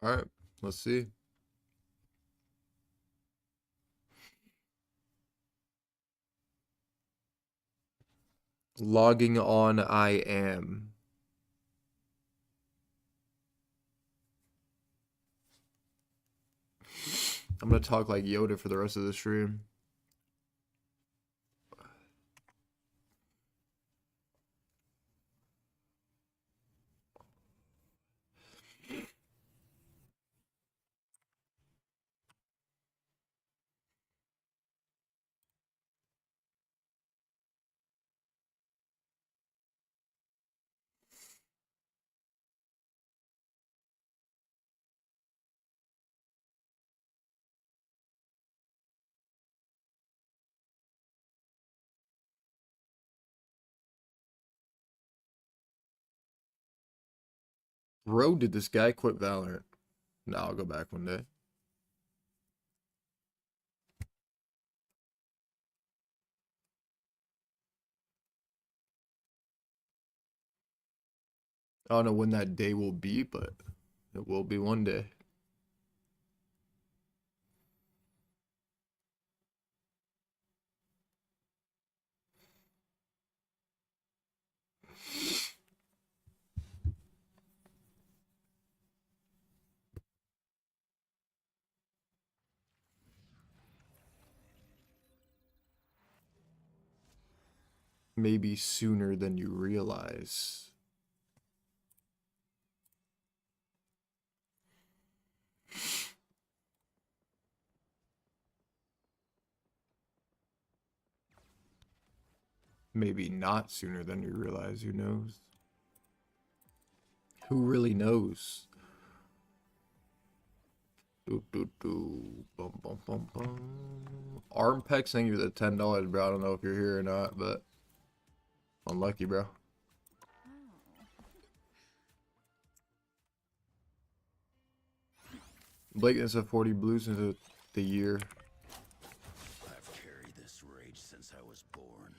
All right, let's see. Logging on, I am. I'm gonna talk like Yoda for the rest of the stream. Bro, did this guy quit Valorant? No, I'll go back one day. I don't know when that day will be, but it will be one day. Maybe sooner than you realize. Maybe not sooner than you realize. Who knows? Who really knows? Bum, bum, bum, bum. Arm Peck saying you're the $10, bro. I don't know if you're here or not, but unlucky, bro. Blake is a 40 blues into the year. I've carried this rage since I was born.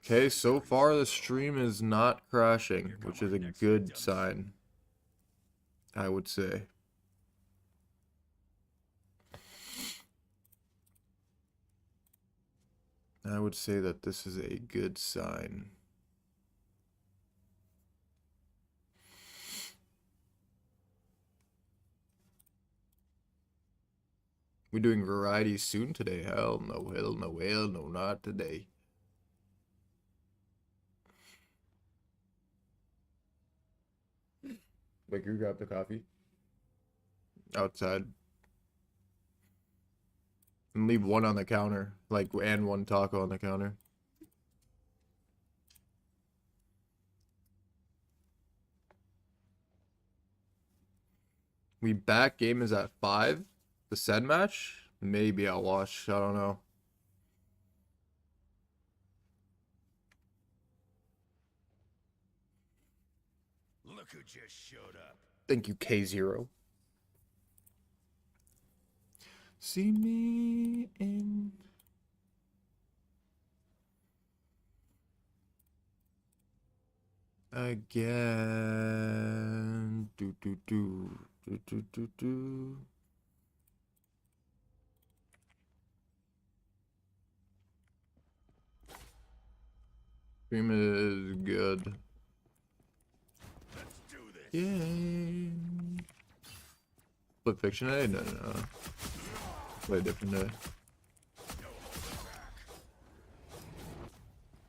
Okay, so far the stream is not crashing, which is a good sign, I would say. I would say that this is a good sign. We doing variety soon today? Hell no, hell no, hell no, not today. Like, you got the coffee? Outside. And leave one on the counter. Like, and one taco on the counter. We back, game is at 5. The said match? Maybe I'll watch. I don't know. Look who just showed up. Thank you, K0. See me in... Again. Do do do do do do do. Stream is good. Let's do this. Yay. Flip fiction day? No, no, no. Play a different day.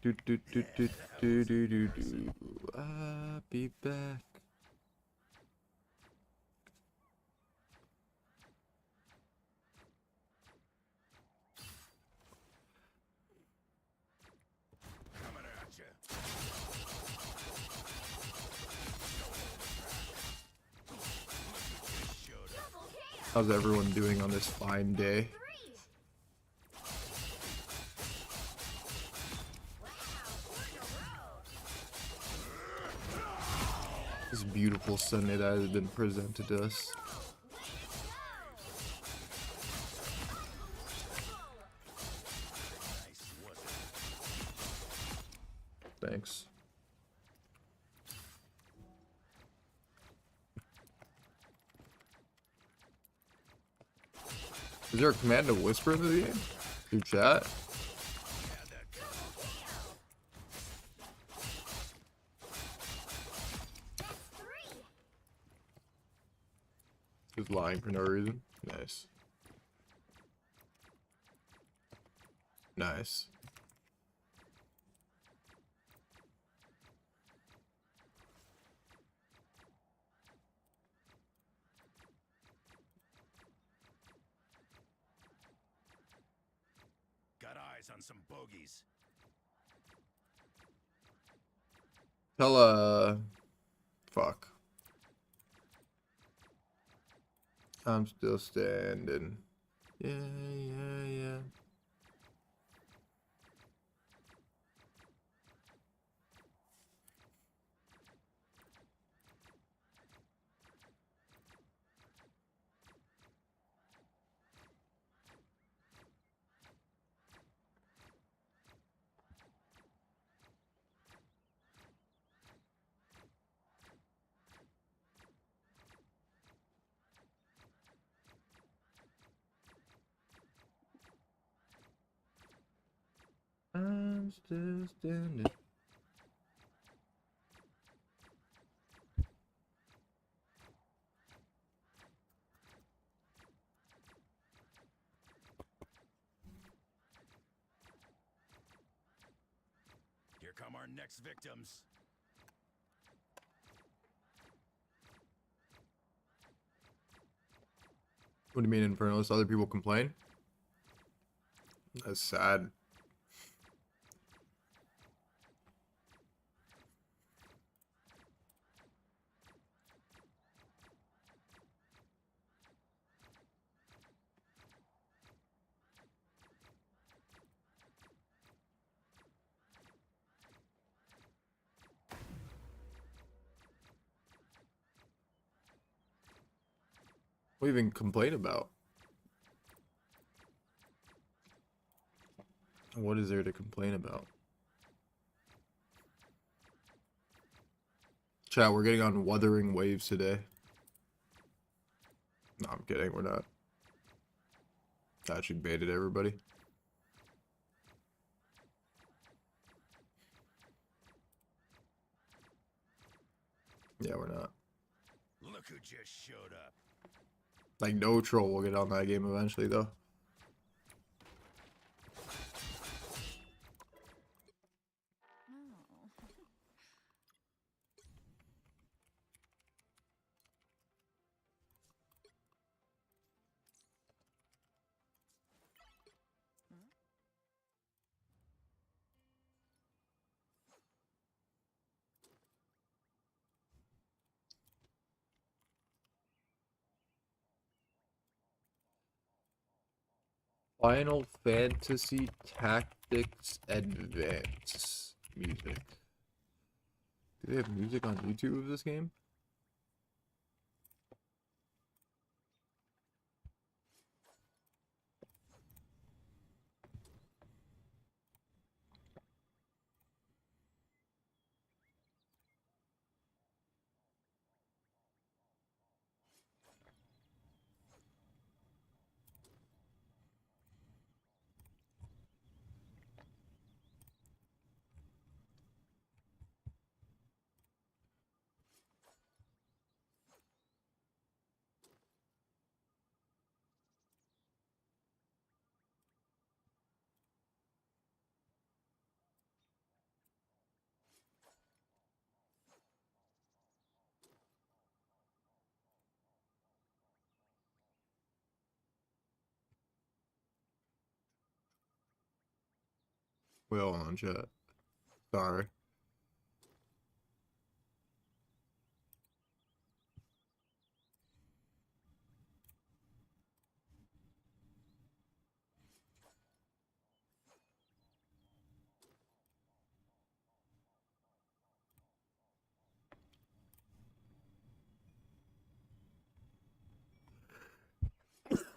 Do do do do do do do do. I'll be back. Coming at you. How's everyone doing on this fine day? This beautiful Sunday that has been presented to us. Thanks. Is there a command to whisper in the game? Through chat? Just lying for no reason. Nice. Nice. Got eyes on some bogeys. Tell, fuck. I'm still standing. Yeah, yeah, yeah. I'm still standing. Here come our next victims. What do you mean Infernalist? Other people complain? That's sad. What do you even complain about? What is there to complain about? Chat, we're getting on Wuthering Waves today. No, I'm kidding, we're not. I actually baited everybody. Yeah, we're not. Look who just showed up. Like, no troll will get on that game eventually, though. Final Fantasy Tactics Advance music. Do they have music on YouTube of this game? Wait, hold on, chat. Sorry.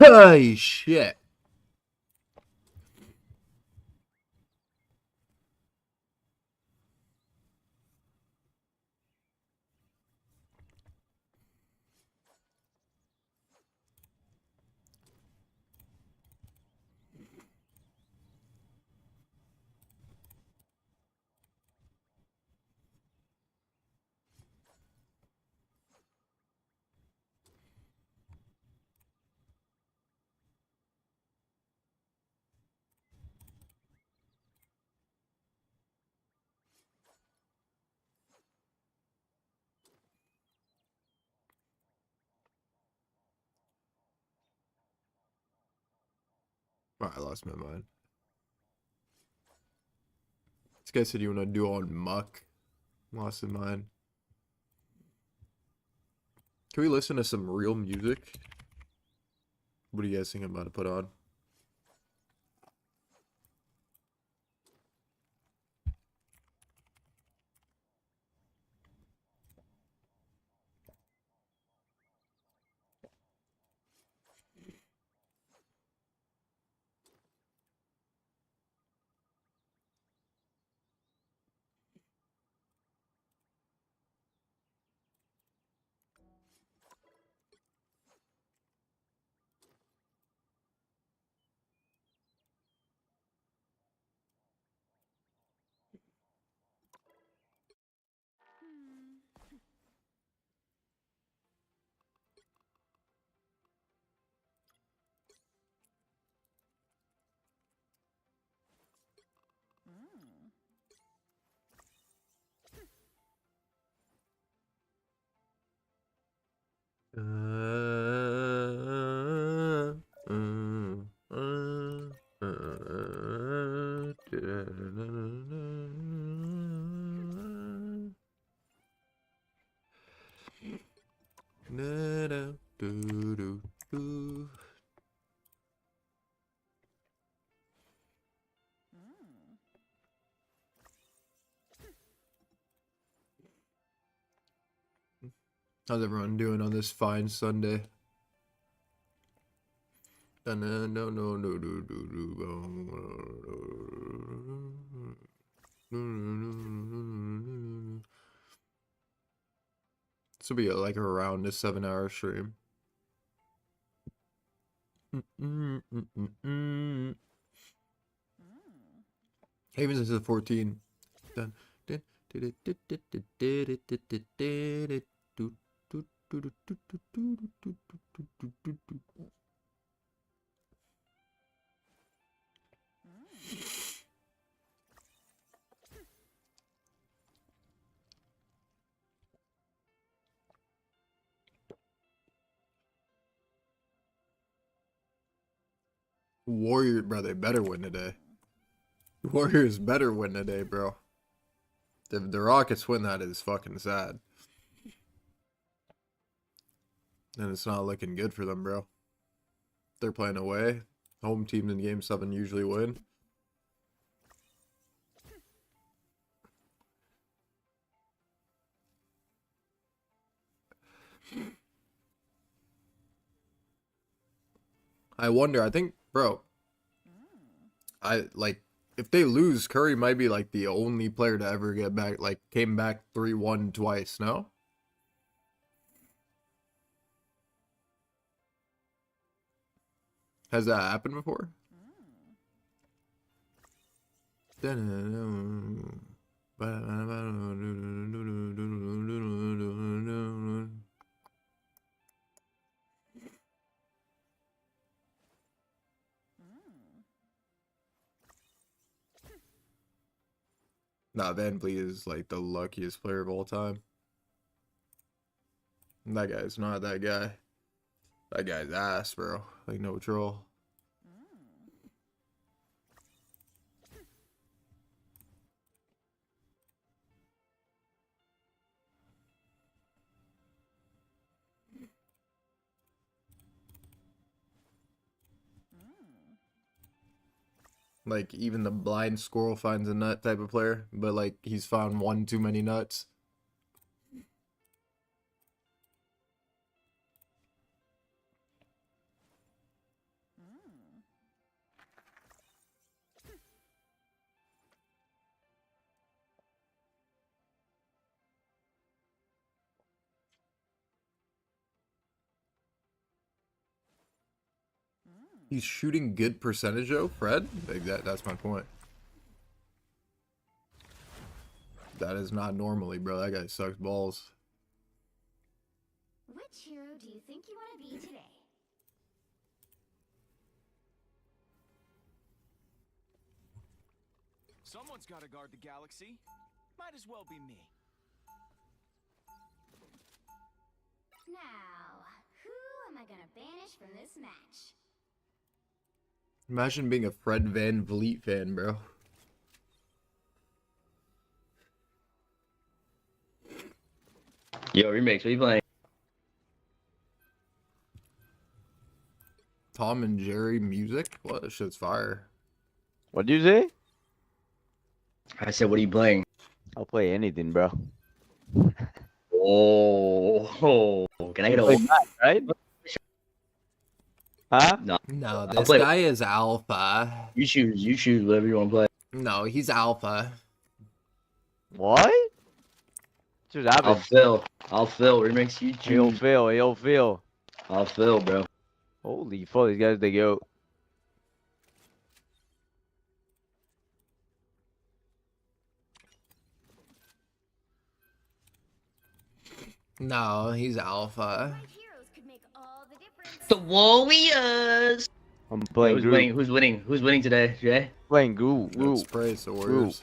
Hey, shit. Oh, I lost my mind. This guy said you want to do on muck. Lost in mind. Can we listen to some real music? What do you guys think I'm about to put on? How's everyone doing on this fine Sunday? This will be like around a 7-hour stream. Even since the 14. Dun, dun, Warrior, bro, they better win today. Warriors better win today, bro. If the Rockets win, that is fucking sad. And it's not looking good for them, bro. They're playing away. Home teams in Game 7 usually win. I wonder, I think, bro, if they lose, Curry might be like the only player to ever get back, like came back 3-1 twice, no? Has that happened before? Nah, Van Vliet is like the luckiest player of all time. That guy's not that guy. That guy's ass, bro. Like, no troll. Like, even the blind squirrel finds a nut type of player, but like, he's found one too many nuts. He's shooting good percentage though, Fred. Like that's my point. That is not normally, bro. That guy sucks balls. Which hero do you think you want to be today? Someone's got to guard the galaxy. Might as well be me. Now, who am I gonna banish from this match? Imagine being a Fred Van Vliet fan, bro. Yo, remix, what are you playing? Tom and Jerry music? What? That shit's fire. What'd you say? I said, what are you playing? I'll play anything, bro. Oh, can I get Play a back, right? Huh? No, No, I'll this play- guy is alpha. you choose whatever you want to play. No, he's alpha. What? Just I'll happened. fill, remix, you Yo, choose. Phil. Yo, Phil. I'll fill, bro. Holy fuck, these guys, they go. No, he's alpha. Right heroes could make all the difference. The Warriors! I'm playing Who's Groot. winning? Who's winning? Who's winning today, Jay? Playing Groot. Good Groot. spray, so Warriors.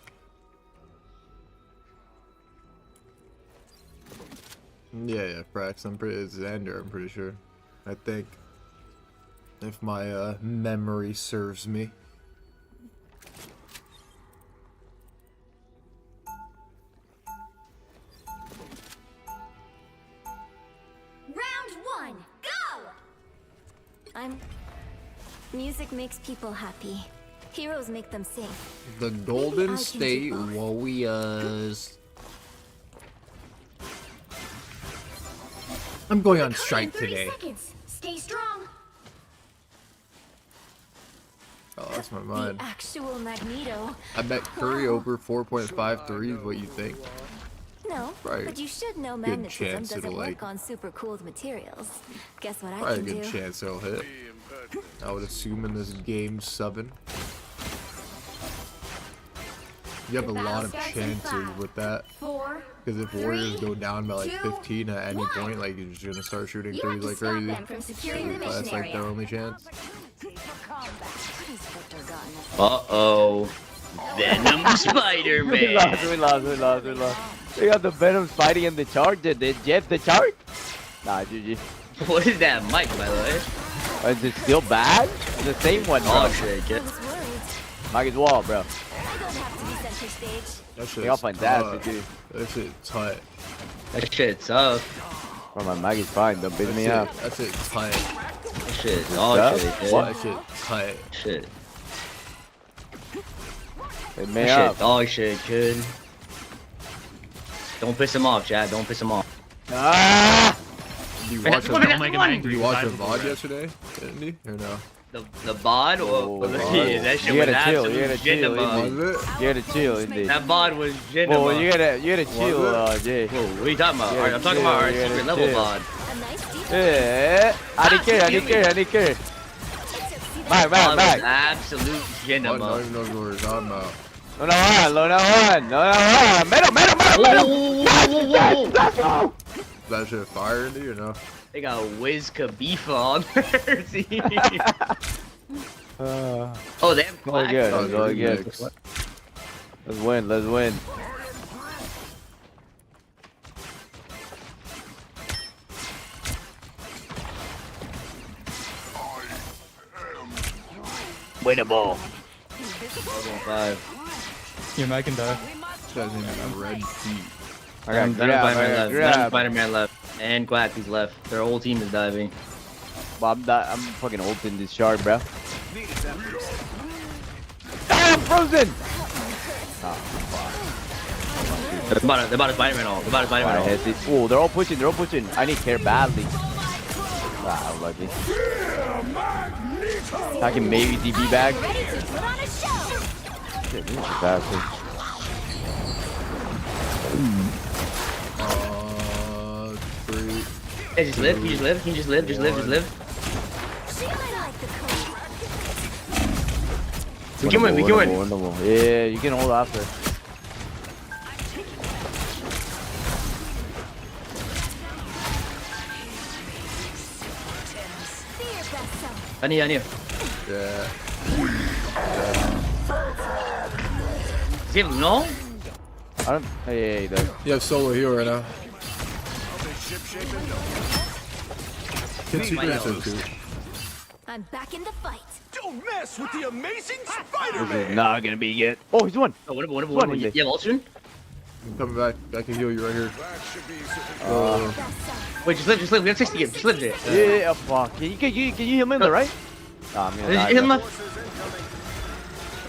Yeah, Frax. It's Xander, I'm pretty sure. I think. If my memory serves me. Round one, go! Music makes people happy. Heroes make them sing. The I Golden can do State both. Warriors. I'm going on Recover in strike 30 today. seconds. Stay strong. Oh, that's my The mind. actual Magneto. I bet Curry over 4.53 is what you think. No, Right. but you should know Good magnetism chance doesn't it'll, work like- on super cooled materials. Guess what I Probably a can good do? chance it'll hit. I would assume in this game 7. You have a The lot battle of starts in chances 5, with that. 4. Because if Warriors Three, go down by like 2, 15 at any 1. point, like you're just gonna start shooting You threes have to like stop crazy. them from securing the mission That's like their area. only chance. Uh-oh. Venom Spider-Man. We lost. We got the Venom fighting in the Charger. Did Jeff the Charge? Nah, GG. What is that mic, by the way? Is it still bad? The same one, bro. Oh, shit, I get was worried. Mike is wall, bro. I don't have to be center stage. That shit They all fantastic, dude. That shit tight. that shit tough. Bro, my Mike is fine. Don't piss That me shit, off. that shit tight. That shit dog Tough? shit, dude. What? That shit tight. Shit. Piss me That shit off. dog shit, kid. Don't piss him off, Chad. Don't piss him off. Ah! Did you Man, watch that's a, what did make him angry. you watch a Revival VOD rep. yesterday, didn't you? Or no? The bod? Oh, Yeah, that shit you was gotta chill, absolute you gotta chill, genema. Was it? You gotta chill, indeed. That bod was genema. Whoa, you gotta chill, it? Jay. Whoa, what are you talking about? You Alright, I'm talking about our gotta secret level chill. bod. A nice deep Yeah. I didn't care. Back. Bod was absolute I don't genema. even know what you're talking about. No. Metal. That shit fire into you or no? They got Wiz Khalifa on their team. Oh, they have Go Quack. again. Oh, Go again. remix. Let's win. Winnable. 5. Yeah, Mike can die. This guy's name is Red Feet. I got Venom grab. Spider-Man left. And Quack, he's left. Their whole team is diving. I'm fucking ulting this shard, bro. Ah, I'm frozen. They're about to Spider-Man all. They're about to Spider-Man I all. hesitate. Oh, they're all pushing. I need care badly. Ah, lucky. I can maybe DB back. Ready to put on a show. Shit, this is faster. Three. Hey, just live. Can you just live? Just live. I like the code. We can win. Winnable. Yeah, you can hold after. Be your best self. I need. Yeah. Does he have no? I don't. Hey, he does. You have solo heal right now. Can My secret nose. too. I'm back in the fight. Don't mess with the amazing This Spider-Man. is not gonna be good. Oh, he's one. Oh, what? One in You this. have ult soon? I'm coming back. I can heal you right here. Wait, just live. We have 60 gigs. Just live it. Yeah, fuck. Can you heal me on the right? Nah, I'm gonna die, Heal him bro. up.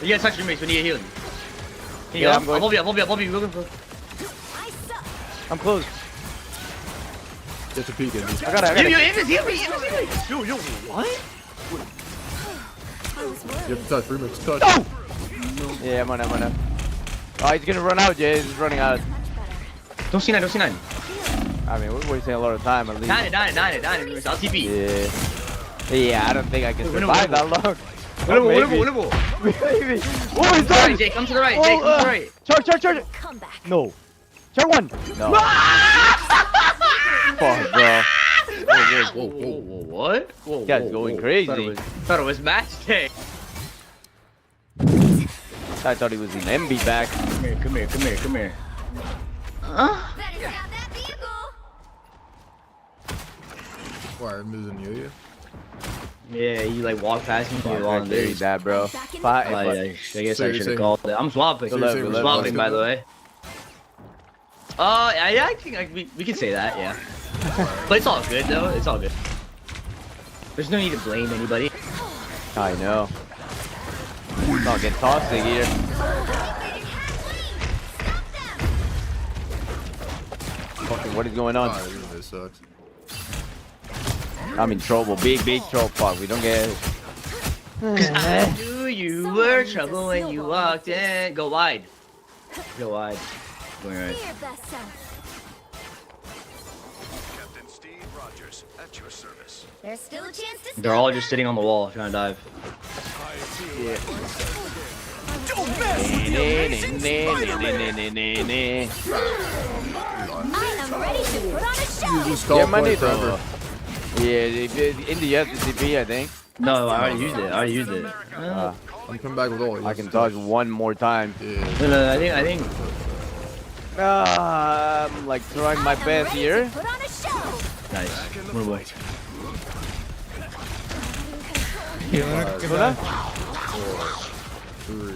You gotta touch your mates when you get healed. Here you Yeah, go. I'm going. I'll hold you. Go. I suck. I'm close. Get to peek at me. I got it. Heal me. Yo, what? I was You worried. have to touch. Remix. Touch. Oh! Yeah, I'm on. Oh, he's gonna run out, Jay. He's running out. Much better. Don't C9. I mean, we're wasting a lot of time at least. Dine it. I'll TP. Yeah, I don't think I can Wait, survive that long. Winnable. Maybe. Oh, Come he's to the done! right, Jake. Come to the right. Jake, come to the right. Charge! Come back. No. Charge one! No. Fuck, bro. Whoa, what? Whoa, Guy's going crazy. Thought it was match day. I thought he was an MB back. Come here. Better stop that vehicle. Why? I'm losing you. Yeah, you like walk past me. You're I on carried there. that, bro. Back in Five, I guess So I you're should saying- have called it. I'm swapping. Good luck, good I'm luck. swapping, by the way. I think we can say that, yeah. But it's all good, though. It's all good. There's no need to blame anybody. I know. Not getting toxic here. Fucking, what is going on? Ah, this sucks. I'm in trouble. Big trouble. Fuck, we don't get it. I knew you were trouble when you walked in. Go wide. Going right. Be your best self. Captain Steve Rogers, at your service. There's still a chance to They're all just sitting on the wall trying to dive. Don't mess with the amazing Spider-Man. I am ready to put on a show. Just Yeah, call money point forever. though. Yeah, in the FTP, I think. No, I already used it. I'm coming back with all. I can dodge one more time. Yeah. No, I think. I'm like trying my best Ready here. to put on a show. Nice. Move away. Hola? 3,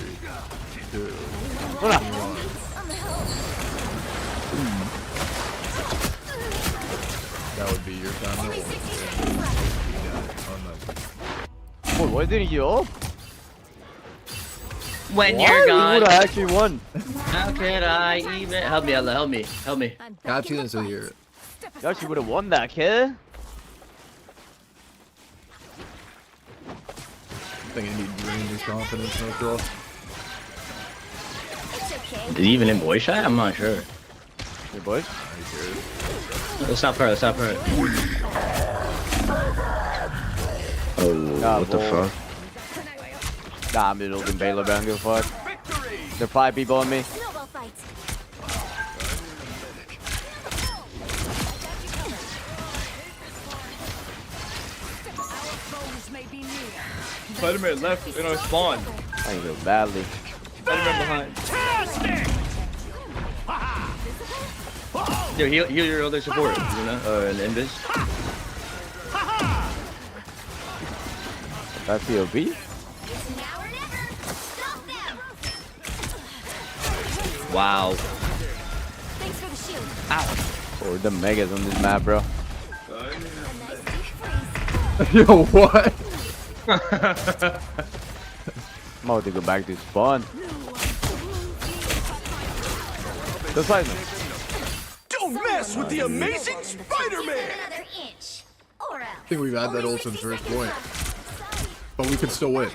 2. Hola. That would be your time. No. Oh, why didn't you up? When Why? you're You gone, would have actually won. how could I even help me, Ella? Help me. I'm God, back she in didn't the say fight. here. You actually would have won that, kid. I think I need to drain his confidence, no cross. It's okay. Is he even in voice chat? I'm not sure. Hey, boys. Let's stop her. Nah, What the bull. fuck? Nah, I'm just holding Baylor, but I don't give a fuck. There are 5 people on me. Snowball fight. Spider-Man left in our spawn. I feel badly. Spider-Man behind. Yo, heal your other support, you know? An Invis. That's POV? It's now or never. Stop them. Wow. Thanks for the shield. Ow. Or the megas on this map, bro. A nice deep freeze. Yo, what? I'm about to go back to spawn. Go fight me. Don't mess with the amazing Spider-Man. Another inch. Or else. I think we've had that ult since first point. But we could still win.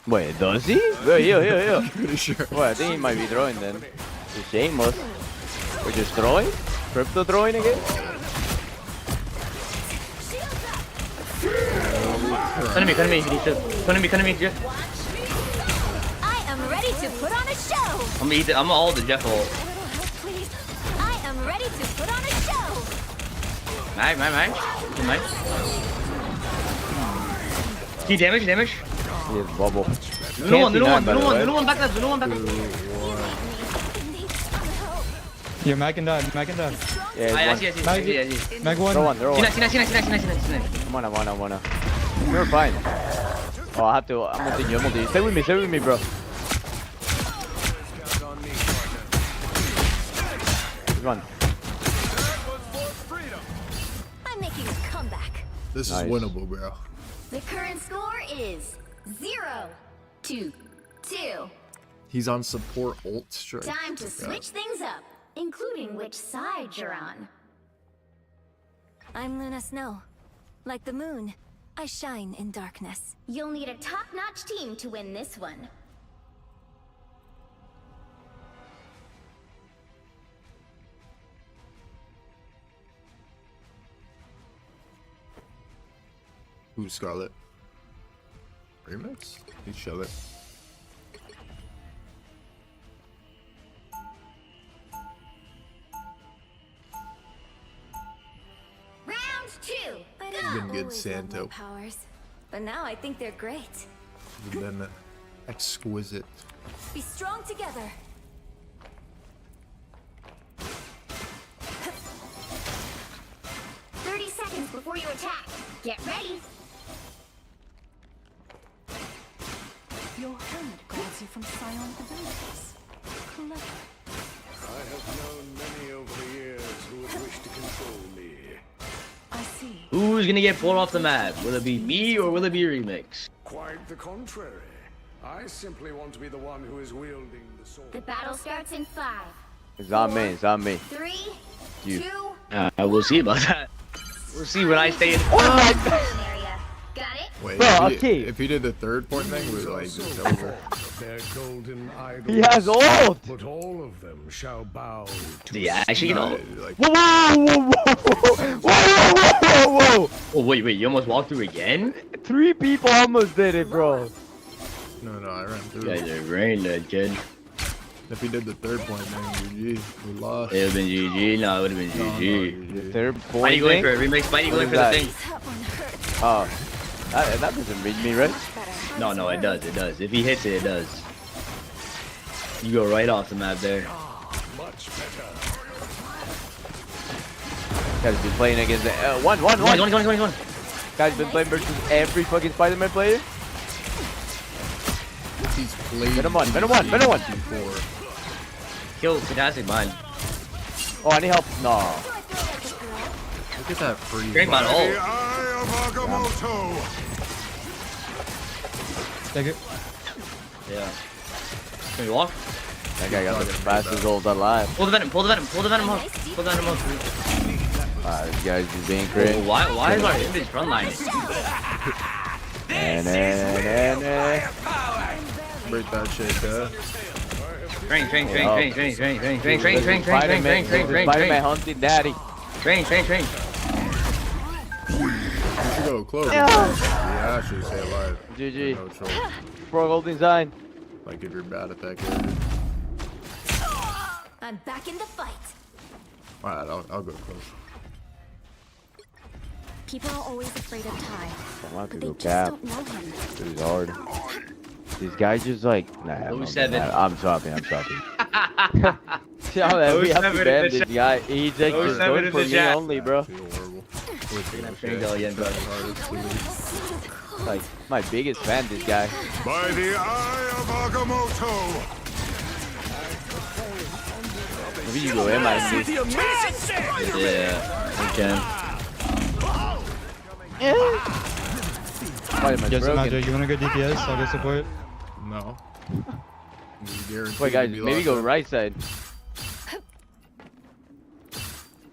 Wait, does he? Wait, here. Pretty sure. Well, I think he might be throwing then. It's shameless. We're just throwing? Crypto throwing again? Come to me, Jeff. I am ready to put on a show. I'm all the Jeff ult. Please. I am ready to put on a show. Mag. Key damage. He has bubble. No one, back left. You're Mac and dive. Yeah, I it's see. Mag one. one. Throw one. Sina. I'm on. We're fine. Oh, I have to. I'm ulting you. I'm ulting you. Stay with me. Stay with me, bro. Count on me, partner. Come on. That was for freedom. I'm making a comeback. This Nice. is winnable, bro. The current score is 0-2. He's on support ult strike. Time to switch things up, including which side you're on. I'm Luna Snow. Like the moon, I shine in darkness. You'll need a top-notch team to win this one. Who's Scarlet? Remix? You show it. Round 2. I Go. didn't been good, always love my Santo. powers, but now I think they're great. You've been exquisite. Be strong together. 30 seconds before you attack. Get ready. Your hermit guards you from Scion abilities. Clever. I have known many over the years who would wish to control me. I see. Who's gonna get pulled off the map? Will it be me or will it be Remix? Quite the contrary. I simply want to be the one who is wielding the sword. The battle starts in 5, It's on me. It's on me. 3, You. 2, We'll see about that. We'll see when I stay in. area. Got it? Wait, Bro, if, okay. if he did the third point thing, we like just over. Their golden idols. He has ult. But all of them shall bow to Yeah, actually, you know. Like, Whoa, whoa, whoa, whoa, whoa, whoa, whoa. Oh wait, you almost walked through again? 3 people almost did it, bro. no, I ran You through. guys are brain dead, kid. If he did the third point thing, GG. We lost. It would've been GG. No, it would've been No, GG. GG. Third Why point you going thing? for it? Remix, why you What going is for the that? thing? That one hurt. Oh, that doesn't read me, right? Better. No, it does, it does. If he hits it, it does. You go right off the map there. much better. Guys been playing against the one. One. Guys been playing versus every fucking Spider-Man player. He's played. Venom one. before. Kill Fantastic Mind. Oh, I need help. No. Look at that free. Great mod ult. Eye of Agamotto. Take it. Yeah. Can we walk? That guy got the fastest ult alive. Pull the venom up. This guy's just being Oh, crazy. why is our image front line? Break that shit, huh? Train. Spider-Man hunting daddy. You should go close. Yeah, I should say alive. GG. No troll. Pro holding sign. Like if you're bad at that character. I'm back in the fight. Alright, I'll go close. People are always afraid of Ty, I'm about to but they go just cap. don't know him. This is hard. This guy just like, nah. 07. I'm swapping. See how that we have to 07 ban in the this guy. He's like just 07 going in for the me chat. only, bro. I feel horrible. I'm gonna go again, bro. Like my biggest fan, this guy. By the eye of Agamotto. Maybe you go in, my dude. Yeah, we can. Spider-Man's Yes, broken. Magic, you wanna go DPS? I'll go support. No. Guaranteed Wait, guys, to be maybe locked go up. right side.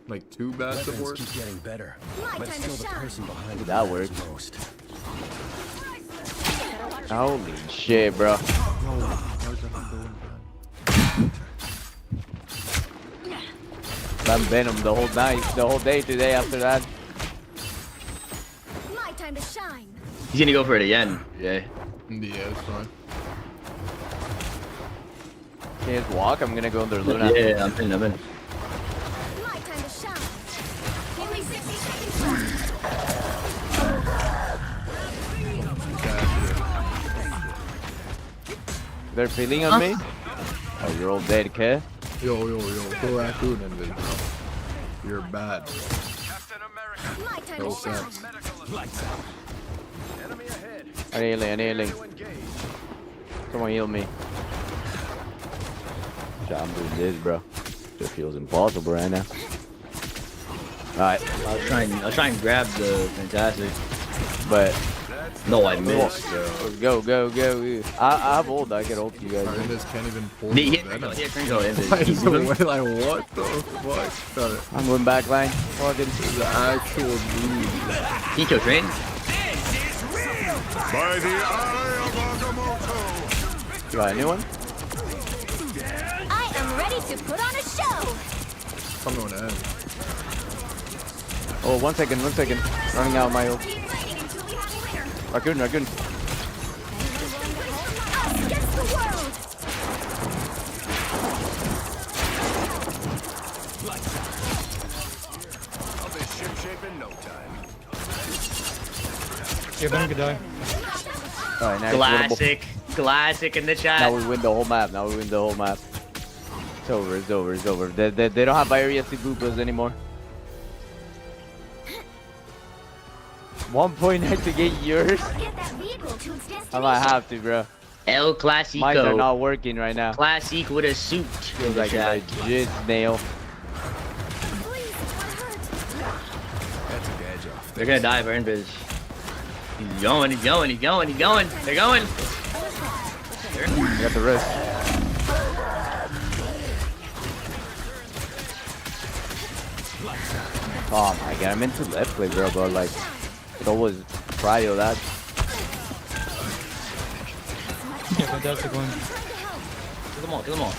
Like 2 bad supports. Keep getting better, My but time still to the shine. person behind it That matters works. most. Holy shit, bro. I'm Venom the whole night, the whole day today after that. My time to shine. He's gonna go for it again. Yeah. Yeah, it's fine. Can't walk, I'm gonna go under Luna. Yeah, I'm in. My time to shine. Only 60 seconds left. They're feeling on me? Oh, you're all dead, kid. Yo, go raccoon in this, bro. You're bad. Captain America. My time No to shine. sense. Medical lights out. Enemy ahead. I need healing. Someone heal me. Shit, I'm doing this, bro. It feels impossible right now. Alright, I was trying to grab the fantastic. but No, I missed. let's go. I have ult. I can ult you guys. Our Invis can't even pull He the hit venom. Invis. I just went like, what the fuck? Got it. I'm going back line. Fucking The actual move. Can you kill Train? By the eye of Agamotto! You got a new one? I am ready to put on a show. Coming on the end. Oh, 1 second. Running out of my ult. Keep fighting until we have a winner. Raccoon. Us against the world. I'll be ship in no time. Yeah, one could die. Alright, nice. Winnable. Classic in the chat. Now we win the whole map. It's over. They don't have area to boop us anymore. 1.9 to get yours. Get that vehicle to its destination. I might have to, bro. El Clasico. Mine are not working right now. Classic with a suit. Feels like a legit nail. Please, it hurt. That's a gadge off. They're gonna die for Invis. He's going. They're going. I got the wrist. Oh my god, I meant to left click, bro, but like, it always prio that. Yeah, fantastic one. Kill them all.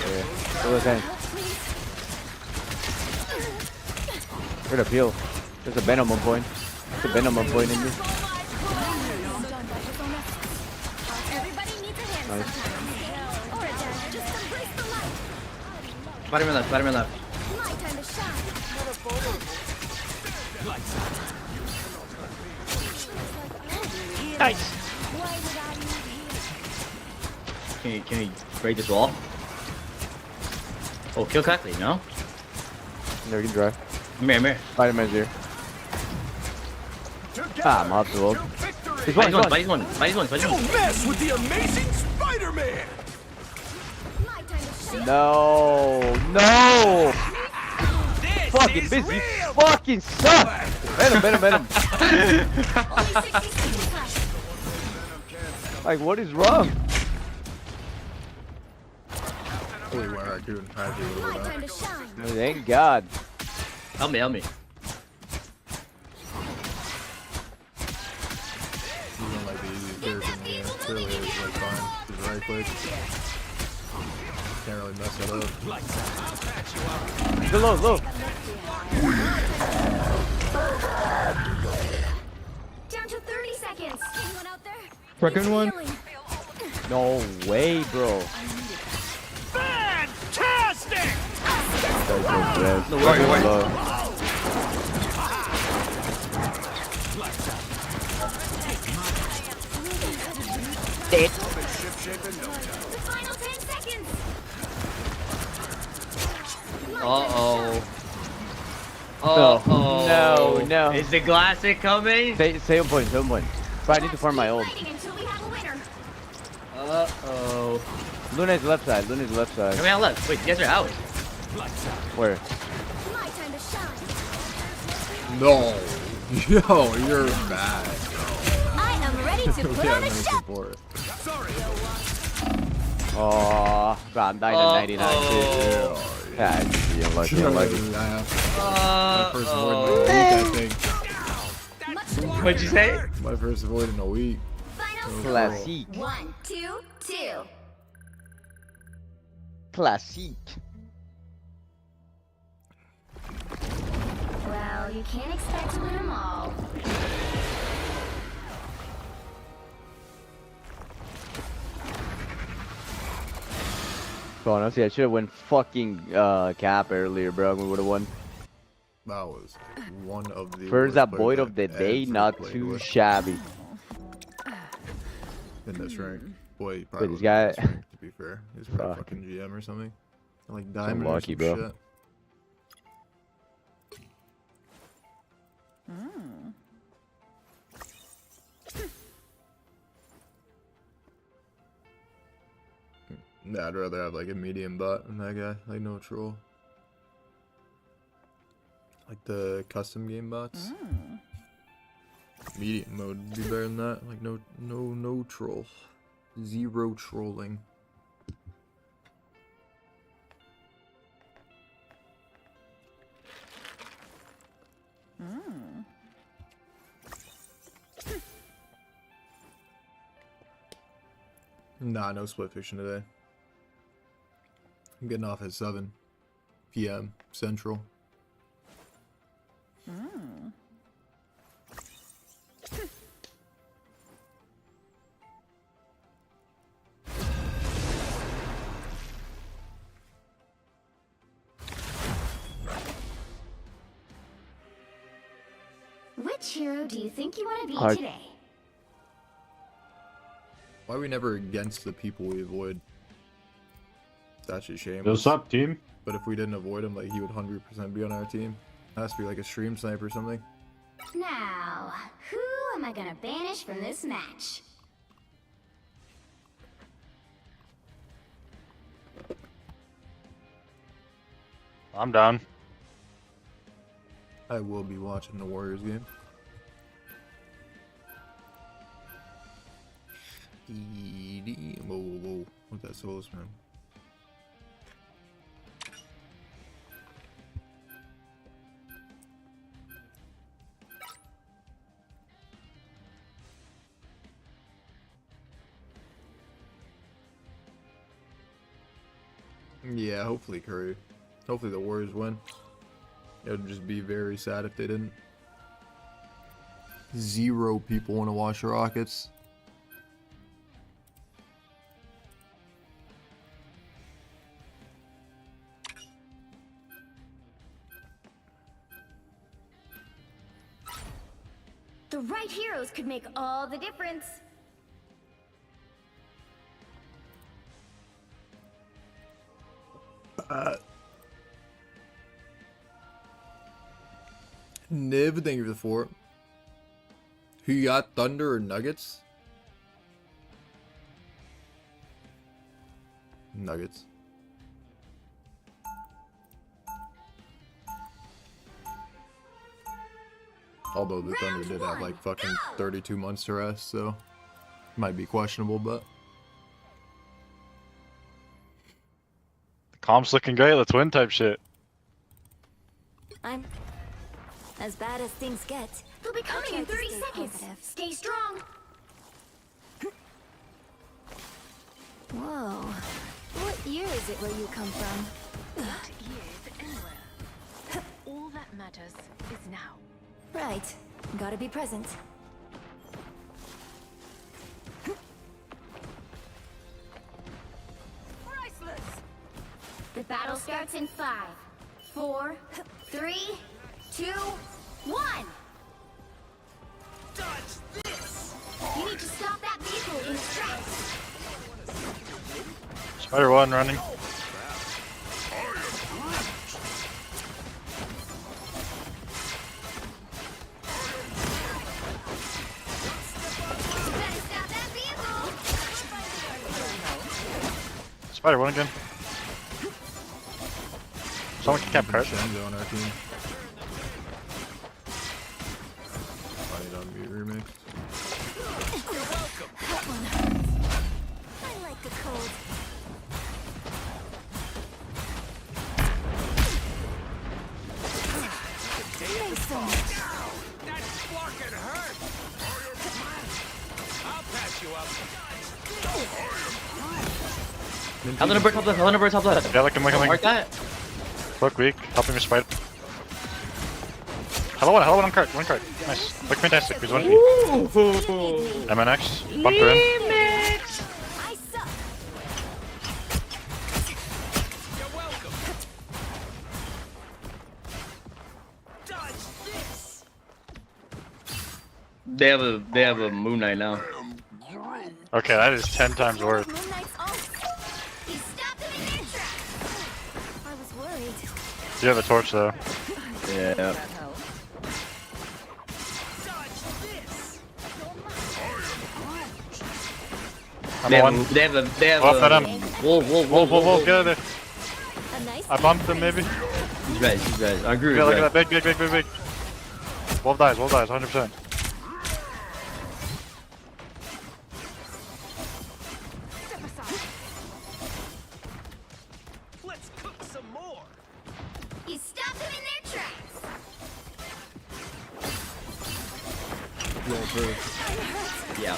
Yeah. It was in. Where'd it peel? There's a venom on point. There's a venom on point in this. Everybody needs a hand Nice. sometimes. Or a dagger. Just embrace the light. Spider-Man left. My time to shine. Nice. Why would I need Can we break this wall? Oh, kill quickly, no? There, you can drive. I'm here. Spider-Man's here. Ah, I'm off the road. He's Fight one. one. Don't mess with the amazing Spider-Man! my time to shine? No! Fucking busy. Fucking suck! Venom. Only 60 seconds left. Like, what is wrong? Holy wow, Raccoon. I had to My over time that. to shine. Thank God. Help me. Even like the easiest character in the game. Clearly it was like fine. Just right click. Can't really mess it up. Go low. Down to 30 seconds. Anyone out there? Raccoon one. Healing. No way, bro. Fantastic! No, where are you? Dead. The final 10 seconds. No. Is the classic coming? Stay on point. But I need to farm my ult. Fighting until we have a winner. Luna's left side. Coming out left. Wait, you guys are out. Where? My time to shine. No. Yo, you're bad. I am ready to put Yeah, on a no show. support. Oh, bro, I'm dying at 99 too. Yeah, it's unlucky. My first avoid in a week, I think. What'd you say? My first avoid in a week. Final Classic. 1, 2, 2. Classic. Well, you can't expect to win them all. Bro, honestly, I should have went fucking cap earlier, bro. We would have won. That was one of the First worst avoid players of the I've day, ever not played too with shabby. in this rank. Boy, he Wait, probably this was guy- in this rank, to be fair. He's probably Fuck. fucking GM or something. Like diamond or lucky, some bro. shit. Nah, I'd rather have like a medium bot than that guy. Like no troll. Like the custom game bots. Medium mode would be better than that. Like no troll. Zero trolling. Nah, no split fiction today. I'm getting off at 7 p.m. Central. Which hero do you think you want to be Hard. today? Why are we never against the people we avoid? It's actually shameless. What's up, team? But if we didn't avoid him, like he would 100% be on our team. Has to be like a stream sniper or something. Now, who am I gonna banish from this match? I'm down. I will be watching the Warriors game. Whoa, whoa, whoa. What's that solo spam? Yeah, hopefully Curry. Hopefully the Warriors win. It would just be very sad if they didn't. 0 people want to watch the Rockets. The right heroes could make all the difference. Niv, thank you for the 4. Who you got, Thunder or Nuggets? Nuggets. Although the Thunder did have like fucking 32 months to rest, so might be questionable, but The comp's looking great. Let's win type shit. I'm as bad as things get. They'll be coming in 30 stay seconds. positive. Stay strong. Whoa. What year is it where you come from? Not years anywhere. All that matters is now. Right. Gotta be present. Priceless! The battle starts in 5, 4, 3, 2, 1. Dodge this! You need to stop that vehicle in its tracks. Spider 1 running. You better stop that vehicle. Spider 1 again. Someone can camp cart. Shenzo on our team. Fight on mute remix. I like the cold. Thanks so much. That fucking hurt! I'll patch you up. Top left, top left, top left, top left. Yeah, look him, Mark that. Look weak. Helping me spider. Hello one on cart. One cart. Nice. Look fantastic. He's 1v. MNX. Bunker in. I suck. You're welcome. Dodge this! They have a Moon Knight now. Okay, that is 10 times worse. Moon Knight's off. You stopped them in their tracks. I was worried. You have a torch though. Yeah. Dodge this! I'm one. They have Off that a end. Whoa, get out of there. A nice I bumped him maybe. He's red. I agree Yeah, with look red. at that, big. Wolf dies, 100%. Let's cook some more. You stopped them in their tracks. Yeah.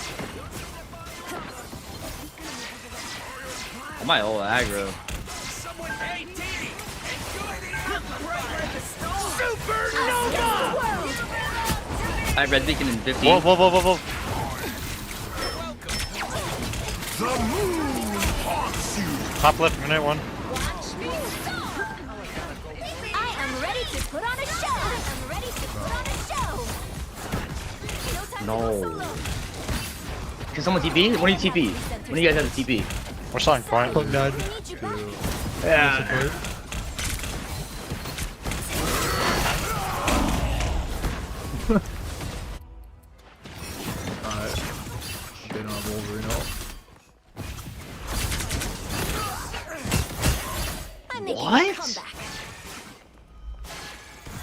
Oh my old aggro. Someone, hey, Dee! I red beacon in 15. Whoa. Top left, minute 1. I am ready to put on a show. No. Can someone TP? One of you TP. One of you guys have a TP. We're selling point. Cloak died. Yeah. Support. Been on Wolverine ult. I'm making a What? comeback.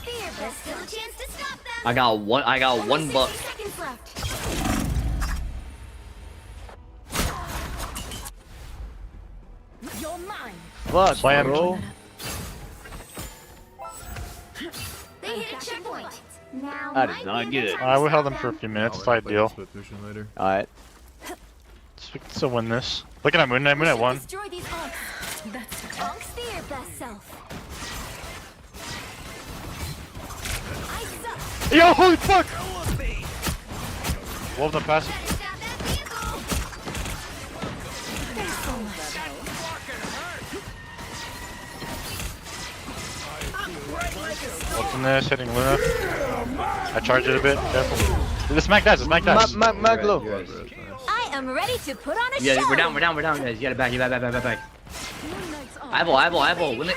Here, there's still a chance to stop them. I got one buck. 60 seconds left. You're mine. Fuck, Slam. bro. They hit a checkpoint. Now That is might not be a good. good time We to held stop them for a them. few minutes, it's I'll play ideal. split pushing later. Alright. We can still win this. Looking at Moon Knight 1. Destroy these onks. That's onks be your best self. I suck. Yo, holy fuck! Wolf the passive. Gotta stop that vehicle. There's so much. Wolf's in this, hitting Luna. I charge it a bit, careful. This Mac dies, Mag low. You guys, nice. I am ready to put on a Yeah, show. we're down, guys. You gotta back, back. Eyeball, win it.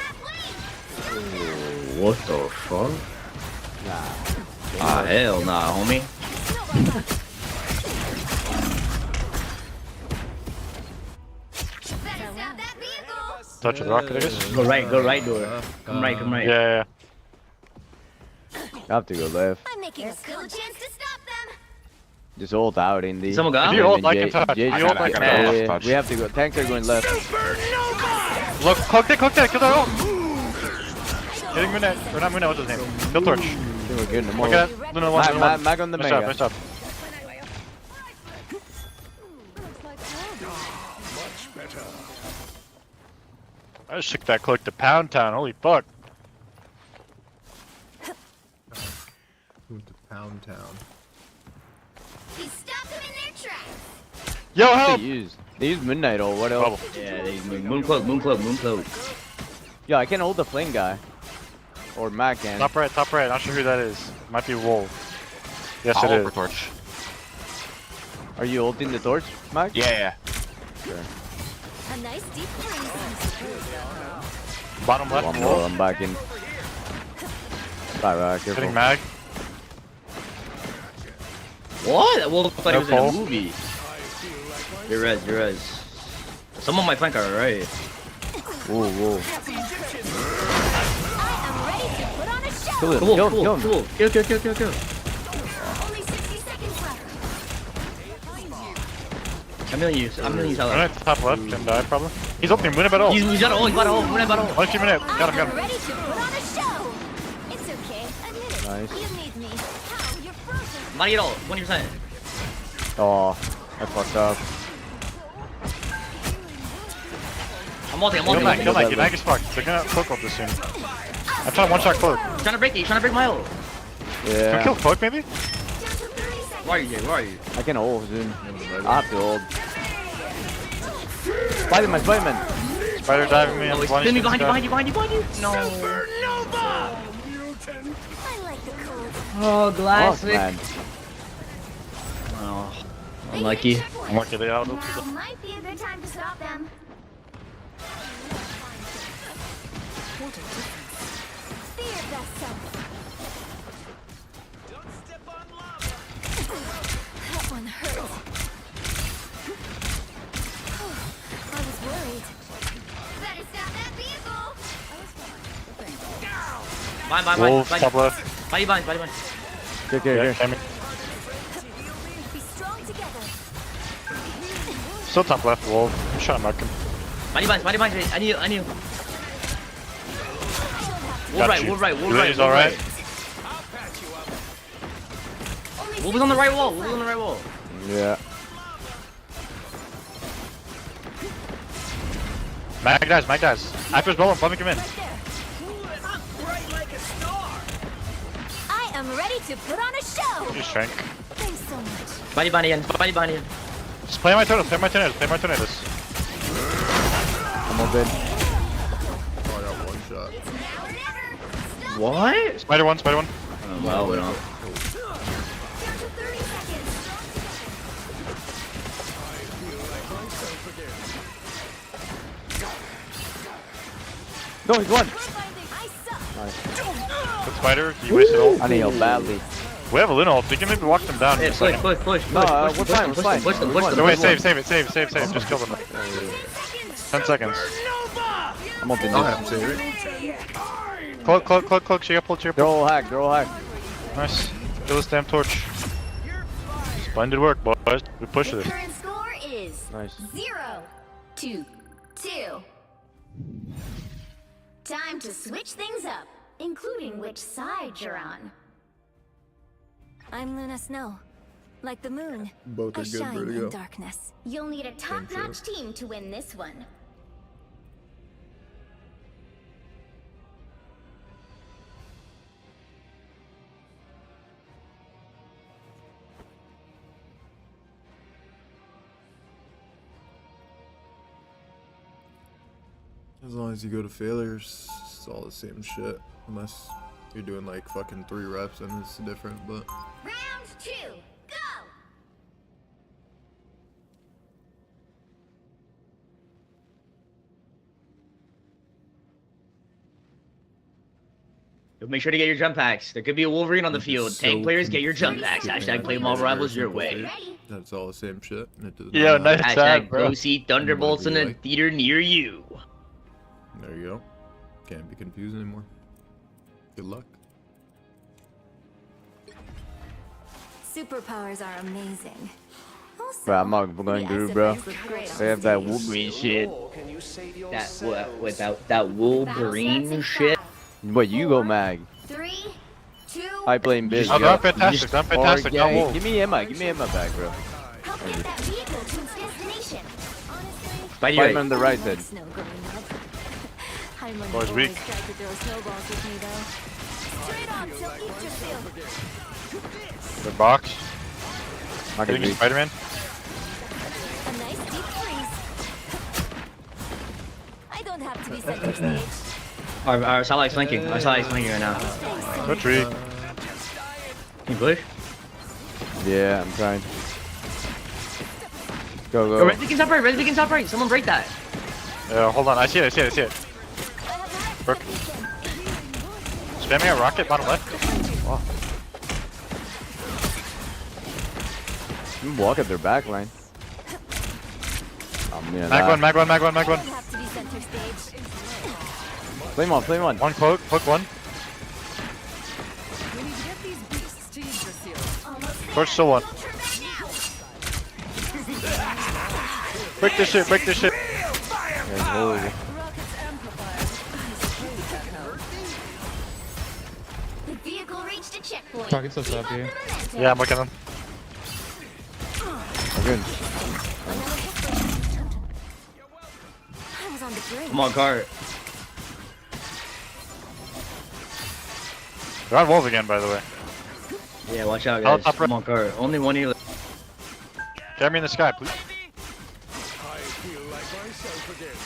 What the fuck? Ah, hell nah, homie. Better stop that vehicle. Touch with rocket, I guess. Go right door. Come right. Yeah. I have to go left. I'm making There's a still a comeback. chance to stop them. Just ult out, Indy. Someone got If him? you ult, I Jay- can touch. Jay- I got yeah, left yeah, touch. we have to go. Tanks are going left. Look, cook that, kill that ult! Hitting Moon Knight, or not Moon Knight, what's his name? Kill Torch. I think we're getting them Look all. at that, Luna 1, Luna 1. Mag on the Nice job, mega. nice job. I just took that cloak to Pound Town, holy fuck. Went to Pound Town. You stopped them in their tracks. Yo, They help! use midnight or what else? Bubble. Yeah, they moon cloak. Yeah, I can hold the flame guy. Or Mac can. Top right, not sure who that is. Might be Wolf. Yes, it is. Torch. Are you ulting the torch, Mac? Yeah. A nice deep freeze. Bottom left, I'm Wolf. I'm back in. Right, careful. Hitting Mag. What? That wolf thought he was in No a movie. You're res. Some of my flank are right. Whoa. I am ready to put on a show. Kill him, Cool. kill him. Kill. Only 60 seconds left. I'm gonna use Moon Hella. Knight top left, can die probably. He's opening Moon Knight at all. He's got a ult, Moon Knight battle. 1 2 minute, got I am him. ready to put on a show. It's okay. Admit it. Nice. You need me. How? You're frozen. Money at all, 20%. Oh, I fucked up. I'm ulting. Kill Mag, Mag is fucked. They're gonna cloak ult this soon. I'm trying to one-shot cloak. Trying to break it, he's trying to break my ult. Can we Yeah, kill cloak maybe? Down to 30 seconds. Where are you? I can hold soon. I have to hold. Spider-Man. Spider diving me. Oh, I'm he's blinding behind you. No. I like the cold. Oh, Fuck, classic. man. Oh, They unlucky. hit a checkpoint. I'm lucky they out. Now might be a good time to stop them. Be your best self. Don't step on lava. That one hurt. I was worried. Wolf, top left. Body bind. Here, here, Yeah, here. Cammy. Be strong together. Still top left, Wolf. I'm trying to mark him. Body bind. I need you. Got you. Wolf right. He's alright. Wolf is on the right wall. Yeah. Mag dies. After his bowling, let me come in. I am ready to put on a show. He's Trank. Thanks so much. Body bind again. Just play my tornadoes. I'm all dead. Oh, I got one shot. What? Spider one. Oh, wow, we don't. No, he's one. Good spider, you wasted ult. I need help badly. We have a Luna ult, we can maybe walk them down. Hey, push. No, we're fine. Push them. No, wait, save. Just kill them. 10 seconds. I'm up in I'll this. have to save it. Cloak. She got pulled. They're all hacked. Nice. Kill this damn torch. Splendid work, boys. We pushed The it. current score is Nice. 0-2. Time to switch things up, including which side you're on. I'm Luna Snow. Like the moon, Both I are good, shine Vertigo. in darkness. You'll need a top-notch team to win this one. As long as you go to failures, it's all the same shit. Unless you're doing like fucking 3 reps and it's different, but Round 2, go! Make sure to get your jump packs. There could be a Wolverine on the field. So Tank players, get your jump packs. confused. Hashtag play Marvel Rivals your way. Ready? that's all the same shit. And it does Yeah, not matter. nice Hashtag tag, bro. go see Thunderbolts in a Like. theater near you. There you go. Can't be confused anymore. Good luck. Superpowers are amazing. Also, Bro, I'm not going the through, bro. SMX look great on They have that stage. Wolverine shit. That Wolverine shit. What, you go, Mag? 3, 2, I playing bitch. Oh, I'm fantastic. Or, yeah, No wolf. give me Emma back, bro. help get that vehicle to its destination. Honestly, Fight Fight you on the right side. snow growing up. Hyman Boy's always weak. tried to throw snowballs with me though. Straight on, so eat your fill. Good box. Not Hitting gonna be. Spider-Man. A nice deep freeze. I don't have to be center stage. Our Salah's flanking. Our Salah's flanking right now. Good tree. Can you push? Yeah, I'm trying. Go, Yo, go. Red Beacon's top right. Someone break that. Yeah, hold on. I see it. Brook. Spamming a rocket, bottom left. Wow. You can walk at their back line. Yeah, Mag one. I don't have to be center stage. Flame on. One cloak one. We need to get these beasts to Yggdrasil. Torch still one. Break this shit. Yeah, holy. Rocket's amplified. The vehicle reached a checkpoint. Rocket's up Keep up here. the momentum. Yeah, I'm looking at them. Good. I was on the brink. Come on, cart. They're on wolves again, by the way. Yeah, watch out, Oh, guys. top right. Come on, cart. Only one healer. Get me in the sky, please. I feel like myself again.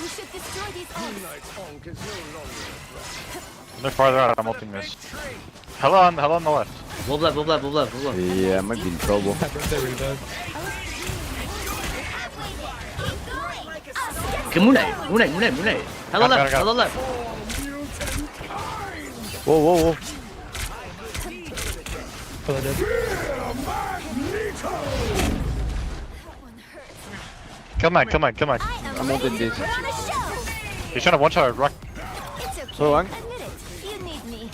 We should destroy these orcs. Night's honk is no longer a threat. They're farther out. I'm ulting this. Hello on the left. Wolf left. Yeah, I might be in trouble. I broke that really bad. Okay, Moonlight. Hello Got it. left. Whoa. Hello, dead. Kill mine. I am I'm ready holding to this. put on a show. He's trying to one-shot rock. It's okay. Hold on. Admit it. You need me.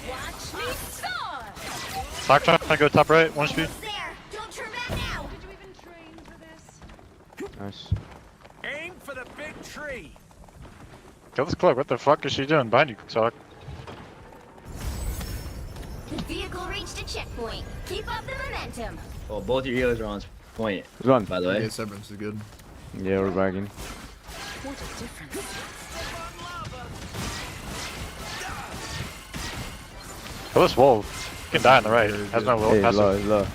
Watch me soar. Sock trying to go top right, one speed. There! Don't turn back now! Did you even train for this? Nice. Aim for the big tree. Kill this cloak. What the fuck is she doing behind you, Sock? Vehicle reached a checkpoint. Keep up the momentum. Well, both your healers are on point, Good one. by the way. Yeah, Severance is good. Yeah, we're bagging. What a difference. Kill this wolf. He can die on the right. Has no Hey, passive. low, low. I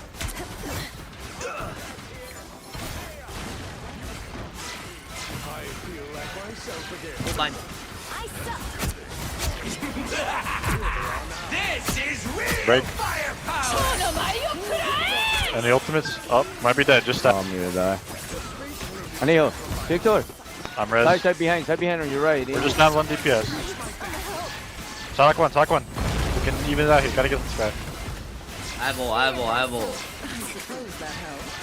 feel like myself again. Hold line. I suck. Break. And the ultimate's up. Might be dead. Just Oh, that. I'm gonna die. I need heal. Victor. I'm res. Side behind on your right. We're just down 1 DPS. Sonic 1, Sonic 1. We can even it out here. Gotta get this guy. I have ult, I have ult, I have ult. I suppose that helps.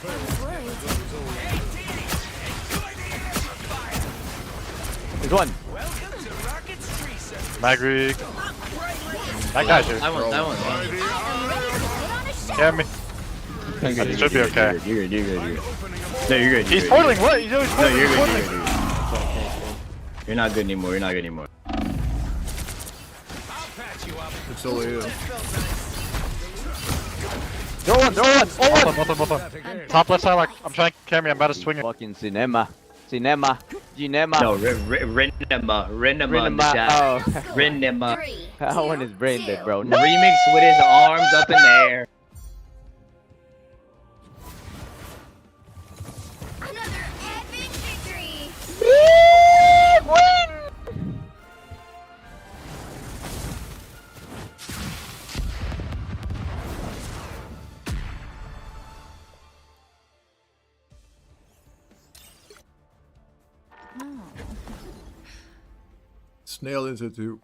I was worried. There's one. Magric. That guy's here. That one. I'm ready to get on a shot. Yeah, me. It should be okay. You're good. No, you're good. He's portaling. What? He's always No, portaling. you're He's good. portaling. You're not good anymore. You're not good anymore. It's still you. Throw one. Both on. Top left side, like, I'm trying to carry me. I'm about to swing it. Fucking Cinema. Ginema. No, Rinema in the chat. Oh. Rinema. 3, That one is brain dead, bro. No. Remix with his arms up in the air. Another epic victory! Snail Institute.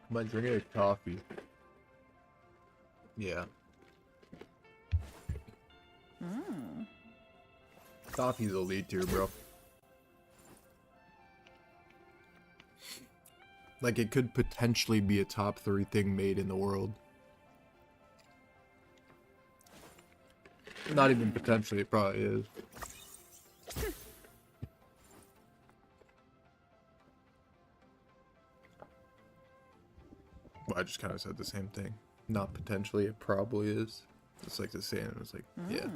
Am I drinking a coffee? Yeah. Coffee's elite tier, bro. Like, it could potentially be a top 3 thing made in the world. Not even potentially, it probably is. Well, I just kind of said the same thing. Not potentially, it probably is. It's like the same. It's like, yeah.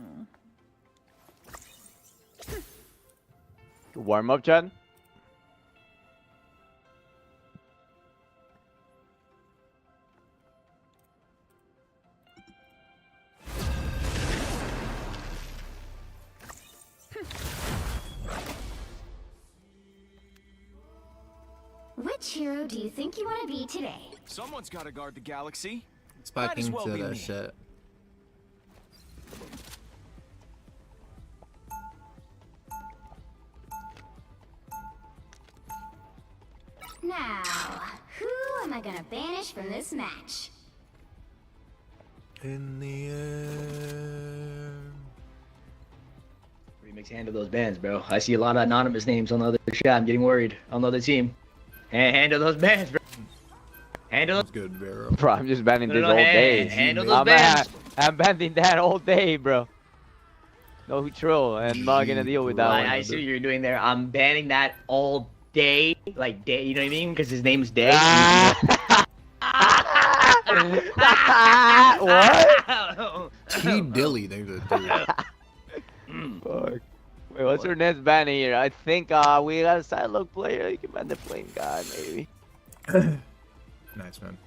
Warm up, Chad. Which hero do you think you want to be today? Someone's got to guard the galaxy. It's back Might as into well be that me. shit. Now, who am I gonna banish from this match? In the air. Remix handle those bans, bro. I see a lot of anonymous names on the other chat. I'm getting worried on the other team. Handle those bans, bro. Handle That's good, Vero. Bro, I'm just banning this No, all no, day. handle those bans. I'm banning that all day, bro. No troll. I'm not gonna deal with that one. I see what you're doing there. I'm banning that all day. Like, day, you know what I mean? Because his name's Day. What? T Dilly, there's a dude. Fuck. Wait, what's our next ban here? I think we got a silo player. You can ban the flame god, maybe. Nice, man.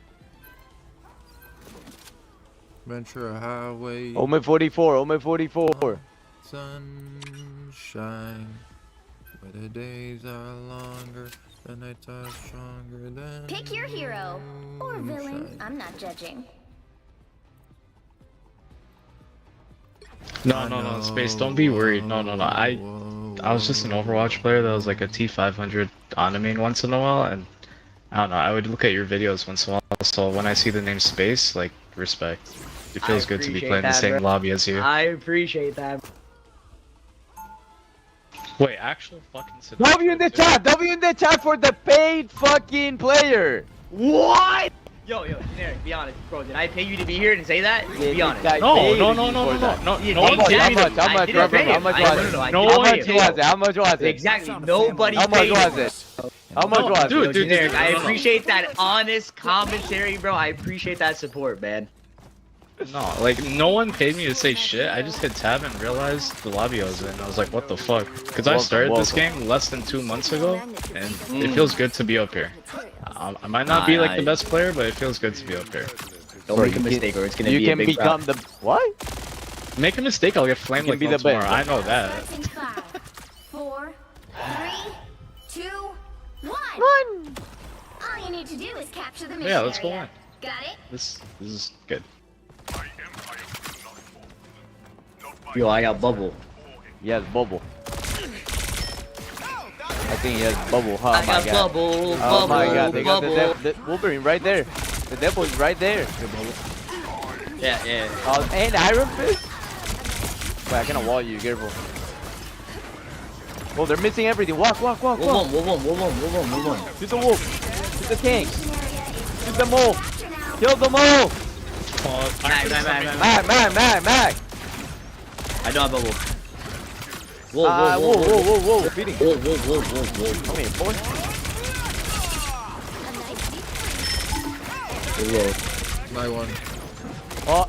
Venture Highway. Omen 44. Omen 44. Sunshine. Where the days are longer, the nights are stronger than. Pick your hero or villain. moonshine. I'm not judging. No, Space, don't be worried. No. I was just an Overwatch player that was like a T500 on main once in a while, and I don't know, I would look at your videos once in a while, so when I see the name Space, like, respect. It feels good to be playing the same lobby as you. I appreciate that. Wait, actual fucking Sinatraa, W in the dude. chat! W in the chat for the paid fucking player! What? Yo, generic, be honest, bro. Did I pay you to be here and say that? Be honest. No, You no didn't one pay paid me me. to- How I much, didn't pay him. How much I- was no, it? no, I No didn't one pay paid him. me. How much was it? Exactly. Nobody How much paid was him. it? How much was dude, it? dude, Generic, I no. appreciate that honest commentary, bro. I appreciate that support, man. No, like, no one paid me to say shit. I just hit tab and realized the lobby I was in. I was like, what the fuck? Because I started this game less than 2 months ago, and it feels good to be up here. I might not be like the best player, but it feels good to be up here. Don't make a mistake or it's gonna You be a can big become problem. the what? Make a mistake, I'll get flamed You like can be no the tomorrow. best. I know that. Starts in 5, 4, 3, 2, 1. All you need to do is capture the mission Yeah, let's go area. on. Got it? This is good. Yo, I got bubble. He has bubble. I think he has bubble. Oh I my got god. bubble, Oh my bubble, god, they got bubble. the Wolverine right there. The devil is right there. Yeah. Oh, and Iron Fist? Wait, I cannot wall you, careful. Oh, they're missing everything. Walk. Move on. Shoot the wolf. Shoot the king. Shoot them all. Kill them all. Mag. I don't have bubble. Whoa. Whoa. Beating. Whoa. Come here, boy. My one. Oh,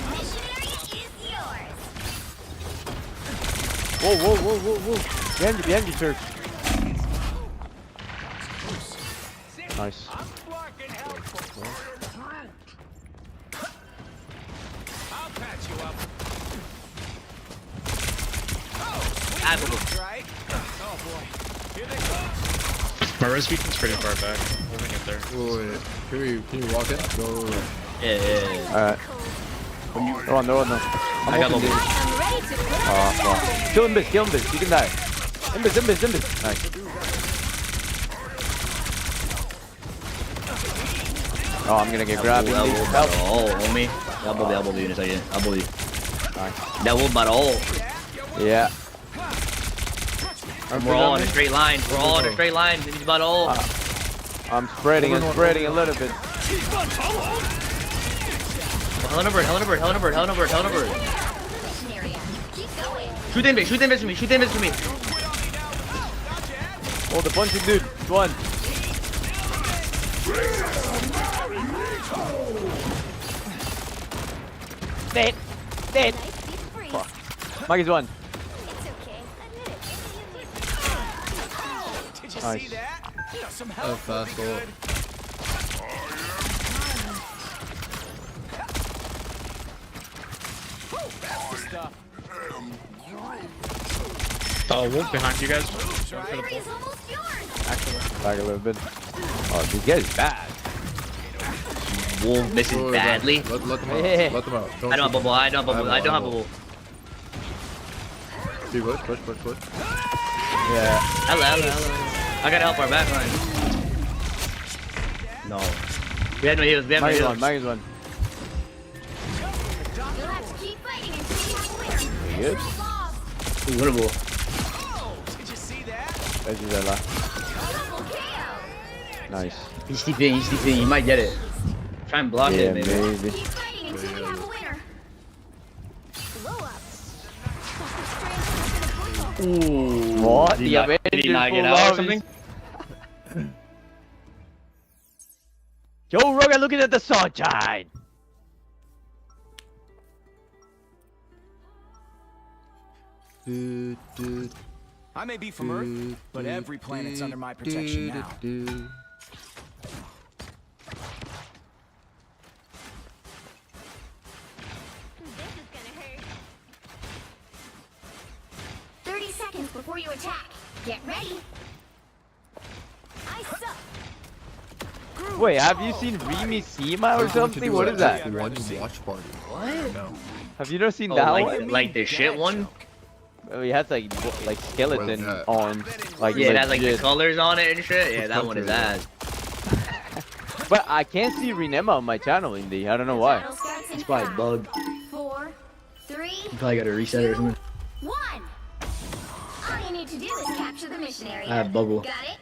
Mission area is yours. whoa. Behind you, sir. Nice. I have bubble. My res beacon's pretty far back. Holding it there. Wait. Can you walk in? Go. Yeah. Alright. They're on. I got bubble. I'm ready to play. Kill him, Biz. You can die. Imbis. Nice. Oh, I'm gonna get grabbed. That wolf Help. about all, homie. I'll bubble you in a second. I'll bubble you. Nice. That wolf about all. Yeah. We're all in a straight line. He's about all. I'm spreading a little bit. Hell on a bird. Mission area. Keep going. Shoot them for me. Oh, the punching dude. One. Dead. Nice deep freeze. Mike is one. It's okay. Admit it. Did you Nice. see that? Some Oh, help. fast forward. Stuff. Wolf behind you guys. Area is almost yours. Back a little bit. Oh, this guy is bad. Wolf misses Wait, badly. Let them out. Yeah. Let them out. I don't have bubble. I don't have bubble. See, push. Yeah. Hello. I gotta help our back line. No. We have no heals. Mike is one. You'll have to keep fighting until you have a winner. You good? Winnable. Did you see that? That's Gisela. Double KO. Nice. He's TPing. He might get it. Try and block Yeah, it, baby. baby. Keep fighting until you have a winner. Blow up. What? Did The he not Avengers get full out or lobbies. something? Joe Rogan looking at the sunshine. I may be from Earth, but every planet's under my protection now. before you attack. Get ready. I suck. Wait, have you seen Rimi Sima or something? What is that? One watch party. What? No. Have you not seen Oh, that like one? like the shit one? Oh, he has like skeleton that? on. Like Yeah, it has like the legit. colors on it and shit. Yeah, that one is ass. But I can't see Renema on my channel, Indy. I don't know why. Battle starts in It's probably a 5, bug. 4, 3, You probably gotta reset it or something. 1. All you need to do is capture the mission area. I have bubble. Got it?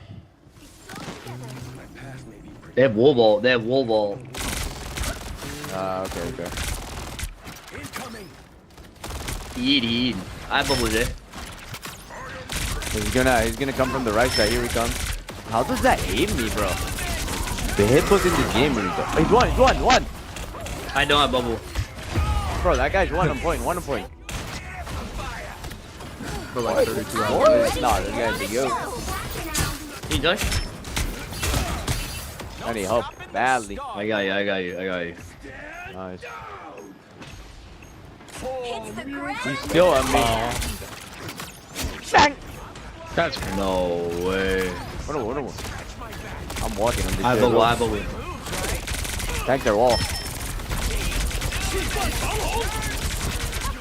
They have wall ball. They have wall ball. Okay. Eat. I have bubble there. He's gonna come from the right side. Here he comes. How does that aim me, bro? The hitbox in this game really good. He's one. I don't have bubble. Bro, that guy's one on point. For like 32 hours. What? Nah, this guy's a yo. He done? I need help badly. I got you. Nice. Hits the ground. He's still on me. Bang! That's No way. What? I'm walking on this I have shit. bubble. I have bubble. Tank their wall.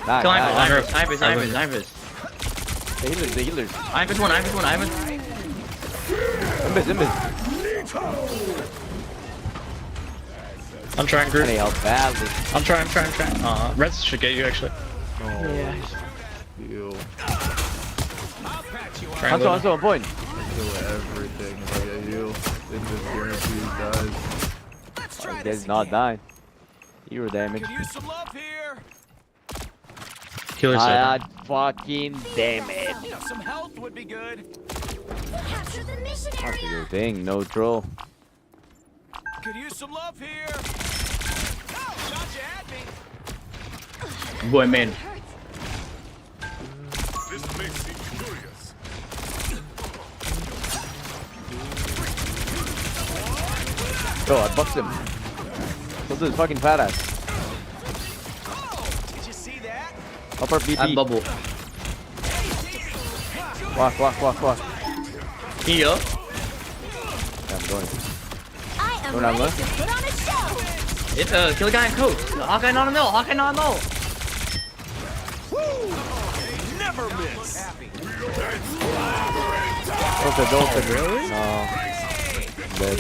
Nice. Come on, nice. Iris. The healers. Iris one. Invis. I'm trying, I group. need help badly. I'm trying. Reds should get you actually. Heal. Try I'm so on point. Kill everything if I get heal. Then just guaranteed dies. He's not dying. Hero damage. Use some love here. Killer God seven. fucking damn it. Some health would be good. Capture the mission That's a area. good thing. No troll. Could use some love here. Oh, thought you had me. Boy, man. This makes me curious. Bro, I bucked him. What's this fucking fat ass? Did you see that? Upper I have BP. bubble. Walk. Here. Yeah, I'm going. I am Don't ready have to put on a show. It's kill the guy in coat. Hawkeye not a mill. Never miss. Don't really? No. Dead.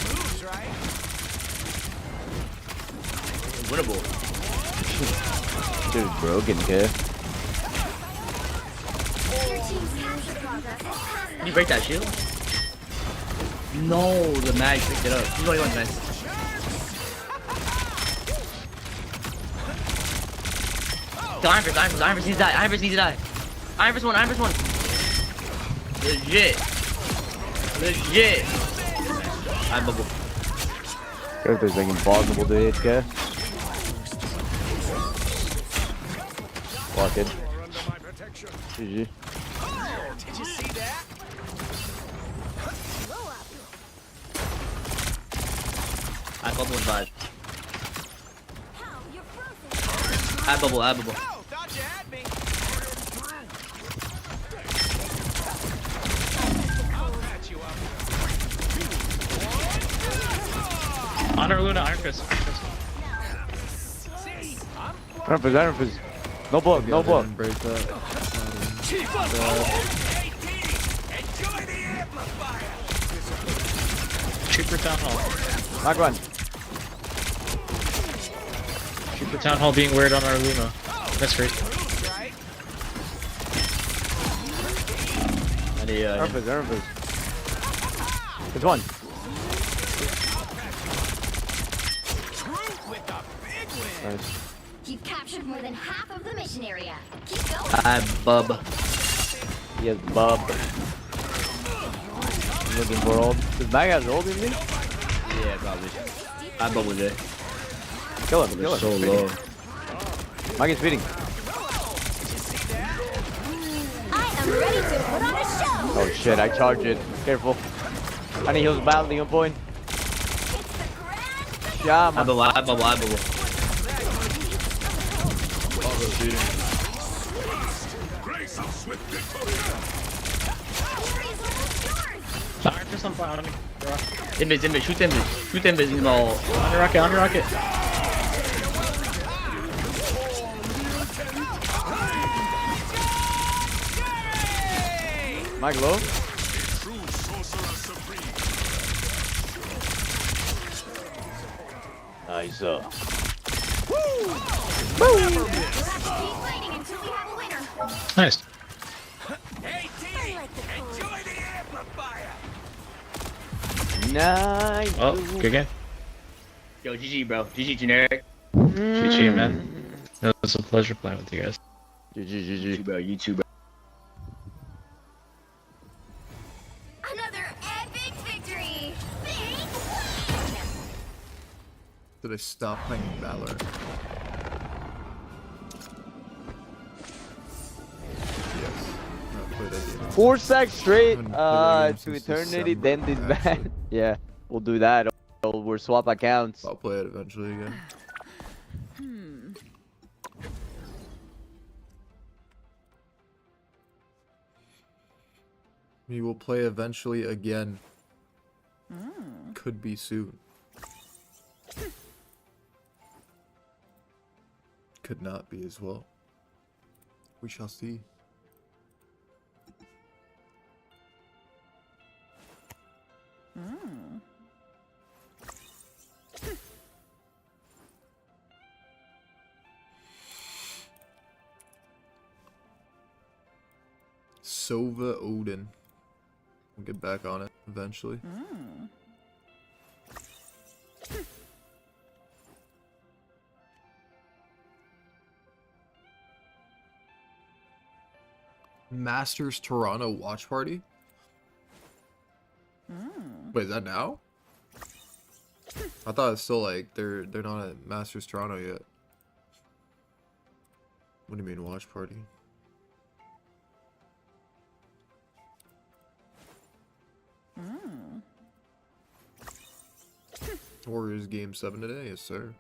Moves, right? Winnable. Dude, broken, kid. Your team's capture progress has passed Can you break that shield? No, the mag picked it up. He's only one nice. Kill Iris needs to die. Iris one. Legit. I'm bubble. Character's like impossible to hit, kid. Walk it. GG. Did you see that? I have bubble in 5. How? You're frozen. I have bubble. Oh, thought you had me. I'll patch you up. Honor Luna, Iron Fist. Iron Fist. No block. Break that. Enjoy the amplifier. Shoot for Town Hall. Knock one. Shoot for Town Hall being weird on our Luna. That's great. Moves, right? I need, Iron Fist. There's one. Truth with the big win. Nice. You've captured more than half of the mission area. Keep going. I have bub. He has bub. I'm looking for ult. Does Mag have ult in me? Yeah, probably. I have bubble there. Kill him. They're so low. Mag is feeding. I am ready to put on a show. Oh shit, I charged it. Careful. I need heals badly on point. Hits the ground. Yeah, I have bubble. Glory's almost yours. Fire for some fire on me. Invis, shoot invis. Shoot invis, you know. On your rocket. Mike low. Nice. We'll have to keep fighting until we have a winner. Nice. Nice. Oh, good game. Yo, GG, bro. GG, generic. GG, man. It was a pleasure playing with you guys. GG. Bro, you too, bro. Another epic victory. Big win. Did I stop playing Valorant? Yes. I played that game. 4 secs straight haven't played that game to since eternity, December, then disband. actually. Yeah, we'll do that. We'll swap accounts. I'll play it eventually again. We will play eventually again. Could be soon. Could not be as well. We shall see. Sova Odin. We'll get back on it eventually. Masters Toronto watch party? Wait, is that now? I thought it's still like they're not at Masters Toronto yet. What do you mean watch party? Warriors game 7 today, yes sir.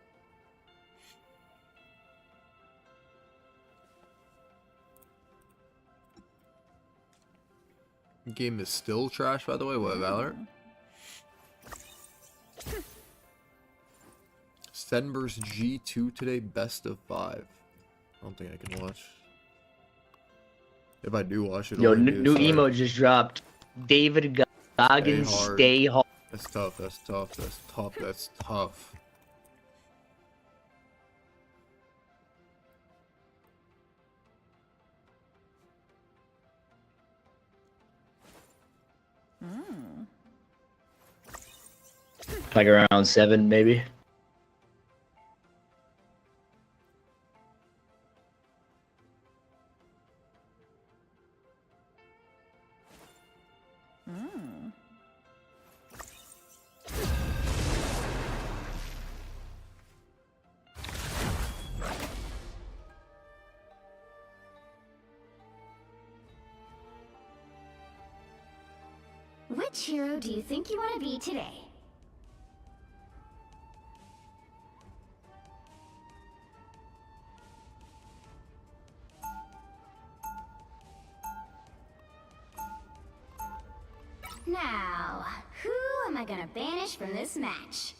Game is still trash, by the way. What, Valorant? Stenber's G2 today, best of 5. I don't think I can watch. If I do watch it, Yo, it'll only be the new start. emo just dropped. David Goggins, hard. stay hard. That's tough, that's tough, that's tough, that's tough. Like around 7, maybe. Which hero do you think you want to be today? Now, who am I gonna banish from this match?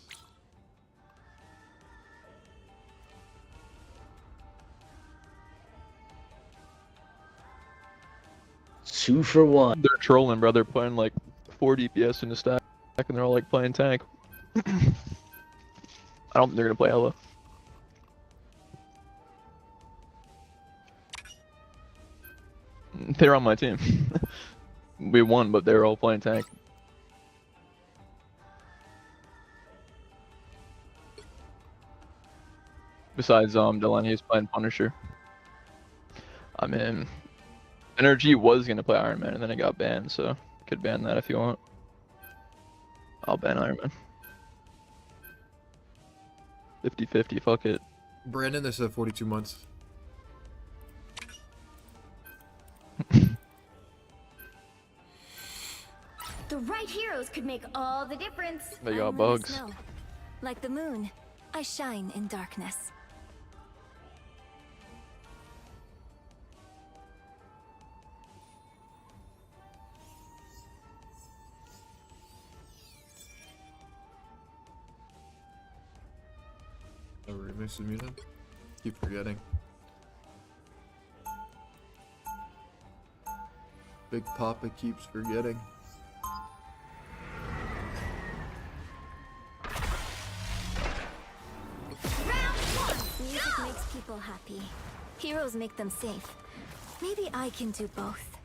Two for one. They're trolling, bro. They're playing like 4 DPS in the stack, and they're all like playing tank. I don't think they're gonna play Ella. They're on my team. We won, but they're all playing tank. Besides, Delaney, he's playing Punisher. I mean, Energy was gonna play Iron Man, and then it got banned, so could ban that if you want. I'll ban Iron Man. 50-50, fuck it. Brandon, this is 42 months. The right heroes could make all the difference. They got I'm in the bugs. snow. Like the moon, I shine in darkness. remix of music. Keep forgetting. Big Papa keeps forgetting. Music makes people happy. Heroes make them safe. Maybe I can do both.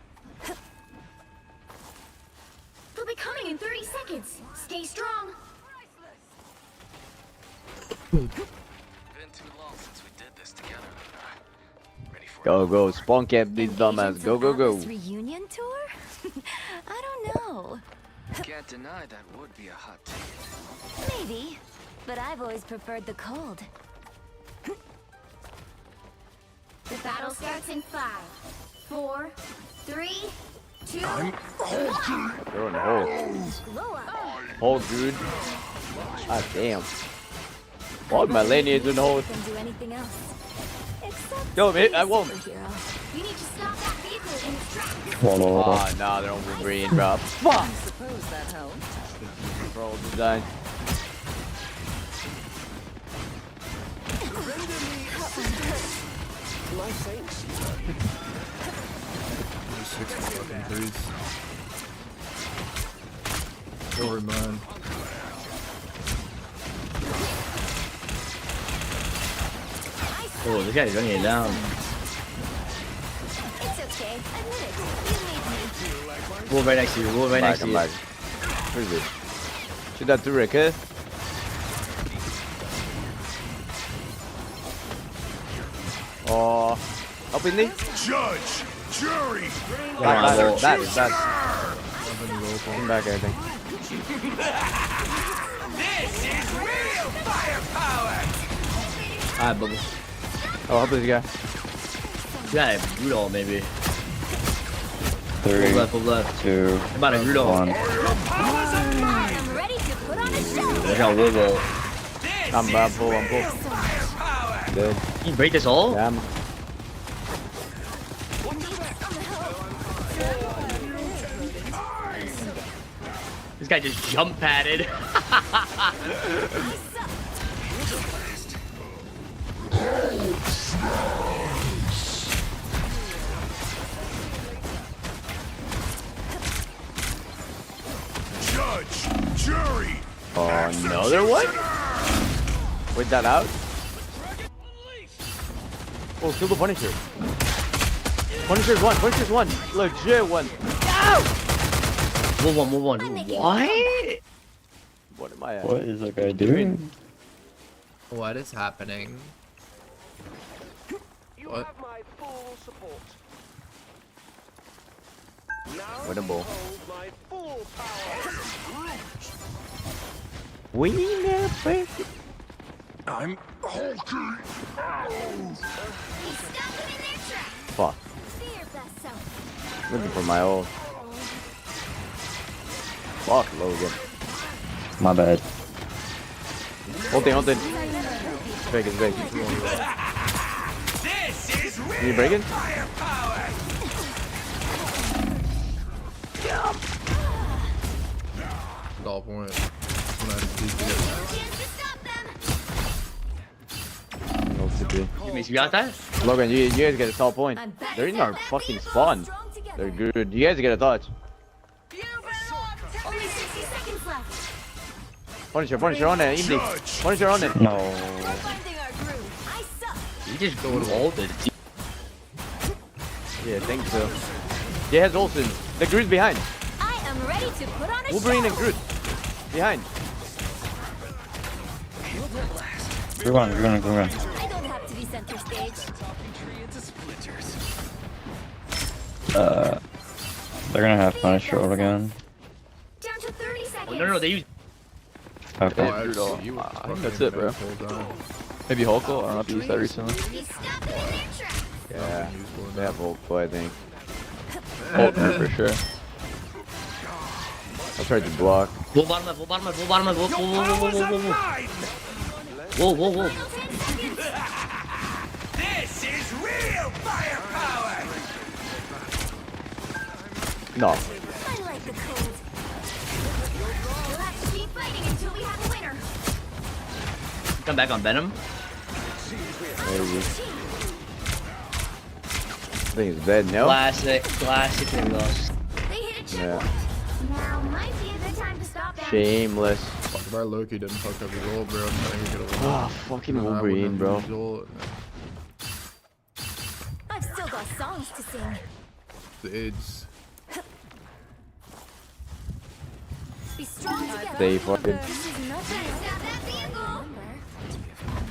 They'll be coming in 30 seconds. Stay strong. Been too long since we did this together. Go, spawn camp these dumbass. Go. Reunion tour? I don't know. Can't deny that would be a hot take. Maybe, but I've always preferred the cold. The battle starts in 5, 4, 3, 2, They're in the hole. Glow up. Hole, dude. Ah, damn. What? My lane is in the hole. Can do anything else. Except Yo, mate, I won't. superhero. We need to stop that vehicle in its tracks. Oh, nah, they're on Wolverine, bro. Fuck! Suppose that helped. Bro, design. There's 6 fucking threes. Sorry, man. Oh, this guy's running it down. It's okay. Admit it. You made me. Wolf right next to you. Wolf right next to you. Back. Where's it? Shoot that through, Rick, eh? Oh, up in there? Judge, jury. That. Come back, I think. Alright, Bubbles. Oh, help this guy. You got a Rudolph, maybe. 3, Full left. 2, How about a Rudolph? 1. I am ready to put on a show. There's our Wolvo. I'm full. Dead. Can you break this all? Yeah, I'm... This guy just jump padded. Judge, jury. Oh, another one? Wait that out? Oh, kill the Punisher. Punisher's one. Legit one. Move on. What? What am I at? What is that guy doing? What is happening? What? my full support. Winnable. My full power. We never play. I'm hulking. We stop them in their tracks. Fuck. Be your best self. Looking for my ult. Fuck, Logan. My bad. Ult in. It's big. You breaking? All point. Chance to stop them. No CP. You got that? Logan, you guys get a tall point. I'm back. They're in our fucking spawn. Strong together. They're good. You guys get a touch. Only 60 seconds left. Punisher on it. Evening. Punisher on it. No. Finding our groove. I suck. You just go ulted. Yeah, I think so. Yeah, has Olsen. The Groot's behind. I am ready to put on a Wolverine show. and Groot. Behind. We're going. I don't have to be center stage. They're gonna have Punisher ult again. Down to 30 seconds. Oh, no, they use. Okay. I think that's it, bro. Maybe Hulkle? I don't know if you used that recently. We stop them in their tracks. Yeah. They have ult, I think. Hulk for sure. I tried to block. Full bottom left. Whoa. This is real firepower. No. I like the cold. We'll have to keep fighting until we have a winner. Come back on Venom. Maybe. I think it's dead, no? Classic and lost. They hit a Yeah. checkpoint. Now might be a good time to stop that. Shameless. Fuck, if our Loki didn't fuck up his ult, bro, I think he could have won. Oh, fucking Wolverine, bro. I've still got songs to sing. AIDS. Be strong together. They fucking. This is nothing. Stop that vehicle.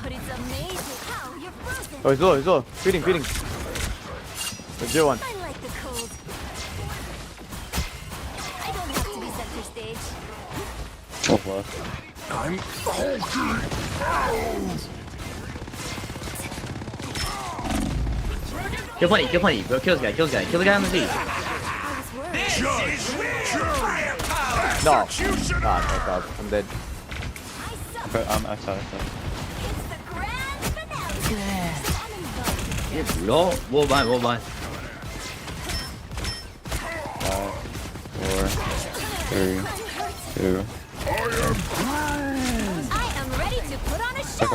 But it's amazing how you're frozen. Oh, he's low. Feeding. Let's do one. I like the cold. I don't have to be center stage. Oh, plus. I'm hulking Kill plenty, bro. Kill this guy. Kill the guy on the beat. No. Ah, fuck off. I'm dead. Okay, I'm outside. it's the grand finale. Yeah, bro. Wall behind. 5, 4, 3, 2. I am ready to put on a show.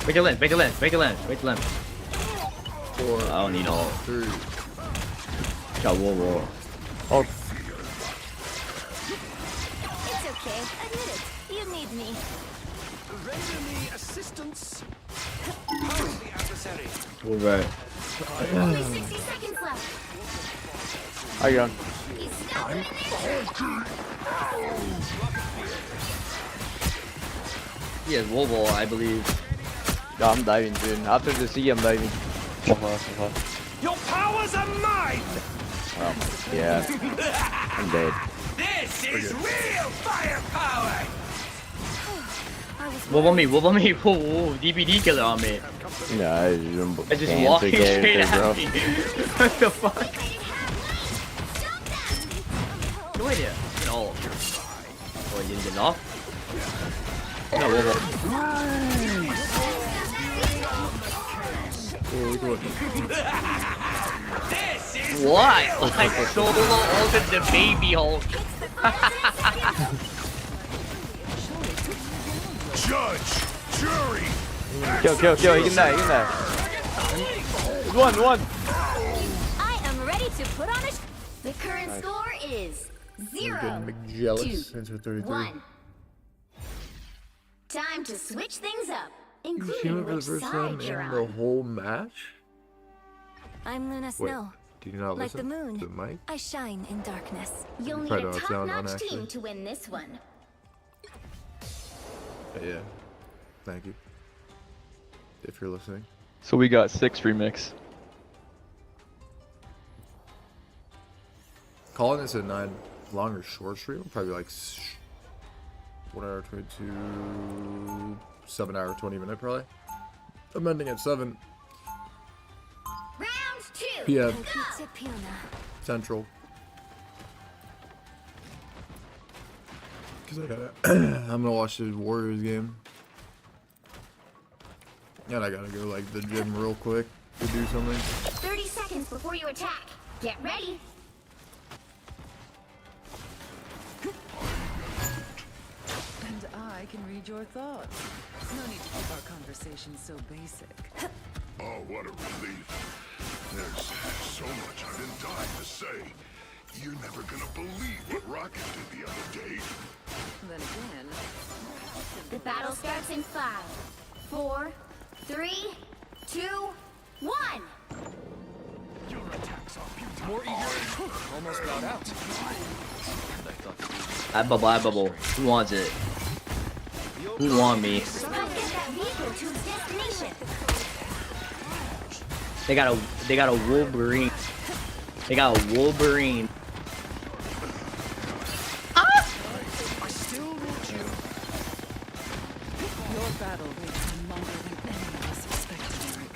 Break the lens. I don't need all. 3. Got wall. Oh, It's okay. Admit it. You need me. Render me assistance. Find the adversary. Wall right. Only 60 seconds left. how you going? He's stuck in there. Yeah, wall, I believe. Yeah, I'm diving soon. After the sea, I'm diving. Your powers are mine. Yeah. I'm dead. This is real firepower. Wall on me. Whoa, DPD killer on me. Yeah, I just walking straight at me. What the fuck? No idea. No. Oh, you didn't get off? No, wall. What? Like solo ulted the baby Hulk. Judge, jury. Kill. He can die. One. I am ready to put on a The current score is You're 0 getting jealous. 2, Into 33. 1. Time to switch things up, You came including up for the which first side time you're in the on. whole match? I'm Luna Wait, Snow. did you not Like the listen moon, to the mic? I shine in darkness. You'll need Probably a don't sound on, top-notch actually. team to win this one. Yeah. Thank you. If you're listening. So we got 6 remix. Calling this a 9 long or short stream? Probably like 1 hour 22, 7 hour 20 minute probably. I'm ending at 7 Round 2. p.m. Go. Pizza Piona. Central. Cause I gotta, I'm gonna watch the Warriors game. And I gotta go like the gym real quick to do something. 30 seconds before you attack. Get ready. And I can read your thoughts. No need to keep our conversation so basic. Oh, what a relief. There's so much I've been dying to say. You're never gonna believe what Rocket did the other day. Then again, The battle starts in 5, 4, 3, 2, 1. Your attacks are futile. More eager. Almost got out. I bubble. Who wants it? Who want me? Let's get that vehicle to its destination. They got a Wolverine. They got a Wolverine. I still want you. your battle will be longer than any of us expected, Eric.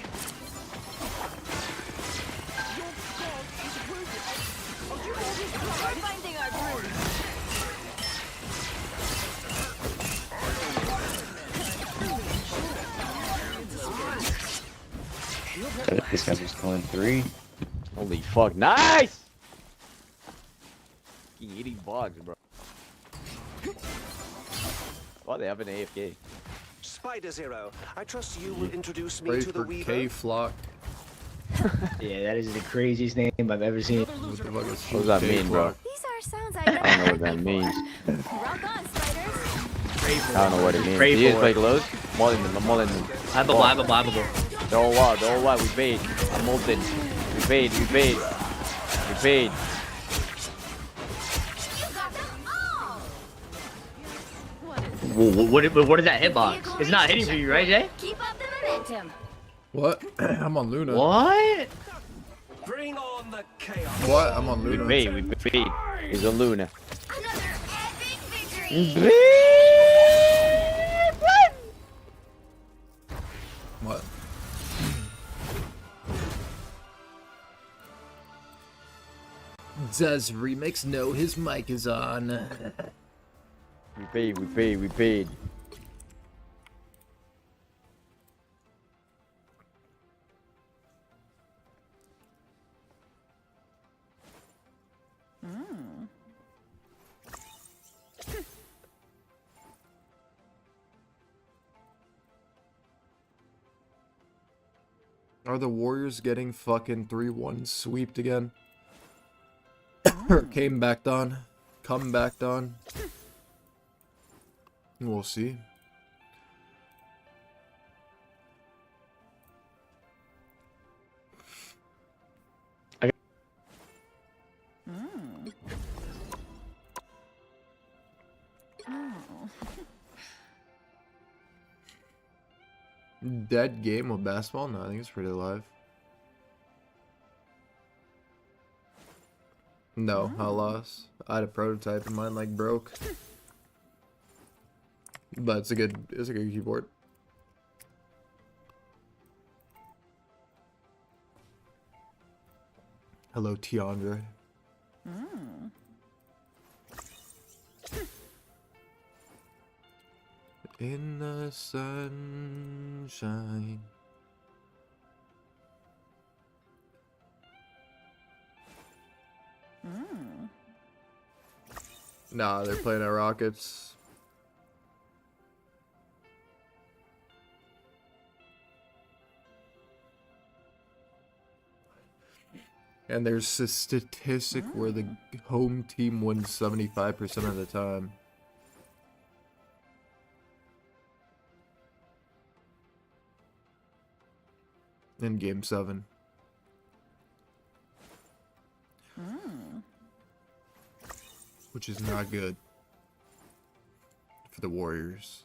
We're finding our groove. This guy was killing 3. Holy fuck. Nice! Fucking 80 bucks, bro. Why they have an AFK? Spider Zero. I trust you will introduce me Pray to the for Weaver. K-Flock. Yeah, that is the craziest name I've ever seen. What the fuck is What does that mean, bro? These are sounds I've I never don't know heard what that before. means. Rock on, spiders. I don't know what it means. Pray Do you just for play it. close? Mulling them, I'm mulling them. I have a I have a The whole what? We paid. I'm molten. We paid. We paid. We paid. What is that hitbox? It's not hitting for you, right, Jay? Keep up the momentum. What? I'm on Luna. What? Bring on the chaos. What? I'm on Luna. We paid. He's a Luna. Another epic victory. What? Does Remix know his mic is on? We paid. We paid. We paid. Are the Warriors getting fucking 3-1 sweeped again? Came back on. Come back on. We'll see. Dead game of basketball? No, I think it's pretty alive. No, I lost. I had a prototype and mine like broke. But it's a good keyboard. Hello, Tiandre. In the sunshine. Nah, they're playing at Rockets. And there's a statistic where the home team wins 75% of the time. In Game 7. Which is not good for the Warriors.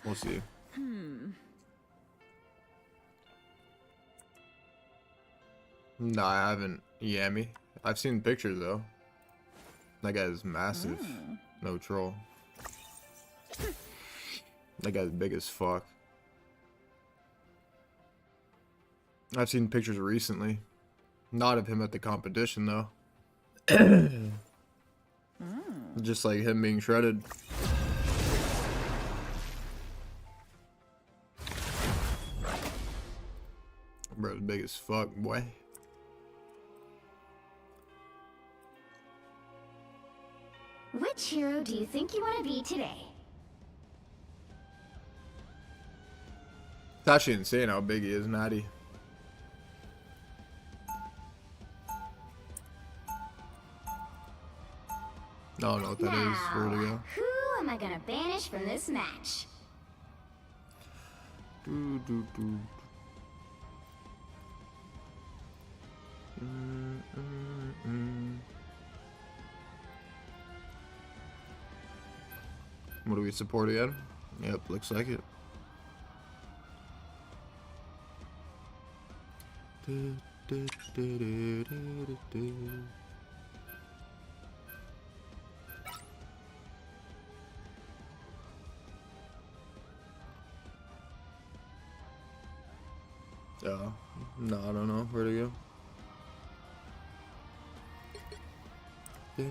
We'll see. No, I haven't. Yami. I've seen pictures though. That guy is massive. No troll. That guy's big as fuck. I've seen pictures recently. Not of him at the competition though. Just like him being shredded. Bro's big as fuck, boy. Which hero do you think you want to be today? It's actually insane how big he is, Natty. I don't know what that is. Where'd it go? Who am I gonna banish from this match? What do we support again? Yep, looks like it. Oh, no, I don't know. Where'd it go? I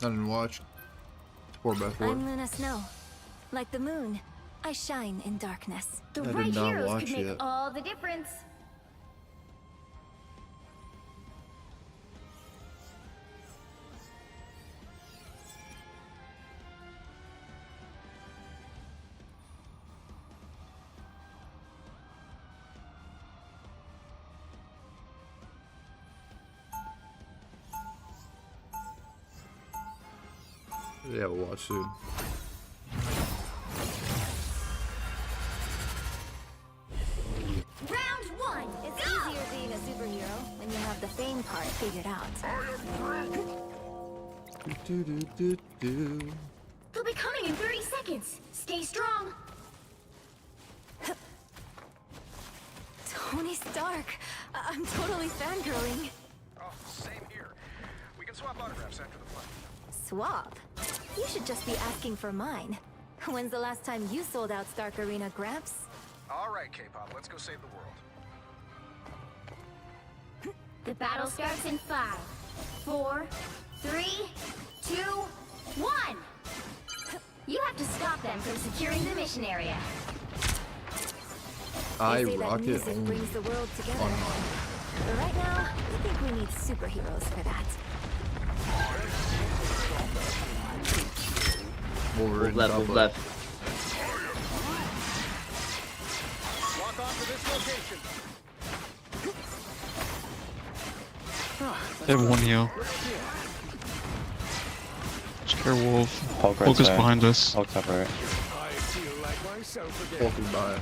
didn't watch 4x4. I'm Luna Snow. Like the moon, I shine in darkness. The I did right not heroes watch could make it. all the difference. Yeah, we'll watch soon. Round one. It's easier being a superhero when you have the fame part figured out. They'll be coming in 30 seconds. Stay strong. Tony Stark. I'm totally fangirling. Oh, same here. We can swap autographs after the fight. Swap? You should just be asking for mine. When's the last time you sold out Stark Arena, Gramps? All right, K-pop, let's go save the world. The battle starts in 5, 4, 3, 2, 1. You have to stop them from securing the mission area. I They say that rocket music only. brings the world together. But right now, I think we need superheroes for that. Wolverine Move left, top move left. left. Walk on to this location. They have one heal. Scare Wolf. Hulk right Hulk is side. behind us. Hulk top right. I feel like myself again. Walking by.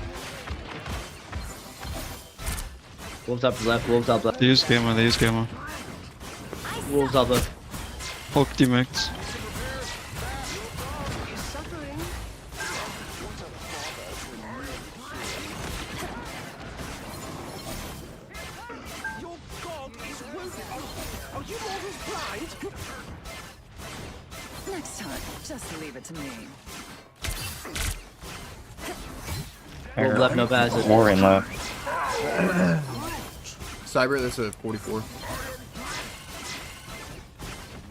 Wolves up left, wolves up left. They use Gamma, they use Gamma. Wolves up left. Hulk demix. Your god is wounded. Are you mortals blind? Next time, just leave it to me. Wolves left, no passes. Warren left. Cyber, that's a 44.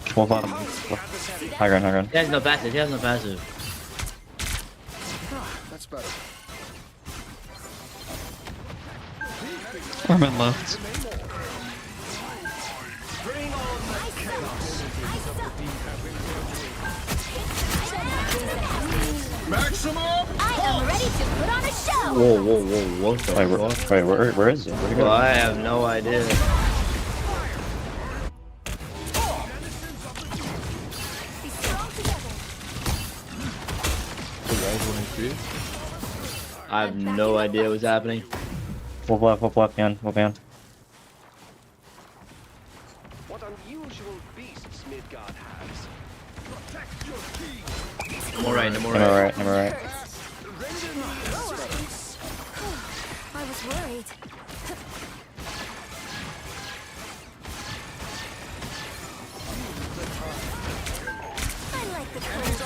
12 up. High ground, high ground. He has no passive, he has no passive. That's better. Armin left. Bring on the chaos. Maximum! I am ready to put on a show. Whoa, whoa, whoa, what the Where is it? Where'd it go? Well, I have no idea. I have no idea what's happening. Wolf left, man. Wolf man. What unusual beasts Midgard has. Protect your key. I'm alright, I'm Number alright. right, number right. Render me space. I was worried. I like the clothes. I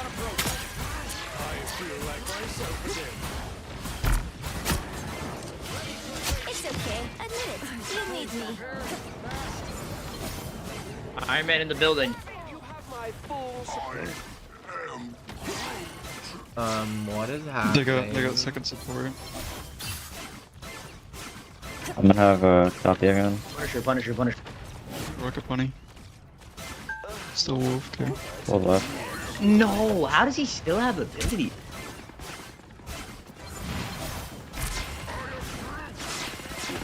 feel like myself again. It's okay. Admit it. You need me. Iron Man in the building. You have my full support. What is happening? They got second support. I'm gonna have a copy again. Punisher, Punisher, Punisher. Rocket Bunny. Still Wolf too. Wolf left. No, how does he still have ability?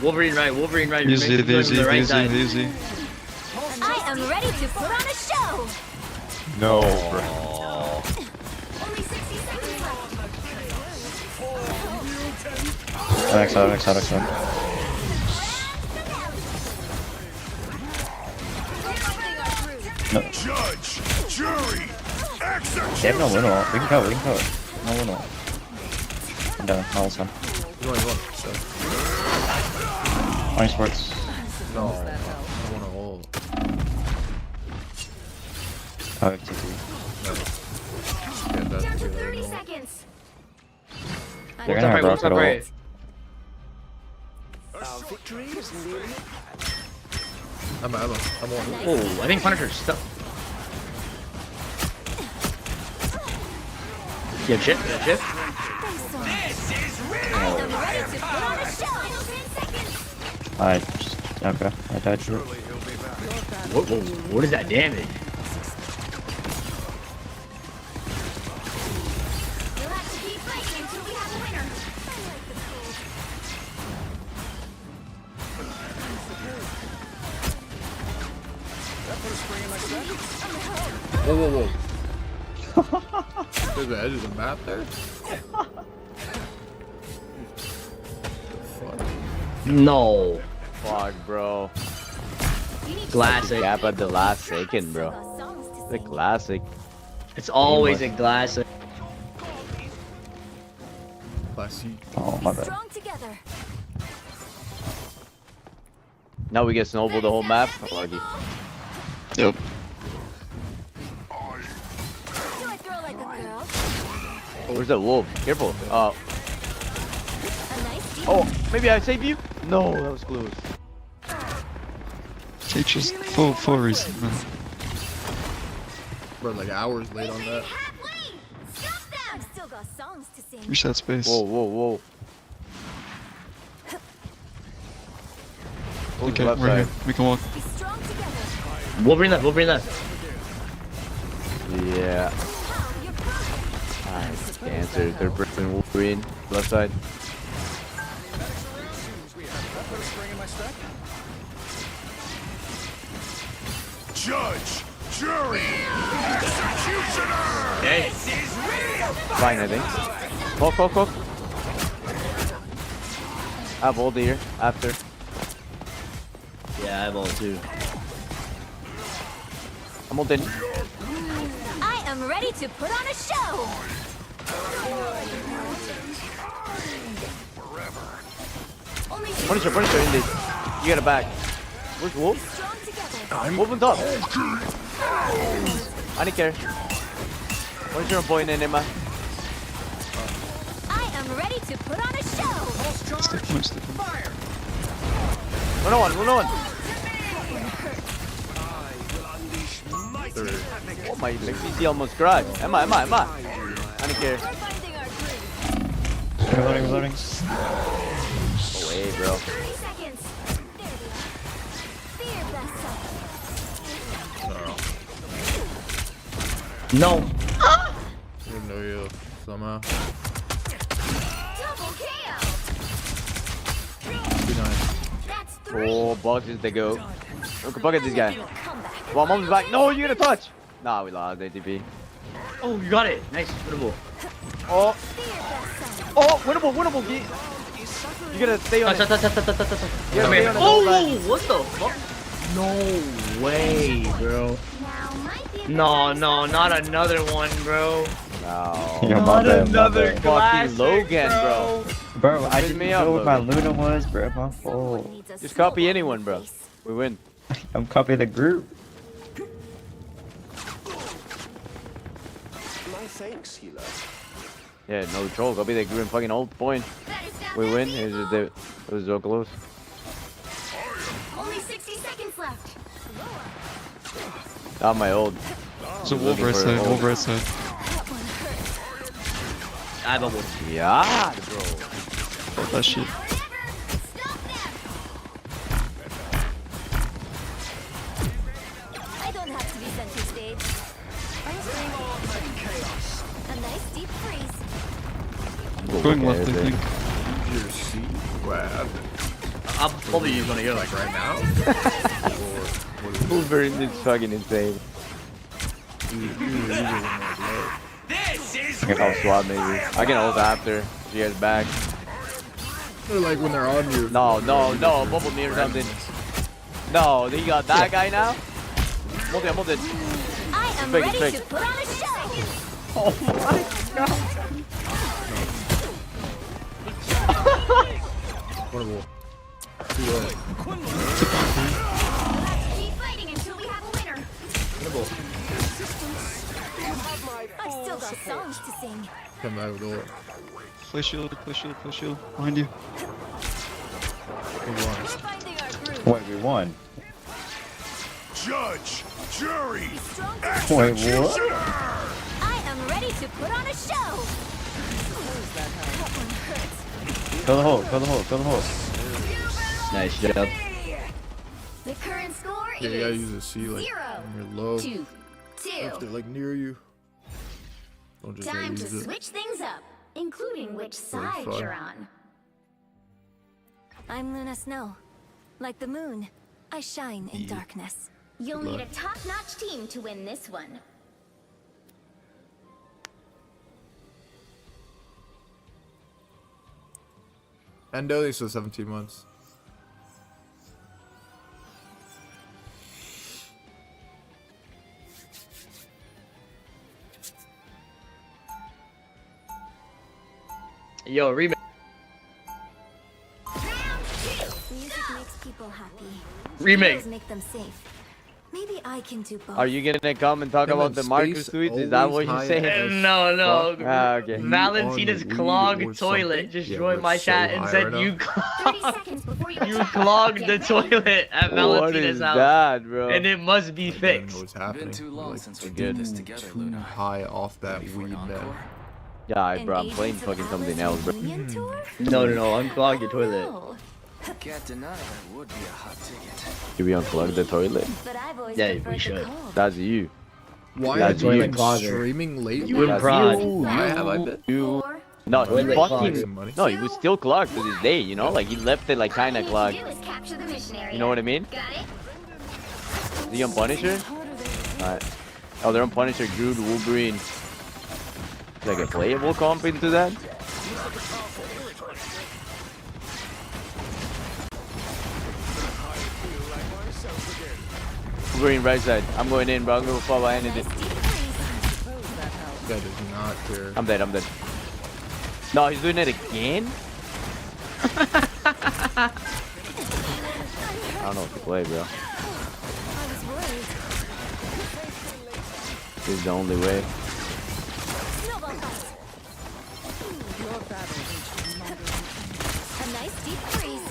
Wolverine right, Easy, Make sure easy, to the right easy, side. easy. I am ready to put on a show. No, Only 60 seconds left. Next side. Judge, jury, execute. They have no win all. We can cover. No win all. I'm done. All done. You want, so. Orange sports. No, I want to hold. I have TP. Yeah, that's Down to good. 30 seconds. They're gonna have rocket ult. Our victory is nearly. I'm on. Oh, I think Punisher's stuck. You have shit? You have shit? I'm ready to put on a show. I just okay. I died to it. What is that damage? You'll have to keep fighting until we have a winner. Whoa. There's the edge of the map there? Fuck. No. Fuck, bro. Classic. Gap at the last second, bro. The classic. It's always a classic. Classic. Oh my bad. Strong together. Now we get snowball the whole map. Lucky. Yep. Do I throw like a girl? Where's the wolf? Careful. A nice deep Oh, maybe I save you? No, that was close. Take just full reason, man. Bro, like hours late on that. I've still got songs to sing. Reach that space. Whoa. Okay, left we're side. here. We can walk. Be strong together. Wolverine left. Yeah. You're perfect. Nice. Cancer. Third person Wolverine. Left side. Judge, jury, executioner. Okay. Fine, I think. Poke. I have ult here. After. Yeah, I have all too. I'm ulted. I am ready to put on a show. Punisher in this. You got it back. Where's Wolf? Strong together. Wolf on top. I don't care. Punisher on point in Emma. I am ready to put on a show. Stick him. 101. Oh my, like PC almost crashed. Emma. I don't care. Finding our groove. Away, Reloading. bro. 30 seconds. There we are. Be your best self. No. Didn't know you somehow. Double KO. Be nice. That's 3. Oh, Bugs is the goat. Look, bucket this guy. Come back. Well, mom's back. No, you're gonna touch. Nah, we lost ATP. Oh, you got it. Nice. Winnable. Oh, Be your best self. oh, winnable. You gotta stay on it. You gotta stay on it. Oh, what the fuck? No way, bro. Now might be a No, not another one, bro. No. Not another Fucking classic, Logan, bro. Bro, I Piss didn't me know up, what my Logan. Luna was, bro. My fault. Needs a Just copy snowball anyone, in bro. the face. We win. I'm copying the group. My thanks, healer. Yeah, no troll. Copy the green fucking old point. We win. It was so close. Only 60 seconds left. Not my old. So wolf right side. Wolf right side. I have a wolf. Yeah, bro. Fuck that shit. I don't have to be center stage. A nice deep freeze. Going left, I think. Your seat? Wow. I'm probably gonna hear like Right now? Wolverine is fucking insane. I can ult swap maybe. I can ult after. You guys back. They're like when they're on you. No. Bubble me or something. No, he got that guy now? I'm ulted. I am Fake it, ready fake to it. put on a show. Oh my god. Horrible. Too low. Keep fighting until we have a winner. Horrible. songs to sing. Come out of the door. Play shield, play shield, play shield. Behind you. Finding our groove. Wait, we won. Judge, jury, Wait, executioner! what? I am ready to put on a show. That one hurts. Kill the hole, kill the hole, kill the hole. Nice job. The current score Yeah, you gotta is use a C like 0 when you're low. 2 If they're 2. like near you. Don't just Time to use it. switch things up, including which side fun. you're on. I'm Luna Snow. Like the moon, I shine in darkness. You'll Good need a luck. top-notch team to win this one. And Dolly for 17 months. Yo, remake. Music makes people happy. Remake. Heroes make them safe. Maybe I can do both. Are you gonna come and talk Him about and the Marcus Space tweets? Is that always what you're high saying? as No, no. Ah, okay. Valentina's On weed clogged or toilet something? just Yeah, joined we're my so chat and high said right you now. 30 seconds before you you attack. clogged the Get ready. toilet at What Valentina's is house. that, bro? And it must be I don't know fixed. what's happening. Been too long Like, since we we're did this getting together, too Luna. high off that Ready for weed an encore? now. Yeah, bro, I'm An playing Agents of fucking something Alice else, bro. reunion tour? No, no, no. Unclog your toilet. Oh, Can't deny that would be a hot ticket. Should we unplug the toilet? but I've always Yeah, preferred we should. the cold. That's you. Why Yeah, are toilet you clogger. streaming late? You That's improv. you. Why have I been? You. 4, No, Toilet he clogger. fucking. Some money. No, he was still clogged to this day, you know? Like, he left it, like, all you kinda need clogged. to do is capture the mission area. You know what I mean? Got it? Is he on Punisher? Alright. Oh, they're on Punisher, Groot, Wolverine. Like a playable comp into that? Wolverine right side. I'm going in, bro. I'm gonna fall behind it. This guy does not care. I'm dead, I'm dead. No, he's doing it again? I don't know what to play, bro. I was worried. This is the only way. Snowball fight. Your battle reached longer. A nice deep freeze.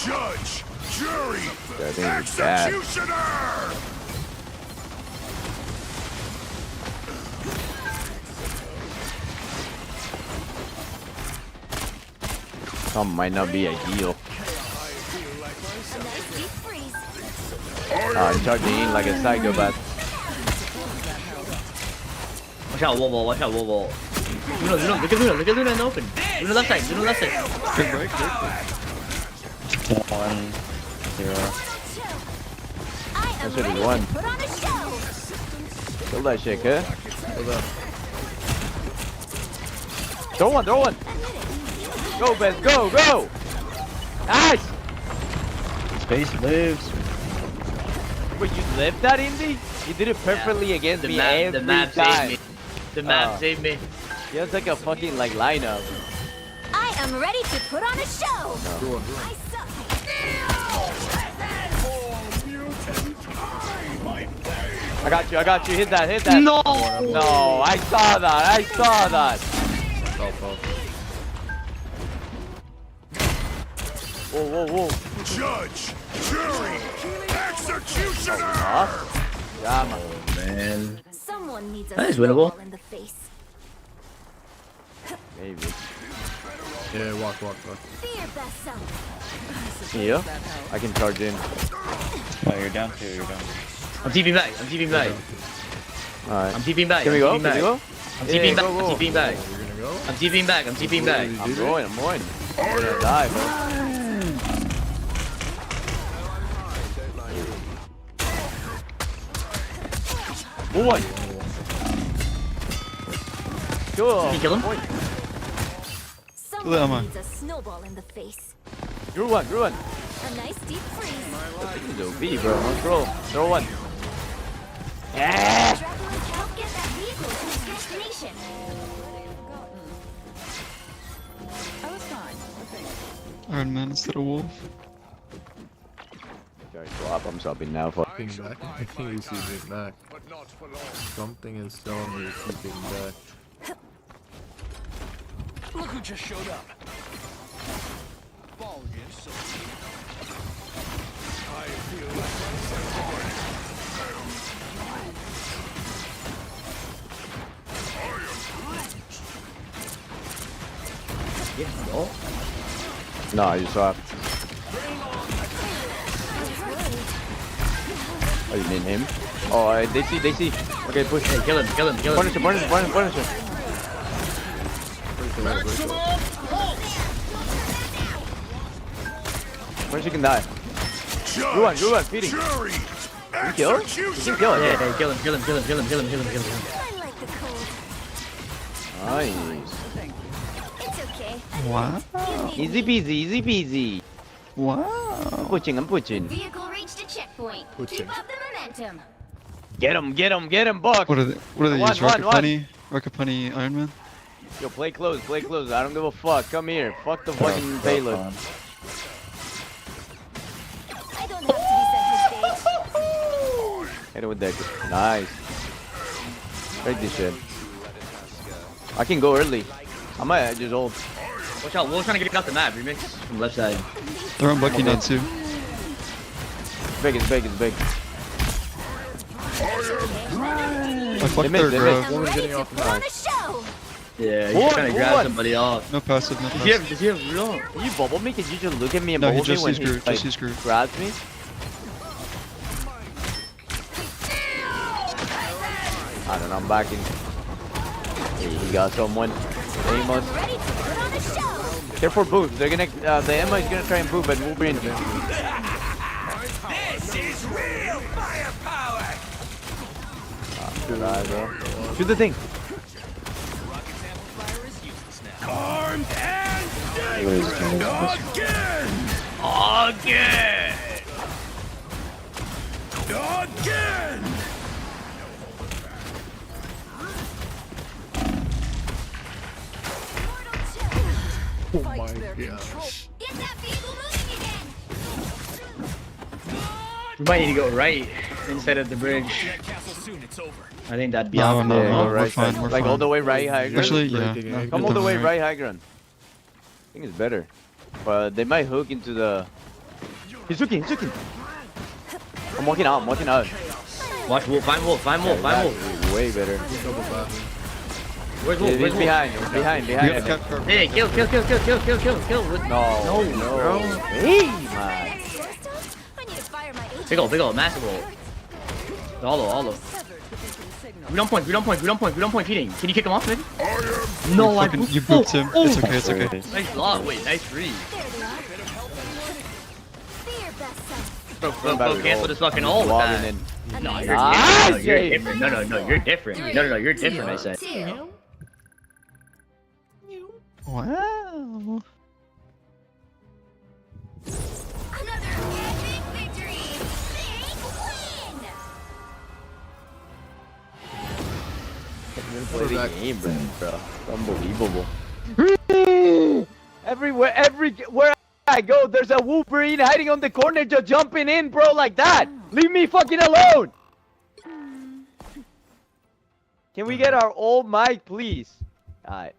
Judge, jury, That thing is bad. executioner! Some might not be ideal. A nice deep freeze. I'm charging in like a psychopath. Watch out, Wolvo. Watch out, Wolvo. Luna, Luna, look at Luna. Look at Luna in the open. Luna left side. Luna left side. Good break, good. 1, 0. I am That should ready be one. to put on a show. Kill that shit, huh? Hold up. Throw one, throw one! Go, Beth, go, go! Nice! Space lives. Wait, you lived that, Indy? You did it perfectly against me every the map time. saved me. The map Oh. saved me. You have like a fucking like lineup. I am ready to put on a show. Go on. I suck. I got you, hit that, hit that. No! No, I saw that, I saw that. Whoa, whoa, whoa. Judge, jury, executioner! Huh? Yeah, man. Man. Someone needs a That is winnable. snowball in the face. Maybe. Yeah, walk. Be your best self. Yeah, I can charge in. No, you're down 2, you're down 2. I'm TPing back. I'm TPing back. Alright. I'm TPing back. Can we I'm go? TPing Can we go? I'm Yeah, TPing back. go, I'm go. TPing back. You're gonna go? I'm TPing back. I'm TPing back. I'm going, I'm going. I'm gonna die, bro. Boy! Cool. Did you kill him? Someone Emma. needs a snowball in the face. Drew one, Drew one. A nice deep freeze. This is OP, bro. Let's throw. Throw one. Yeah! Dracula's help get that vehicle to its destination. I was fine, I think. Iron Man instead of Wolf. Sorry, swap. I'm subbing now. Fuck. Ping back. I think he's keeping back. Something is telling me he's keeping back. Look who just showed up. Ball again, so I feel Yeah, no. No, you swap. Oh, you need him? Oh, they see. Okay, push. Hey, kill him. Punish him. Punish, you can die. Good one, feeding. You kill him? You can kill him. Yeah, kill him. I like the cold. Nice. It's okay. What? Easy peasy. Wow. I'm pushing. Vehicle reached a checkpoint. Keep up the momentum. Get him, Buck. What are they One, use? Rocket one. Punny? Rocket Punny Iron Man? Yo, play close. I don't give a fuck. Come here. Fuck the fucking payload. I don't have to be center stage. Hit it with that. Nice. Break this shit. I can go early. I might just ult. Watch out, we're trying to get off the map. Remix from left side. They're on Bucky now too. It's big. I fucked their grab. I'm ready to put on a show. Yeah, he's trying to grab somebody off. No passive, no Does he passive. have real? Can you bubble me? Can you just look at me and No, he bubble me just when used he Groot, just used Groot. grabs me? I don't know, I'm backing. Hey, he got someone. Amos. Ready to put on a show. Careful boobs. They're gonna, the Emma is gonna try and move, but Wolverine. This is real firepower. Shoot the thing. Rocket's amplifier is useless now. What Again! Oh my gosh. Get that vehicle moving again. We might need to go right instead of the bridge. That castle soon, it's over. I think that'd be No, optimal. no, Go we're fine, we're like fine. all the way right, high ground. Actually, yeah. Breaking No, it. Come get all the them way right. right, high ground. I think it's better. But they might hook into the... He's hooking. I'm walking out. Watch Wolf, find Wolf. That's way better. Where's Wolf? He's behind. Behind. We got a cat car. Hey, kill. No, bro. Hey, man. I need to fire my agent. Big ol', massive ol'. Hollow. We don't point feeding. Can you kick him off, maybe? No, I You booped him. It's okay. Nice block. Wait, nice read. There they are. Be your best self. Bro, cancel this fucking ult with that. No, you're Nice. different. No, you're different. No, you're different, I said. 2. Wow. Another epic victory. Big win. Play the game, bro. Unbelievable. Everywhere I go, there's a Wolverine hiding on the corner, just jumping in, bro, like that. Leave me fucking alone. Can we get our old mic, please? Alright.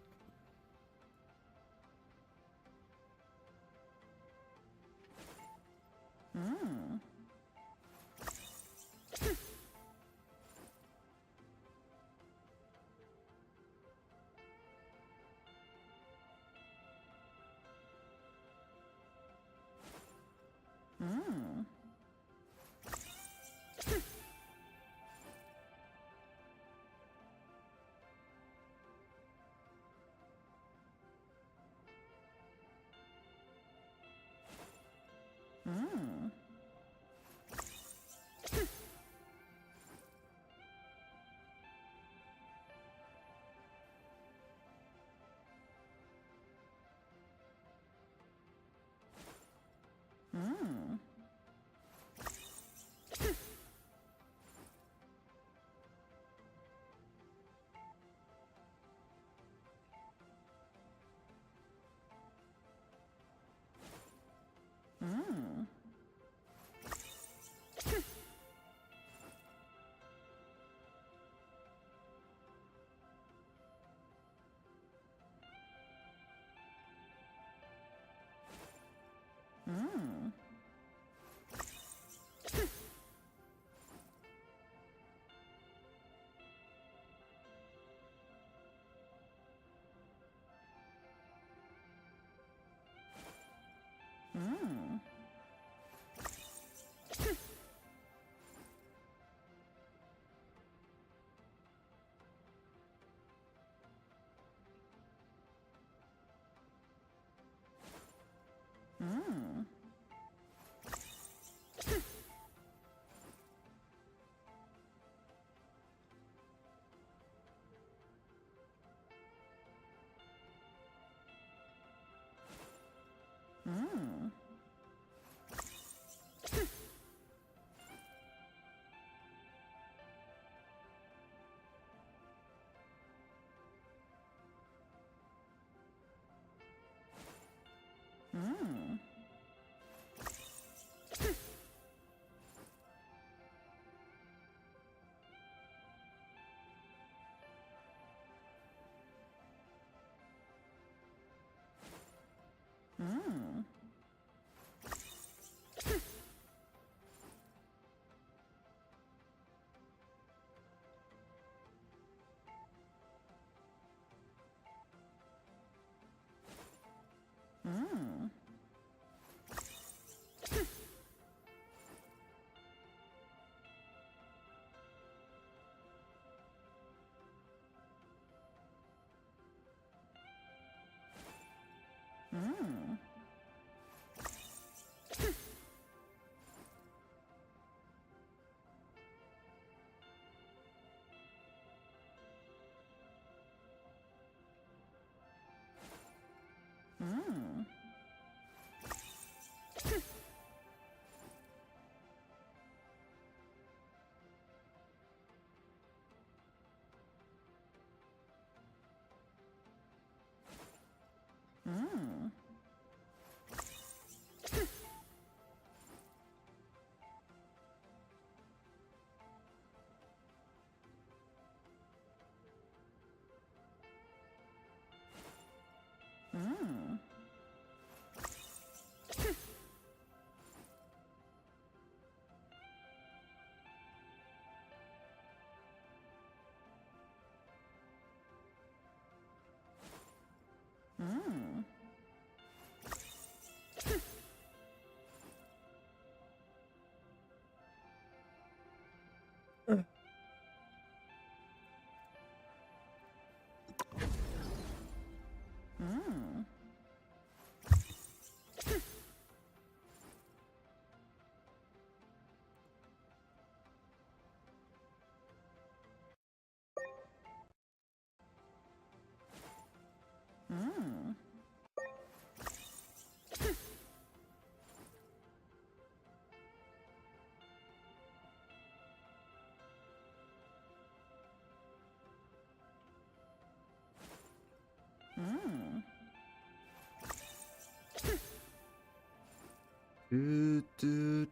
Do, do,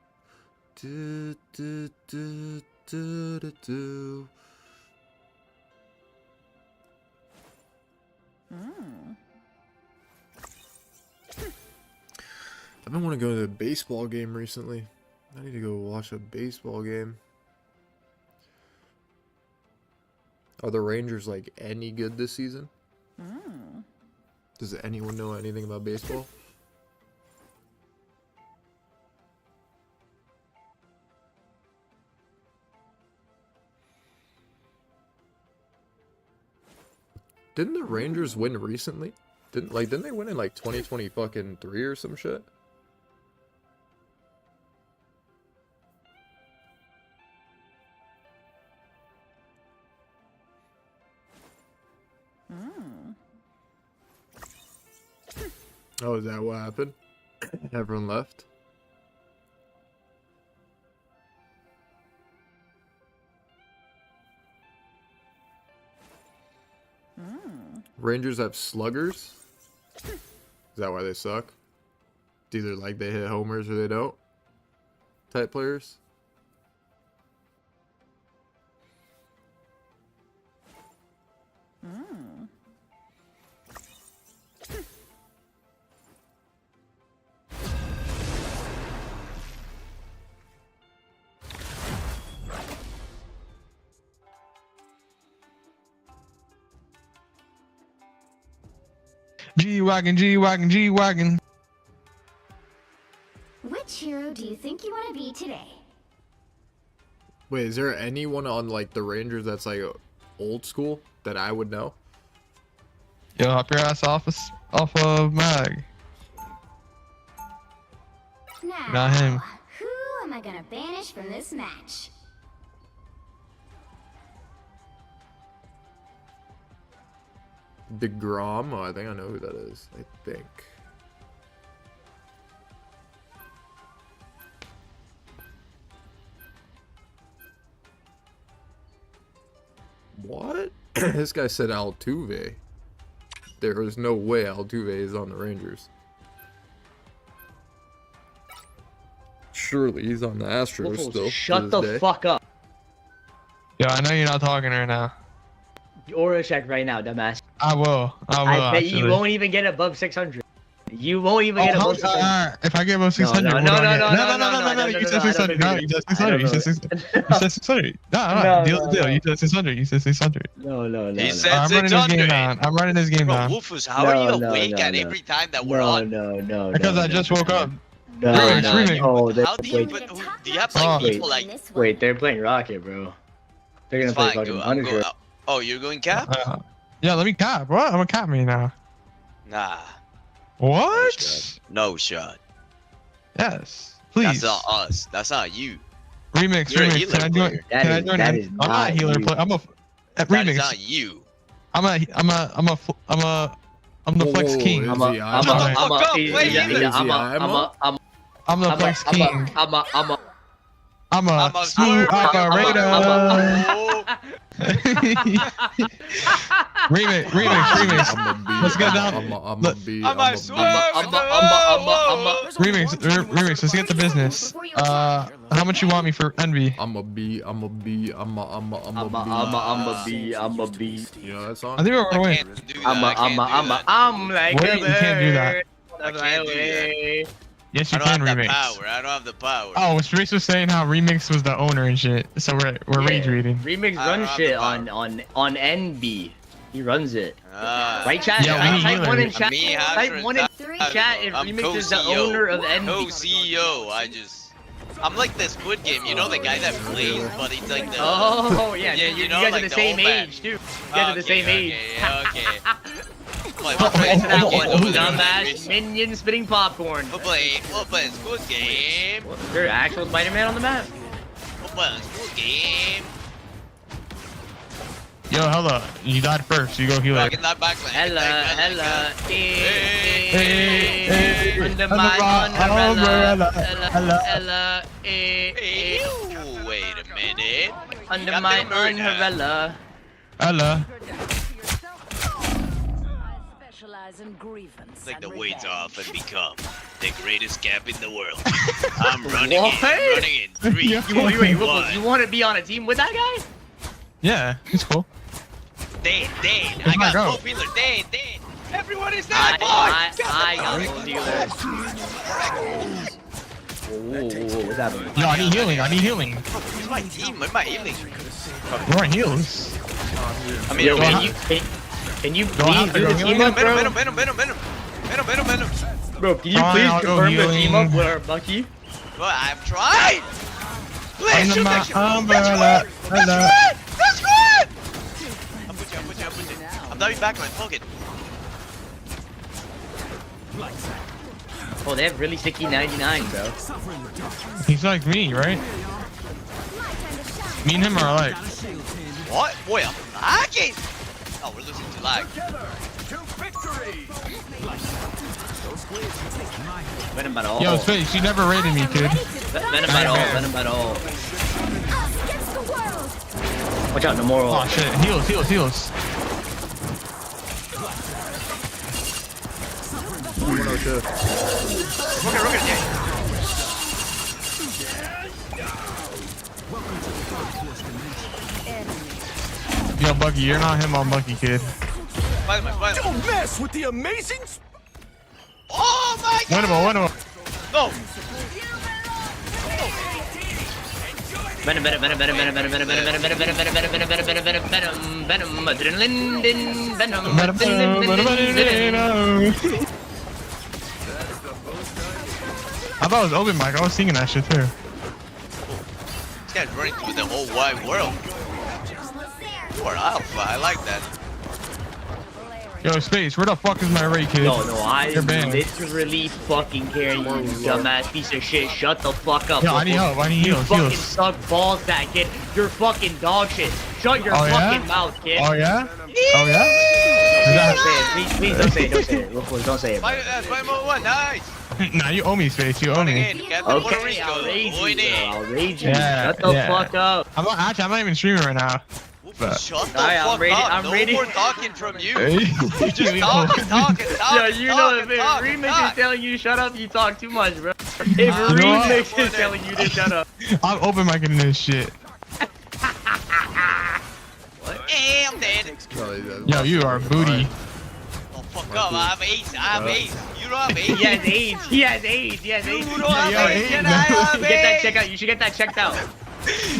do, do, do, do, do, do. I've been wanting to go to a baseball game recently. I need to go watch a baseball game. Are the Rangers like any good this season? Does anyone know anything about baseball? Didn't the Rangers win recently? Didn't they win in like 2020 fucking 3 or some shit? Oh, is that what happened? Everyone left? Rangers have sluggers? Is that why they suck? It's either like they hit homers or they don't? Type players? G-Wagon, G-Wagon, G-Wagon. Which hero do you think you want to be today? Wait, is there anyone on like the Rangers that's like old school that I would know? Yo, hop your ass off of Mag. Now, Not him. who am I gonna banish from this match? DeGrom? Oh, I think I know who that is. I think. What? This guy said Altuve. There is no way Altuve is on the Rangers. Surely he's on the Astros still. Shut the fuck up. Yo, I know you're not talking right now. Aura check right now, dumbass. I will. I bet actually. you won't even get above 600. You won't even get above 600. If I get above 600, No, what no, do I no, get? no, No, you said 600. No, you said 600. You said 600. You said 600. No, deal the deal. You said 600. You said 600. No. He said I'm running this game 600. down. I'm running this game Bro, down. Wolfus, how are you awake at every time that we're on? No. Because I just woke up. No. Oh, how do you do you have like people like? Wait, they're playing Rocket, bro. They're gonna It's play fine, fucking go, I'm Punisher. going. Oh, you're going cap? Yeah, let me cap. What? I'm gonna cap me now. Nah. What? No shot. Yes. Please. That's not us. That's not you. Remix. You're a Remix. healer Can I join? player. Can I join? That is I'm not a healer you. player. I'm a That remix. is not you. I'm the flex king. I'm the flex king. I'm a a smooth swerve. operator. Remix. Let's get down. Remix. Let's get to business. How much you want me for Envy? I'm a B. I'm a B. You know that song? I think we're gonna win. I'm like Wait, you can't do that. I can't do that. Yes, I you don't can have the remix. power. I don't have the power. Oh, Reese was saying how Remix was the owner and shit. So we're rage reading. Remix I don't runs have shit the power. on NB. He runs it. Right, chat? Yeah, we Type healer. one in chat. Me, Type one in chat if I'm Remix is the co-CEO. owner of NB. Co-CEO. I'm like the Squid Game. You know the guy that plays, but he's like the. Oh yeah, Yeah, you you know, guys like are the the same old man. age too. You guys are the same age. Okay. We'll Play play to that Squid one, Game over there. dumbass minion spitting popcorn. We'll play Squid Game. Is there actual Spider-Man on the map? We'll play Squid Game. Yo, Hella, you died first. You go healer. Rocking that backline. Hella, Hey, under my umbrella. Hella, Wait a minute. under Got my the murder. umbrella. Hella. Analyzing grievance. It's like and the weights revenge. off and become the greatest camp in the world. I'm running in. Running in. 3, You 2, you 1. want to be on a team with that guy? Yeah, he's cool. Dead. Where's I my got girl? 4 pillar. Dead. Everyone is dead, I got boys. no dealer. What's happening? Yo, I need healing. I need healing. Where's my team? Where's my healing? We're on heals. I mean, Yo, okay. can you Go please out, do go the heal team him. up, bro? Venom. Bro, can you Fine, please I'll go confirm the healing. team up with our Bucky? Well, I've tried. Please Under shoot my that shit. umbrella. That's good. That's good. I'll put you. I'm diving back line. Fuck it. Oh, they have really sticky 99, bro. He's like me, right? Me and him are alike. What? Boy, I'm lagging. Oh, we're losing to lag. Venom at all. Yo, Space, you never rated me, kid. Venom at all. Venom at all. Watch out, no more. Oh shit, heals. 102. Rocket, yeah. Yo, Bucky, you're not him on Bucky, kid. Spider-Man. Don't mess with the amazing. Oh my god! Winnable. No! Venom, adrenaline, venom. I thought it was open mic. I was singing that shit too. This guy's running through the whole wide world. You are alpha. I like that. Yo, Space, where the fuck is my rate, kid? No, I You're banned. literally fucking care, you dumbass piece of shit. Shut the fuck up. Yo, I need help. I need You heals. fucking Heals. suck balls, that kid. You're fucking dog shit. Shut your Oh, yeah? fucking mouth, kid. Oh yeah? Oh yeah? Is that- Please don't say it. Don't say it. Real quick, don't say it. Spider-Man 1, nice! Nah, you owe me, Space. You owe me. Okay, I'll rage you, bro. I'll rage you. Yeah, Shut the yeah. fuck up. I'm not even streaming right now. But Shut the Alright, fuck I'm up. ready. No more talking from you. Hey. You just talk. Yeah, you know if Remix is telling you to shut up, you talk too much, bro. If You know Remix what? is telling you to shut up. I'm open micing this shit. Hey, I'm dead. Yo, you are booty. Oh, fuck up. I have ace. You don't have ace. He has AIDS. He has AIDS. You don't have Yo, ace. AIDS, And no. I have Get that ace. checked out. You should get that checked out.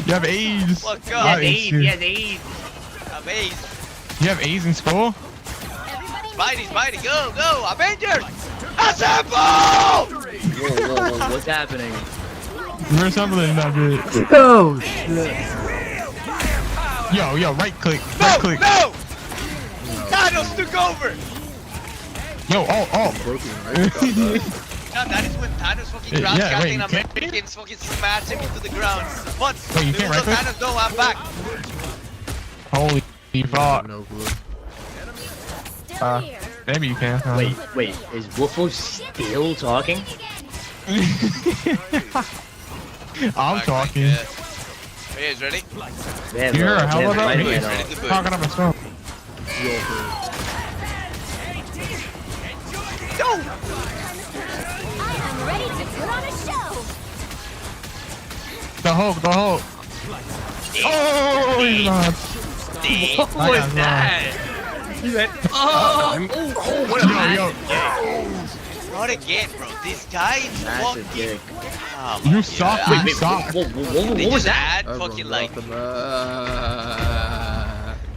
You have AIDS. Fuck He up. has I AIDS. hate He you. has AIDS. I have ace. You have A's in school? Spidey. Go. Avengers. Assemble! Whoa. What's happening? We're assembling that bitch. Oh shit. Yo, right click. Right click. No! Thanos took over! Yo, Broken, right? No, that is when Thanos fucking Yeah, ground wait, Captain you can't- Americans fucking smash him into the ground. What? Wait, you can't right click? Thanos, no, I'm back. Holy fuck. No clue. Maybe you can. Wait. Is Woofo still talking? I'm talking. Hey, is ready? Yeah, You hear a hell of a Ready Spider-Man to on. boot. talking up a storm. I'm ready to put on a show. The Hulk. Oh, he's not. What was that? He went, oh, what a Yo. Not again, bro. This guy is massive fucking... dick. Oh, my You suck. God. You suck. Whoa, They what was just that? add fucking like...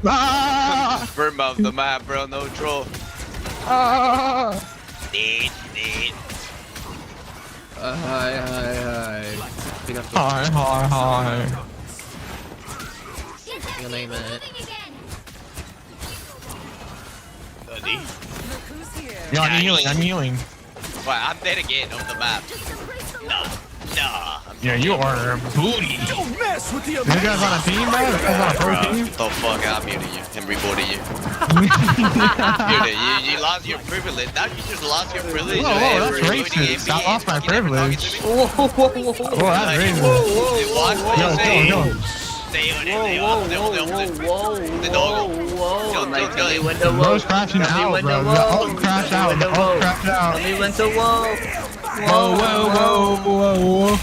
Ah! Burn off the map, bro. No troll. Ah! Dead. Hi. Pick up the Hi. your name it. Buddy. Look who's here. Yo, I'm healing. Well, I'm dead again on the map. Nah. Yeah, you are a booty. Don't mess with the You guys on a team, bro? You guys on a pro team? The fuck, I'm muting you and reporting you. You lost your privilege. Now you just lost your privilege. Whoa, that's racist. I lost my privilege. Whoa. Whoa, that's racist. Watch what you say. Yo. Bro's crashing out, bro. The ult crashed out. The ult crashed out. Tell me when to whoa. Whoa, whoa, whoa, whoa.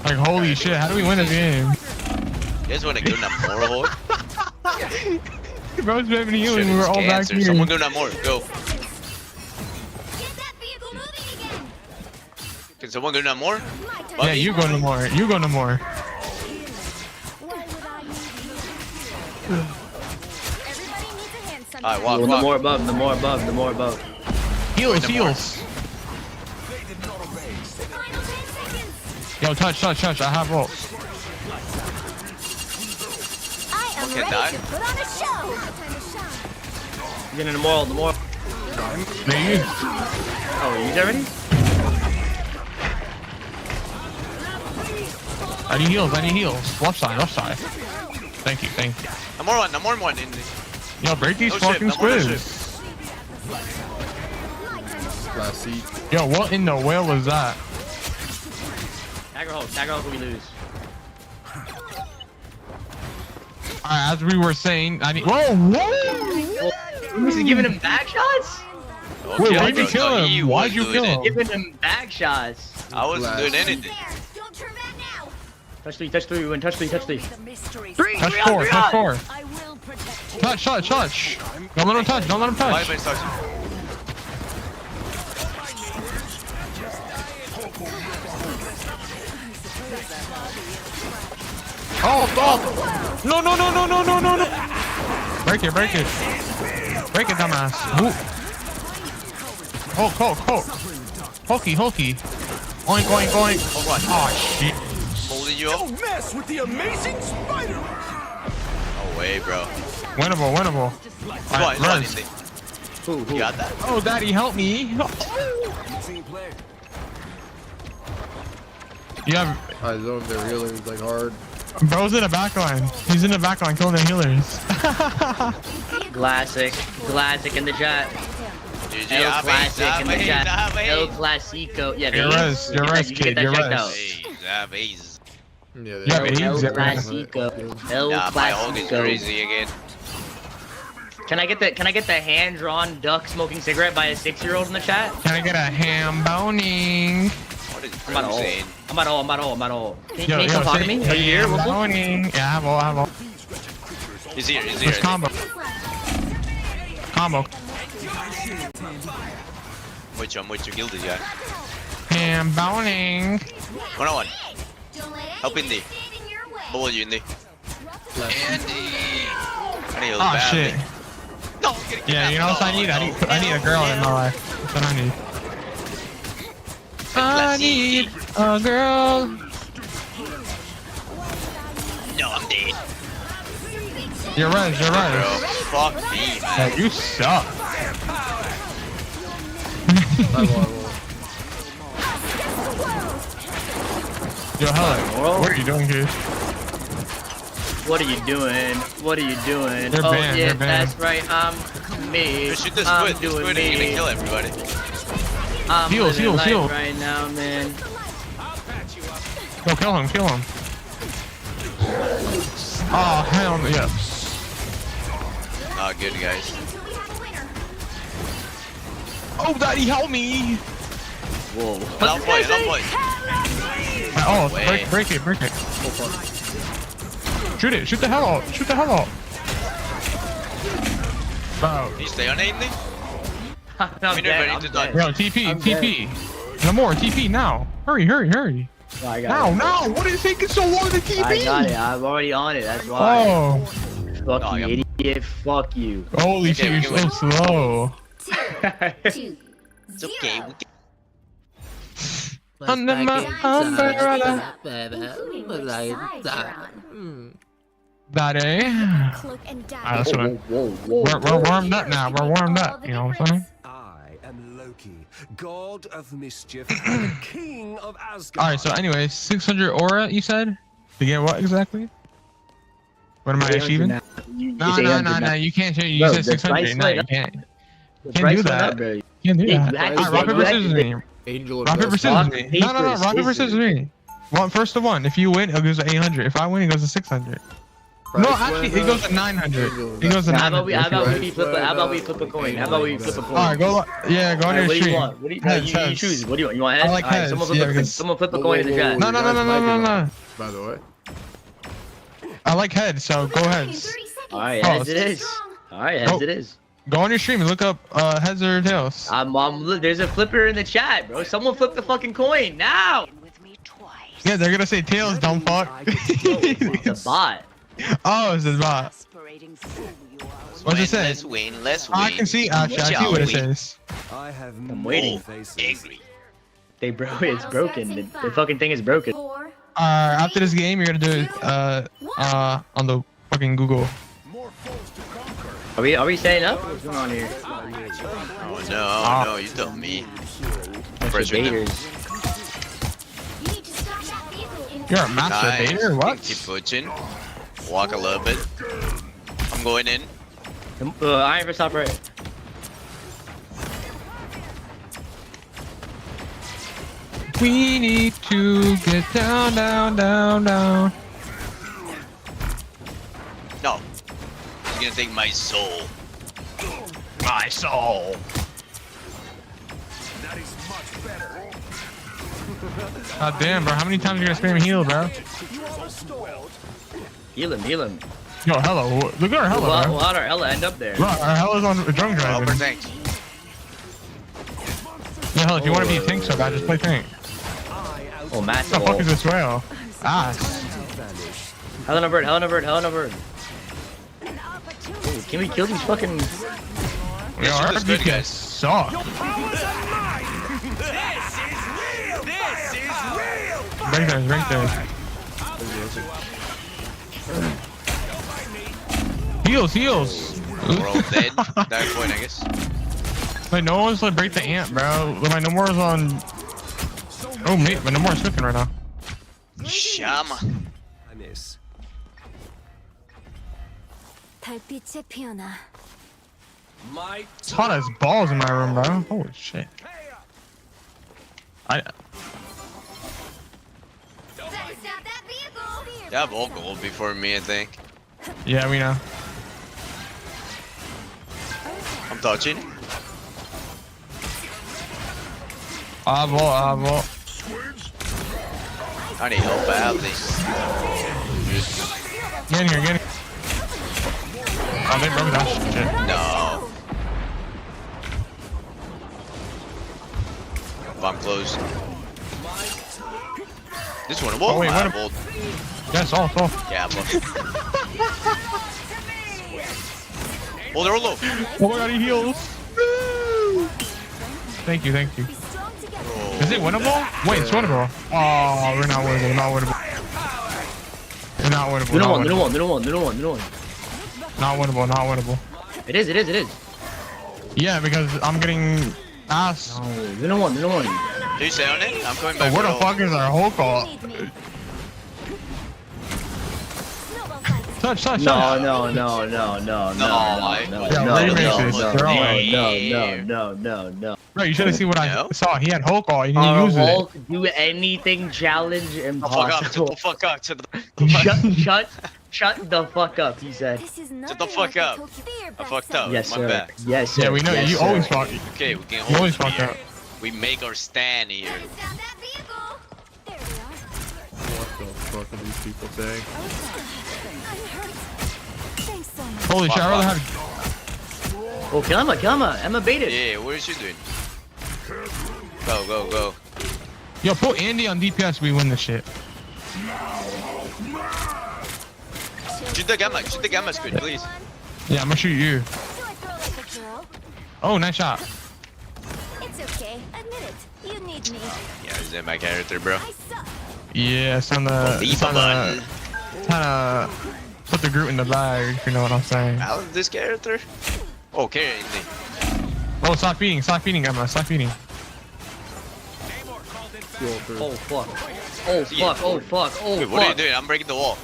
Like, holy shit, how do we win this game? You guys want to give that more hold? Bro's having healing, we were all back here. Someone give that more. Go. Can someone go down more? Yeah, you go no more. You go no more. Alright, walk, The walk. more above, the more above, the more above. Heals, heals. Yo, touch. I have ult. One can die. Get in the more. They use. Oh, you used it already? I need heals. Left side. Thank you. No more one. Yo, break these No fucking shit, no more squibs. Last seat. Yo, what in the whale was that? Tag her hold, we lose. Alright, as we were saying, I need. Whoa! He's giving him back shots? Wait, why'd you kill him? Why'd you kill him? Giving him back shots. I wasn't doing anything. Touch three, win, touch three. Touch four. Touch. Don't let him touch. Why am I touching? Oh! No! Break it, dumbass. Hulk. Hulky. Oink. Oh, shit. Holding you up. Don't mess with the amazing spider. No way, bro. Winnable. Come on, Res. You got that? Oh, daddy, help me. You have... I zoned their healers like hard. Bro's in the back line. He's in the back line killing the healers. Classic in the chat. GG, El Classic in the chat. El Clasico. Yeah, You're res, kid. You're res. Yeah, El Clasico. El my hog is Clasico. crazy again. Can I get the hand-drawn duck smoking cigarette by a 6-year-old in the chat? Can I get a ham boning? What is I'm about saying? I'm about all. Can you come talk to me? Are you here? Ham boning. Yeah, I have all. He's here. Which combo? Which you killed it, yeah. Ham boning. 1-on-1. Help in the. Bubble you in the. Oh shit. No, yeah, you know what I need? I need a girl in my life. That's what I need. I need a girl. No, I'm dead. You're right. Bro, fuck me, man. Yeah, you suck. Yo, hello. What are you doing, dude? What are you doing? They're banned, yeah, they're banned. that's right. I'm me. Just shoot this I'm squid. This doing squid is gonna me. kill everybody. I'm Heals, living life heals. right now, man. Go kill him. Oh, hell no, yeah. Oh, good, guys. Oh, daddy, help me. Whoa. I'll play. Oh, Way. break it. Shoot the hell out. Bro. Can you stay on anything? I'm dead. Yo, TP. No more, TP now. Hurry. Oh, I got it. Now. What is taking so long to TP? I got it. I'm already on it. That's why. Oh. Fuck you, idiot. Fuck you. Holy shit, you're so slow. It's okay. Under my umbrella. Daddy. Alright, that's what we're warmed up now. We're warmed up. You know what I'm saying? I am Loki, god of mischief, and the king of Asgard. Alright, so anyway, 600 aura, you said? To get what exactly? What am I achieving? No, you can't change. You said 600. No, you can't. You can't do that. You can't do that. Alright, rock, paper, scissors. Angel and Rock, paper, Dust. scissors me. No, rock, paper, scissors me. One first to one. If you win, it goes to 800. If I win, it goes to 600. No, actually, it goes to 900. It goes to 900. How about we flip a coin? How about we flip a coin? Alright, go on your What do you stream. want? You choose. What do you want? You want heads? I like heads. Someone flip a coin in the chat. No. By the way. I like heads, so go heads. Alright, heads it is. Alright, heads it is. Go on your stream and look up heads or tails. There's a flipper in the chat, bro. Someone flip the fucking coin now. Yeah, they're gonna say tails, dumb fuck. It's a bot. Oh, it's a bot. What's it say? Let's win. Let's win. I can see. Actually, I see what it says. I'm waiting. Angry. It's broken. The fucking thing is broken. After this game, you're gonna do it on the fucking Google. Are we staying up? What's going on here? Oh no, you tell me. Baiters. You're a master baiter? What? Keep pushing. Walk a little bit. I'm going in. Iron for top right. We need to get down. No. He's gonna take my soul. My soul. That is much better. God damn, bro. How many times are you gonna spam heal, bro? Heal him. Yo, hello. Look at our hello, bro. How'd our Ella end up there? Bro, our hello's on drunk driving. Yeah, hell, if you want to be a tank so bad, just play tank. Oh, Matt. What the fuck is this whale? Ass. Helena bird. Ooh, can we kill these fucking... Yo, our DPS suck. Right there. Heals. We're all dead. That point, I guess. Like, no one's like break the ant, bro. Like, no more is on. Oh, mate, but no more is smithing right now. Shama. I miss. It's hot as balls in my room, bro. Holy shit. They have all gold before me, I think. Yeah, we know. I'm touching. I will. I need help badly. Get in here. Oh, they broke that shit. No. I'm close. This one, Oh, wait, what? bolt. Yes, all. Yeah, but. Oh, they're all low. Oh my god, he heals. Woo! Thank you. Oh. Is it winnable? Wait, it's winnable. Oh, we're not winnable. We're not winnable. Not winnable. It is. Yeah, because I'm getting ass. No one. Do you stay on it? I'm coming So back. where the fuck is our whole call? Touch. No. Bro, you should have seen what I saw. He had Hulk all. He didn't use it. Do anything challenge impossible. Shut the fuck up. Shut the fuck up, he said. Shut the fuck up. I fucked up. Yes, My sir. bad. Yes, sir. Yeah, we know. Yes, You sir. always fuck. Okay, we can You hold always it fuck here. up. We make our stand here. What the fuck are these people saying? Holy shit, I rather have. Oh, kill Emma. Emma baited. Yeah, what is she doing? Go. Yo, put Andy on DPS. We win this shit. Shoot the gamma screen, please. Yeah, I'm gonna shoot you. Oh, nice shot. It's okay. Admit it. You need me. Yeah, is that my character, bro? Yeah, it's on the. Trying to put the Groot in the bag, if you know what I'm saying. I love this character. Okay. Oh, stop feeding, Emma. Stop feeding. Oh fuck. Wait, what are you doing? I'm breaking the wall.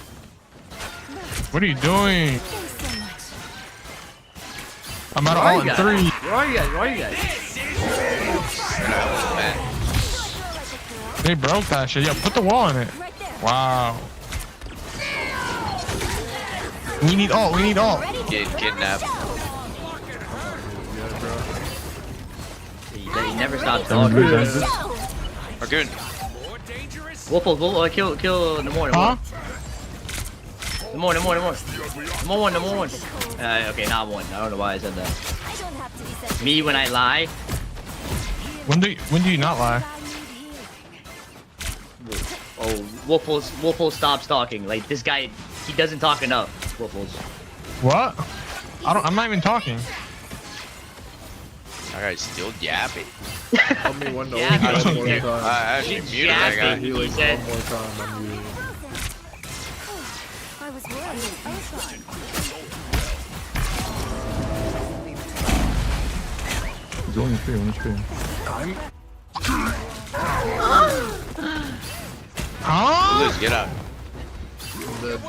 What are you doing? I'm out of all in 3. Where are you guys? That was bad. They broke that shit. Yo, put the wall in it. Wow. We need all. We need all. Getting kidnapped. He never stops talking. Raccoon. Wolf, kill Namor. Huh? Namor. Okay, not one. I don't know why I said that. Me when I lie. When do you not lie? Oh, Wolf stops talking. Like this guy, he doesn't talk enough. Wolf. What? I'm not even talking. Alright, still yapping. Tell me one more Yeah, time. I actually muted that guy. He like one more time. I'm muting. I was worried. He's only three on his screen. Huh? Liz, get out. I'm dead.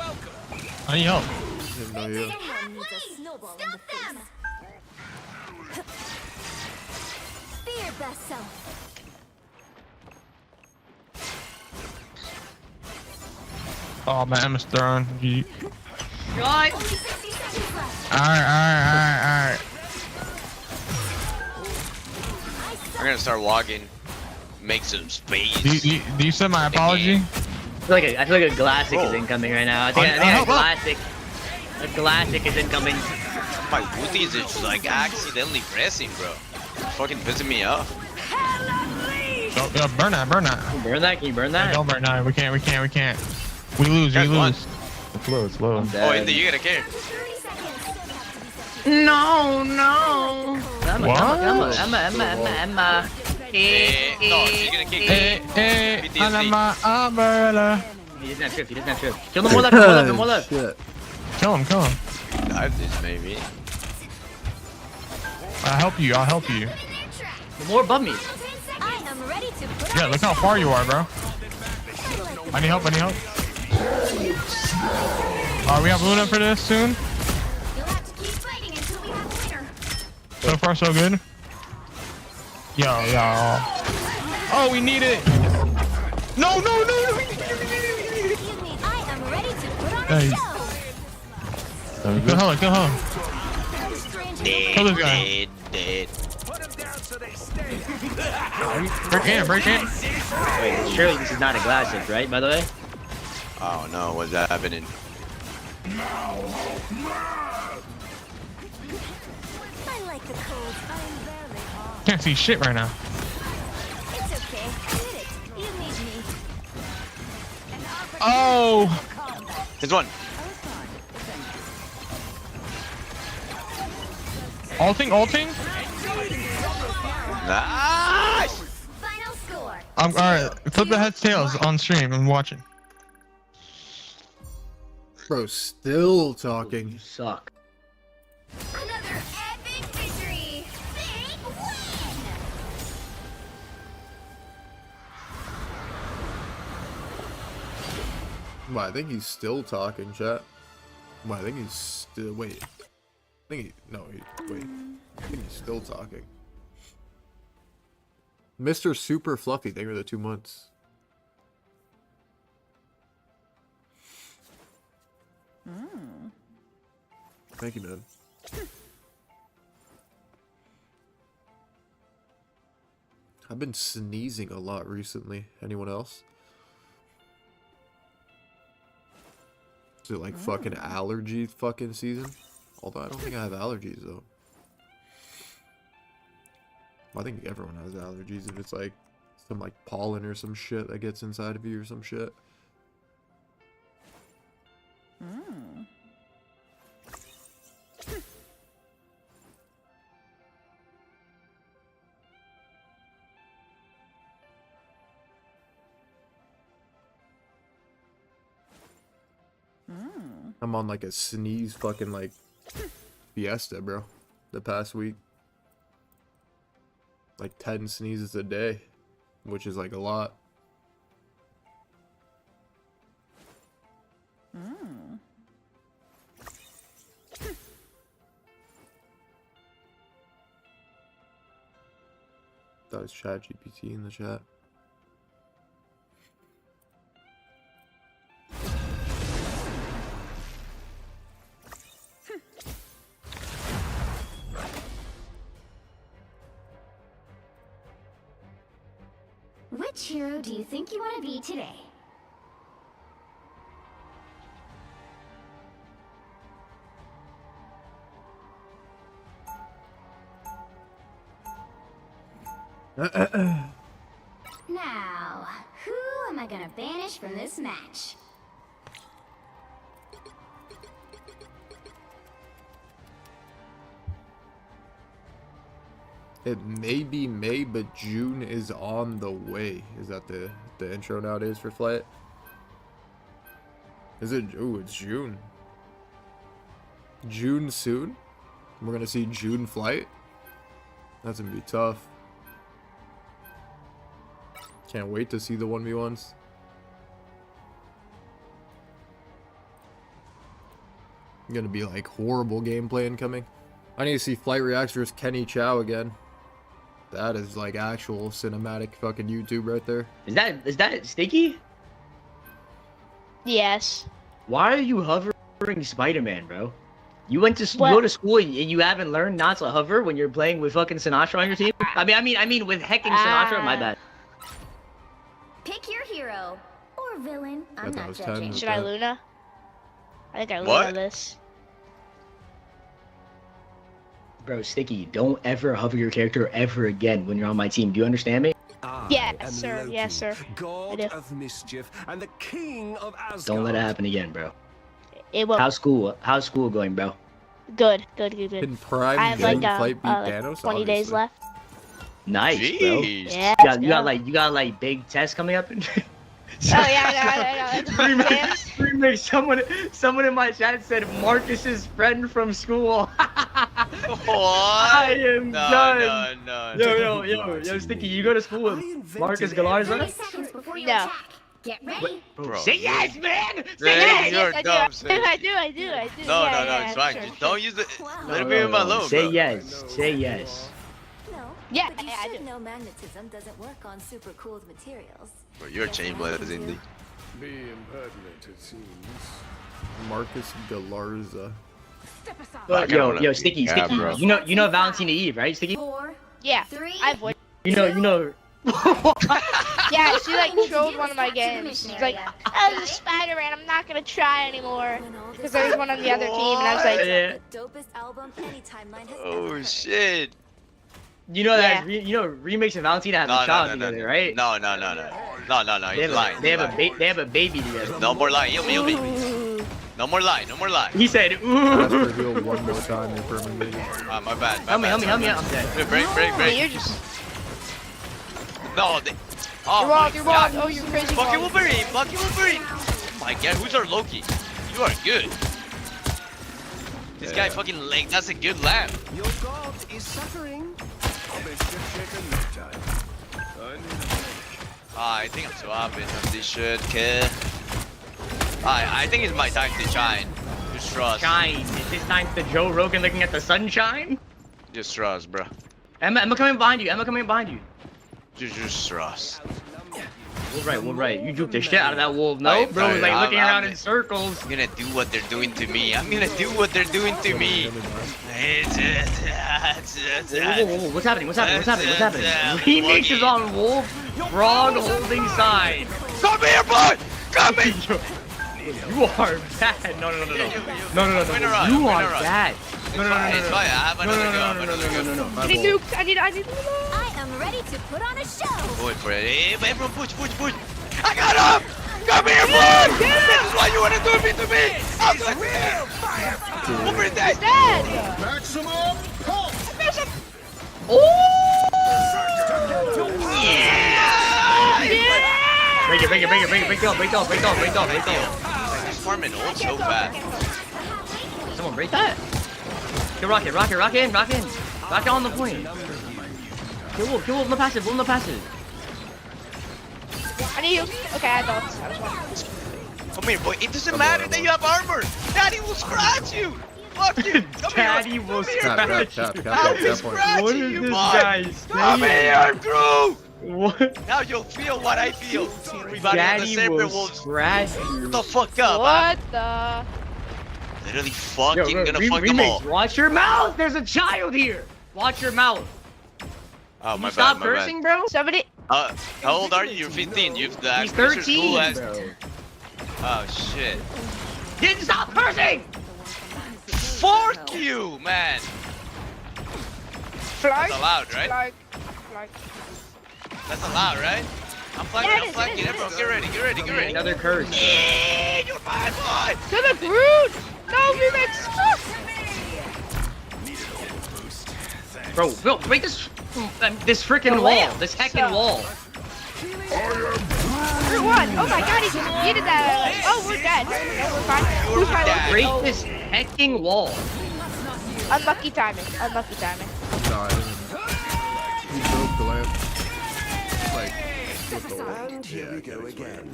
I need help. Didn't know you. Stop them! Be your best self. Oh man, Emma's thrown. GG. God. Alright. We're gonna start walking. Make some space. Do you send my apology? I feel like a classic is incoming right now. I think a classic is incoming. My booty is just like accidentally pressing, bro. Fucking pissing me off. Oh, yeah, burn that. Burn that? Can you burn that? Don't burn that. We can't. We lose. It's low. Oh, and you gotta care. No. Emma. No, you're gonna kick me. Anama umbrella. He doesn't have trip. Kill him more left. Shit. Kill him. Dive this, maybe. I'll help you. More above me. I am ready to put Yeah, look how far you are, bro. I need help. We have Luna for this soon. You'll have to keep fighting until we have a winner. So far, so good. Yo. Oh, we need it. No. I am ready to put on a Hey. show. Kill her. Kill this guy. Dead. Break in. Wait, surely this is not a classic, right? By the way. Oh no, what's happening? I like the cold. I'm barely hot. Can't see shit right now. It's okay. Admit it. You need me. Oh. There's one. Ulting. Nice. Final score. Alright. Flip the heads tails on stream. I'm watching. Bro, still talking. You suck. Another epic victory. Big win. Well, I think he's still talking, chat. Well, I think he's still. Wait. Wait. I think he's still talking. Mr. Super Fluffy, thank you for the 2 months. Thank you, man. I've been sneezing a lot recently. Anyone else? Is it like fucking allergy fucking season? Although I don't think I have allergies though. I think everyone has allergies if it's like some like pollen or some shit that gets inside of you or some shit. I'm on like a sneeze fucking like fiesta, bro. The past week. Like 10 sneezes a day, which is like a lot. That was ChatGPT in the chat. Which hero do you think you want to be today? Now, who am I gonna banish from this match? It may be May, but June is on the way. Is that the intro nowadays for Flight? Is it? Ooh, it's June. June soon? We're gonna see June Flight? That's gonna be tough. Can't wait to see the 1v1s. Gonna be like horrible gameplay incoming. I need to see Flight Reacts versus Kenny Chow again. That is like actual cinematic fucking YouTube right there. Is that Sticky? Yes. Why are you hovering Spider-Man, bro? You went to go to school and you haven't learned not to hover when you're playing with fucking Sinatraa on your team? I mean with hecking Sinatraa. My bad. Pick your hero or villain. I'm not was judging. Should I Luna? I think I Luna What? this. Bro, Sticky, don't ever hover your character ever again when you're on my team. Do you understand me? Yes, sir. Yes, sir. God of mischief and the king of Asgard. Don't let it happen again, bro. It will. How's school going, bro? Good. In Prime, I have like, Flight beat Thanos, 20 days obviously. left. Nice, Jeez. bro. Yeah. You got like big tests coming up. Oh yeah, I know. Remix. Someone in my chat said Marcus's friend from school. What? I am done. No. Yo, Sticky, you go to school with Marcus 30 Galarza? seconds before you No. attack. Get ready. Bro. Say yes, man! Say Man, yes! you're I dumb, do. sis. I do. No, Yeah, it's fine. sure, Just sure. don't use it. Let me in my alone, Say bro. yes. Say yes. No. Yeah, but you I should do. know magnetism doesn't work on super cooled materials. Bro, you're a chain blade, Indy. Be impertinent, it seems. Marcus Galarza. But yo, Sticky, Yeah, Sticky. bro. You know Valentina Eve, right, Sticky? 4, Yeah, 3, I've won. You know. Yeah, she like All you need to trolled do one is of my capture the games. mission She's like, area. "Oh, the Spider-Man, I'm not gonna try anymore." Because there was one on the other team, and I was like, Yeah. The dopest album any timeline has Oh ever shit. You know that Yeah. Remix and Valentina have a child together, right? No. He's lying. They have a baby together. No more lying. You'll be. No more lying. He said, That's ooh. revealed one more time in permanent. My bad. Help me, out. I'm dead. Wait, break. "Hey, you're just, No, oh you're wrong. Oh, you're crazy." Bucky wrong. Wolverine. Oh my god, who's our Loki? You are good. This guy fucking like that's a good lamp. Your god is suffering. I'll be shaken this time. I need a break. I think I'm swapping on this shit, kid. I think it's my time to shine. Just trust. Shine. Is this time the Joe Rogan looking at the sunshine? Just trust, bro. Emma coming behind you. Just trust. We're right. You juked the shit out of that wolf. No, Right, bro, right, like I'm- looking around in circles. I'm gonna do what they're doing to me. I'm gonna do what they're doing to me. Whoa, what's happening? Remix is on wolf, frog holding side. Come here, boy! Come here! You are bad. No. Winner You up. are bad. No. It's fine. I have another go. I need nukes. I need. I am ready to put on a show. Wait for it. Hey, everyone push. I got him! Come here, boy! This is what you wanna do to me! I'll do it to you! Wolverine dead! Dead. Maximum pulse! Break it. He's farming ult so fast. Someone break that. Kill rock in. Rock it on the point. Kill wolf, no passive. I need you. Okay, I don't. Come here, boy. It doesn't matter that you have armor. Daddy will scratch you. Fuck you. Daddy will scratch you. I'll be scratching What is you, this boy. guy Come here, crew. What? Now you'll feel what I feel. Everybody on the Daddy server will will scratch shut you. the fuck up. What the? Literally fucking gonna fuck them Remix, all. watch your mouth. There's a child here. Watch your mouth. Oh, Can my you stop bad, my cursing, bro? Somebody. How old are you? You're 15. You've the He's Fisher 13, school has. bro. Oh shit. Didn't stop cursing! Fuck you, man. That's allowed, right? That's allowed, right? I'm flanking, I'm flanking. Everyone, get ready, get ready, get ready. Another curse. Yeah, you're my boy. To the Groot! No, remix! Bro, break this freaking wall. This heckin' wall. Groot won! Oh my god, he just yeeted that. Oh, we're dead. No, we're fine. Who's my lucky? Break this hecking wall. Unlucky timing. Unlucky timing. No, I didn't. He broke the lamp. Like, with the lamp. And here we go again.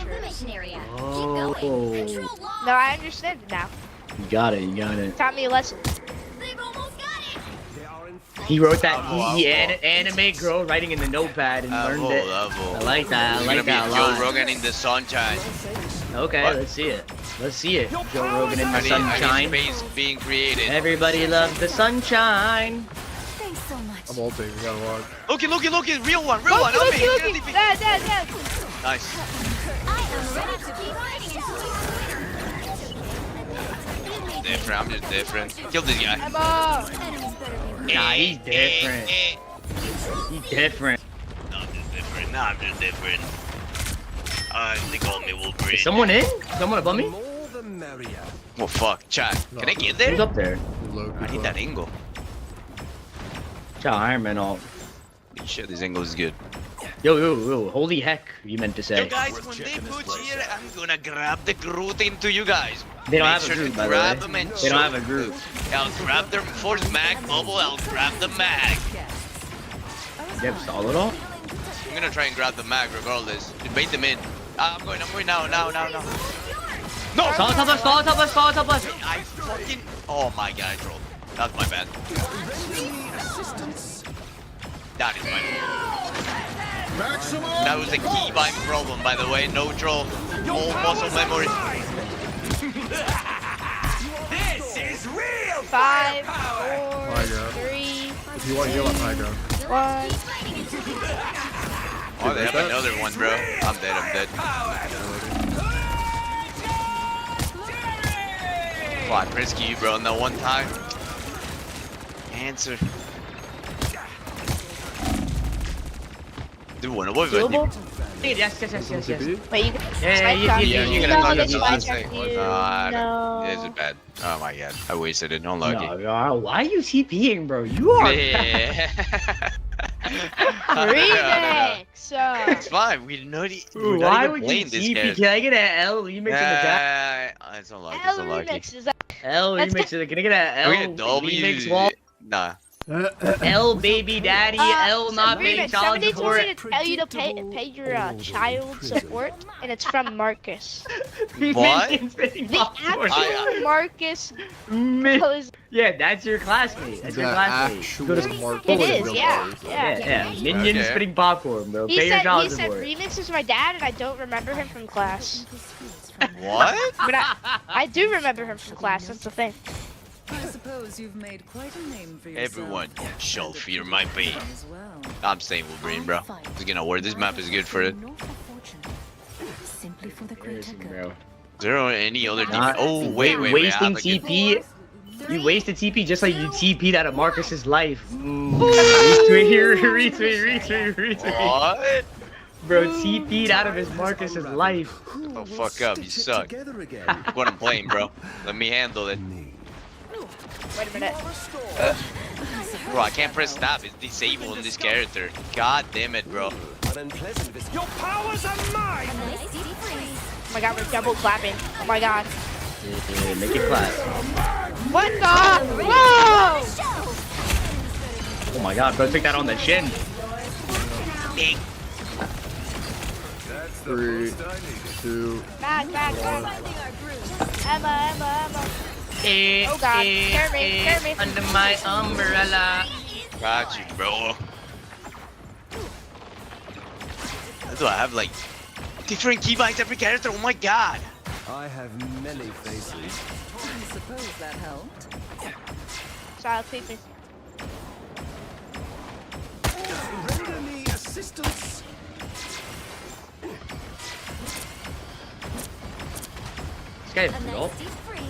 The mission area. Oh. No, I understand it now. You got it, you got it. Taught me a lesson. They've almost got it. He wrote that, he anime girl writing in the notepad and learned it. I like that, I like that a lot. Joe Rogan in the sunshine. Okay, What? let's see it. Let's see it. Joe Rogan in the I need sunshine. space being created. Everybody loves the sunshine. Thanks so much. I'm ulting, we gotta log. Look, real one, Look, on me. Dead. Nice. I am ready to keep fighting until we Different, I'm just different. Kill this guy. I'm up. Nah, he's different. He's different. No, I'm just different. No, I'm just different. They call me Wolverine. Is someone in? Someone above me? More the merrier. Well, fuck, chat. Can I get there? Who's up there? I need that angle. Chat, Iron Man all. Shit, this angle is good. Yo, holy heck, you meant to say. You guys, when they put here, I'm gonna grab the Groot into you guys. They don't Make have a sure group, to by the grab way. them and They don't have a group. I'll grab their force mag bubble, I'll grab the mag. You have solid all? I'm gonna try and grab the mag regardless. Bait them in. I'm going now. No! Solid top us. I fucking... Oh my god, I trolled. That's my bad. That is my bad. That was a keybind problem, by the way. No troll. All muscle memory. This is real 5, 4, High ground. 3, If you want to heal, I'm high ground. 1. Oh, they have another one, bro. I'm dead. Oh, I pressed Q, bro, in that one time. Answer. Dude, what was it? Yes. Wait, you can... Yeah, You're No, gonna it's touch fine. this thing. No. This is bad. Oh my god, I wasted it. Unlucky. No, why are you TPing, bro? You are. Yeah. Remix! It's fine. We're not Ooh, why would you playing this TP? character. Can I get an L remix in the chat? It's unlucky. L remix is that... L remix. Can I get an L Can we get W? remix wall? Nah. L baby daddy, L not paying Remix, child somebody told support. me to tell you to pay your child support, and it's from Marcus. What? The actual Marcus goes... Yeah, that's your classmate. That's your classmate. Go to Marcus. It is, yeah. Minions Okay. spitting popcorn, bro. He Pay your said child Remix support. is my dad, and I don't remember him from class. What? But I do remember him from class, that's the thing. I suppose you've made quite a name for yourself. Everyone shall fear my pain. As well. I'm staying Wolverine, bro. It's gonna work. This map is good for it. Simply for the greater good. Bro. Is there any other team? Not Oh, wait. I wasting have a good- TP. You wasted TP just like you TP'd out of Marcus's life. Retweet. What? Bro, TP'd out of his Marcus's life. Shut the fuck up. You suck. What I'm playing, bro. Let me handle it. Wait a minute. Bro, I can't press tab. It's disabled on this character. God damn it, bro. Your powers are mine! Oh my god, we're double clapping. Oh my god. Yeah, make it clap. What the? Whoa! Oh my god, bro, took that on the chin. 3, 2. Back. Emma. Oh god, carry me. Under my umbrella. Got you, bro. Do I have like different keybinds every character? Oh my god. I have many faces. I suppose that helped. Child, keep me. resistance. This guy A is nice bro. deep freeze.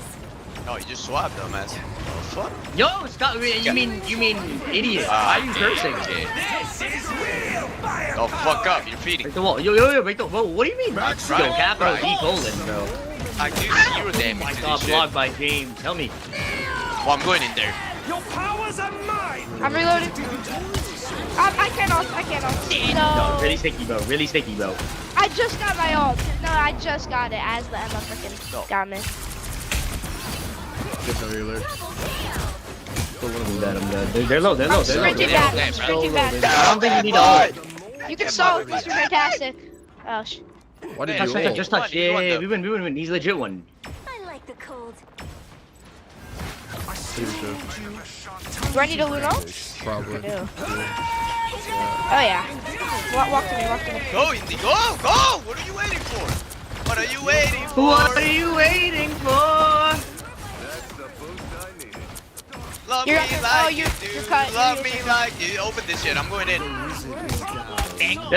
No, you just swapped, dumbass. Oh, fuck. Yo, stop! You mean idiot? Why are you cursing? Okay. Oh, fuck up. You're feeding. Break the wall. Yo, break the wall. What do you mean? Yo, capital E colon, bro. I do 0 damage My to God, this blocked shit. by James. Tell me. Well, I'm going in there. Your powers are mine. I'm reloading. I can't ult. I can't ult. No, No. really sticky, bro. Really sticky, bro. I just got my ult. No, I just got it as the Emma freaking got me. Get no alert. I'm dead. They're low. I'm sprinting back. I'm sprinting back. I don't think you need to ult. You can solve Mr. Fantastic. Oh, sh. Why did Touch, you ult? just touch. Yeah, we win. He's a legit one. I like the cold. Do I need a Luno? Probably. I do. Oh yeah. Walk to me. Go, Indy. Go. What are you waiting for? What are you waiting for? What are you waiting for? Love You're- me oh, like you're you do. cut. Love me like you. Open this shit. I'm going in.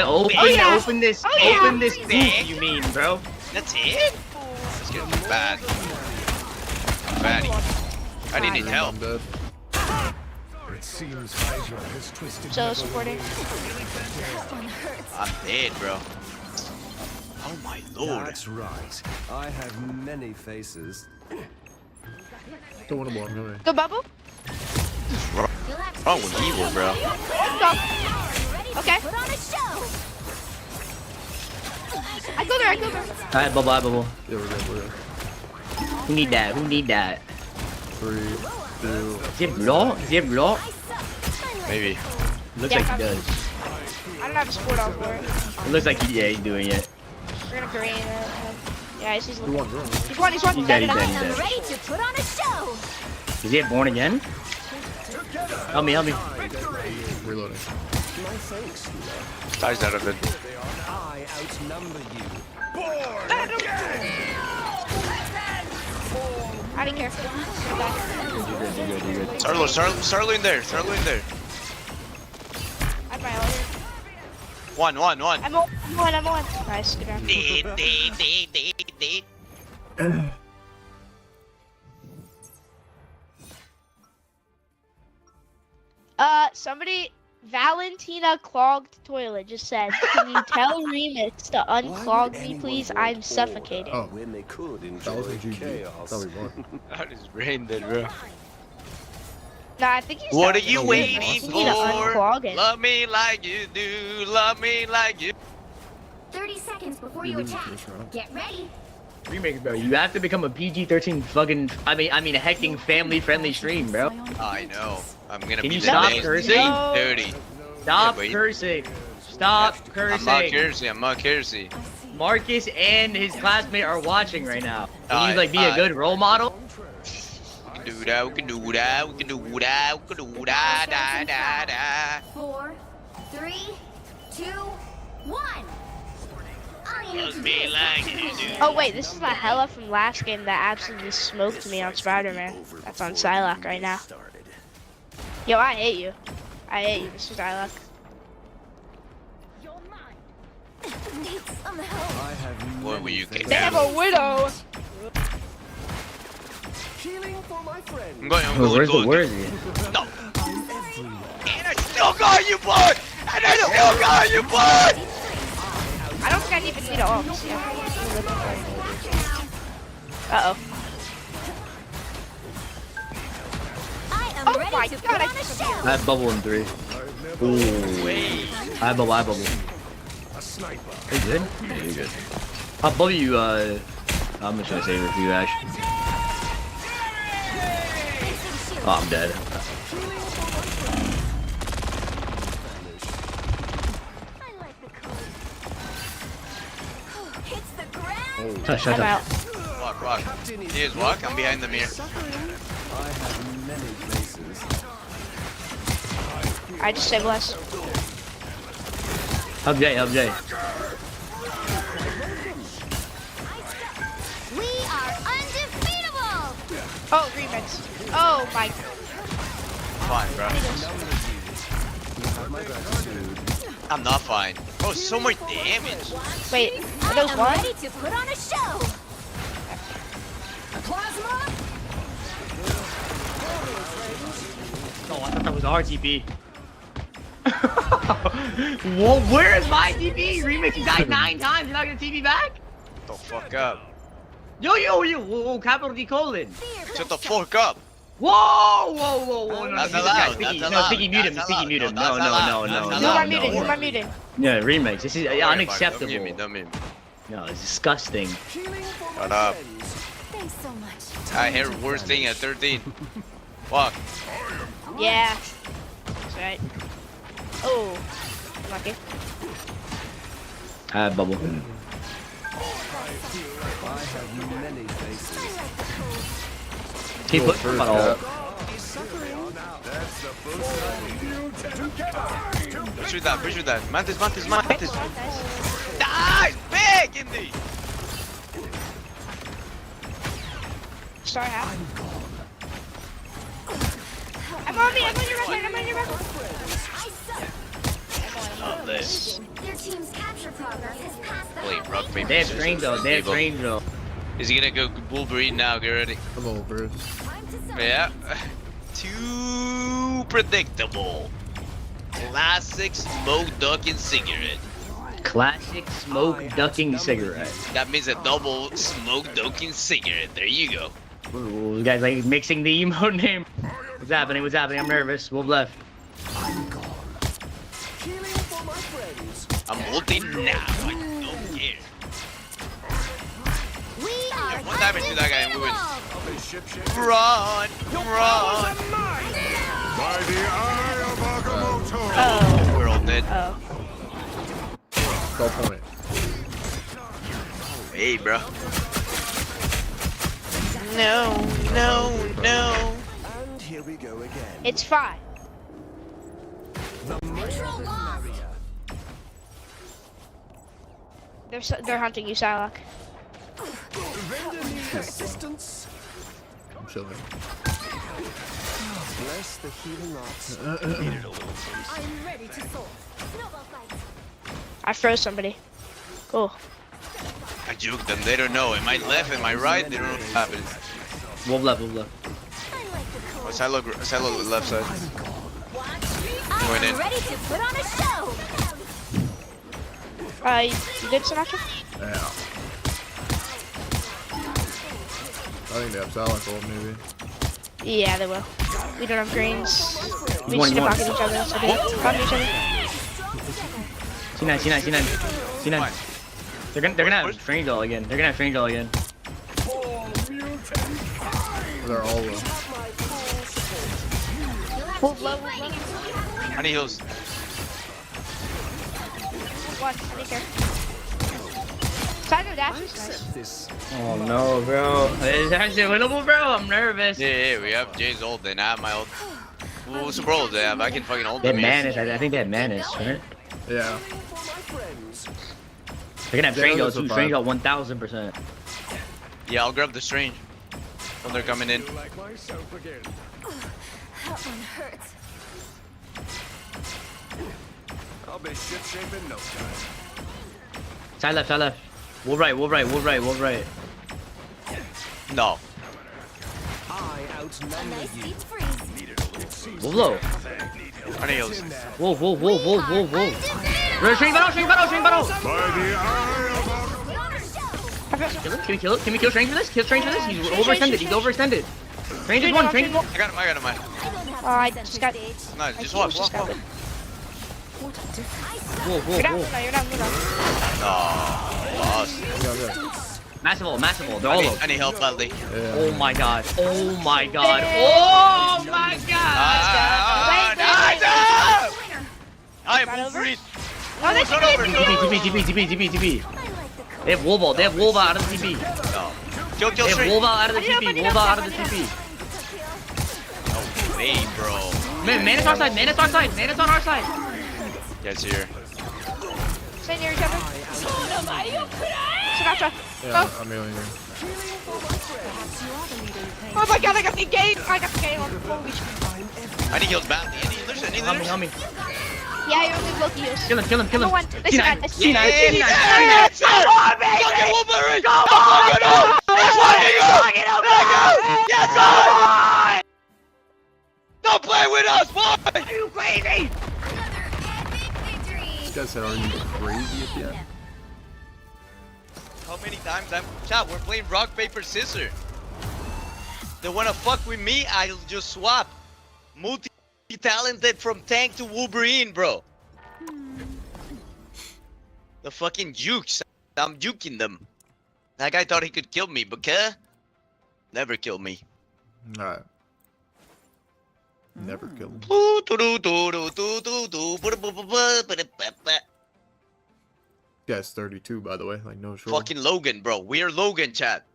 Open this. Oh, yeah. Open this thing. You mean, bro? That's it? Let's get bad. Fatty. I didn't need help. I'm dead. It seems Hydra has twisted. So supporting. I'm dead, bro. Oh my lord. That's right. I have many faces. Don't want to block. No way. Go bubble. Wrong with evil, bro. Go. Okay. Put on a show. I go there. Alright, bubble. Yeah, we're good. Who need that? 3, 2. Is it block? Maybe. Looks Yeah, like he does. I don't have a support on for it. It looks like he's doing it. We're gonna green it. Yeah, he's Who looking. won? He's one. He's dead. I'm ready to put on a show. Is he born again? Help me. Reloading. Ties out of it. I outnumber you. I didn't care. Sarlo in there. I have my ult. One. I'm on. Nice. Good round. Somebody, Valentina clogged toilet just said, can you tell Remix to unclog me, please? I'm suffocating. Oh, When they could that was a enjoy GG. chaos. Thought we won. That is brain dead, bro. No, I think he's. What are telling you me waiting Remix. You need to unclog for? it. Love me like you do. Love me like you. 30 seconds before you attack. Get ready. Remake, bro. You have to become a PG-13 fucking. I mean, a hecking family-friendly stream, bro. I know. I'm gonna Can be you the stop next cursing? No. 30. Stop wait. cursing. Stop cursing. I'm not cursing. Marcus and his classmate are watching right now. Can you Alright, like be a good role model? We can do that, we can do that, we can do that, we can do that, 4, 3, 2, 1. All you need to do me is like touch you the do. ball. Oh wait, this is my Hella from last game that absolutely smoked me on Spider-Man. That's on Psylocke right now. Yo, I hate you. This is Psylocke. Need some help. I have What were you getting? They have a widow. healing for my friend. I'm going, I'm going. Where is he? No. And I still got you, boy! And I still got you, boy! I don't think I even need a ult. Uh-oh. I am Oh ready my to God, put I on a just- show. I have bubble in 3. Ooh. I have bubble. A sniper. Are you good? Yeah, you're good. I'll bubble you, how much should I save it for you, Ash? Oh, I'm dead. I like the cold. Hits the ground. Oh, shut I'm up. out. Walk. Here's walk, I'm behind the mirror. I have many faces. I just stabilized. Help Jay. We are undefeatable. Oh, remix. Oh my. Fine, bro. You have my gratitude. I'm not fine. Oh, so much damage. Wait, are those I'm one? ready to put on a show. Plasma. Oh, I thought that was our TP. Whoa, where is my TP? Remix, you died 9 times. You're not gonna TP back? Shut the fuck up. Yo, whoa, capital D colon. Shut the fuck up. Whoa. No, That's no, allowed. Sticky, That's no, allowed. Sticky, mute him. That's Sticky, mute him. allowed. No. Who am I muting? Who am I muting? No, Remix, this is unacceptable. Don't mute me. No, it's disgusting. Shut up. Thanks so much. I hear worst thing at 13. Fuck. Yeah. That's right. Oh, lucky. Bubble. I have many faces. Keep pushing but all. Push with that. Mantis. Nice! Big, Indy! Sorry, half. I'm on your record. Love this. Their team's capture progress is past the Wait, rock, paper, They have scissors. train though. Is he gonna go Wolverine now? Get ready. I'm over it. Yeah. Too predictable. Classic smoke ducking cigarette. Classic smoke ducking cigarette. That means a double smoke ducking cigarette. There you go. Ooh, guys like mixing the emote name. What's happening? I'm nervous. Wolf left. I'm ulting now. I don't care. One damage to that guy and we win. Run! By the eye of Agamotto! Oh. We're all dead. Oh. Go point. Hey, bro. No. And here we go again. It's 5. They're hunting you, Psylocke. Vendor need assistance. I'm chilling. Bless the healing arts. I'm ready to soar. Snowball fight. I froze somebody. Cool. I juked them. They don't know. Am I left? Am I right? They don't know what's happening. Wolf left. Oh, silo left side. Going in. I'm ready to put on a show. You did, Sinatraa? Yeah. I think they have salad gold, maybe. Yeah, they will. We don't have greens. We One, just one. pocket each other. So they pocket each other. C9. They're gonna have train doll again. They're all low. Wolf low. I need heals. One. I need care. Side of dash is nice. Oh no, bro. Is that shit winnable, bro? I'm nervous. Yeah, we have Jay's ult and I have my ult. What's the bro they have? I can fucking ult They them. have Manus. I think they have Manus, right? Yeah. They're gonna have train doll too. survive. Train doll 1000%. Yeah, I'll grab the strange when they're coming in. Like myself again. That one hurts. I'll be shipshape in no time. Side left. Wolf right. No. I outnumber Nice you. deep freeze. Wolf low. I need heals. Wolf. Train battle. By the eye of Can we kill it? Can we kill Strange for this? He's overextended. Strange is one. I got him. Oh, I just got. No, just watch. Whoa. You're down. No, lost. Massive ult. They're all low. I need help badly. Oh my god. Wait. I am Wolverine. Oh, they Turn over. TP. They have Wolva. Out of the TP. No. Kill They have straight. Wolva out of the TP. No way, bro. Man, Manus our side. Manus on our side. Yeah, it's here. Stay near each other. Sinatraa. Yeah, I'm healing you. Oh my god, I got the game. Holy shit. I need heals badly. I need heals. Help me. Yeah, you're a good Loki. Kill him, kill him, kill him. Number one. Listen, C9, listen. C9, C9. Yes, sir! Fucking Wolverine! Come on! That's why you Yes, sir! Don't play with us, boy! Are you crazy? This guy said, "Are you crazy?" at the end. How many times chat, we're playing rock, paper, scissors. They wanna fuck with me, I'll just swap. Multi-talented from tank to Wolverine, bro. The fucking jukes. I'm juking them. That guy thought he could kill me, but never kill me. Alright. Never kill him. Guy's 32, by the way. Like, no short. Fucking Logan, bro. We're Logan, chat.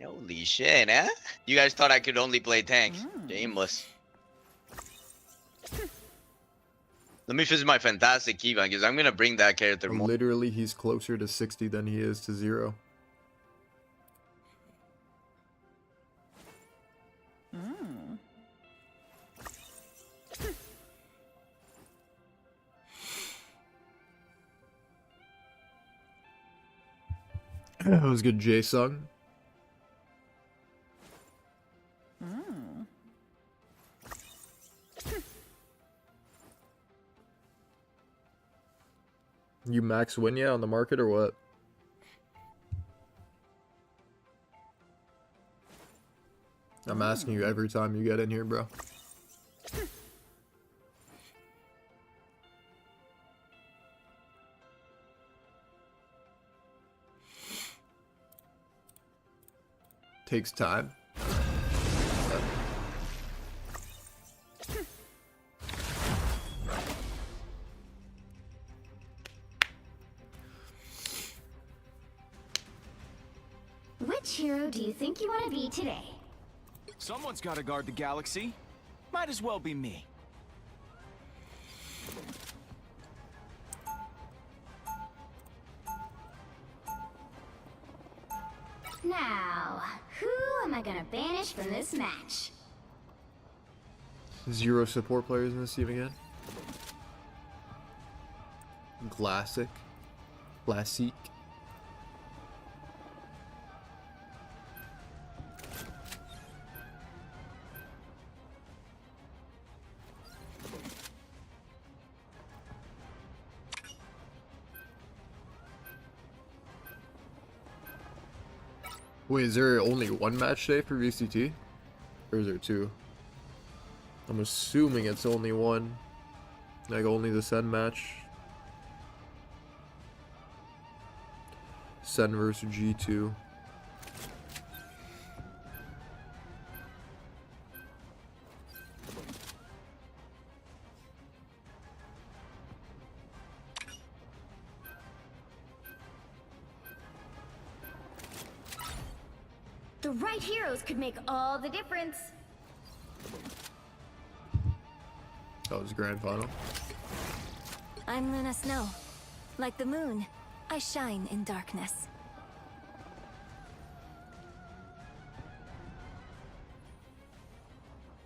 Holy shit, eh? You guys thought I could only play tanks. Shameless. Let me visit my fantastic keybind, because I'm gonna bring that character more. Literally, he's closer to 60 than he is to 0. That was good, Jae-sung. You max win yet on the market or what? I'm asking you every time you get in here, bro. Takes time. Which hero do you think you want to be today? Someone's gotta guard the galaxy. Might as well be me. Now, who am I gonna banish from this match? 0 support players in this team again. Classic. Classic. Wait, is there only one match day for VCT? Or is there 2? I'm assuming it's only one. Like, only the Sen match. Sen versus G2. The right heroes could make all the difference. That was grand final. I'm Luna Snow. Like the moon, I shine in darkness.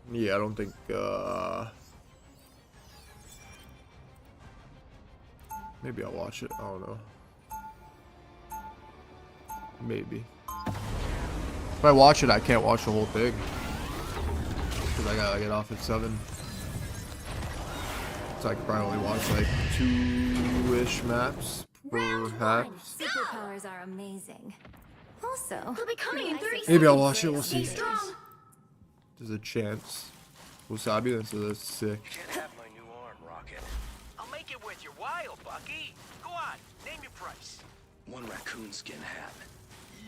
Yeah, I don't think, maybe I'll watch it. I don't know. Maybe. If I watch it, I can't watch the whole thing. Because I gotta get off at 7. So I could probably only watch like 2-ish maps, perhaps. Superpowers are amazing. Also, They'll be coming in 30 Maybe I'll seconds. watch it, we'll Stay see. strong. There's a chance. Wasabi, that's sick. Can't have my new arm, Rocket. I'll make it with you. Wild, Bucky. Go on, name your price. 1 raccoon skin hat.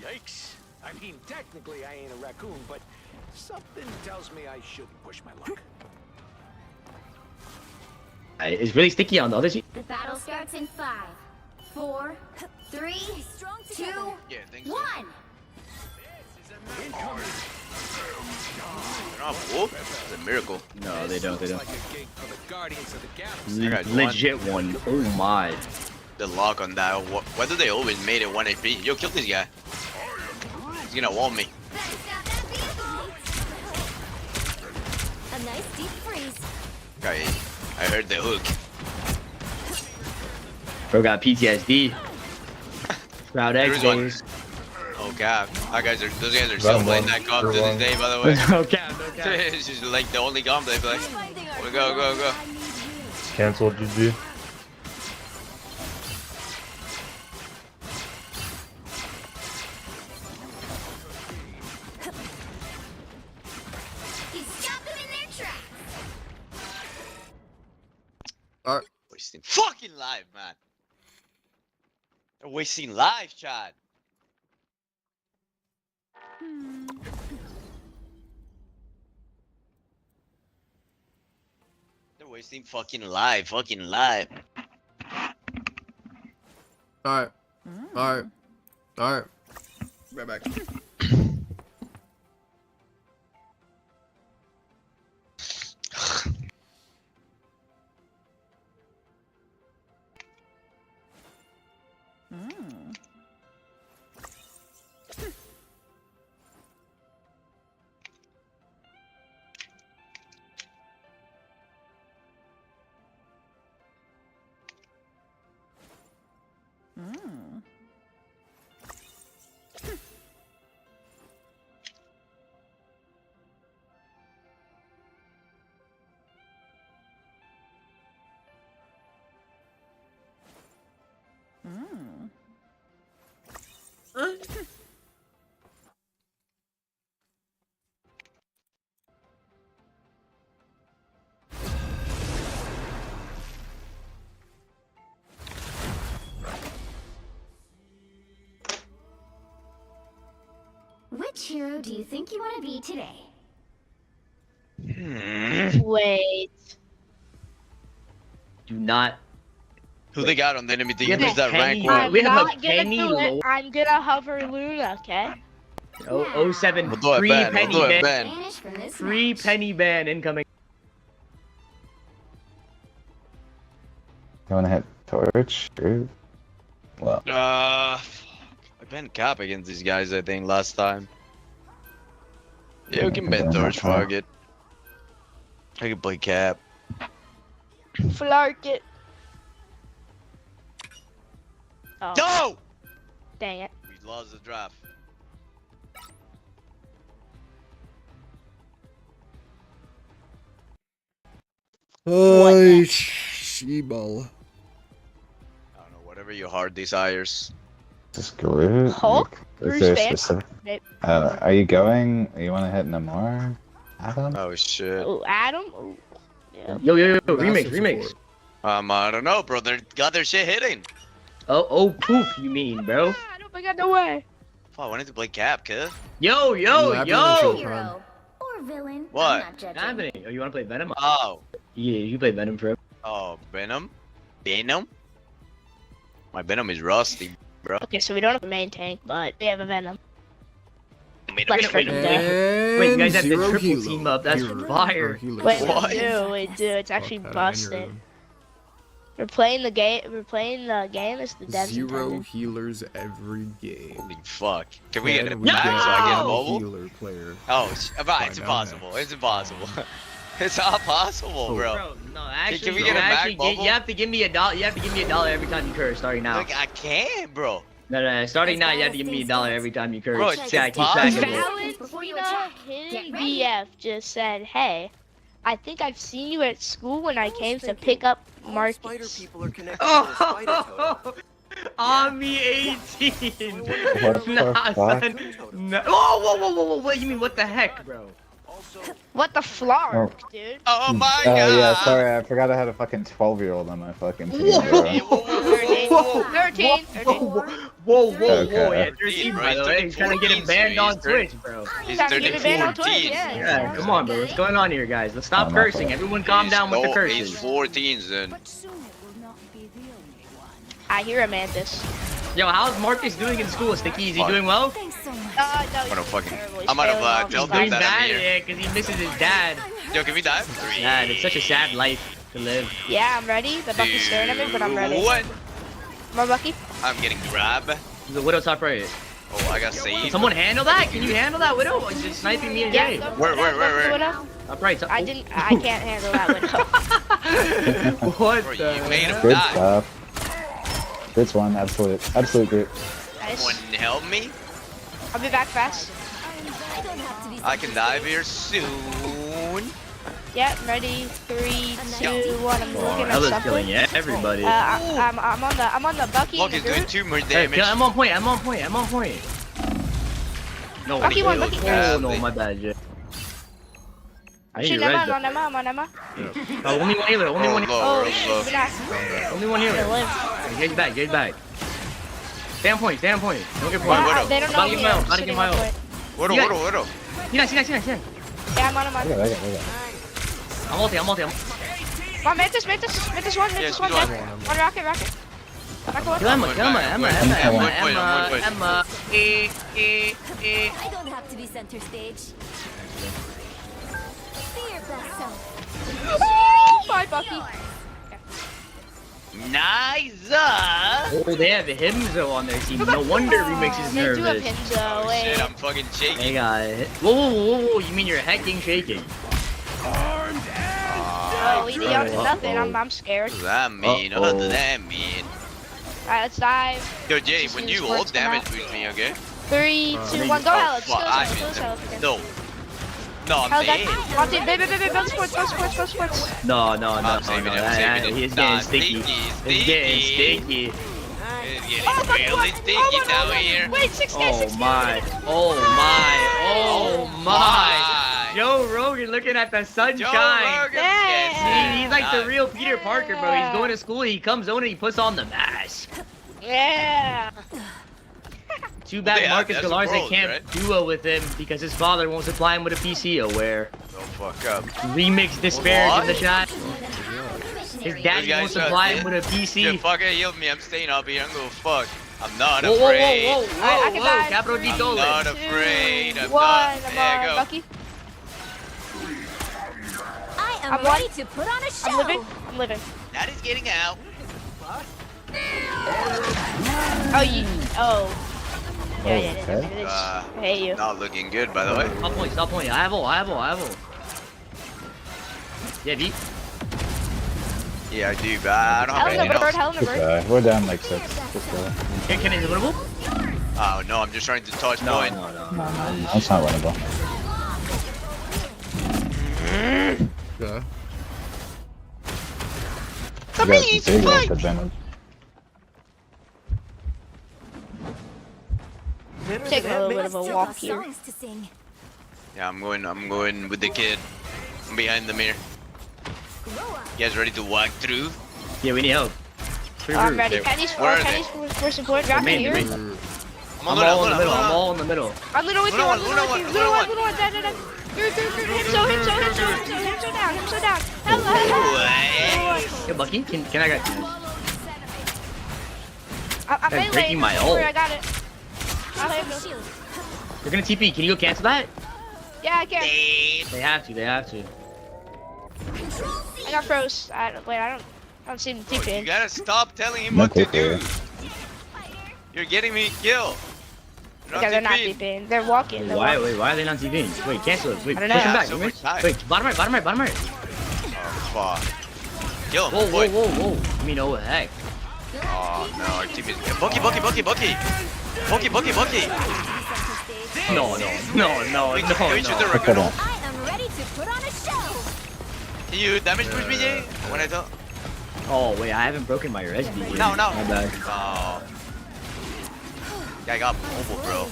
Yikes. I mean, technically I ain't a raccoon, but something tells me I shouldn't push my luck. It's really sticky on the other team. The battle starts in 5, 4, 3, 2, 1. They're not wolf? It's a miracle. No, they don't. They don't. Like a gig for the Guardians of the Galaxy. I got Legit one. Oh my. The lock on that. Why do they always made it 1 HP? Yo, kill this guy. He's gonna wall me. A nice deep freeze. Okay, I heard the hook. Bro got PTSD. Crowd X Here's one. days. Oh god, those guys are still playing that comp to this day, by the way. No cap, no cap. It's just like the only comp they play. Go. Cancel GG. He stopped them in their tracks. Alright. Wasting fucking life, man. They're wasting life, Chad. They're wasting fucking life. Alright. Alright. Alright. Right back. Which hero do you think you want to be today? Wait. Do not. Who they got on the enemy team? We have Who's a that rank Penny. one? We have a Not gonna Penny do it. Lord. I'm gonna hover Luna, okay? Oh, 07 We'll do it, free Ben. We'll penny do it, ban. Ben. Vanish from this Free match. penny ban incoming. You wanna hit torch? Sure. Well, I've been cap against these guys, I think, last time. Yeah, we can Yeah, bet torch, yeah. fuck it. I can play cap. Flark it. Oh, No! dang it. We lost the draft. Ay, sheeple. I don't know, whatever your heart desires. just go with it. Hulk? Like, Bruce is there a Banner? specific? Nope. Are you going? You wanna hit Namor? Adam? Oh shit. Oh, Adam? Oh, yeah. Yo, remix, Massive remix. support. I don't know, bro. They got their shit hitting. Oh, poof, you mean, bro? I don't think I no way. Fuck, I wanted to play cap, kid. Yo, Labyrinth yo! Hero or villain. What? I'm not What's judging. happening? Oh, you wanna play Venom? Oh. Yeah, you play Venom for him. Oh, Venom? Venom? My Venom is rusty, bro. Okay, so we don't have a main tank, but we have a Venom. Venom. Let's freaking go. Wait, you guys have the Zero triple helo. team up, that's Hero. fire. Or healer. Wait, What? we do. It's actually Fuck that, I busted. knew We're playing the game. We're playing the game as the devs Zero intended. healers every game. Holy fuck. Can we get a And match so I get a mobile? healer player. Oh, right, it's Find out impossible. next. It's impossible. It's not possible, bro. Bro, no, actually, we get a actually, Mac bubble? you have to give me $1. You have to give me $1 every time you curse, starting now. Look, I can't, bro. No, starting now, you have to give me $1 every time you curse. Bro, it's Yeah, keep track of it. Valid Before you Cena attack, Hidden get ready. BF just said, "Hey, I think I've seen you at school when I came to pick up Marcus." Oh, on me 18. What the Nah, fuck? son. No. Whoa, what? You mean what the heck, bro? What the flark, dude? Oh my Oh god. yeah, sorry, I forgot I had a fucking 12-year-old on my fucking team, Whoa. bro. 13. Whoa, Okay. yeah, 13, by the way. He's trying to get him banned on Twitch, bro. He's Trying to get me banned on 14. Twitch, yeah. Yeah, come on, bro. What's going on here, guys? Let's stop Oh, my cursing. fault. Everyone calm down with the He's curses. 14s then. But soon it will not be the only one. I hear a mantis. Yo, how's Marcus doing in school, Sticky? Is he doing well? Thanks so much. No, I'm gonna he's fucking. terrible. He's I'm gonna failing all tell his them Doing that bad, I'm here. yeah, because he misses his dad. Yo, can we dive? 3. Dad, it's such a sad life to live. Yeah, I'm ready. The Bucky's staring at me, but I'm ready. What? More Bucky? I'm getting grabbed. The Widow top right. Oh, I got Can saved. someone handle that? Can you handle that, Widow? It's just sniping me and Jay. Yeah, Where? Widow. Top right. I didn't. I can't handle that window. What Bro, the? you made him Good die. stuff. Good one. Absolute group. Nice. One help me. I'll be back fast. I can dive here soon. Yeah, ready. 3, 2, 1. I'm looking at Ella's something. killing everybody. I'm on the Bucky. Fucking in the doing group. 2 more Hey, damage. I'm on point. I'm on point. I'm on point. No, Bucky one, Bucky. Oh no, my bad, Jay. I need Shoot, your red. I'm on Emma. Oh, only one healer. Only one healer. Low, Oh, real shit. low. Banana. Only one healer. They live. Get back. Get back. Stay on point. Stay on point. Don't get point. Widow. They don't know About to me. get I'm About to sitting get on Miles. point. Widow, Yeah. widow. See. Yeah, I'm on. I got it. I'm ulti. Come on, Mantis one, Yes, one he's one. One rocket. Rocket one. Kill Emma. I'm one I don't have to be center stage. Be your best self. Oh, bye, Bucky. Nice. Oh, they have Himzo on their team. No wonder Remix is They do have nervous. Hinzo. Oh shit, I'm fucking They shaking. got it. Whoa. You mean you're hacking shaking? Oh, we down to nothing. I'm scared. What does that mean? What does that mean? Alright, let's dive. Yo, Jay, when you ult Sports damage come boost me, okay? 3, 2, 1. Go hell. Let's go. Fuck, I Let's missed go. him. No. No, I'm Hell, saying. One team. Baby. Go sports. No. I'm saving it, I'm saving it. He's Nah, getting sticky. sticky, He's getting sticky. It's getting Oh, my really God. sticky Oh, my down God. here. Wait, 6K. Oh my. Joe Rogan looking at the sunshine. Joe Rogan gets it. He's like the Nice. real Peter Parker, bro. He's going to school, he comes on and he puts on the mask. Yeah. Too bad Yeah, Marcus that's the Galarza pros, can't right? duo with him because his father won't supply him with a PC aware. Don't fuck up. Remix disparage in the What? chat. His daddy guys won't shut supply it. him with a PC. Yeah, fucker, heal me. I'm staying up here. I'm gonna fuck. I'm not Whoa, afraid. I can die. Capital D Dolan. Not afraid. I'm 1. not. I'm There you on go. Bucky. I am I'm ready one. to put on a show. I'm living. That is getting out. Oh, you. Oh. Yeah. Okay. I hate you. Not looking good, by the way. Stop point. I have ult. Yeah, V. Yeah, I do, but I don't have Hell in anything the bird. else. Hell in the Good bird. guy. We're down like 6. Just go. Can I winnable? Oh, no, I'm just trying to touch point. No, that's not winnable. Okay. You got some big advantage. Take a little bit of a walk here. Songs to sing. Yeah, I'm going with the kid. I'm behind the mirror. You guys ready to walk through? Yeah, we need help. I'm ready. Where Kenny's are for support. Rocket Main, here. main. I'm I'm all in the middle. I'm all in the middle. I'm little with you. Luna I'm one, little with you. Luna one, Little one. Dead. Him so down. Hello. Yo, Bucky, can I get you? I'm That's melee. breaking my Don't worry, ult. I got it. I'll have you. They're gonna TP. Can you go cancel that? Yeah, I can. They have to. I got froze. I don't see the You TP. gotta stop telling him No what to TP. do. You're getting me killed. Okay, they're not TPing. They're walking. They're Why walking. are they not TPing? Wait, cancel it. Wait, I don't push know. him back. So Remix. much time. Wait, bottom right. Oh, fuck. Kill him, boy. Whoa. I mean, oh heck. Oh, no, our team is... Bucky. No. Can we shoot the Look raccoon? at him. I am ready to put on a show. Can you damage push me, Jay? When I tell... Oh wait, I haven't broken my res beat yet. No. My bad. Oh. Yeah, I got mobile, bro.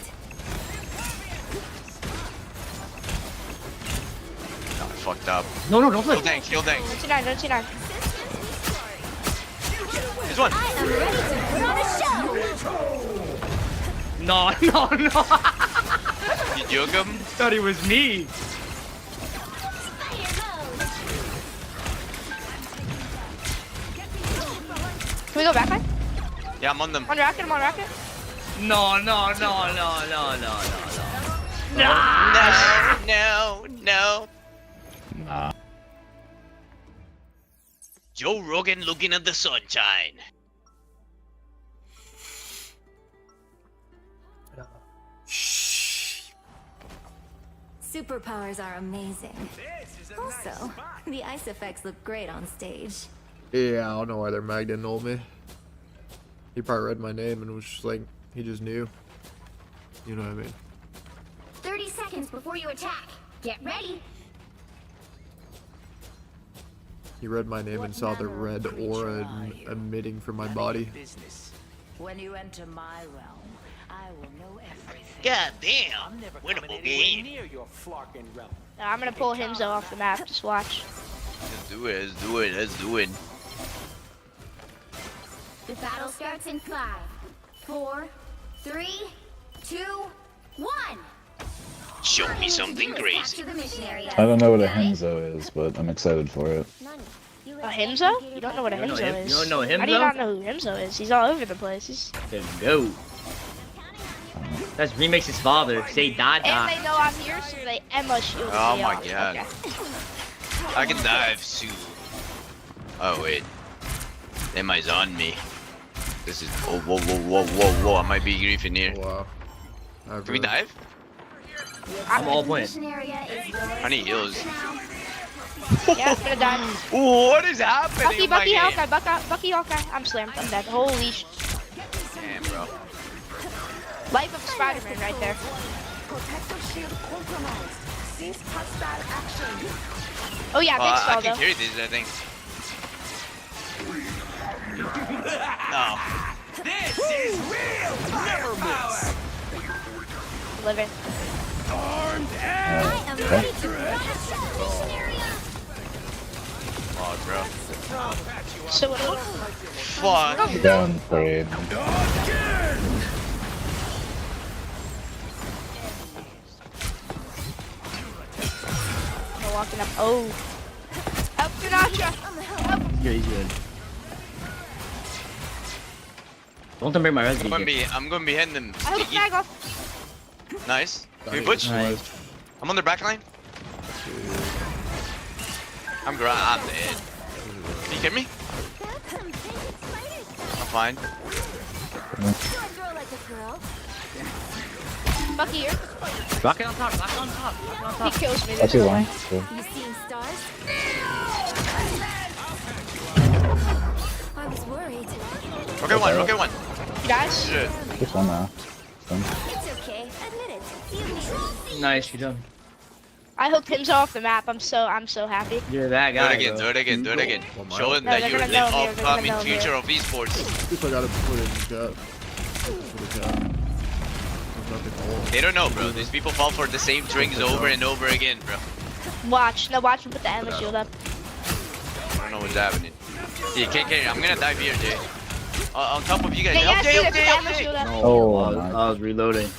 No, I fucked up. No, don't Kill flip. tanks. 29. This one. I am ready to put on a show. No. You juke him? Thought it was me. Can we go back line? Yeah, I'm on them. On rocket. No. No. Nah. Joe Rogan looking at the sunshine. superpowers are amazing. Also, the ice effects look great on stage. Yeah, I don't know why their mag didn't hold me. He probably read my name and was just like, he just knew. You know what I mean? 30 seconds before you attack. Get ready. He read my name and saw the red aura emitting from my body. When you enter my realm, I will know everything. God damn. Winnable game. Near your flarkin' realm. I'm gonna pull Himzo off the map. Just watch. Let's do it. Let's do it. Let's do it. The battle starts in 5, 4, 3, 2, 1. Show me something crazy. Capture the mission area. I don't know what a Henzo is, but I'm excited for it. A Himzo? You don't know what a You don't Himzo know is? you don't know How do you Himzo? not know who Himzo is? He's all over the place. He's... The goat. That's Remix's father. Say Dada. And they know I'm here, so they Emma shield Oh me my off. god. Okay. I can dive soon. Oh wait. Emma's on me. This is whoa whoa whoa whoa whoa whoa. I might be griefing here. Wow. Can we dive? I'm all playing. I need heals. Yeah, I'm gonna die. What is happening? Bucky, in my Hawkeye, game? Bucky, Hawkeye. I'm slammed. I'm dead. Holy sh... Damn, bro. Life of Spider-Man right there. Oh yeah, big I stall can though. carry these, I think. No. This is real firepower. Living. Oh, bro. So what? Fuck. Down parade. I'm walking up. Oh. Help Sinatraa. Help. Yeah, he's good. Don't break my res. I'm gonna be hitting them. I hook Sticky. mag off. Nice. Can you butch? Nice. I'm on their back line. I'm dead. Can you kill me? I'm fine. Bucky here. Rocket on top. Rocket on top. Rocket on He top. kills me. I'll see one. You seeing stars? I was worried. Okay, one. Okay, one. You guys? Shit. Just one now. It's okay. Admit it. Nice, you done. I hooked him off the map. I'm so happy. You're that Do guy. it again. bro. Do it again. Do it again. Oh, Show them No, that they're you're gonna the know here, they're gonna upcoming know here. future of esports. If I gotta put it in the chat. For the chat. There's nothing to hold. They don't know, bro. These people fall for the same drinks over and over again, bro. Watch. No, watch him put the Emma shield up. I don't know what's happening. Yeah, can't carry. I'm gonna dive here, Jay. On top of you guys. Yeah, Help Jay, see, help they Jay, put the help Emma Jay. shield up. No, Oh, I was reloading.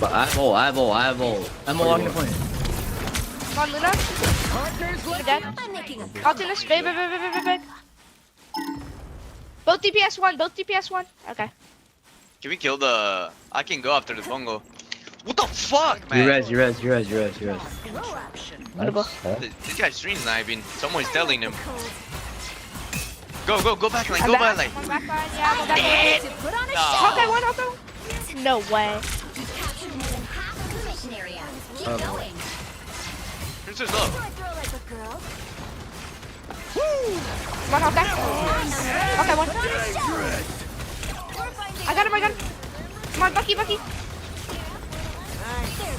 But I have ult. I have ult. I have ult. I'm walking the point. Come on, Luna. You're dead. Ultimus. Big. Both DPS 1. Both DPS 1. Okay. Can we kill the... I can go after the bongo. What the fuck, man? You res. This guy's stream sniping. Someone's telling him. Go back line, go back line. One back line, yeah, one back line. Okay, one, okay. No way. Here's his love. Come on, okay. Okay, one. I got him. Come on, Bucky.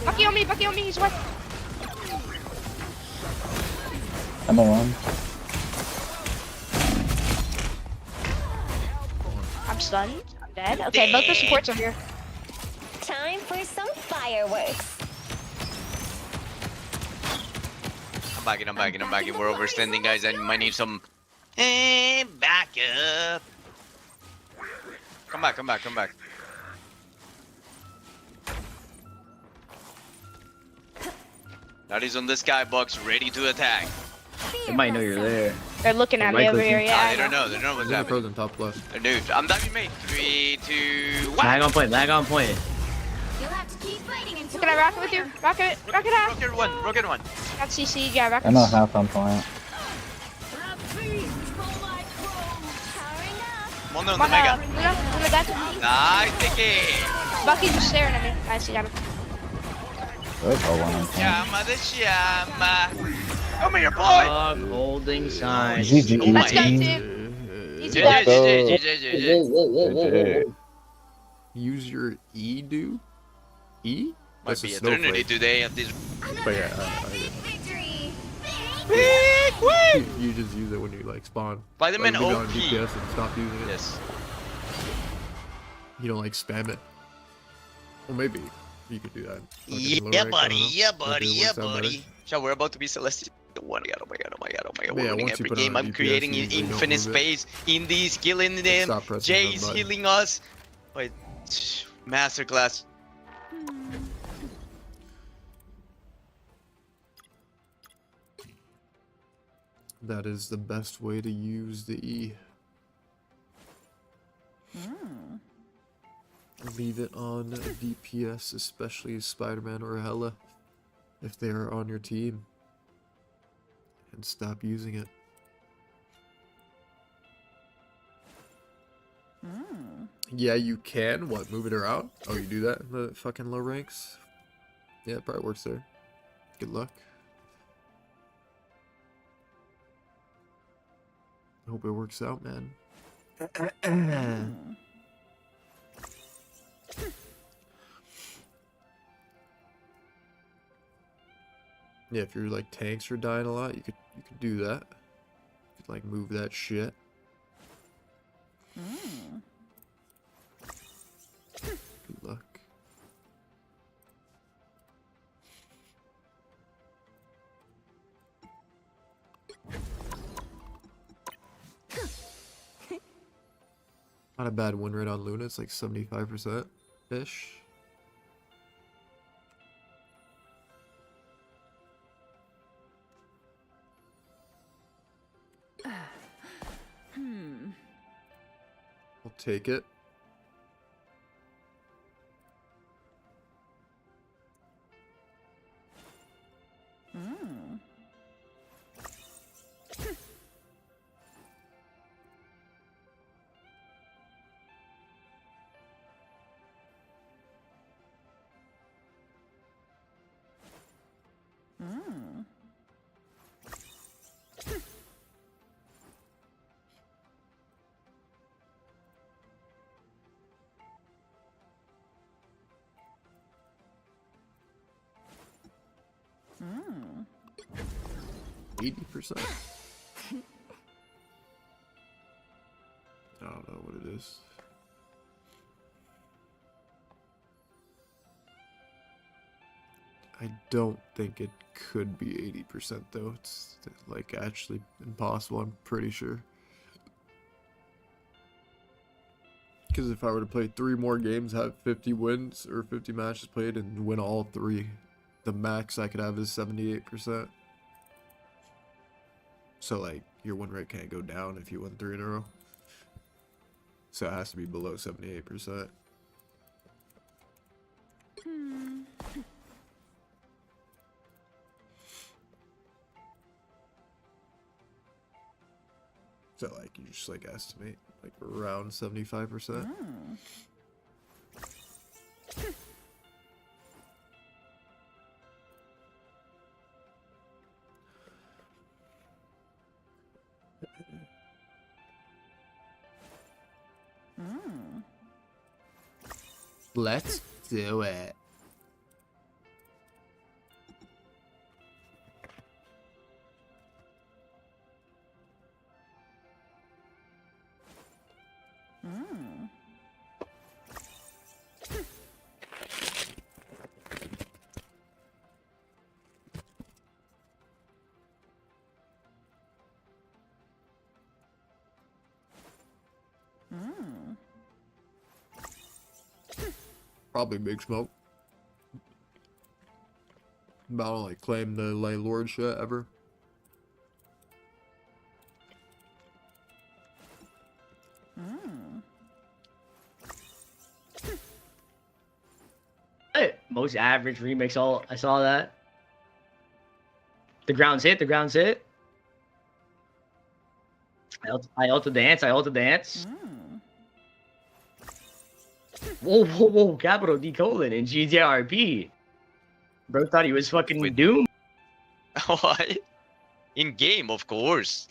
Bucky on me, he's wet. I'm alone. I'm stunned. I'm dead. Okay, both the supports are here. Time for some fireworks. I'm backing. We're overstanding, guys. I might need some... back up. Come back. Daddy's on the skybox, ready to attack. They might know you're there. They're looking at me over here, yeah. They don't know what's happening. Frozen top left. Dude, I'm diving mate. 3, 2, 1. Lag on point. You'll have to keep fighting until Can I rocket with you? Rocket half. Rocket one. Got CC, yeah, rocket. I'm not half on point. One on Come the on, mega. Luna dead. Nice, Vicky. Bucky's just staring at me. Nice, you got him. That's all one on time. Llama the llama. Come here, boy. Dog holding sign. GG. Let's go, team. Easy guys. Use your E, dude. E? Might That's a be eternity snowflake. today at this. But yeah, Victory! you just use it when you like spawn. Spider-Man like, leave it on OP. DPS and stop using it. Yes. You don't like spam it. Well, maybe you could do that. Yeah, buddy. Yeah, buddy. Yeah, buddy. So we're about to be Celestial. Oh my god, oh my god, oh my god, oh my god. Yeah, We're winning once you every put it game. on I'm DPS, creating you usually don't infinite move it. space. Indy's killing them. Stop pressing Jay's the button. healing us. Wait, masterclass. That is the best way to use the E. Leave it on DPS, especially Spider-Man or Hella, if they are on your team. And stop using it. Yeah, you can. What, move it around? Oh, you do that in the fucking low ranks? Yeah, it probably works there. Good luck. Hope it works out, man. Yeah, if your like tanks are dying a lot, you could do that. You could like move that shit. Good luck. Not a bad win rate on Luna. It's like 75% ish. I'll take it. Hmm. 80%. I don't know what it is. I don't think it could be 80% though. It's like actually impossible, I'm pretty sure. Because if I were to play 3 more games, have 50 wins or 50 matches played and win all 3, the max I could have is 78%. So like your win rate can't go down if you win 3 in a row. So it has to be below 78%. So like you just like estimate like around 75%. Let's do it. Probably Big Smoke. But I don't like claim the like lord shit ever. Hey, most average remix. All I saw that. The ground's hit. The ground's hit. I ulted dance. I ulted dance. Whoa, whoa, whoa! Capital D colon in GTRP. Bro thought he was fucking Doom. What? In game, of course.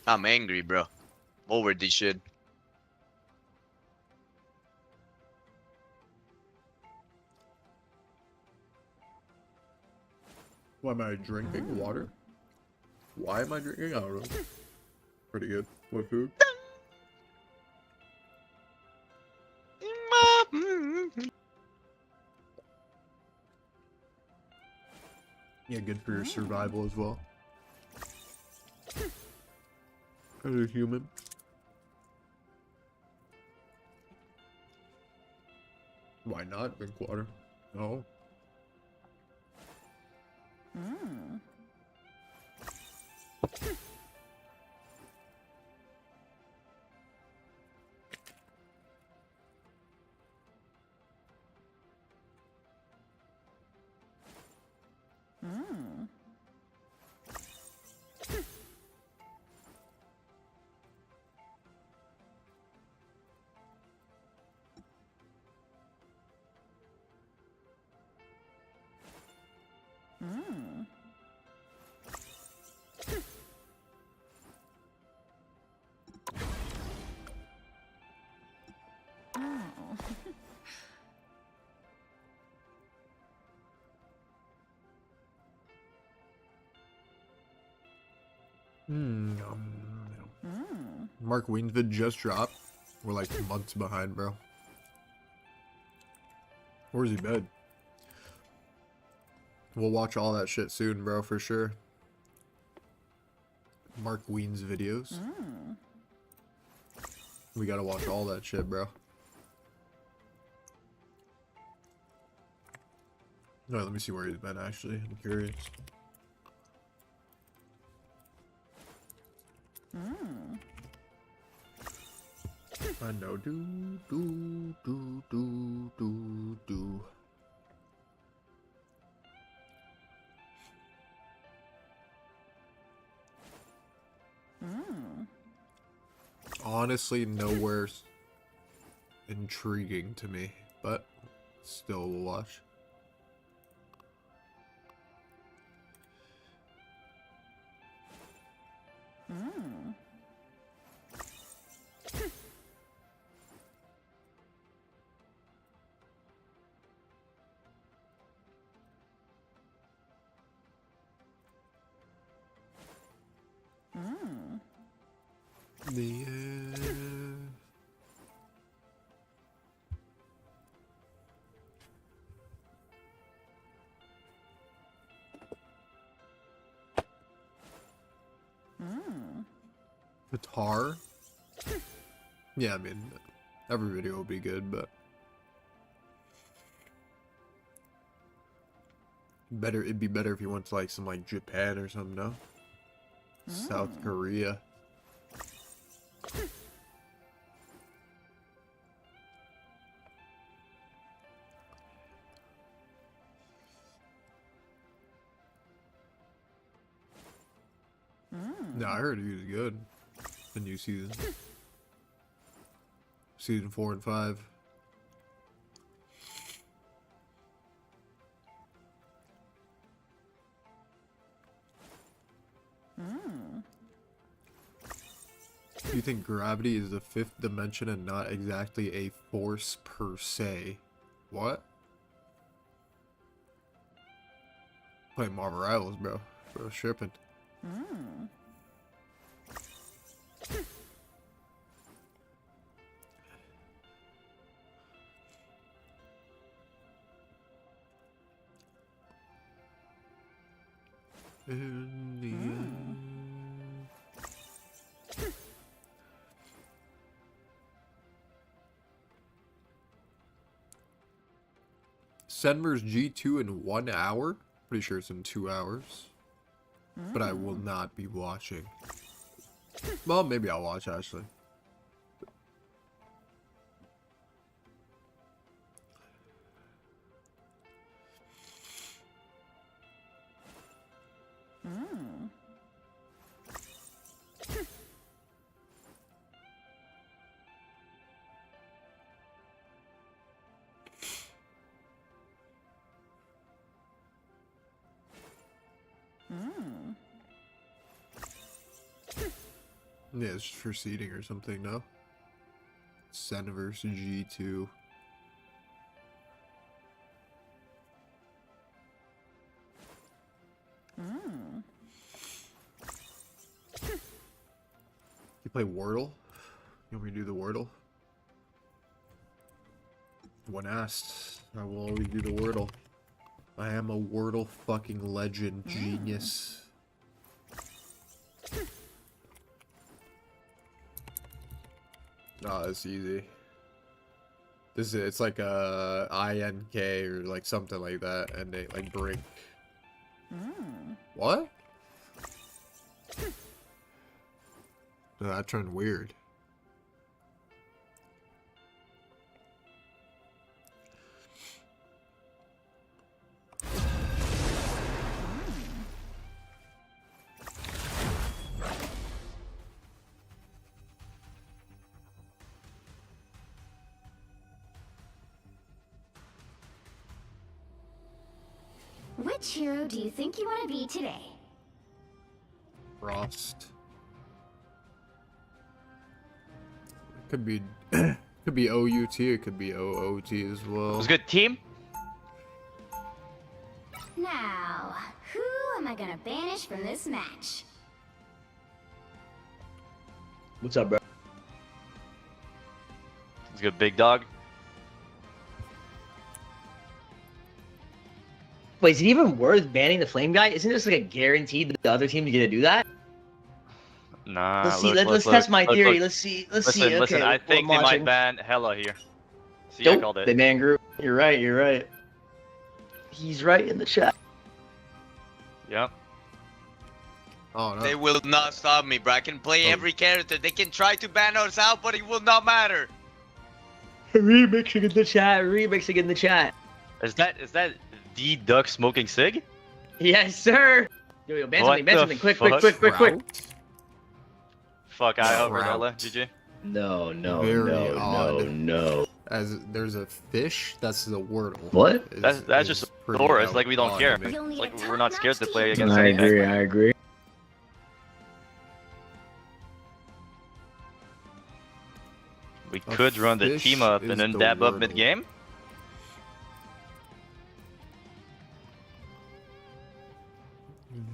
I'm angry, bro. Over this shit. Why am I drinking water? Why am I drinking? I don't know. Pretty good. What food? Yeah, good for your survival as well. As a human. Why not drink water? No. Mark Wayne's vid just dropped. We're like months behind, bro. Where's he been? We'll watch all that shit soon, bro, for sure. Mark Ween's videos. We gotta watch all that shit, bro. No, let me see where he's been, actually. I'm curious. I know. Do. Honestly, nowhere intriguing to me, but still we'll watch. Guitar? Yeah, I mean, every video will be good, but it'd be better if you went to like some like Japan or something, no? South Korea. No, I heard he was good. The new season. Season 4 and 5. You think gravity is the fifth dimension and not exactly a force per se? What? Play Marvel Rivals, bro. Bro, shipping. In the end. Senmer's G2 in 1 hour? Pretty sure it's in 2 hours. But I will not be watching. Well, maybe I'll watch, actually. Yeah, it's for seeding or something, no? Sen versus G2. You play Wordle? You want me to do the Wordle? When asked, I will always do the Wordle. I am a Wordle fucking legend, genius. No, it's easy. It's like a INK or like something like that, and they like brink. What? No, that turned weird. Which hero do you think you want to be today? Frost. Could be could be OUT, it could be OOT as well. It was good, team. Now, who am I gonna banish from this match? What's up, bro? It's good, big dog. Wait, is it even worth banning the flame guy? Isn't this like a guarantee that the other team's gonna do that? Nah. Let's see. Let's test my theory. Let's see. Let's see. Okay, Listen. I think they might ban Hella here. See, I called it. The man group. You're right. You're right. He's right in the chat. Yep. Oh no. They will not stop me, bro. I can play every character. They can try to ban us out, but it will not matter. Remixing in the chat. Remixing in the chat. Is that the duck smoking cig? Yes, sir. Yo, ban something. Ban something. Quick. Fuck, I hovered Hella. GG. No. Very odd. No. As there's a fish, that's the Wordle. What? That's just a door. It's like we don't care. to me. It's like we're not scared to play against I anything. agree. We could run the fish team up and is then the dab up Wordle. mid game.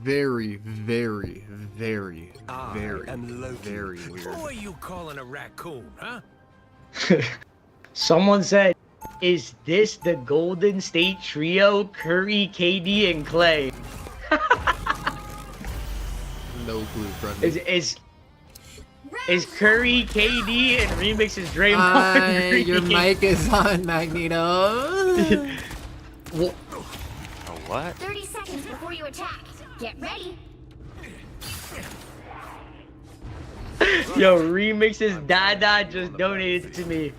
Very weird. Who are you calling a raccoon, huh? Someone said, "Is this the Golden State Trio? Curry, KD, and Clay?" No clue, friend. Is Curry, KD, and Remix is Draymond Green? Your mic is on, Magneto. Oh, what? 30 seconds before you attack. Get ready. Yo, Remix's dada just donated to me.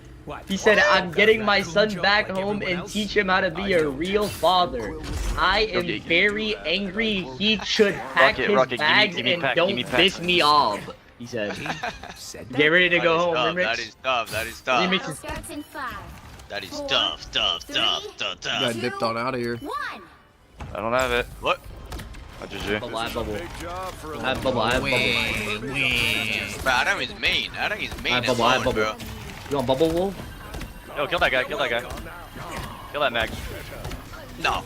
He said, "I'm getting my son back home and teach him how to be a real father. I am very angry. He should pack his bags and don't piss me off." He said, "Get ready to go home, Remix." That is tough. That is tough. Remix Battle is starts in 5. That is tough. Got dipped on out of here. 1. I don't have it. What? Oh, GG. bubble. I have bubble. Bro, Adam is mean. Adam is mean as I have fuck, bro. bubble. You want bubble, Wolf? Yo, kill that guy. Kill that Mag. No.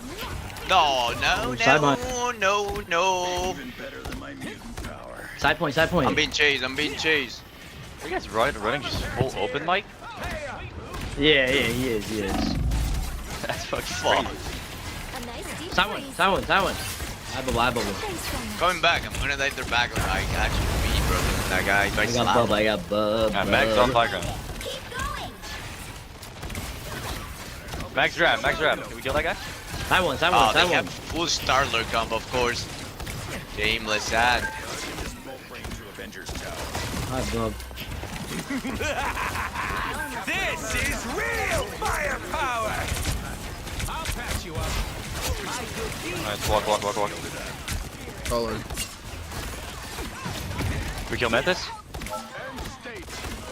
Side point. I'm being chased. Are you guys running just full open, Mike? Yeah, he is. That's fucking crazy. A nice deep Side one. I have bubble. Coming back. I'm gonna let their back. I actually beat bro. That guy. I got bub. Mag's on fire gun. Max grab. Can we kill that guy? Side one. Oh, they have full Starler combo, of course. Shameless ad. I have bub. This is real firepower! I'll patch you up. Nice, walk. Color. We kill Mantis?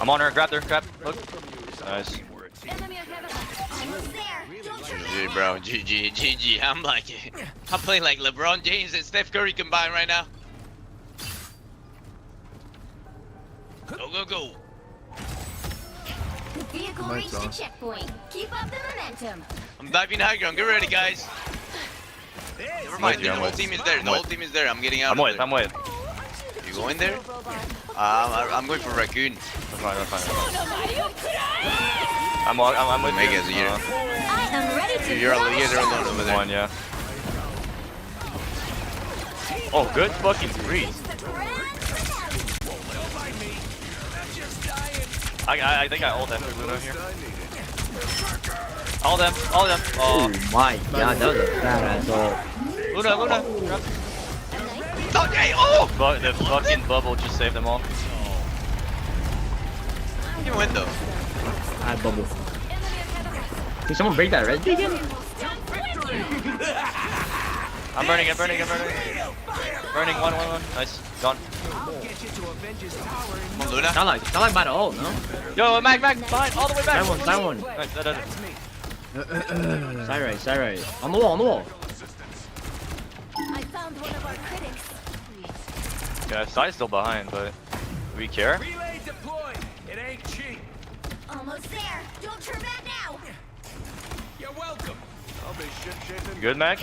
I'm on her, grab. Look. Nice. GG, bro. GG. I'm playing like LeBron James and Steph Curry combined right now. Go, go, go. The vehicle reached the checkpoint. Keep up the momentum. I'm diving high ground. Get ready, guys. Never mind. The whole team is there. The whole team is there. I'm getting out. I'm with. You going there? I'm going for raccoon. That's fine. I'm with Megas here. I am ready to You're alone over there. One, yeah. Oh, good fucking freeze. I think I ult them for Luna here. All them. Oh my god, that was a badass ult. Luna. Okay, oh! But the fucking bubble just saved them all. You win though. I bubble. Can someone break that red again? I'm burning. Burning, one. Nice, gone. Come on, Luna. Sound like by the ult, no? Yo, Mag, behind, all the way back. Side one. Nice, that does it. Side right. On the wall. I found one of our critics. Yeah, side's still behind, but do we care? Relay deployed. It ain't cheap. Almost there. Don't turn back now. You're welcome. I'll be shit-shaping. Good, Mag?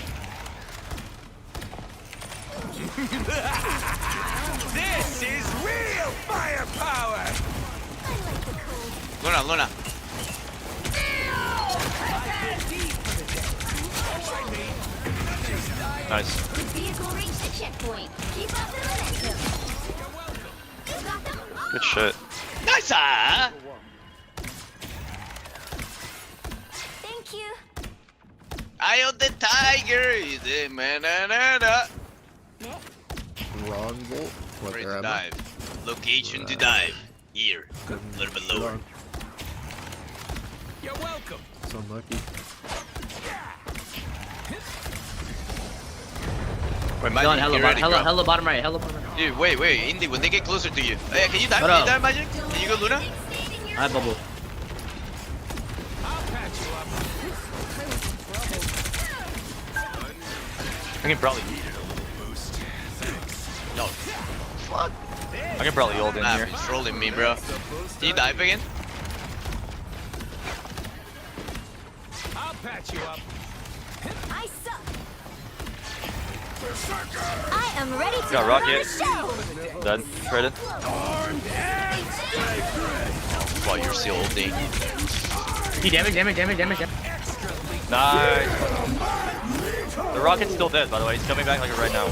This is real firepower. Luna. Nice. The vehicle reached the checkpoint. Keep up the momentum. Good shit. Nice! Thank you. Eye of the tiger is a manana. Wrong bolt. Where to dive? Location to dive. Here. A little bit lower. You're welcome. So unlucky. Wait, Dylan, Magic, hella bottom right. Dude, wait, Indy, when they get closer to you. Hey, can you dive? Shut Can you up. dive, Magic? Can you go, Luna? I bubble. I'll patch you up. I can probably. No. Fuck. I can probably ult in here. He's trolling me, bro. Can you dive again? I'll patch you up. I suck. I am ready to Got put rocket. on a show. Dead. Credit. Wow, you're still ulting. Damage. Nice. The rocket's still dead, by the way. He's coming back like right now.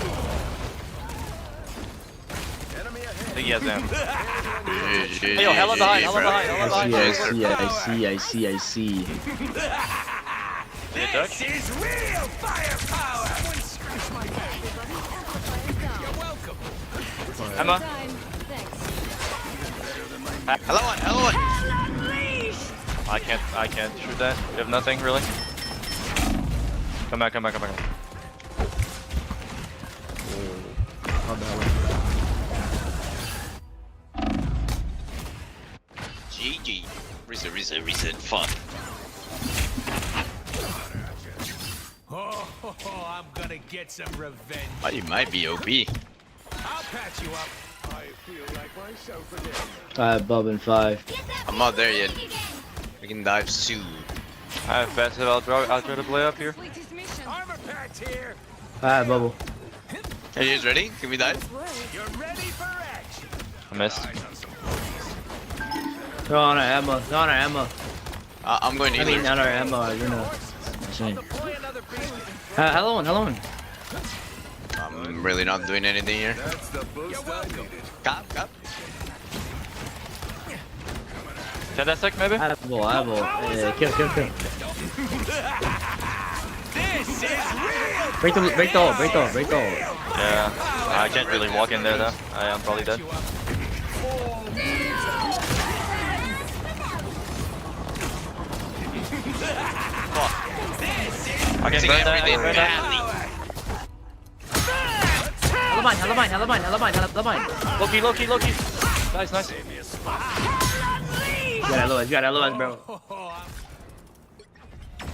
I think he has them. Hey, yo, hella behind. I see. Did it duck? This is real firepower. You're welcome. Emma. Hello one. I can't shoot that. You have nothing, really? Come back. GG. Reset. Fuck. Oh, I'm gonna get some revenge. Oh, you might be OP. I'll patch you up. I feel like myself again. I have bub in 5. I'm not there yet. We can dive soon. I have passive. I'll try to play up here. Armor patch here. I have bubble. Are you guys ready? Can we dive? You're ready for action. I missed. Throw on our ammo. I'm going to either. Not our ammo, Luna. Hello one. I'm really not doing anything here. Cap. Can that sec maybe? I have bubble. Kill. This is real. Break the ult. Yeah. I can't really walk in there though. I am probably dead. I can burn that. Hella mine. Loki. Nice. You got LOS, bro.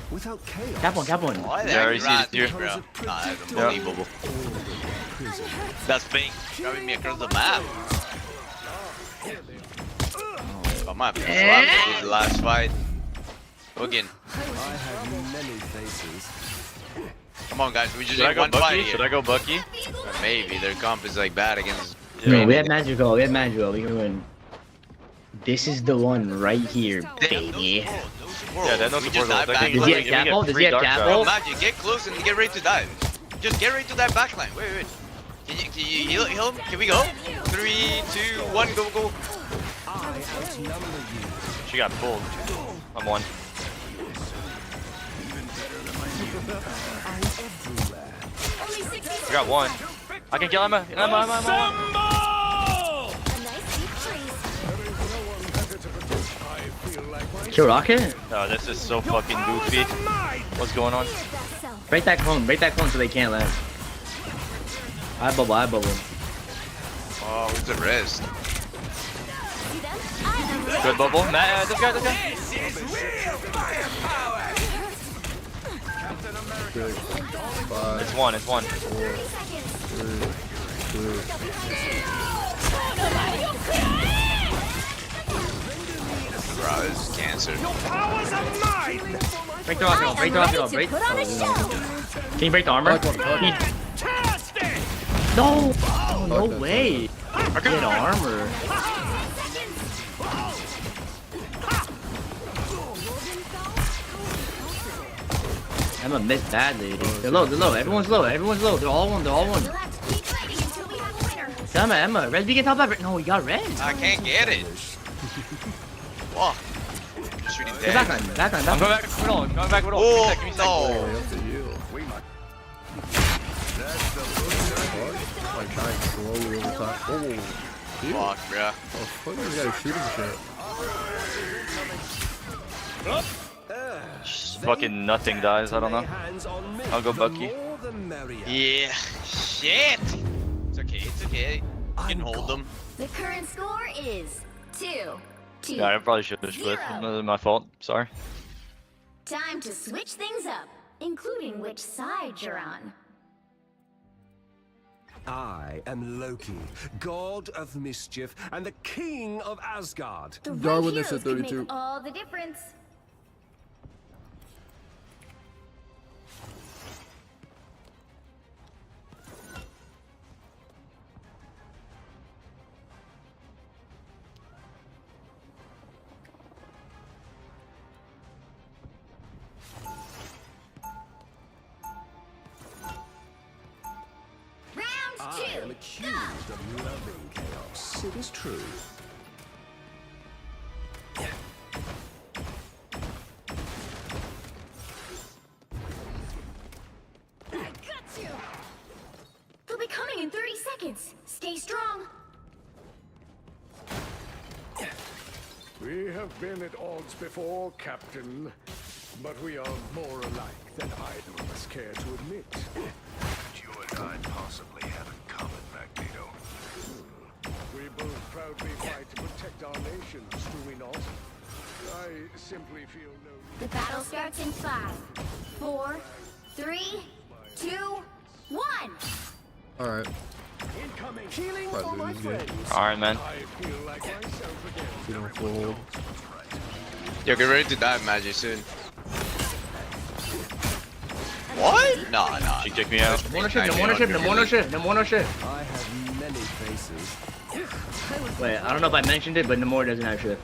Without chaos. Cap one. Why Yeah, I already see it here. bro? Nah, that's unbelievable. That's fake. Driving me across the map. my bad. This is the last fight. Again. I have many faces. Come on, guys. We just Should I need go one fight Bucky? here. Should I go Bucky? Maybe their comp is like bad against. No, we have magical. We have magical. We can win. This is the one right here, baby. Yeah, that knows We the just dive back. Does he have capo? Does he have Bro, capo? Magic, get close and get ready to dive. Just get ready to dive backline. Wait. Can you heal him? Can we go? 3, 2, 1, go. She got pulled. I'm one. I got one. I can kill Emma. Kill Rocket? No, this is so fucking goofy. What's going on? Break that cone so they can't land. I bubble. Oh, it's a rest. Good bubble. This guy. It's one. 4, 3, 2. Bro, this is cancer. Break the rocket. Can you break the armor? No! Oh, no way! Get armor. Emma missed badly, dude. They're low. Everyone's low. They're all one. Emma. Red beacon top left. No, you got red. I can't get it. Fuck. Just shooting Get dead. back on. I'm going back with all. Oh, Give me a sec. no. Like trying slowly over time. Oh, dude. Fuck, bruh. Oh, fuck, this guy's shooting shit. Fucking nothing dies. I don't know. I'll go Bucky. Yeah. Shit. It's okay. You can hold them. The current score is 2-2. Yeah, I probably should have split. Not my fault. Sorry. Time to switch things up, including which side you're on. I am Loki, god of mischief and the king of Asgard. The Darwin right is at heroes can 32. make all the difference. I am accused of loving chaos. It is true. I got you! They'll be coming in 30 seconds. Stay strong. We have been at odds before, Captain, but we are more alike than either of us care to admit. You and I possibly have in common, Magneto. We both proudly fight to protect our nations, do we not? I simply feel no need. The battle starts in 5, 4, 3, 2, 1. Alright. Incoming healing Probably for my lose game. friends. Alright, man. I feel like myself again. You don't fold. Yo, get ready to dive, Magic, soon. What? No. She kicked me out. No mono ship. I have many faces. Wait, I don't know if I mentioned it, but Namor doesn't have shit.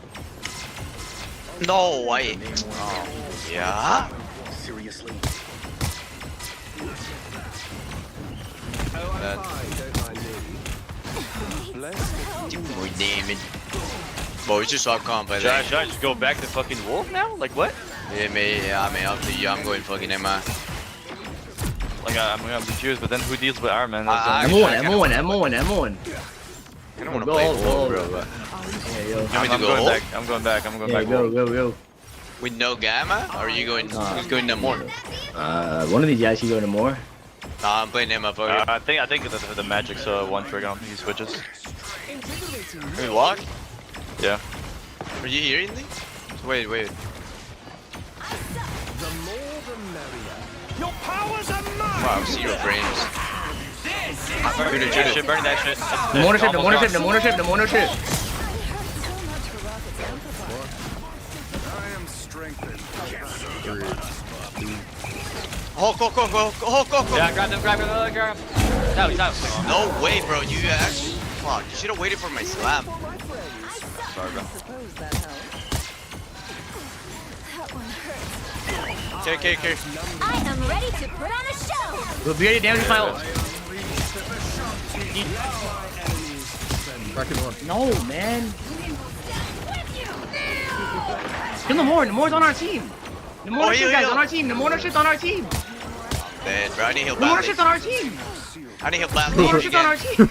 No way. Oh, yeah? Seriously. That. More damage. Boy, it's just swap comp, I Should think. I just go back to fucking Wolf now? Like what? Yeah, I mean, up to you. I'm going fucking Emma. Like I'm gonna choose, but then who deals with Iron Man? M1. I don't want to Go, play go, Wolf, go. bro, but... Yeah, yo. You want me to I'm go going Wolf? back. I'm going back. I'm going Yeah, back. go. With no Gamma? Or are you going... who's going Namor? One of these guys can go to more. Nah, I'm playing Emma for you. I think the Magic's one trigger. I don't think he switches. Can we walk? Yeah. Are you hearing me? Wait. The more the merrier. Your powers are mine. Wow, 0 frames. Shoot it, burn that shit. The mono ship. Hulk, Hulk, Hulk, Hulk, Hulk, Hulk. Yeah, grab him, grab him, grab him. No, he's out. No way, bro. You actually. Fuck, you should have waited for my slam. Sorry, bro. Okay. I am ready to put on a show. We'll be ready to damage my ult. Back in one. No, man. Kill Namor. Namor's on our team. Namor shit, guys, on our team. Namor shit's on our team. Man, bro, I need heal Namor badly. shit's on our team. I need heal badly. Namor shit's on our team.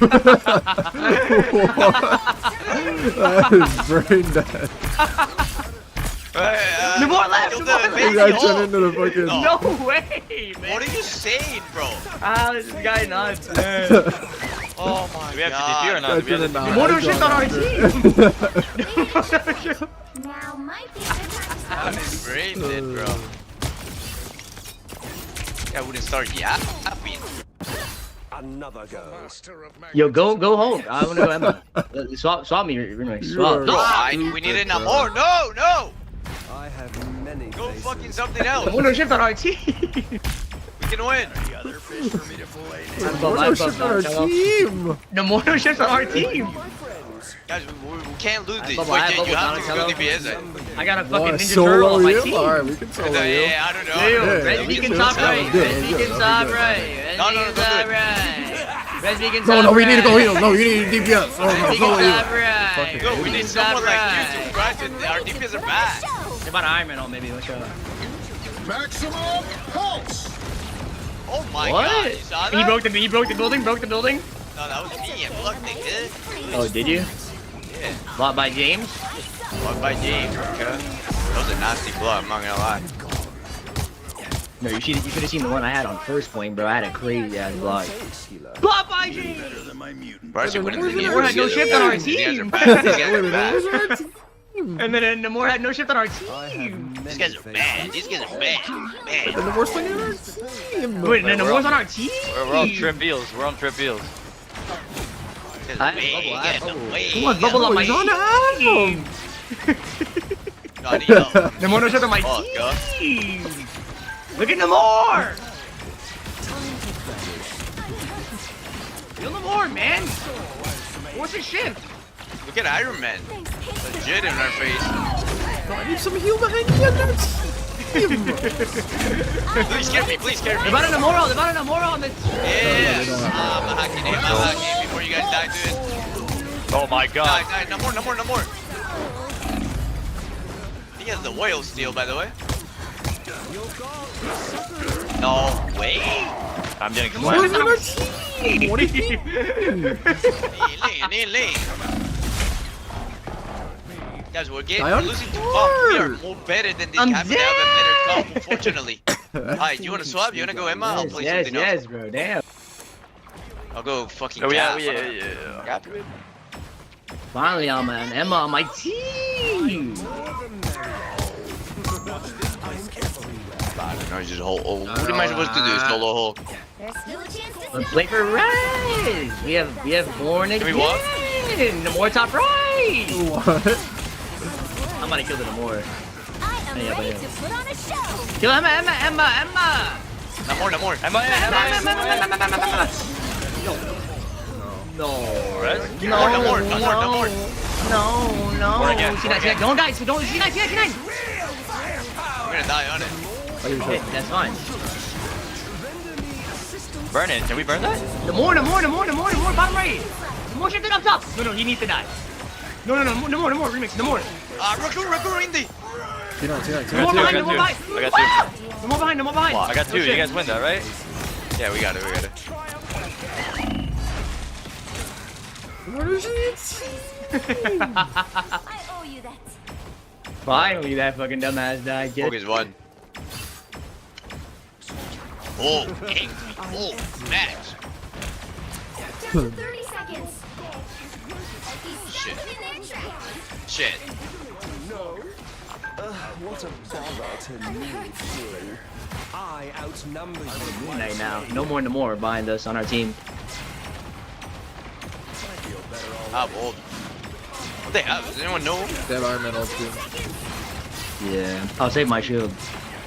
That is brain dead. Namor left. You guys turned into the fucking. No way, man. What are you saying, bro? This guy nuts, man. Oh my god. Do we have to DP or not? Do we have to DP? Namor shit's on our team. Now might be a good time to I'm brain dead, bro. I wouldn't start yapping. Another go. Yo, go home. I wanna go Emma. Swap me, remix. Swap. No, we need it now more. No. I have many. Go fucking something else. Namor shit's on our team. We can win. Namor shit's on our team. Namor shit's on our team. Guys, we can't lose this. Bubble, Wait, bubble, you have to hello. go DPS. I got a fucking Ninja Solo Turtle on my you? team. Alright, we can solo you. Yeah, I don't know. Red Beacon top right. Red Beacon top right. No, Red Beacon top right. Red Beacon top No, right. we need to go heal. No, you need DPS. Oh, Red no, Beacon solo you. top right. Yo, we need someone like you to rise it. Our DPS are bad. What about Iron Man on maybe? Let's go. Maximum pulse. Oh my What? god, you saw that? He broke the building. No, that was me. I blocked it, kid. Oh, did you? Yeah. Blocked by James? Blocked by James, okay. That was a nasty block, I'm not gonna lie. No, you should have seen the one I had on first point, bro. I had a crazy ass block. Blocked by James! Bro, I should win in the game. Namor had no shift on our These guys are team. bad. These guys are bad. And then Namor had no shift on our team. These guys are bad. These guys are bad. And the worst thing on our team. Wait, then Namor's on our team. We're on trip wheels. We're on trip wheels. These guys are bad. Get in the way. Who wants bubble on my team? No, I need help. Namor no shift on my Oh, God. team. Look at Namor. Kill Namor, man. What's his shift? Look at Iron Man. Legit in our face. I need some heal behind me on that team. Please carry me, please carry me. They're about to Namor on the team. Yeah. I'm hacking him, before you guys die to it. Oh my god. Die, no more. He has the whale steal, by the way. No way. I'm getting Namor's slammed. on our team. What do you Lane. Guys, we're losing to comp. We are more better than this I'm Captain have a better comp, unfortunately. Alright, you wanna swap? You wanna go Emma? I'll play something else. Yes, bro. Damn. I'll go fucking Oh yeah. Cap it. Finally, I'm an Emma on my team. No, he's just a whole. Oh, what am I supposed to do? Solo Hulk. There's still a chance to Let's play for Rise. We have Born Can we again. walk? Namor top right. What? I'm gonna kill the Namor. I am ready to put on a show. Kill Emma. No more. Am I? No. Red? No. Born again. C9. Don't guys. Don't C9. We're gonna die on it. Okay, that's fine. Burn it. Can we burn that? Namor, bottom right. Namor shifted up top. No, he needs to die. No, Namor, remix, Namor. Raccoon Indy. Namor I got two. behind. I got two. You guys win that, right? Yeah, we got it. What is it? I owe you that. Finally, that fucking dumbass died. Get Focus one. Oh, angry. Oh, Max. down to 30 seconds. Shit. What a bother to need healing. I outnumber you. Right now. No more Namor behind us on our team. How old? What they have? Does anyone know? They have Iron Man ult too. Yeah. I'll save my shield.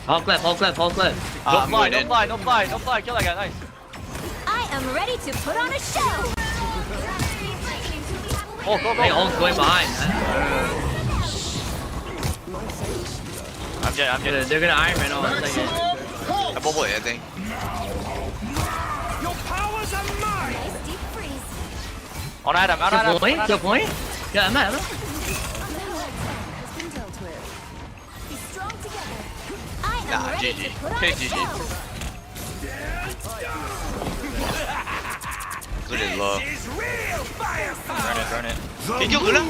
Hold clip, hold clip, hold clip. No fly, no fly, no fly, no fly. Kill that guy. Nice. I am ready to put on a show. Oh, go, go. Hey, Hulk's going behind. I'm getting. They're gonna Iron Man all in a second. I bubble it, I think. Your powers are mine! Nice deep freeze. On Adam, on Adam. Kill point? Yeah, I'm at him. Has been dealt with. Be strong together. I am Nah, ready GG. to put on a GG. show. Look at low. Is real fire power! Burn it. Did you Luna? 2,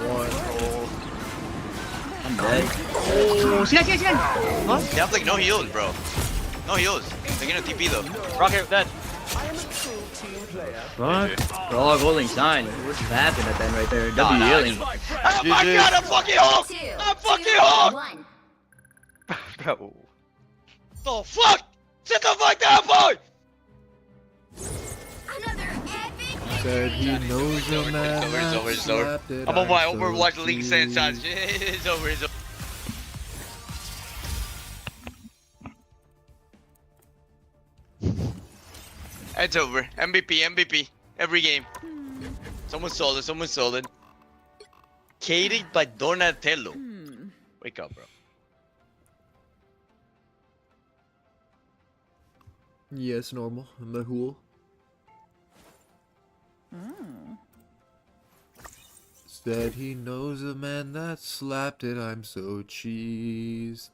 1. I'm dead. Oh, see that? What? They have like no heals, bro. No heals. They're gonna TP though. Rocket dead. What? They're all golden sign. What just happened at that right there? Nah, W nah, healing. Oh my god, I'm fucking Hulk! 2, I'm fucking 2, Hulk! 1. Bro. The fuck? Sit the fuck down, boy! Another epic Said he knows a man. It's over. I'm on my Overwatch League Sansan. It's over, it's over. It's over. MVP. Every game. Someone solid. Catered by Donatello. Wake up, bro. Yes, normal. Mahul. Said he knows a man that slapped it. I'm so cheesed.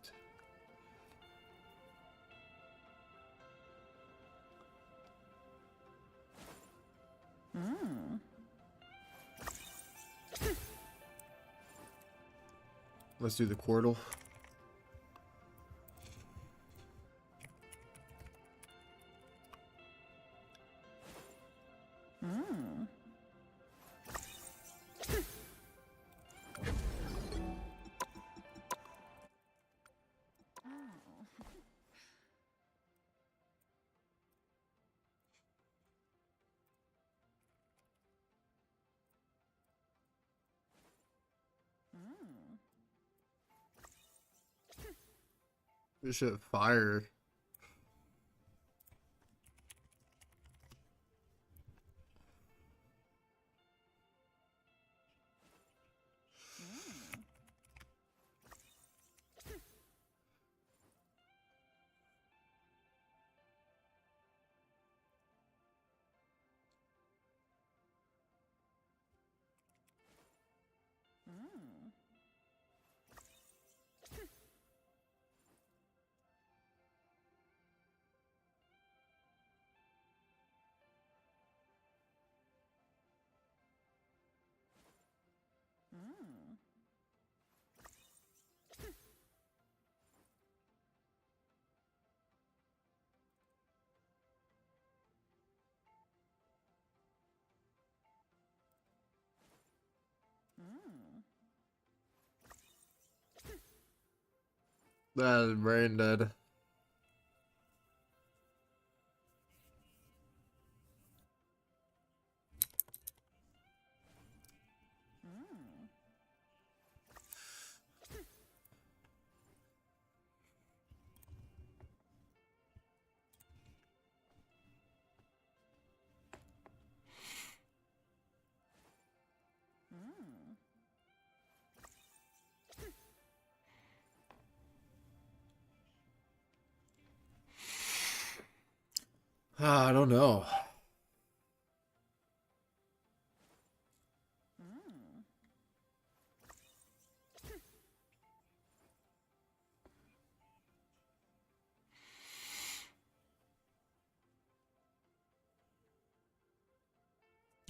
Let's do the Quirtle. This shit fire. That is brain dead. I don't know.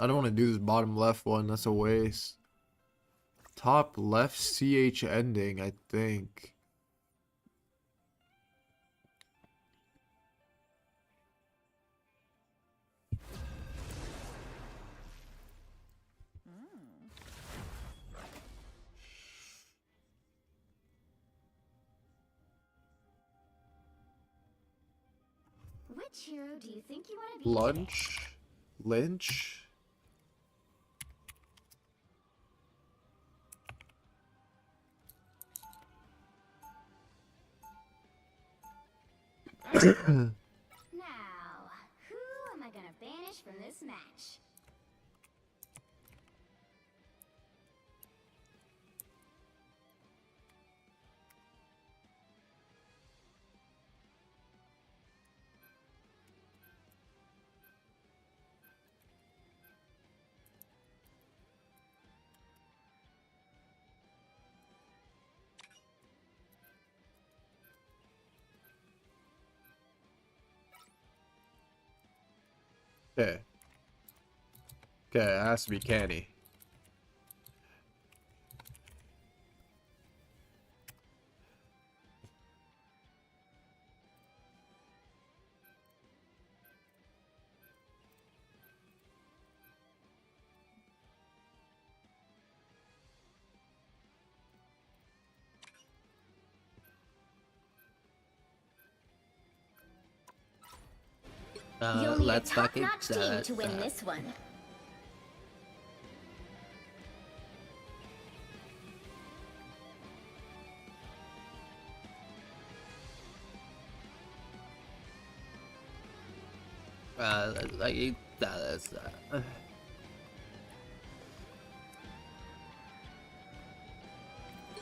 I don't want to do this bottom left one. That's a waste. Top left CH ending, I think. Which hero do you think you want to be? Lunch? Lynch? who am I gonna banish from this match? Okay. Okay, it has to be canny. You'll need Let's a fucking top-notch team to win this one.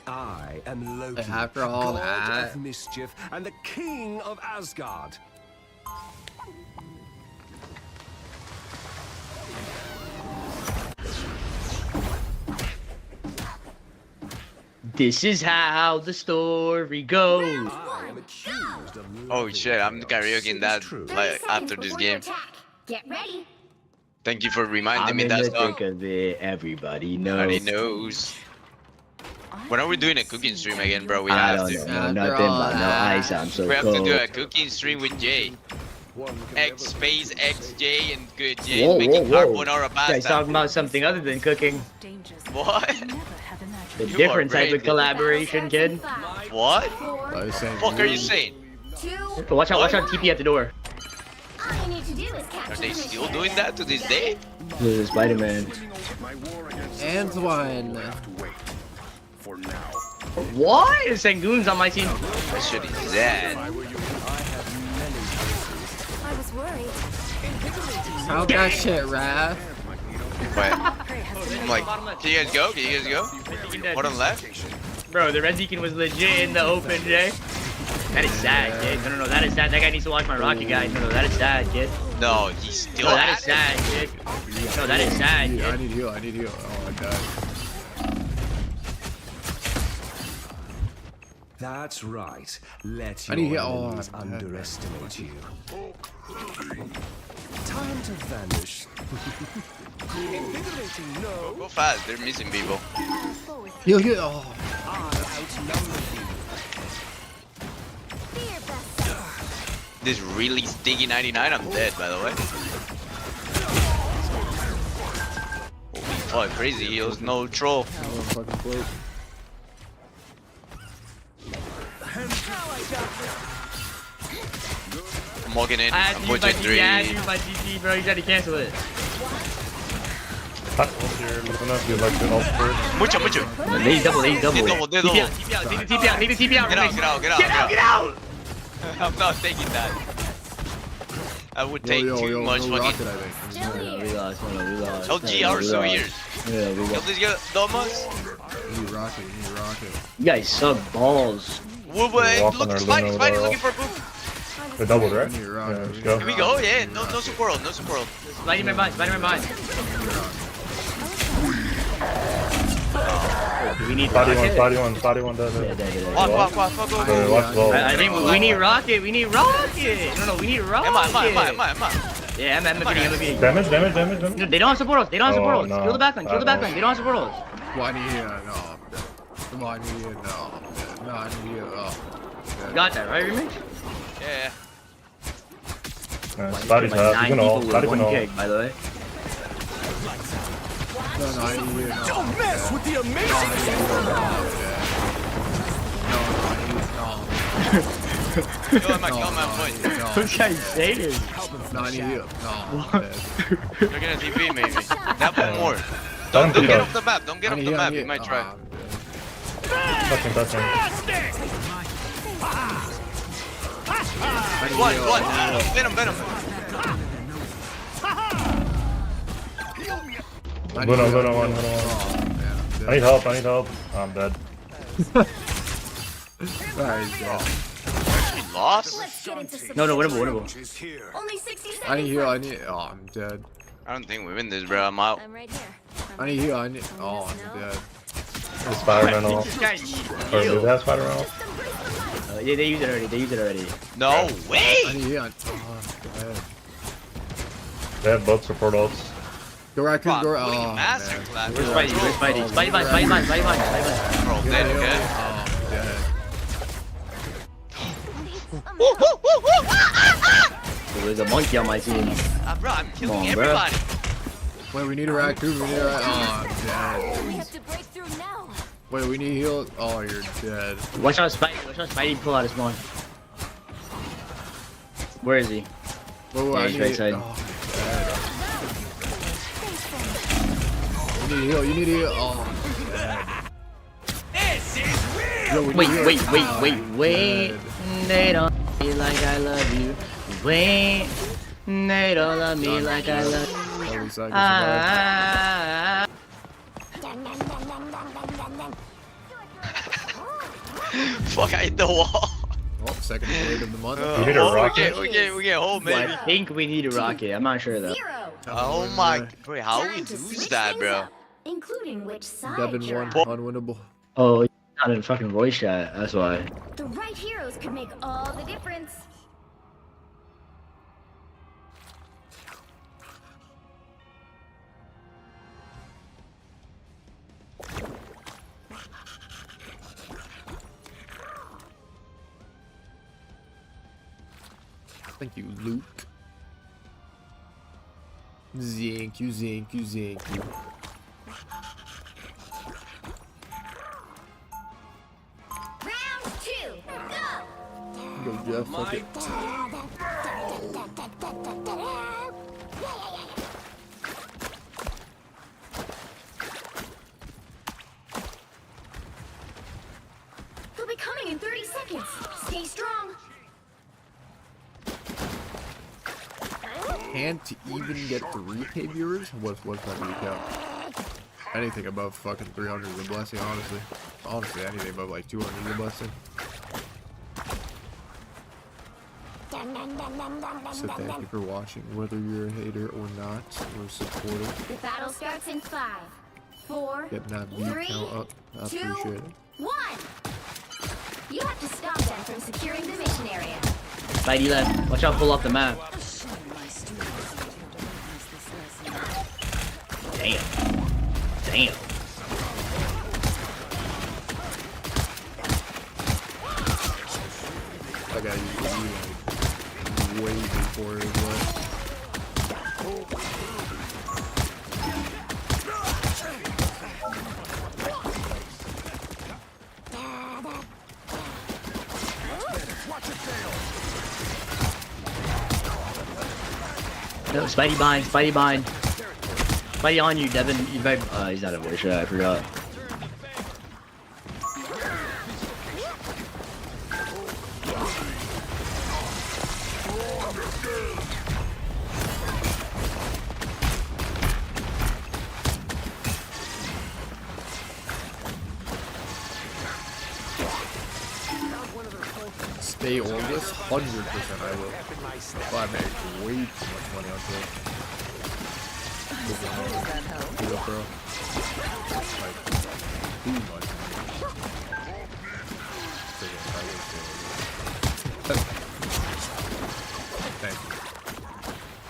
I am Loki, After all god that, of mischief and the king of Asgard. This is how the story goes. Oh shit, I'm karaokeing that like after this game. Get ready. Thank you for reminding I'm me in that the song. thick of it. Everybody knows. Everybody knows. When are we doing a cooking stream again, bro? We I have don't to. know nothing about no ice. I'm so We have cold. to do a cooking stream with Jay. X space XJ and good Jay Whoa, making whoa, whoa. carbonara You guys pasta. talking about something other than cooking. What? A You different are type of crazy. collaboration, kid. What? Fuck are you saying? Watch out, TP at the door. All you need to do is Are capture they the still mission. doing that to this day? This is Spider-Man. Antoine. What? There's Sangoons on my team. That shit is dead. I was worried. How'd that shit, Raph? Wait. I'm like, can you guys go? Can you guys go? Bottom left? Bro, the Red Deacon was legit in the open, Jay. That is sad, kid. No, that is sad. That guy needs to watch my Rocky guy. No, that is sad, kid. No, he's still No, that at is sad, kid. No, that is sad, I kid. need heal, I need heal. Oh my god. That's right. Let I your need heal. enemies Oh, underestimate you. Time to vanish. Invigorating, no. Go fast, they're missing people. Heal, heal. Oh. I outnumber you. This really sticky 99, I'm dead, by the way. Holy fuck, crazy heals, no troll. I'm walking in, I'm watching 3. I had to use my GG, bro. You tried to cancel it. Mucho. They double. They double. TP out. Take the TP out. Get out. I'm not taking that. I would take too much fucking. Rocket, I think. We lost. LG are so here. Yeah, we Kill lost. this guy, Thomas. You need rocket, you need rocket. You guys suck balls. Look, Spidey looking for poop. They doubled, right? You need rocket. Yeah, let's go. Here we go, yeah. No support world, no support world. Spider-Man behind. Do we need Spotty rocket? one, dead. Walk, Watch the ball. I think we need rocket. No, we need rocket. Am I? Yeah, I'm beating. Damage. They don't have support us. no. Kill the backline. They don't have support us. Well, I need heal. No. Come on, I need heal. No, I need heal. Oh. You got that, right, Remix? Yeah. Spotty's half. He's gonna ult. Spotty's gonna ult. Kick, by the way. No, I need heal. No. Don't mess with the amazing. Kill him, boy. Those guys dated. No, I need heal. No. They're gonna TP maybe. That one more. Don't Don't get go. off the map. Don't get off the map. You might try. Touch him. One. Venom. Venom, one. I need help. Oh, I'm dead. Alright, yeah. We lost? No, winnable. Only 60 seconds. I need heal. Oh, I'm dead. I don't think we win this, bro. I'm out. I'm right here. I need heal. Oh, I'm dead. The Spider-Man ult. Or do they have Spider-Man ult? Yeah, they use it already. No way! I need heal. Oh, I'm dead. They have both support ults. Go Raccoon, go. Oh, man. Where's Spidey? Spidey mine. Bro, dead, okay? Oh, I'm dead. There's a monkey on my team. Bro, I'm killing Come on, everybody. Wait, we need a Raccoon. Oh, I'm dead. We have to break through now. Wait, we need heal. Oh, you're dead. Watch out, Spidey pull out his spawn. Where is he? Whoa, Yeah, I he's need right side. Oh, I'm dead. You need heal. Oh, I'm dead. This is real. Yo, we need heal. Wait. They don't me like I love you. Wait. They don't love me like I love you. Fuck, I hit the wall. Oh, second blade of the month. You need a rocket? We get home, Well, maybe. I think we need a rocket. I'm not sure though. Oh my, bro, how we lose that, bro? Including which side 7-1, you're on. unwinnable. Oh, not in fucking voice chat. That's why. The right heroes could make all the difference. Thank you, Luke. Thank you. Round 2, go! Go, Jeff. Fuck it. They'll be coming in 30 seconds. Stay strong. Can't even get 3K viewers? What's that recap? Anything above fucking 300 is a blessing, honestly. Honestly, anything above like 200 is a blessing. So thank you for watching, whether you're a hater or not, or a supporter. The battle starts in 5, 4, Get that view 3, count up. I 2, appreciate it. 1. You have to stop them from securing the mission area. Spidey left. Watch out, pull off the map. Damn. I gotta use the view like way before it was. No, Spidey bind. Spidey on you, Devin. You better, he's not a voice chat, I forgot. Stay on this, 100% I will. But I make way too much money on this. Bro. Like, too much Thank you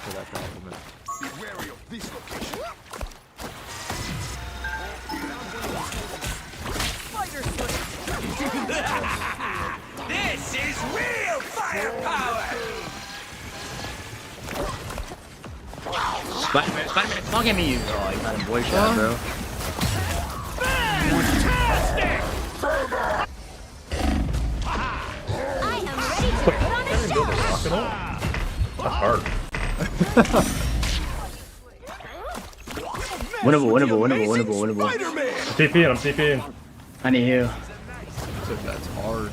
for that compliment. Be wary of this location. This is real firepower! Spider-Man, come get me, you. Oh, he's not in voice chat, bro. I am ready to put on a show! That's hard. Winnable. I'm TPing. I need you. That's hard.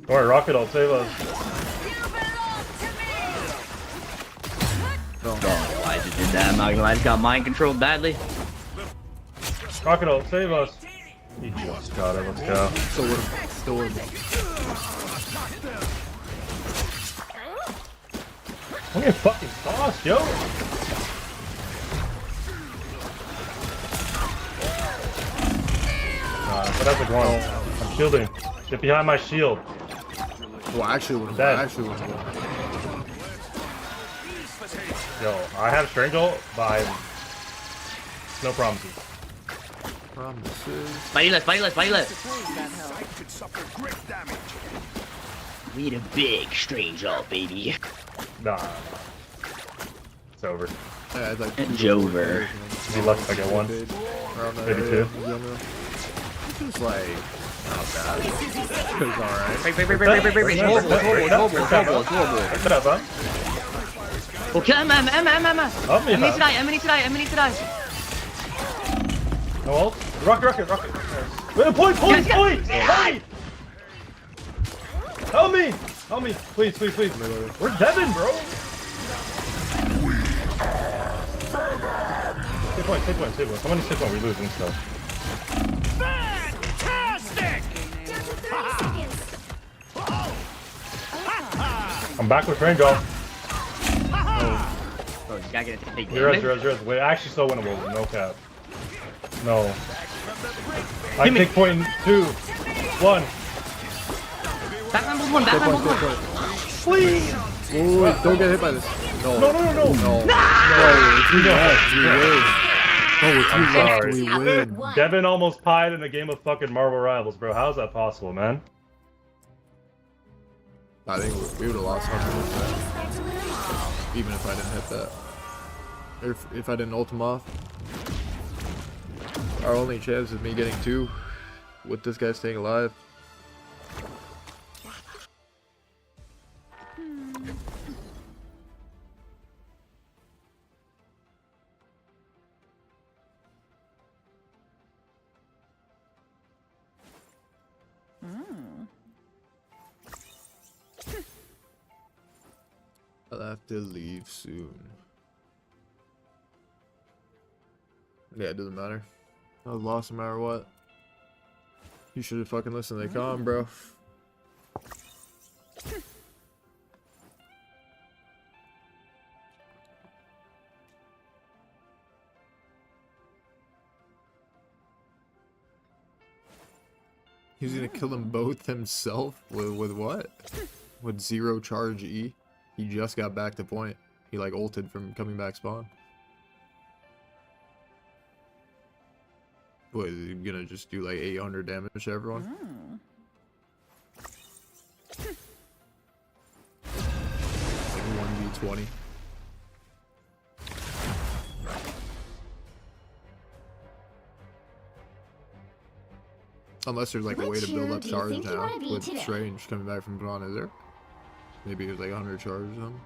Alright, Rocket, I'll save us. I'm not gonna lie, I just got mind controlled badly. Crocodile, save us. He just got it. Let's go. Still with him. Still with him. I'm getting fucking sauce, yo. But that's a one. I'm shielding. Get behind my shield. Well, actually, with him. Yo, I have strange ult, but I'm... no promises. Spidey left. We need a big strange ult, baby. Nah. It's over. Yeah, it's like It's over. Be lucky if I get one. Maybe two. It's like not bad. It's alright. It's horrible. Pick it up, huh? Okay, Emma. Help me, Emma needs to die. No ult? Rocket. Wait, point! Help me! Please. Where's Devin, bro? Take point. Somebody take point, we're losing stuff. Fantastic! I'm back with range off. Oh, you gotta get a big You're res. Wait, actually so winnable, no cap. No. I take point in 2, 1. Back on one. Please! Ooh, don't get hit by this. No. No. It's too left. We win. Devin almost pied in a game of fucking Marvel Rivals, bro. How's that possible, man? I think we would have lost 100%. Even if I didn't hit that. Or if I didn't ult him off. Our only chance is me getting 2 with this guy staying alive. I'll have to leave soon. Yeah, it doesn't matter. I was lost no matter what. You should have fucking listened to the comm, bro. He's gonna kill them both himself? With what? With 0 charge E? He just got back to point. He like ulted from coming back spawn. What, is he gonna just do like 800 damage to everyone? Like 1v20. Unless there's like a way to build up charge now with Strange coming back from spawn, is there? Maybe it was like 100 charge or something.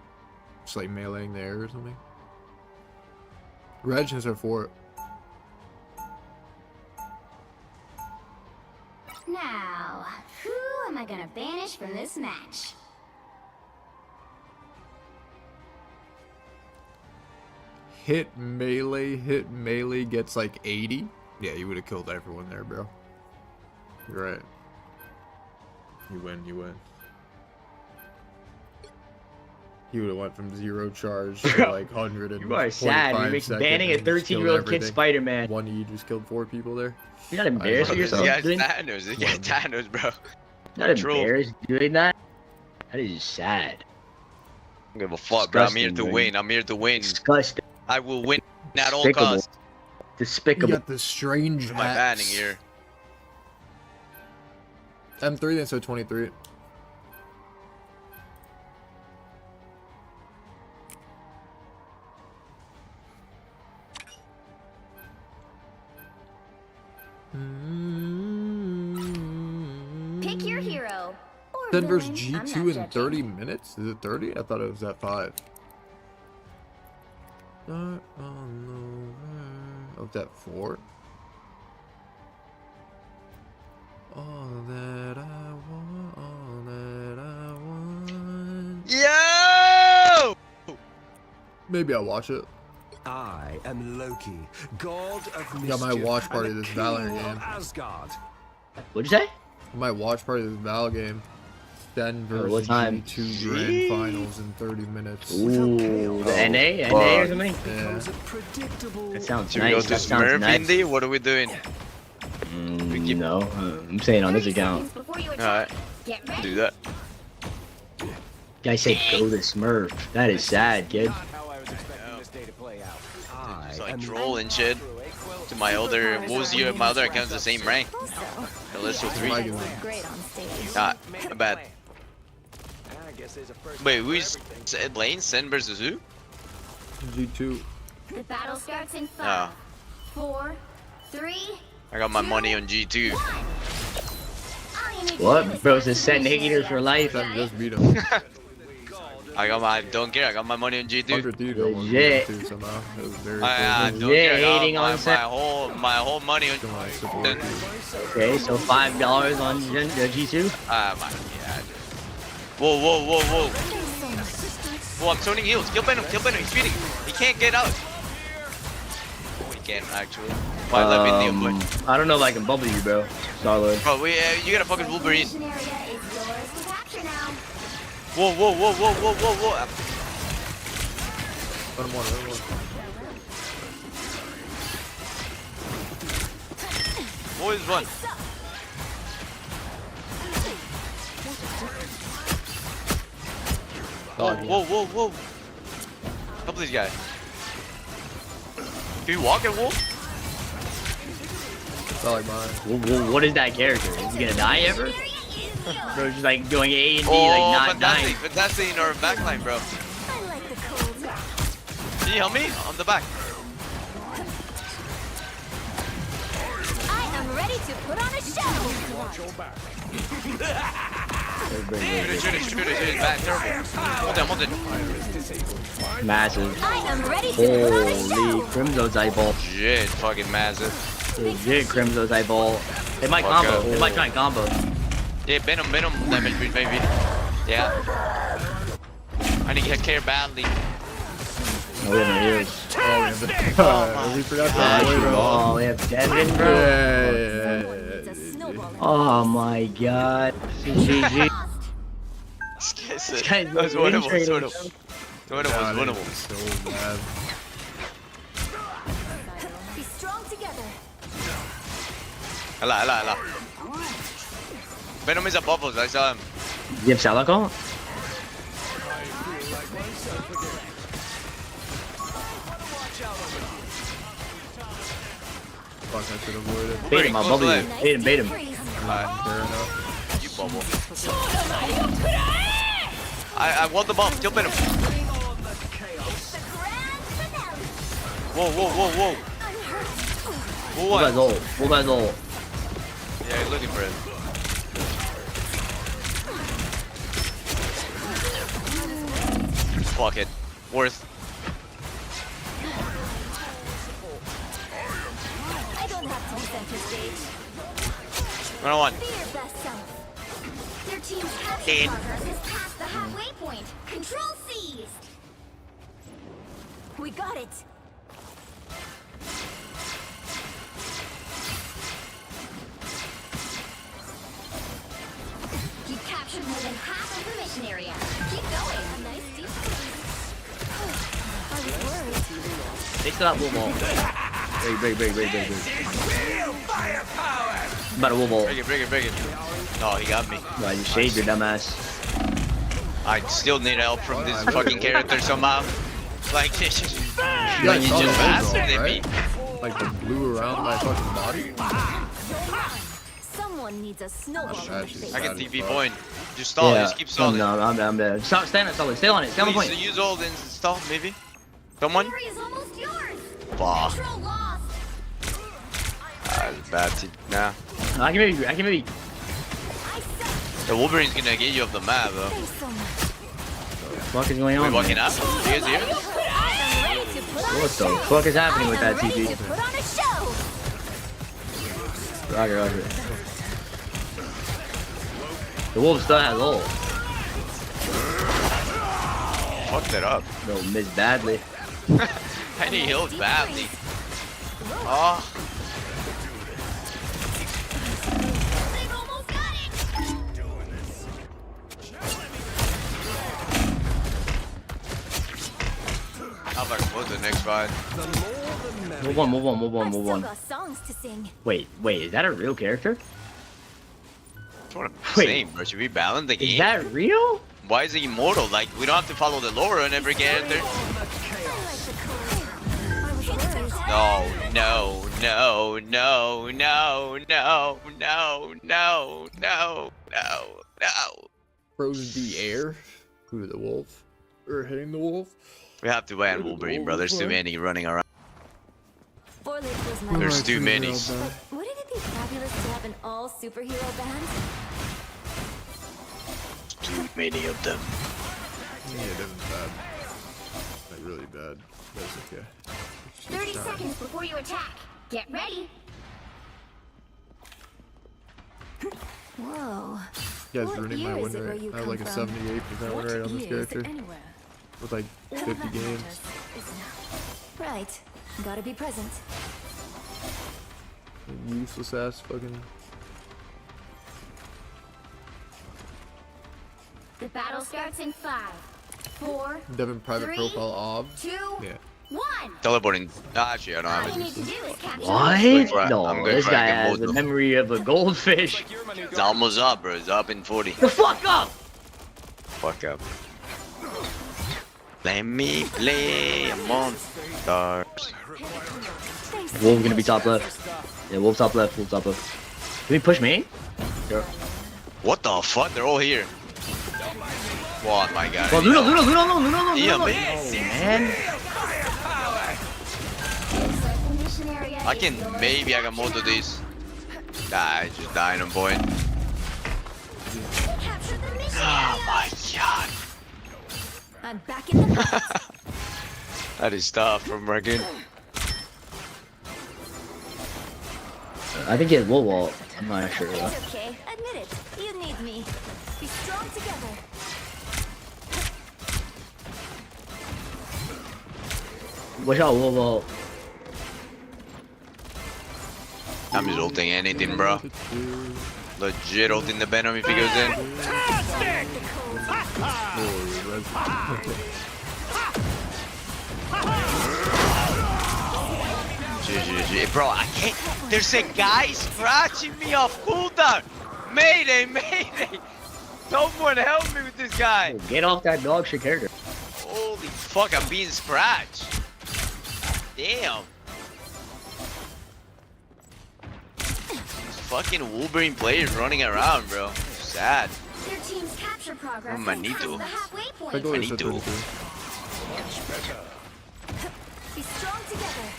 Just like meleeing the air or something. Regins are for it. Now, who am I gonna banish from this match? Hit melee gets like 80? Yeah, you would have killed everyone there, bro. You're right. You win. He would have went from 0 charge to like 100 and You are sad. You're banning a 13-year-old kid Spider-Man. One you just killed 4 people there. You're not embarrassed of yourself? Yeah, Thanos. Yeah, Thanos, bro. Not embarrassed doing that? That is sad. I don't give a fuck, bro. I'm here to win. Disgusting. I will win at all costs. Despicable. You got the strange What's my banning here? M3 then so 23. Pick your hero. Or Denver's villain. I'm G2 not in 30 minutes? Is it 30? I thought it was at 5. Oh, it's at 4? All that I want. Yo! Maybe I'll watch it. I am Loki, god of mischief. Got my watch party and this the Valorant king of game. Asgard. What'd you say? My watch party this Val game. Denver what time? G2 Grand Finals in 30 minutes. Ooh, the NA or something? Yeah. That sounds Should we nice. go That to sounds Smurf, nice. Indy? What are we doing? No, I'm saying on this account. Alright, do that. Guy said go to Smurf. That is sad, kid. Just like troll and shit. To my other, what was your, my other account's the same rank. Celestial 3. Ah, my bad. Wait, who's Lane? Sen versus who? G2. The battle starts in 5, Ah, 4, 3. I got my money on G2. What? Bro's a set hater for life. I just beat him. I don't care, I got my money on G2. Legit. Somehow. It was very I close. don't care, I hating got on my set. whole money on Okay, so $5 on G2? Ah, my god. Whoa. Whoa, I'm turning heals. Kill Venom, he's feeding. He can't get out. Oh, he can, actually. Why let me in the ambush? I don't know if I can bubble you, bro. Starlord. Bro, you got a fucking Wolverine. Whoa. Let him one. Boys, run. Whoa. Help this guy. Can you walk at Wolf? Not like mine. What is that character? Is he gonna die ever? Bro, just like going A and D, Oh, like not dying. fantastic in our backline, bro. Can you help me? On the back. I am ready to put on a show. Watch your back. Shoot it. Bad, terrible. Hold it. Massive. I am ready to put on a Holy show. Crimso's eyeball. Shit, fucking massive. Legit Crimso's eyeball. They might Fuck combo. up. They might try and combo. Yeah, Venom damage, maybe. Yeah. I need to get care badly. Oh, we have no heals. We forgot to Oh, we have Devin, bro. Yeah. Oh my god. GG. This guy's was winnable. So bad. Be strong together. Hala. Venom is above us, I saw him. You have Salako? Fuck, I should avoid it. Bait him, I'll bubble you. Bait him. Alright, Fair enough. you bubble. I want the bomb, kill Venom. Whoa. Full guy's ult. Yeah, he's looking for it. Fuck it. Worth. I don't have to be center stage. 101. Be your best self. Their team's capture progress is past the halfway point. Control seized. We got it. You captured more than half of the mission area. Keep going. A nice deep freeze. I was worried. They still have Wolf Ball. Break. About a Wolf Ball. Break it. Oh, he got me. Right, you shaved your dumb ass. I still need help from this fucking character somehow. Like, you just faster than me. Like the blue around my fucking body. Someone needs a snowball. Not bad, she's I can bad as TP fuck. point. Just stall, just keep stalling. No, I'm dead. Stop, stand solid. Stay on it. Stay on the point. Please use ult and stall, maybe. Someone? Victory is almost yours. Fuck. Control lost. That's bad. Nah. I can maybe. The Wolverine's gonna get you off the map, though. What the fuck is going on? Wait, walking up? You guys here? What the fuck is happening with that TP? Put on a show. Roger. The wolf still has ult. Fucked it up. No, missed badly. I need healed badly. Oh. How about go to the next fight? Move on, move on, move on, move on. Got songs to sing. Wait, is that a real character? That's what I'm saying, bro. Should we balance the game? Is that real? Why is he immortal? Like, we don't have to follow the lore on every character. No, no, no, no, no, no, no, no, no, no, no. Frozen the air. Who, the wolf? Or hitting the wolf? We have to ban Wolverine, bro. There's too many running around. Was There's too many. Wouldn't it be fabulous to have an all superhero band? Too many of them. Yeah, Devin's bad. Like, really bad. That's okay. 30 seconds before you attack. Get ready. Whoa. You guys What ruining my year win is it where rate. you I have come like a from? 78% win rate on this character. With like 50 games. Right. Gotta be present. Useless ass fucking. The battle starts in 5, 4, Devin private 3, profile ob. 2, Yeah. 1. Teleporting. Actually, I don't All have you it. need to do is capture. What? No, I'm good this for guy acting has the both. memory of a goldfish. It's almost up, bro. It's up in 40. The fuck up! Fuck up. Let me play among stars. Wolf gonna be top left. Yeah, Wolf top left, Wolf top left. Can we push me? Sure. What the fuck? They're all here. Oh my god. Well, Luno, no, Yeah, man. I can moto these. Nah, I just dying on point. Oh my god. I'm back in the fight. That is tough from Raccoon. I think he has low wall. I'm not sure. It's okay. Admit it. You need me. Be strong together. Watch out, low wall. I'm just ulting anything, bro. Legit ulting the Venom if he goes in. GG. Bro, I can't. There's a guy scratching me off cooldown. Mayday, mayday. Someone help me with this guy. Get off that dog shit character. Holy fuck, I'm being scratched. Damn. Fucking Wolverine players running around, bro. Sad. Their team's capture progress Oh, Manito. the halfway point. Manito. Much better. Be strong together.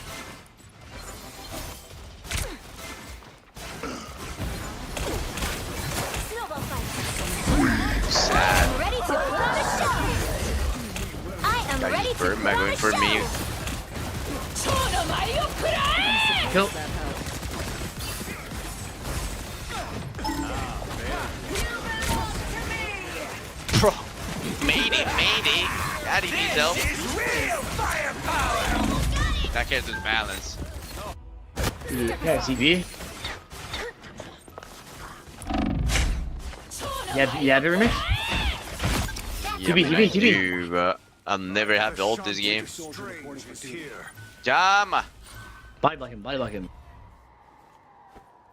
Snowball fight. Sad. Ready to put on a show. I am Got ready his to bird put back on going a for show. me. Kill. Bro. Mayday, mayday. Daddy needs help. That character's balance. Yeah, CB. You have it, remix? Yeah, TB, man, TB, I TB. do, but I'll never have to ult this game. Jama. Body block him, body block him.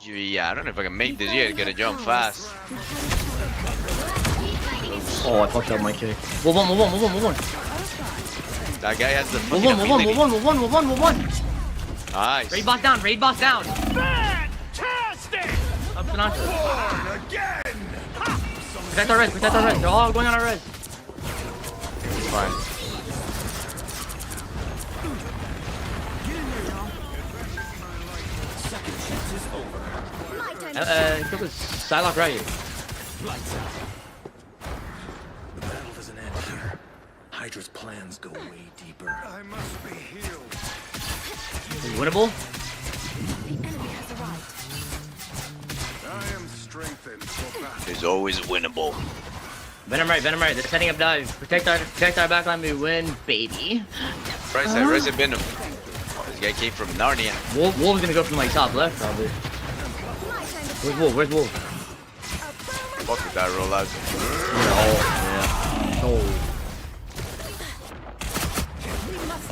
Yeah, I don't know if I can make this yet. Gotta jump fast. Oh, I fucked up my kick. Move on. That guy has the Move fucking on. ability. Nice. Raid boss down. Fantastic! Up Sinatraa. Born again! Protect our res. They're all going on our res. Fine. Kill this Psylocke right here. The battle doesn't end here. Hydra's plans go way deeper. I must be healed. Winnable? I am strengthened for battle. It's always winnable. Venom right. They're setting up dive. Protect our backline. We win, baby. Right side, right side, bend him. Oh, this guy came from Narnia. Wolf's gonna go from like top left probably. Where's Wolf? Where's Wolf? Fuck with that rollout. No.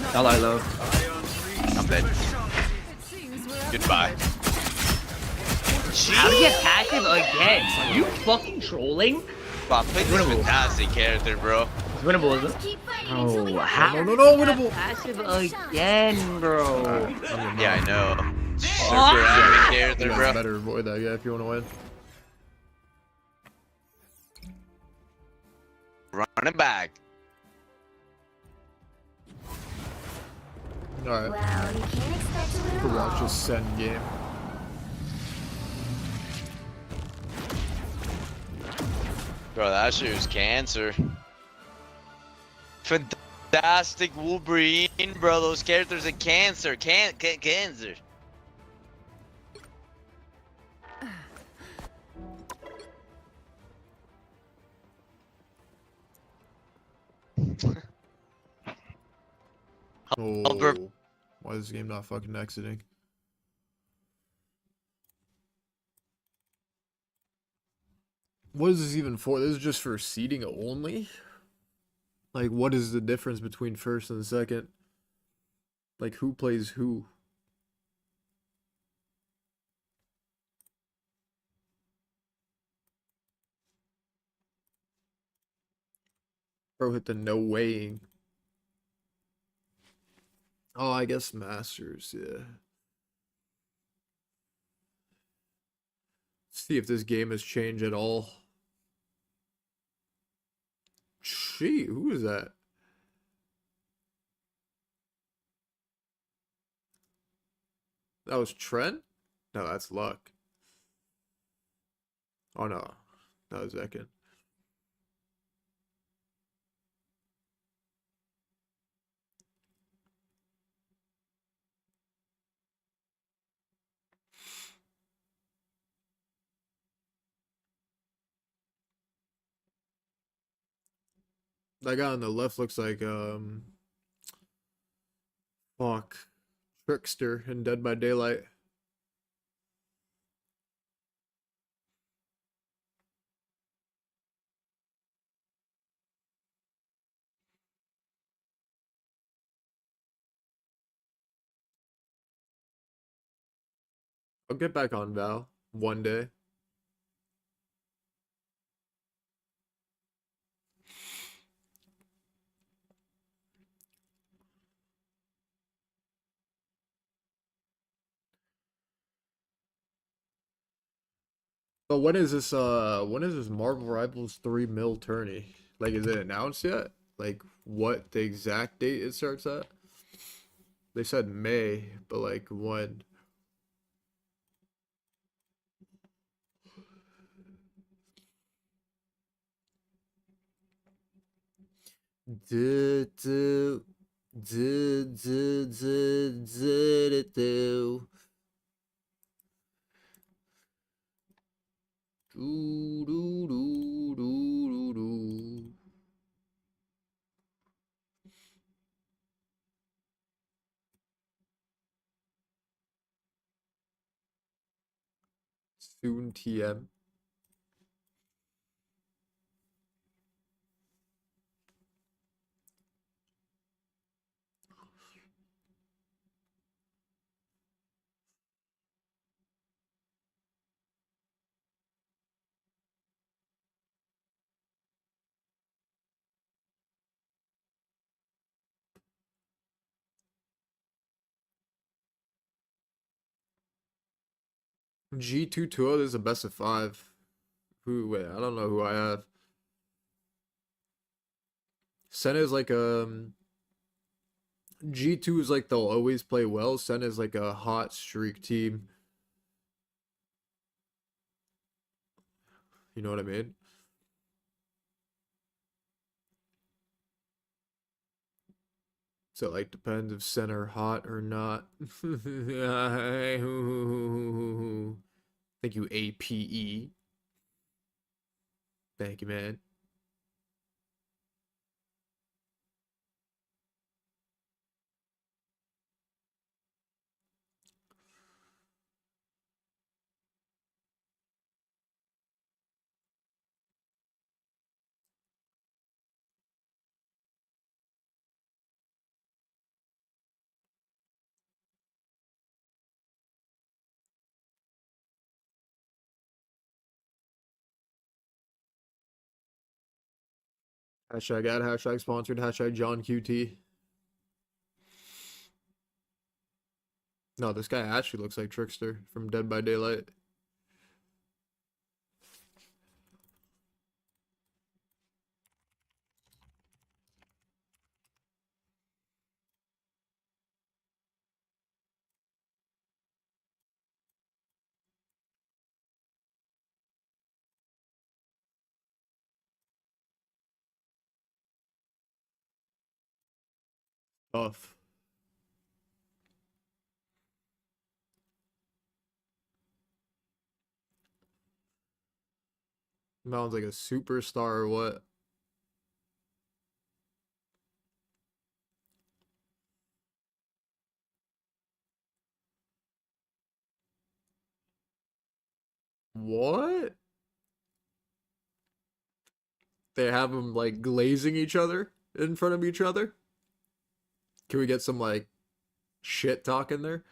Yeah. I like low. I'm dead. Goodbye. How to get passive again? Are you fucking trolling? Bob, play this fantastic character, bro. It's winnable, isn't it? Oh, how no, winnable. Passive again, bro. Yeah, I know. Super epic character, You bro. better avoid that guy if you want to win. Running back. Alright. Well, you can't expect to win To them watch all. a Sen game. Bro, that shit was cancer. Fantastic Wolverine, bro. Those characters are cancer. Cancer. Oh, why is this game not fucking exiting? What is this even for? This is just for seeding only? Like, what is the difference between first and second? Like, who plays who? Bro hit the no weighing. Oh, I guess Masters, yeah. See if this game has changed at all. Gee, who is that? That was Trent? No, that's Luck. Oh no, that was Ekin. That guy on the left looks like fuck, Trickster in Dead by Daylight. I'll get back on Val one day. But when is this Marvel Rivals 3 mil tourney? Like, is it announced yet? Like, what the exact date it starts at? They said May, but like when? Do, do, do, do, do, do, do. Do, do, do, do, do, do. Soon TM. G220 is a best of 5. Wait, I don't know who I have. Senna is like G2 is like they'll always play well. Senna is like a hot streak team. You know what I mean? So it like depends if center hot or not. Thank you, APE. Thank you, man. Hashtag ad, hashtag sponsored, hashtag John QT. No, this guy actually looks like Trickster from Dead by Daylight. Tough. Sounds like a superstar or what? What? They have them like glazing each other in front of each other? Can we get some like shit talk in there?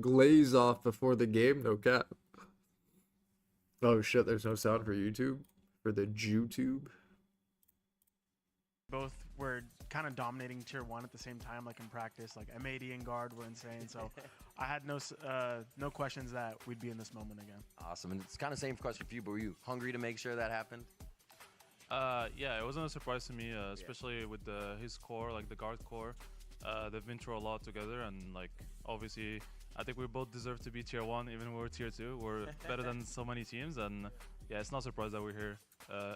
Glaze off before the game, no cap. Oh shit, there's no sound for YouTube? For the YouTube? Both were kind of dominating tier 1 at the same time, like in practice. Like M80 and guard were insane, so I had no questions that we'd be in this moment again. Awesome, and it's kind of same question for you, but were you hungry to make sure that happened? Yeah, it wasn't a surprise to me, especially with his core, like the guard core. They've been through a lot together, and like obviously, I think we both deserve to be tier 1, even when we're tier 2. We're better than so many teams, and yeah, it's not a surprise that we're here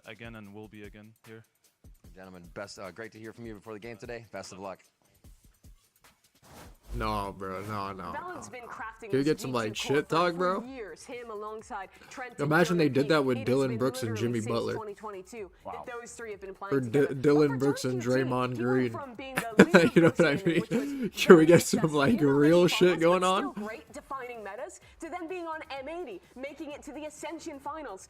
again, and will be again here. Gentlemen, great to hear from you before the game today. Best of luck. No, bro, no. Valorant's been crafting Can you get some like shit talk, bro? Years, him alongside Trent Imagine they did that with Dylan Brooks and Jimmy Butler. 2022. Wow. Those three have been playing Or together. Dylan Brooks and Draymond Green. You know what I mean? Can we get some like real shit going on? Great defining metas to then being on M80, making it to the Ascension Finals.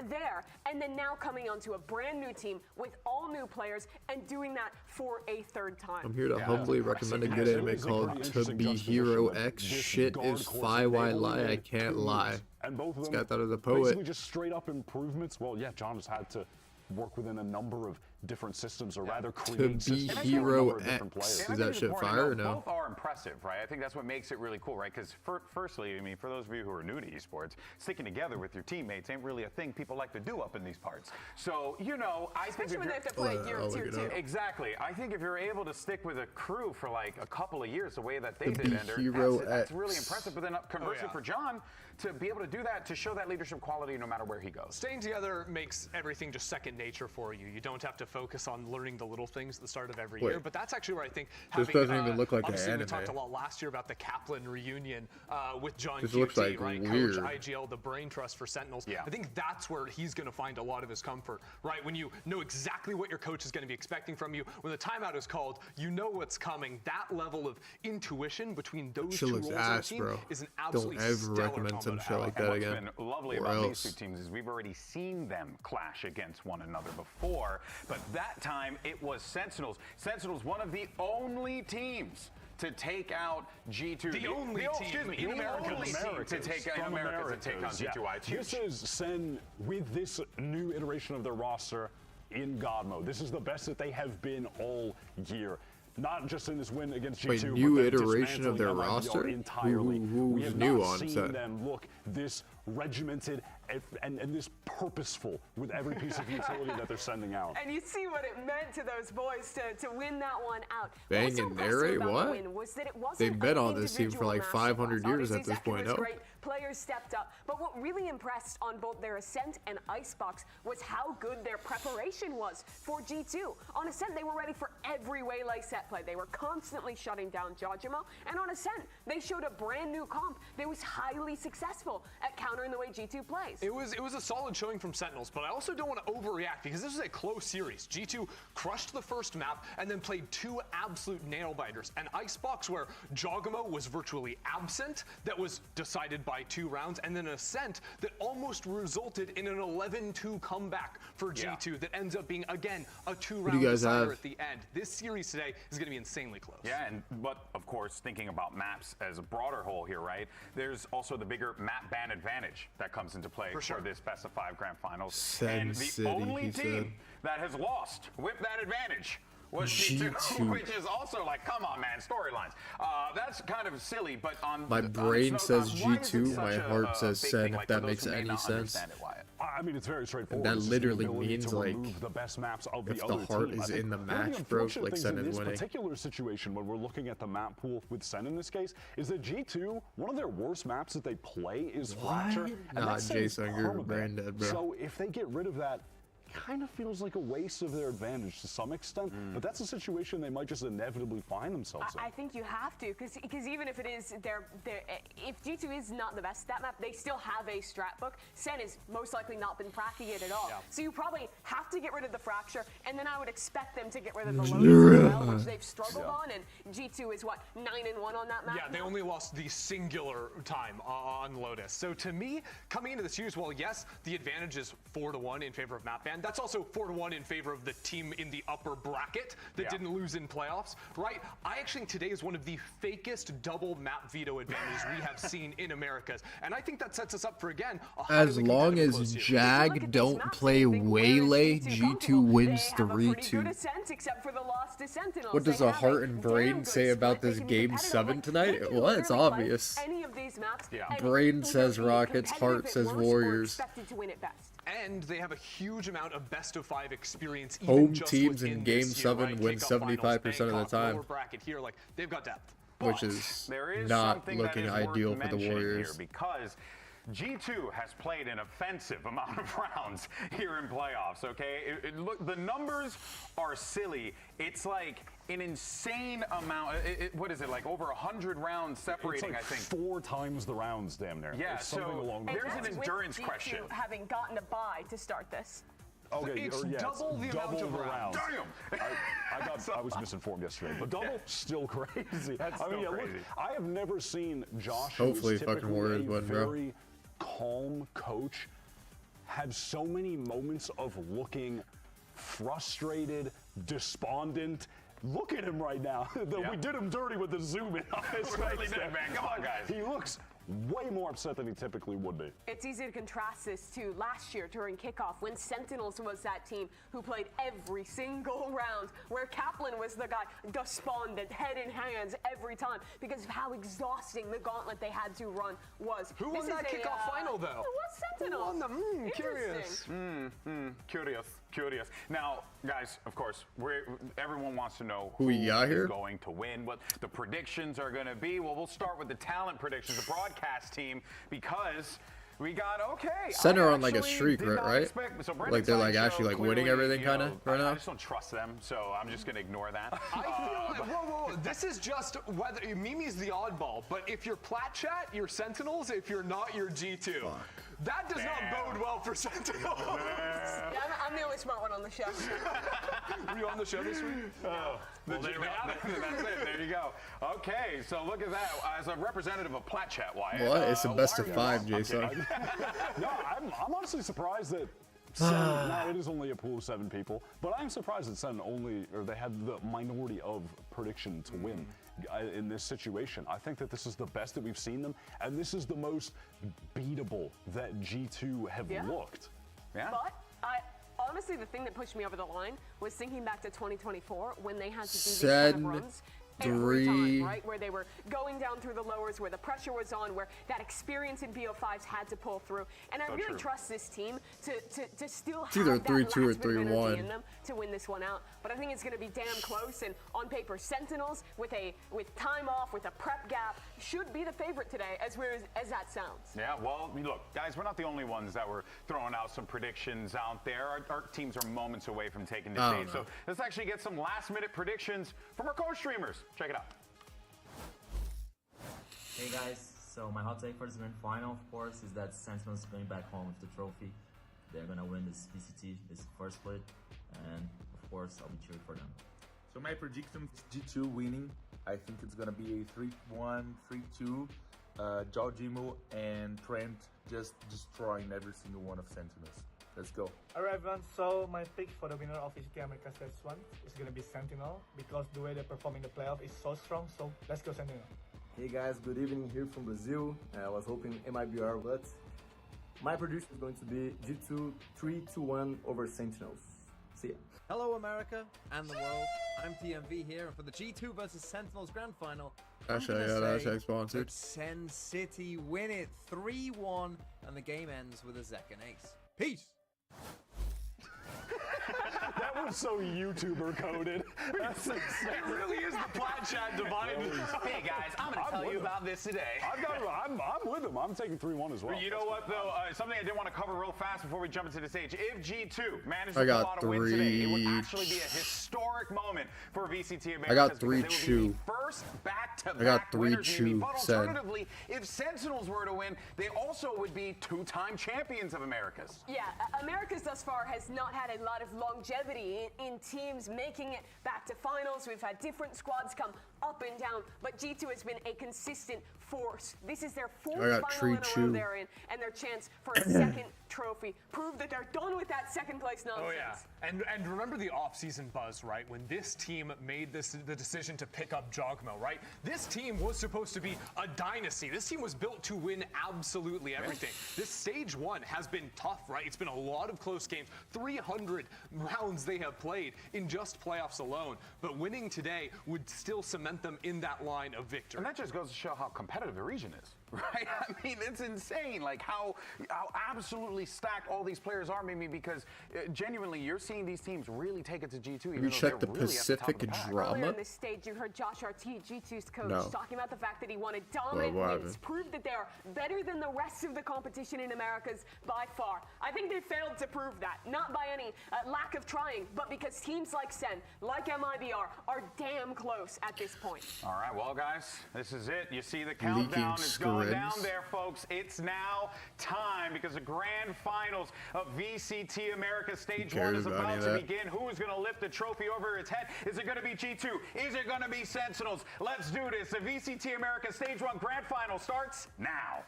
There, and then now coming onto a brand new team with all new players and doing that for a third time. I'm here to humbly recommend a good anime called To Be Hero X. Shit is fi why lie, I can't lie. And both of This them guy thought it was a poet. basically just straight up improvements. Well, yeah, John has had to work within a number of different systems, or rather create To Be systems for a Hero number of different X. players. Is that shit fire or no? Both are impressive, right? I think that's what makes it really cool, right? Because firstly, I mean, for those of you who are new to esports, sticking together with your teammates ain't really a thing people like to do up in these parts. So, you know, I Especially think when they have to play tier 2. Exactly. I think if you're able to stick with a crew for like a couple of years, the way that they To did, Be Ender, Hero that's X. really impressive. But then conversely for John, to be able to do that, to show that leadership quality no matter where he goes. Staying together makes everything just second nature for you. You don't have to focus on learning the little things at the start of every year. But that's actually where I think This having, doesn't even look like an obviously anime. we talked a lot last year about the Kaplan reunion with John This QT, looks like right? weird. Coach IGL, the brain trust for Sentinels. I think that's where he's going to find a lot of his comfort, right? When you know exactly what your coach is going to be expecting from you, when the timeout is called, you know what's coming. That level of intuition between those Shit two looks roles on the ass, team bro. is an Don't absolutely ever stellar recommend some combo to shit have. like that again. What's been lovely Or about else. these two teams is we've already seen them clash against one another before, but that time it was Sentinels. Sentinels, one of the only teams to take out G2. The only team in America to take out America to take on G2. It's huge. This is Sen with this new iteration of their roster in God mode. This is the best that they have been all year. Not just in this win against G2, Wait, but new them iteration of their dismantling MIBR roster? entirely. We Who's have new not on seen set? them look this regimented and this purposeful with every piece of utility that they're sending out. And you see what it meant to those boys to win that one out. Bang What's so and impressive narrate? about the What? win was that it wasn't They've bet an on this team for like individual 500 masterclass. years at Obviously, this point, Zeki no? was great. Players stepped up, but what really impressed on both their Ascent and Icebox was how good their preparation was for G2. On Ascent, they were ready for every waylay set play. They were constantly shutting down Jojimo, and on Ascent, they showed a brand new comp that was highly successful at counter counter in the way G2 plays. It was a solid showing from Sentinels, but I also don't want to overreact because this was a close series. G2 crushed the first map and then played two absolute nail biters. An Icebox where Jogamo was virtually absent, that was decided by 2 rounds, and then an Ascent that almost resulted in an 11-2 comeback for G2 that ends up being, again, a 2-round decider at the end. This series today is going to be insanely close. Yeah, but of course, thinking about maps as a broader whole here, right? There's also the bigger map ban advantage that comes into play for this best of 5 grand finals. And the only team that has lost with that advantage was G2, which is also like, come on, man, storylines. That's kind of silly, but on my brain says G2, my heart says Sen, if that makes any sense. I mean, it's very straightforward. And that literally means like, the best maps of if the heart is in the match, bro, like Sen is winning. In this particular situation, when we're looking at the map pool with Sen in this case, is that G2, one of their worst maps that they play is Fracture. Nah, Jason, you're granddad, bro. So if they get rid of that, kind of feels like a waste of their advantage to some extent, but that's a situation they might just inevitably find themselves in. I think you have to, because even if it is if G2 is not the best stat map, they still have a strat book. Sen has most likely not been cracking it at all. So you probably have to get rid of the Fracture, and then I would expect them to get rid of the Lotus as well, which they've struggled on, and G2 is what, 9-1 on that map? Yeah, they only lost the singular time on Lotus. So to me, coming into the series, well, yes, the advantage is 4-1 in favor of map ban. That's also 4-1 in favor of the team in the upper bracket that didn't lose in playoffs, right? I actually think today is one of the fakest double map veto advantages we have seen in Americas. And I think that sets us up for, again, as long as Jag don't play Waylay, G2 wins 3-2. What does a heart and brain say about this game 7 tonight? Well, it's obvious. Brain says Rockets, heart says Warriors. And they have a huge amount of best of 5 experience. Home teams in Game 7 win 75% of the time, bracket here, like they've got depth. which is not looking ideal for the Warriors. Because G2 has played an offensive amount of rounds here in playoffs, okay? Look, the numbers are silly. It's like an insane amount. What is it, like over 100 rounds separating, it's like I think? 4 times the rounds, damn near. Yeah, it's something along those there's lines. an endurance question. Having gotten a bye to start this. Okay, It's double the amount of rounds. Damn! I was misinformed yesterday, but double still crazy. That's I mean, still look, crazy. I have never seen Josh, Hopefully who's fucking typically Warriors a win, bro. very calm coach, have so many moments of looking frustrated, despondent. Look at him right now. We did him dirty with the zoom in on his We really face. did, man. Come on, guys. He looks way more upset than he typically would be. It's easy to contrast this to last year during kickoff when Sentinels was that team who played every single round, where Kaplan was the guy despondent, head in hands every time because of how exhausting the gauntlet they had to run was. Who won that kickoff final, though? It was Sentinels. Who won the, curious. Curious. Now, guys, of course, everyone wants to know who we got here, going to win, what the predictions are going to be. Well, we'll start with the talent predictions, the broadcast team, because we got Center on like a streak, right? Like they're like actually like winning everything kind of right now. I just don't trust them, so I'm just gonna ignore that. I feel like, whoa, this is just whether Mimi's the oddball, but if you're Plat Chat, you're Sentinels. If you're not, you're G2. That does not bode well for Sentinels. Yeah, I'm the only smart one on the show. Were you on the show this week? Oh, well, there we have it. That's it. There you go. Okay, so look at that. As a representative of Plat Chat, Wyatt. What? It's a best of 5, Jason. No, I'm honestly surprised that Sen, now it is only a pool of 7 people, but I'm surprised that Sen they had the minority of prediction to win in this situation. I think that this is the best that we've seen them, and this is the most beatable that G2 have looked. Yeah. But honestly, the thing that pushed me over the line was thinking back to 2024 when they had to do these kind of runs. Every time, right? Where they were going down through the lowers, where the pressure was on, where that experience in BO5s had to pull through. And I really trust this team to still have either that 3-2 or last bit of energy 3-1 in them to win this one out. But I think it's going to be damn close. And on paper, Sentinels with time off, with a prep gap, should be the favorite today, as weird as that sounds. Yeah, well, look, guys, we're not the only ones that were throwing out some predictions out there. Our teams are moments away from taking the stage. So let's actually get some last-minute predictions from our co-streamers. Check it out. Hey guys, So my hot take for this grand final, of course, is that Sentinels going back home with the trophy. They're gonna win this VCT, this first split, and of course I'll be cheering for them. So my prediction is G2 winning. I think it's gonna be a 3-1, 3-2. Jojimo and Trent just destroying every single one of Sentinels. Let's go. Alright everyone, so my pick for the winner of VCT America Stage 1 is gonna be Sentinel because the way they perform in the playoff is so strong, so let's go Sentinel. Hey guys, good evening here from Brazil. I was hoping MIBR, but my prediction is going to be G2 3-1 over Sentinels. See ya. Hello America and the world, I'm TMV here, and for the G2 versus Sentinels Grand Final, Hashtag sponsored. Sen City win it 3-1 and the game ends with a Zek and ace. Peace! That was so YouTuber coded. That's insane. It really is the Plaid Chat divide. Hey guys, I'm going to tell you about this today. I'm with him. I'm taking 3-1 as well. You know what though? Something I did want to cover real fast before we jump into the stage. If G2 manages I to got pull out a win today, it would actually be a historic moment for VCT America. I got 3-2. First back-to-back I got 3-2. But said. alternatively, if Sentinels were to win, they also would be two-time champions of Americas. Yeah, Americas thus far has not had a lot of longevity in teams making it back to finals. We've had different squads come up and down, but G2 has been a consistent force. This is their fourth final in a row they're in, and their chance for a second trophy. Prove that they're done with that second place nonsense. Oh yeah, and remember the off-season buzz, right? When this team made the decision to pick up Jogmo, right? This team was supposed to be a dynasty. This team was built to win absolutely everything. This stage 1 has been tough, right? It's been a lot of close games. 300 rounds they have played in just playoffs alone. But winning today would still cement them in that line of victory. And that just goes to show how competitive the region is, right? I mean, it's insane, like how absolutely stacked all these players are, maybe because genuinely you're seeing these teams really take it to G2. Have you checked the Pacific Earlier drama? on this stage, you heard Josh RT, G2's coach, No. talking about the fact that he wanted dominant what wins, happened? prove that they are better than the rest of the competition in Americas by far. I think they failed to prove that, not by any lack of trying, but because teams like Sen, like MIBR, are damn close at this point. All right, well, guys, this is it. You see the countdown is going down there, folks. It's now time because the grand finals of VCT America Stage 1 is about to begin. Who is going to lift the trophy over its head? Is it going to be G2? Is it going to be Sentinels? Let's do this. The VCT America Stage 1 grand final starts now.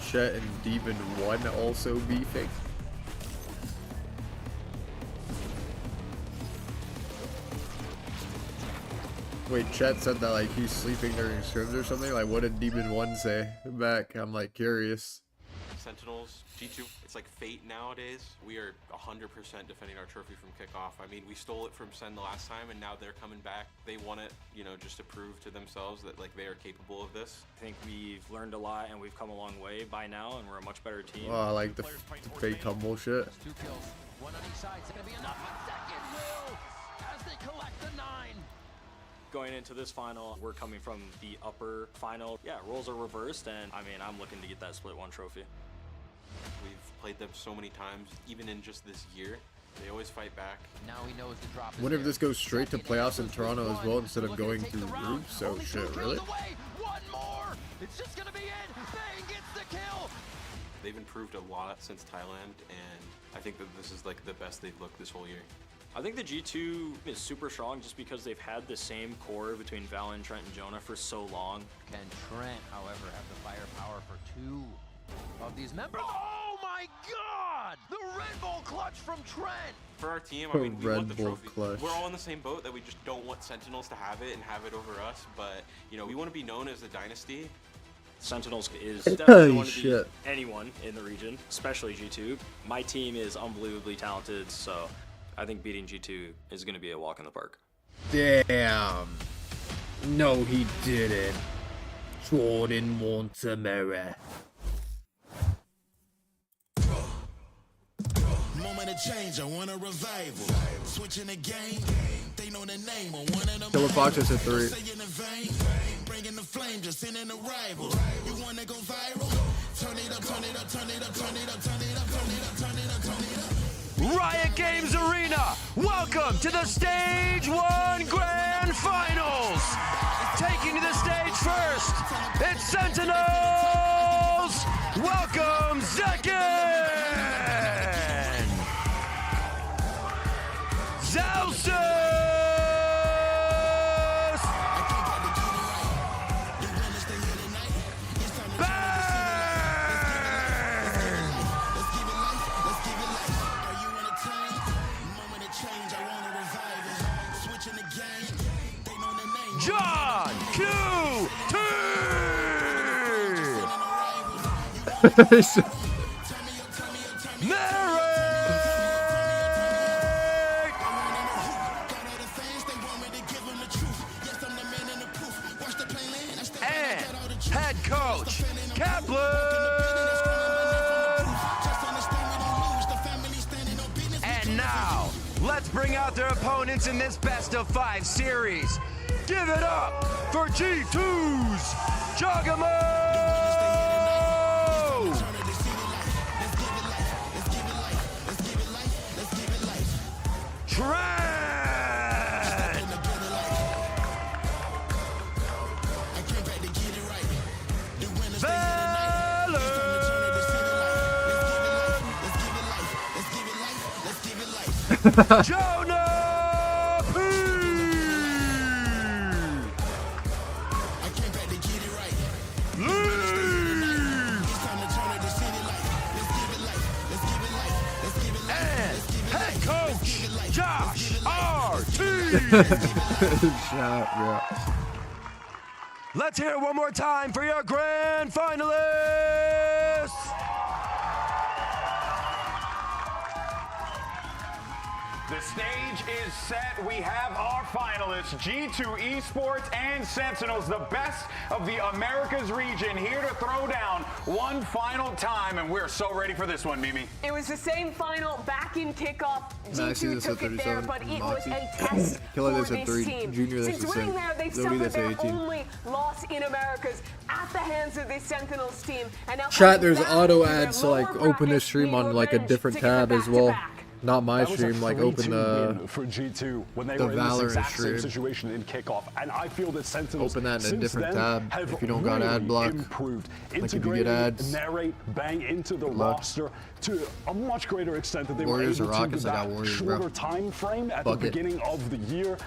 Chet and Demon 1 also beefing. Wait, Chet said that like he's sleeping during scrims or something. Like, what did Demon 1 say back? I'm like curious. Sentinels, G2, it's like fate nowadays. We are 100% defending our trophy from kickoff. I mean, we stole it from Sen the last time, and now they're coming back. They want it, you know, just to prove to themselves that like they are capable of this. I think we've learned a lot and we've come a long way by now, and we're a much better team. Oh, I like the fake humble shit. 2 kills, 1 on each side. It's gonna be enough. Second will as they collect the 9. Going into this final, we're coming from the upper final. Yeah, roles are reversed, and I mean, I'm looking to get that split 1 trophy. We've played them so many times, even in just this year. They always fight back. Now he knows the drop is What if there. this goes straight to playoffs in Toronto as well instead of going through groups? So shit, really? One more. It's just gonna be it. Bang gets the kill. They've improved a lot since Thailand, and I think that this is like the best they've looked this whole year. I think the G2 is super strong just because they've had the same core between Valen, Trent, and Jonah for so long. Can Trent, however, have the firepower for 2 of these members? Oh my God! The Red Bull clutch from Trent. For our team, I mean, we want the Red Bull trophy. clutch. We're all in the same boat that we just don't want Sentinels to have it and have it over us. But you know, we want to be known as the dynasty. Sentinels is definitely going to shit. beat anyone in the region, especially G2. My team is unbelievably talented, so I think beating G2 is going to be a walk in the park. Damn. No, he didn't. Jordan Montemere. Moment of change, I want a revival. Switching the game, they know the name. I one of them. Killer Foxes at 3. Bringing the flame, just in an arrival. You wanna go viral? Turn it up, turn it up, turn it up, turn it up, turn it up, turn it up, turn it up, turn it up. Riot Games Arena, welcome to the Stage 1 Grand Finals. Take taking to the stage first, it's Sentinels! Welcome, Zekin! Zousus! John Q.T. And head coach Kaplan. And now, let's bring out their opponents in this best of 5 series. Give it up for G2's Jogamo! Trent! Valorant! Jonah! Shut up. Let's hear it one more time for your grand finalists! The stage is set. We have our finalists, G2 Esports and Sentinels, the best of the Americas region, here to throw down one final time, and we're so ready for this one, Mimi. It was the same final back in kickoff. G2 took it there, but it was a test for this team. Since winning there, they've suffered their only loss in Americas at the hands of this Sentinels team. And now Chat, there's auto ads to like open this stream on like a different tab as well. Not my stream, like open the for G2 when they the were in this Valorant exact same stream. situation in kickoff, and I feel that Sentinels Open that in a since different then tab have if you don't got ad block. improved, Like if you integrating get ads. narrate, bang into the Good luck. roster to a much greater extent that they Warriors were or able Rockets, to I got with that Warriors, shorter bro. time frame at Bucket. the beginning of the year.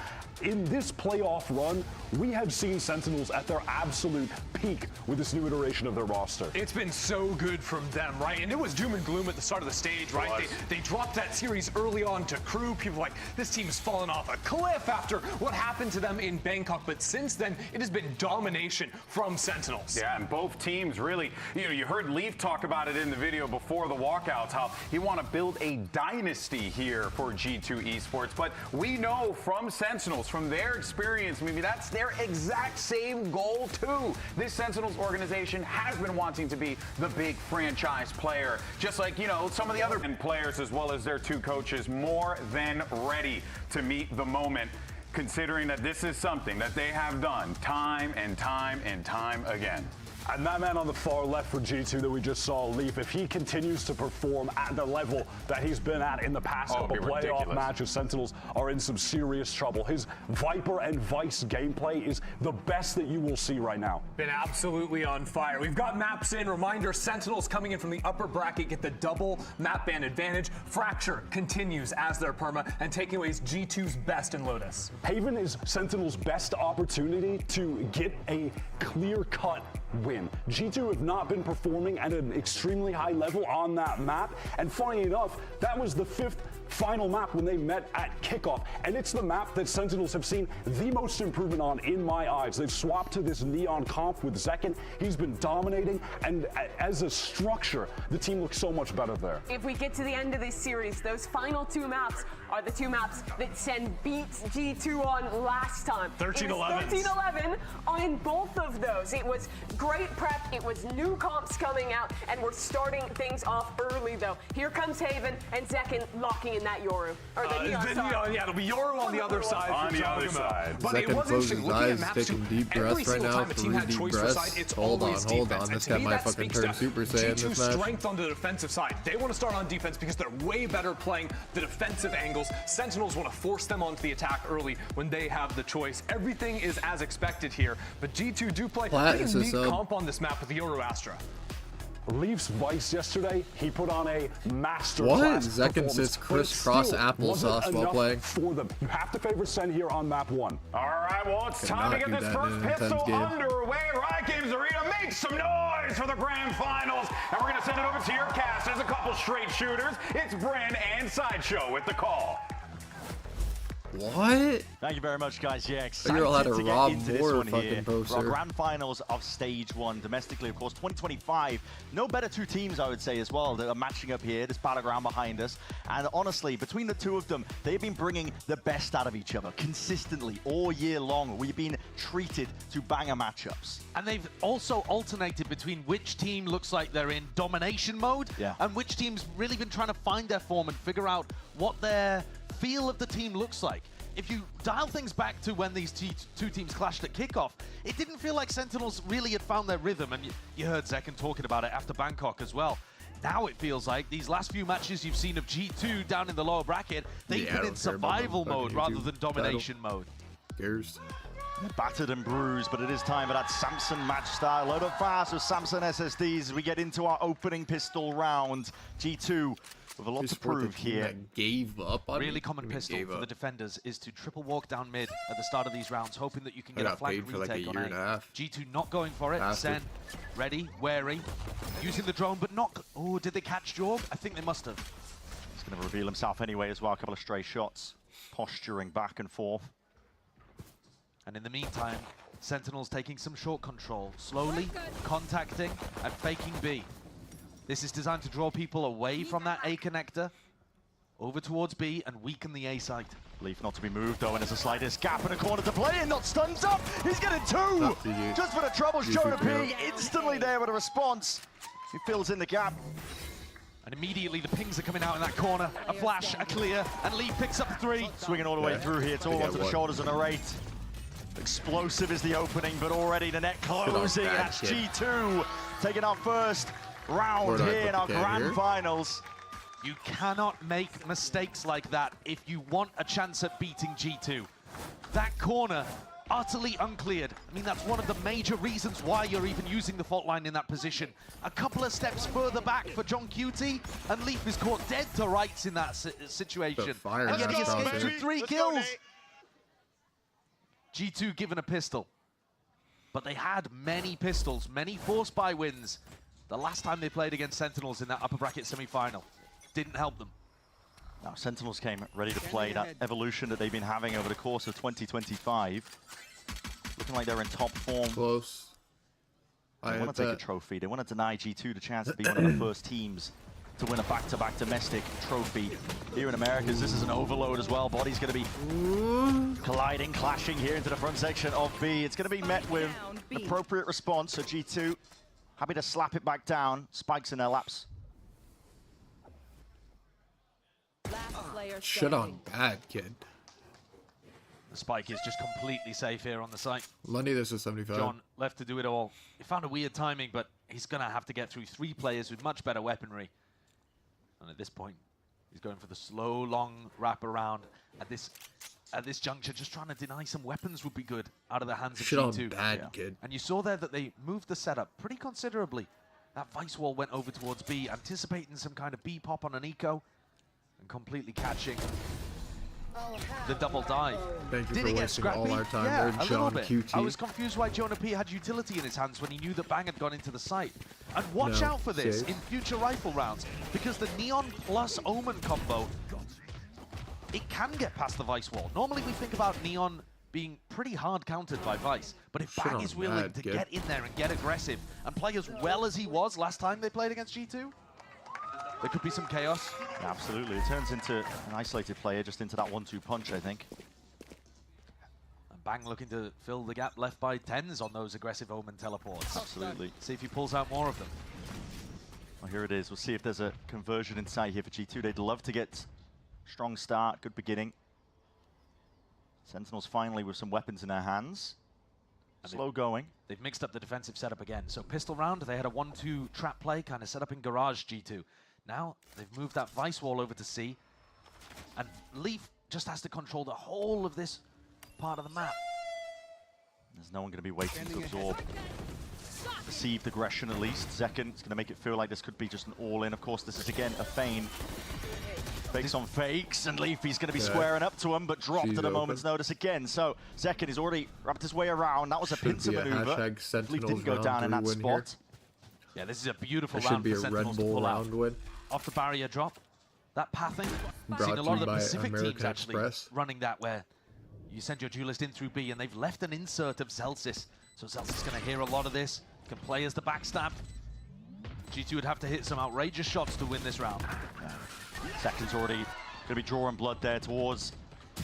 In this playoff run, we have seen Sentinels at their absolute peak with this new iteration of their roster. It's been so good from them, right? And it was doom and gloom at the start of the stage, right? They dropped that series early on to Crew. People were like, this team's fallen off a cliff after what happened to them in Bangkok. But since then, it has been domination from Sentinels. Yeah, and both teams really, you heard Leaf talk about it in the video before the walkouts, how he want to build a dynasty here for G2 Esports. But we know from Sentinels, from their experience, maybe that's their exact same goal too. This Sentinels organization has been wanting to be the big franchise player, just like, some of the other players as well as their 2 coaches, more than ready to meet the moment, considering that this is something that they have done time and time and time again. And that man on the far left for G2 that we just saw, Leaf, if he continues to perform at the level that he's been at in the past couple playoff matches, Sentinels are in some serious trouble. His Viper and Vice gameplay is the best that you will see right now. Been absolutely on fire. We've got maps in. Reminder, Sentinels coming in from the upper bracket get the double map ban advantage. Fracture continues as their perma and taking away G2's best in Lotus. Haven is Sentinel's best opportunity to get a clear-cut win. G2 have not been performing at an extremely high level on that map, and funny enough, that was the 5th final map when they met at kickoff, and it's the map that Sentinels have seen the most improvement on in my eyes. They've swapped to this neon comp with Zekin. He's been dominating, and as a structure, the team looks so much better there. If we get to the end of this series, those final 2 maps are the 2 maps that Sen beat G2 on last time. 13-11. 13-11 on both of those. It was great prep, it was new comps coming out, and we're starting things off early though. Here comes Haven and Zekin locking in that Yoru. Or the Neon, sorry. Yeah, it'll be Yoru on the other side. On the other side. But Zek it was close interesting his looking at eyes, maps taking too. deep Every breaths right single now. time a team 3 had deep choice for breaths. side, it's Hold on, always hold defense. on. And This to guy me, might that fucking speaks turn to Super Saiyan G2's this match. strength on the defensive side. They want to start on defense because they're way better playing the defensive angles. Sentinels want to force them onto the attack early when they have the choice. Everything is as expected here, but G2 do play Plat a is unique a sub. comp on this map with the Yoru Astra. Leafs Vice yesterday, he put on a master What? class Zek and performance, Sis but it crisscross still applesauce wasn't while enough playing. for the half the favorite send here on map 1. All right, well, it's time to Cannot get do this that in first an intense pistol game. underway. Riot Games Arena, make some noise for the grand finals. And we're going to send it over to your cast. There's a couple straight shooters. It's Bryn and Sideshow with the call. What? Thank you very much, guys. Yeah, excited Figure out how to to get rob into this more one fucking here. poster. Our grand finals of stage 1 domestically, of course, 2025. No better two teams, I would say, as well, that are matching up here. This battleground behind us. And honestly, between the two of them, they've been bringing the best out of each other consistently all year long. We've been treated to banger matchups. And they've also alternated between which team looks like they're in domination mode and which team's really been trying to find their form and figure out what their feel of the team looks like. If you dial things back to when these two teams clashed at kickoff, it didn't feel like Sentinels really had found their rhythm, and you heard Zekken talking about it after Bangkok as well. Now it feels like these last few matches you've seen of G2 down in the lower bracket, they've been in survival mode rather than domination mode. Cares. Battered and bruised, but it is time for that Samson match style. Load up fast with Samson SSDs as we get into our opening pistol round. G2 with a lot to prove here. Gave up on Really me? common I mean, pistol gave for the up. defenders is to triple walk down mid at the start of these rounds, hoping that you can I get a got flank paid for like a retake on year and a half. G2 not going for it. After. Sen ready, wary, using the drone, but not. Oh, did they catch Jorg? I think they must have. He's going to reveal himself anyway as well. A couple of stray shots, posturing back and forth. And in the meantime, Sentinels taking some short control, slowly contacting and faking B. This is designed to draw people away from that A connector, over towards B and weaken the A site. Leaf not to be moved though, and there's a slightest gap in a corner to play and not stuns up. He's getting two! Just for the troubles, Jonah P instantly there with a response. He fills in the gap. And immediately the pings are coming out in that corner. A flash, a clear, and Leaf picks up the 3. Swinging all the way through here, it's all onto the shoulders of Narrate. Explosive is the opening, but already the net closing. That's G2 taking our first round here in our grand finals. You cannot make mistakes like that if you want a chance at beating G2. That corner, utterly uncleared. I mean, that's one of the major reasons why you're even using the fault line in that position. A couple of steps further back for John Cutie, and Leaf is caught dead to rights in that situation. And yet he escapes with 3 kills. G2 given a pistol. But they had many pistols, many force buy wins the last time they played against Sentinels in that upper bracket semi-final. Didn't help them. Now Sentinels came ready to play that evolution that they've been having over the course of 2025. Looking like they're in top form. Close. They want to take a trophy. They want to deny G2 the chance to be one of the first teams to win a back-to-back domestic trophy. Here in Americas, this is an overload as well. Body's going to be colliding, clashing here into the front section of B. It's going to be met with an appropriate response. So G2 happy to slap it back down. Spikes in their laps. Shit on bad, kid. The spike is just completely safe here on the site. Lundy, this is 75. John left to do it all. He found a weird timing, but he's going to have to get through 3 players with much better weaponry. And at this point, he's going for the slow, long wrap around. At this juncture, just trying to deny some weapons would be good out of the hands of Shit on G2. bad, kid. And you saw there that they moved the setup pretty considerably. That Vice Wall went over towards B, anticipating some kind of B pop on an eco, and completely catching the double dive. Thank you Did for he get wasting scrappy? all our time Yeah, there, a little John bit. QT. I was confused why Jonah P had utility in his hands when he knew that Bang had gone into the site. And watch No, out for this save. in future rifle rounds, because the Neon plus Omen combo, it can get past the Vice Wall. Normally we think about Neon being pretty hard countered by Vice, but if Shit Bang on is willing that, to kid. get in there and get aggressive and play as well as he was last time they played against G2, there could be some chaos. Yeah, absolutely. It turns into an isolated player, just into that 1-2 punch, I think. And Bang looking to fill the gap left by Tens on those aggressive Omen teleports. Absolutely. See if he pulls out more of them. Well, here it is. We'll see if there's a conversion inside here for G2. They'd love to get Strong start, good beginning. Sentinels finally with some weapons in their hands. Slow going. They've mixed up the defensive setup again. So pistol round, they had a 1-2 trap play, kind of set up in garage G2. Now they've moved that vice wall over to C. And Leaf just has to control the whole of this part of the map. There's no one going to be waiting to absorb perceived aggression at least. Zekken is going to make it feel like this could be just an all-in. Of course, this is again a feign. Fakes on fakes, and Leafy's going to be squaring up to him, but dropped at a moment's notice again. So Zekken has already wrapped his way around. That was a pincer maneuver. Leaf didn't go down in that spot. Yeah, this is a beautiful That round should be for a Sentinels Red to Bull pull round out. win. Off the barrier drop. That pathing, Brought seen a lot of to the you by Pacific teams American actually Express. running that, where you send your duelist in through B and they've left an insert of Zelsis. So Zelsis is going to hear a lot of this, can play as the backstab. G2 would have to hit some outrageous shots to win this round. Zekken's already going to be drawing blood there towards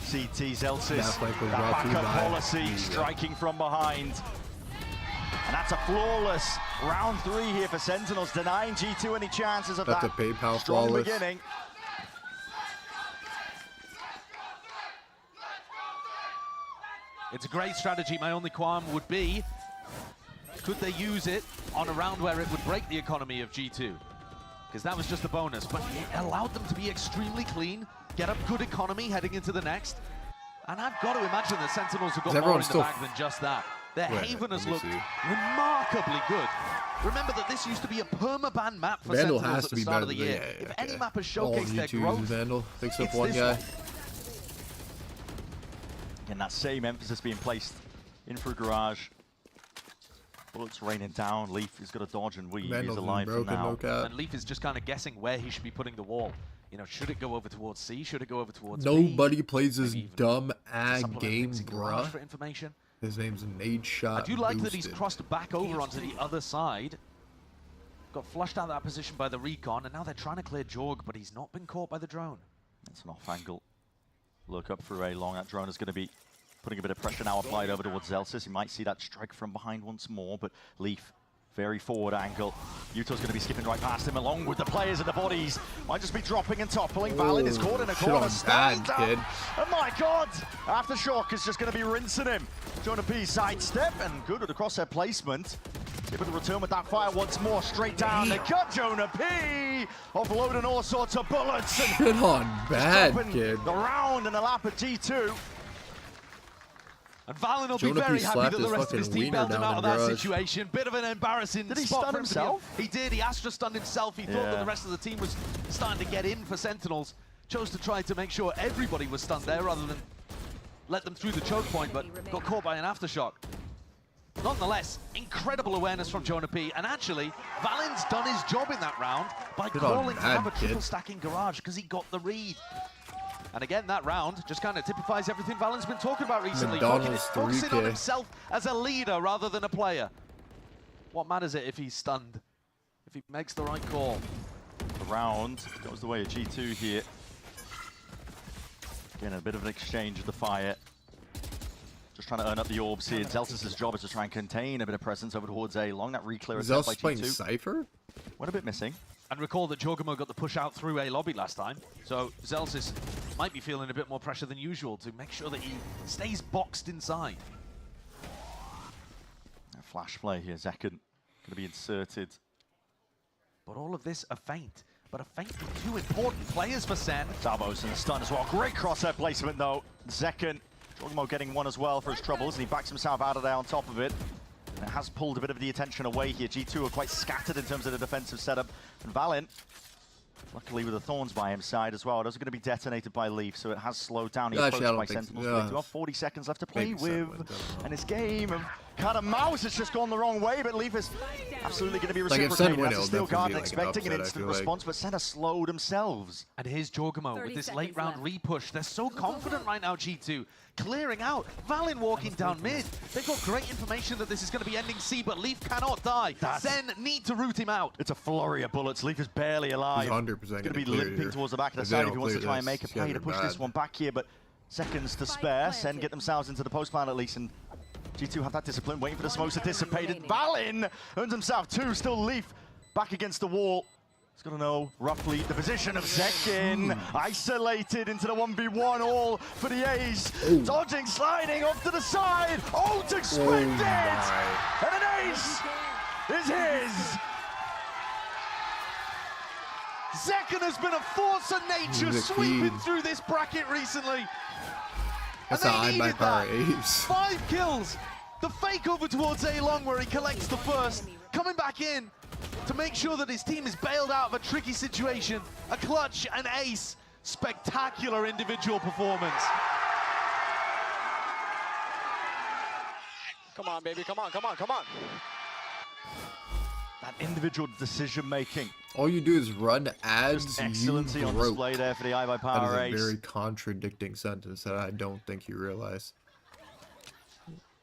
CT. Zelsis, That that backup policy, striking from behind. And that's a flawless round 3 here for Sentinels, denying G2 any chances of That's that a PayPal strong flawless. beginning. It's a great strategy. My only qualm would be, could they use it on a round where it would break the economy of G2? Because that was just a bonus, but it allowed them to be extremely clean, get up good economy heading into the next. And I've got to imagine that Sentinels have got more in the bag than just that. Their Haven has looked remarkably good. Remember that this used to be a permaban map for Vandal Sentinels has at to the be start better of the than year. If any map has showcased their growth, Vandal except it's one this guy. one. And that same emphasis being placed in through garage. Bullets raining down. Leaf has got to dodge and weave. He's alive for now. And Leaf is just kind of guessing where he should be putting the wall. You know, should it go over towards C? Should it go over towards B? Nobody plays this dumb ag game, bruh. For information. His name's Nade Shot. I do like that he's crossed back over onto the other side. Got flushed out of that position by the recon, and now they're trying to clear Jorg, but he's not been caught by the drone. That's an off angle. Look up through A long. That drone is going to be putting a bit of pressure now applied over towards Zelsis. You might see that strike from behind once more, but Leaf, very forward angle. Yuto's going to be skipping right past him along with the players and the bodies. Might just be dropping and toppling. Valin is caught in a corner. Stands up. Oh my god! Aftershock is just going to be rinsing him. Jonah P sidestep and good with the crosshair placement. Able to return with that fire once more. Straight down. They cut Jonah P. Offloading all sorts of bullets. And shit on bad, kid. The round in the lap of G2. And Valin will Jonah be very P happy that the slapped rest of his his team fucking bailed him wiener out of down that in garage. situation. Bit of an embarrassing Did he spot stun for him to be himself? He did. He Astra stunned himself. He thought that the rest of the team was starting to get in for Sentinels. Chose to try to make sure everybody was stunned there rather than let them through the choke point, but got caught by an aftershock. Nonetheless, incredible awareness from Jonah P. And actually, Valin's done his job in that round by calling to have a triple stack in garage because he got the read. And again, that round just kind of typifies everything Valin's been talking about recently. Focusing on himself as a leader rather than a player. What matters it if he's stunned? If he makes the right call. The round goes the way of G2 here. Again, a bit of an exchange of the fire. Just trying to earn up the orbs here. Zelsis' job is to try and contain a bit of presence over towards A. Long that reclear attempt by G2. playing Cypher? Went a bit missing. And recall that Jorgamo got the push out through A lobby last time. So Zelsis might be feeling a bit more pressure than usual to make sure that he stays boxed inside. A flash play here. Zekken going to be inserted. But all of this a feint. But a feint with two important players for Sen. Zavos and the stun as well. Great crosshair placement though. Zekken, Jorgamo getting one as well for his troubles, and he backs himself out of there on top of it. And it has pulled a bit of the attention away here. G2 are quite scattered in terms of the defensive setup. And Valin, luckily with the Thorns by his side as well. Those are going to be detonated by Leaf, so it has slowed down the approach by Sentinels. We do have 40 seconds left to play with. And this game of cat and mouse has just gone the wrong way, but Leaf is absolutely going to be reciprocated. That's a Steel Guard expecting an instant response, but Sen has slowed themselves. And here's Jorgamo with this late round repush. They're so confident right now, G2. Clearing out. Valin walking down mid. They've got great information that this is going to be ending C, but Leaf cannot die. Sen need to root him out. It's a flurry of bullets. Leaf is barely alive. He's 100% He's going to be limping towards the back of the side if he wants to try and make a play to push this one back here, but seconds to spare. Sen get themselves into the post plant at least, and G2 have that discipline, waiting for the smokes to dissipate. Valin earns himself two, still Leaf back against the wall. He's got to know roughly the position of Zekin. Isolated into the 1v1, all for the ace. Dodging, sliding off to the side. Oh, to sprint it! And an ace is his! Zekin has been a force of nature sweeping through this bracket recently. That's how I buy power ace. 5 kills. The fake over towards A-Long where he collects the first. Coming back in to make sure that his team is bailed out of a tricky situation. A clutch, an ace. Spectacular individual performance. Come on, baby. Come on, come on, come on. That individual decision making. All you do is run ads. Excellency on display there for the I by Power That is a ace. very contradicting sentence that I don't think you realize.